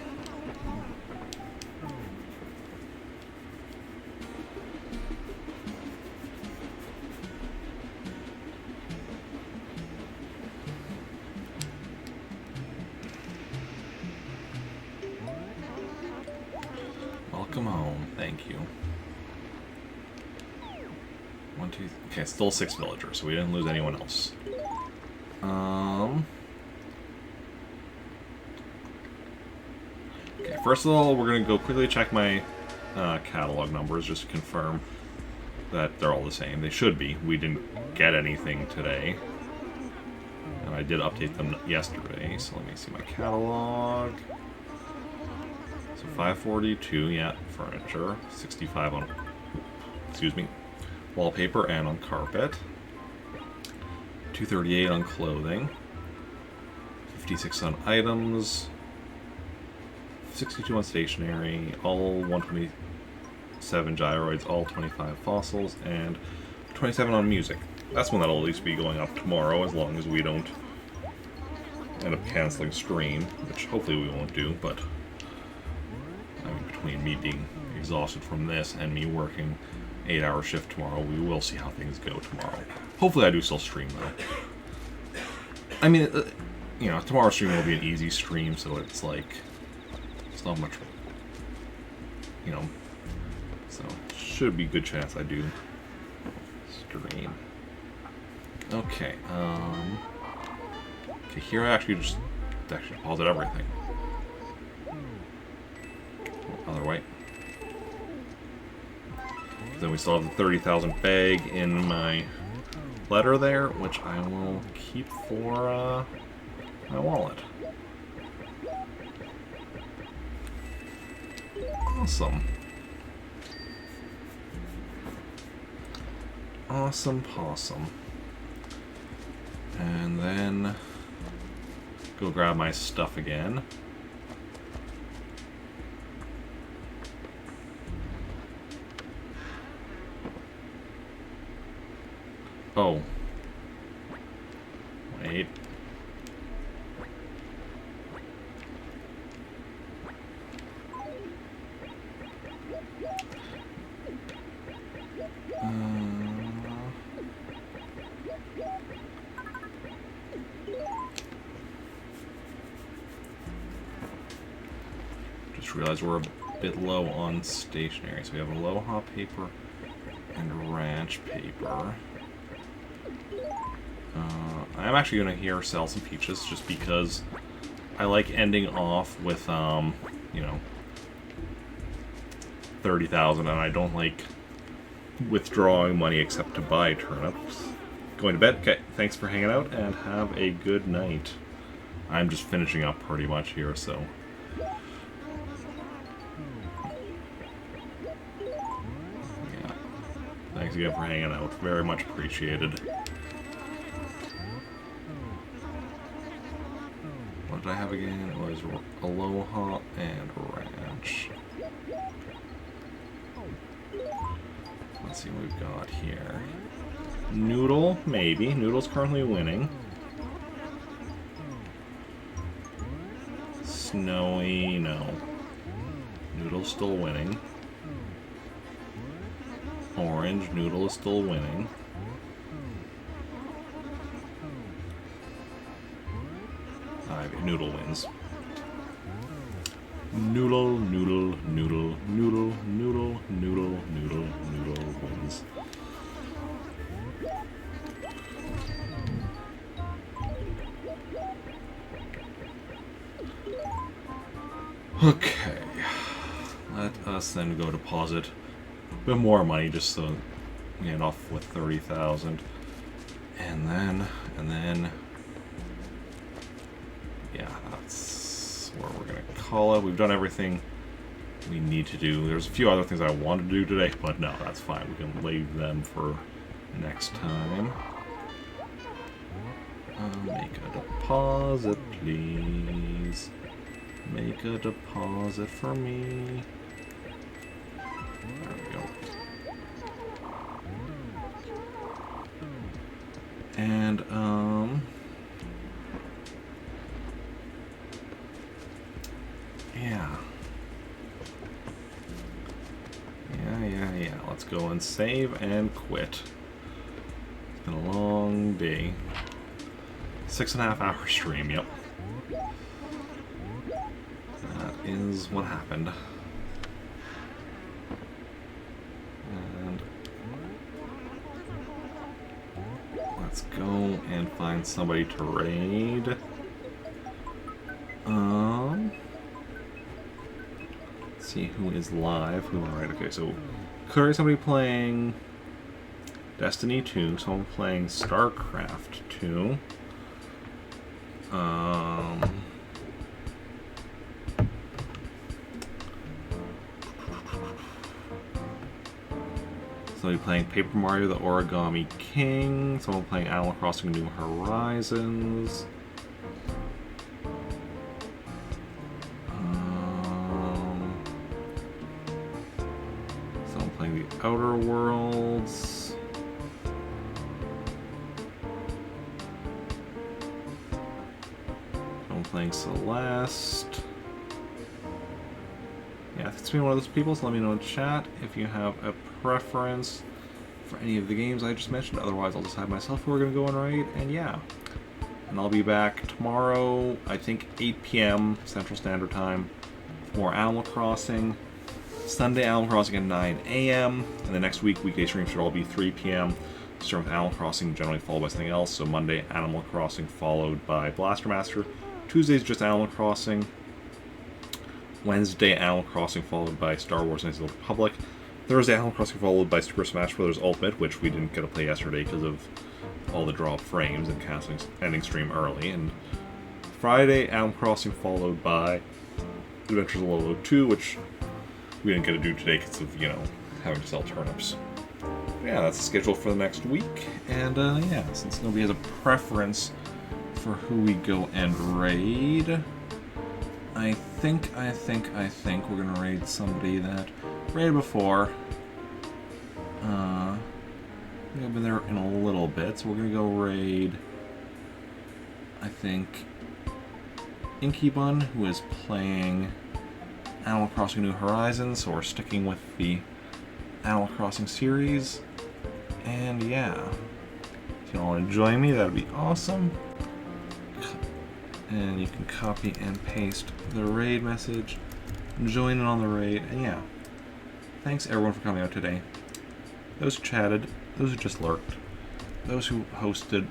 Welcome home. Thank you. Okay, still 6 villagers, so we didn't lose anyone else. Okay, first of all, we're going to go quickly check my catalog numbers, just to confirm that they're all the same. They should be. We didn't get anything today. And I did update them yesterday, so let me see my catalog. So 542, yeah, furniture. 65 on, wallpaper and on carpet. 238 on clothing. 56 on items. 62 on stationery. All 127 gyroids, all 25 fossils, and 27 on music. That's one that'll at least be going up tomorrow, as long as we don't end up canceling stream, which hopefully we won't do, but I mean, between me being exhausted from this and me working 8-hour shift tomorrow, we will see how things go tomorrow. Hopefully I do still stream, though. I mean, you know, tomorrow's stream will be an easy stream, so it's like, it's not much, you know, so should be a good chance I do stream. Okay, okay, here I actually just deposit everything. Other way. Then we still have the 30,000 bag in my letter there, which I will keep for my wallet. Awesome. Awesome possum. And then go grab my stuff again. Oh. Wait. Just realized we're a bit low on stationery. So we have Aloha paper and ranch paper. I'm actually going to here sell some peaches just because I like ending off with, you know, 30,000, and I don't like withdrawing money except to buy turnips. Going to bed? Okay, thanks for hanging out, and have a good night. I'm just finishing up pretty much here, so... yeah. Thanks again for hanging out. Very much appreciated. What did I have again? It was Aloha and Ranch. Let's see what we've got here. Noodle, maybe. Noodle's currently winning. Snowy, no. Noodle's still winning. Orange, Noodle is still winning. Noodle wins. Noodle, noodle, noodle, noodle, noodle, noodle, noodle, noodle wins. Okay. Let us then go deposit a bit more money just so we end off with 30,000. And then... yeah, that's where we're going to call it. We've done everything we need to do. There's a few other things I wanted to do today, but no, that's fine. We can leave them for next time. Make a deposit, please. Make a deposit for me. There we go. And, yeah. Yeah. Let's go and save and quit. It's been a long day. 6.5 hour stream, yep. That is what happened. And let's go and find somebody to raid. Let's see who is live. Alright, okay, so could somebody playing Destiny 2, someone playing StarCraft 2. Somebody playing Paper Mario: The Origami King. Someone playing Animal Crossing: New Horizons. Someone playing The Outer Worlds. playing Celeste. Yeah, if it's been one of those people, so let me know in chat if you have a preference for any of the games I just mentioned. Otherwise, I'll decide myself who we're going to go and raid, and yeah. And I'll be back tomorrow, I think 8 p.m. Central Standard Time for more Animal Crossing. Sunday, Animal Crossing at 9 a.m. And the next week, weekday streams should all be 3 p.m. Start with Animal Crossing, generally followed by something else. So Monday, Animal Crossing, followed by Blaster Master. Tuesday's just Animal Crossing. Wednesday, Animal Crossing, followed by Star Wars Knights of the Republic. Thursday, Animal Crossing, followed by Super Smash Bros. Ultimate, which we didn't get to play yesterday because of all the drop frames and ending stream early. And Friday, Animal Crossing, followed by Adventures of Lolo 2, which we didn't get to do today because of, you know, having to sell turnips. But yeah, that's the schedule for the next week. And yeah, since nobody has a preference for who we go and raid, I think we're gonna raid somebody that raided before. I've been there in a little bit, so we're gonna go raid, I think, Inkybun, who is playing Animal Crossing New Horizons, so we're sticking with the Animal Crossing series. And yeah, if you want to join me, that would be awesome. And you can copy and paste the raid message, join in on the raid, and yeah. Thanks everyone for coming out today. Those who chatted, those who just lurked, those who hosted,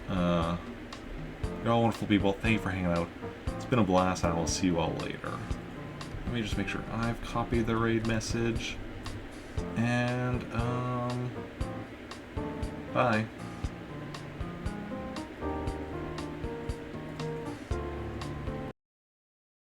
you're all wonderful people. Thank you for hanging out. It's been a blast, and I will see you all later. Let me just make sure I've copied the raid message. And, bye.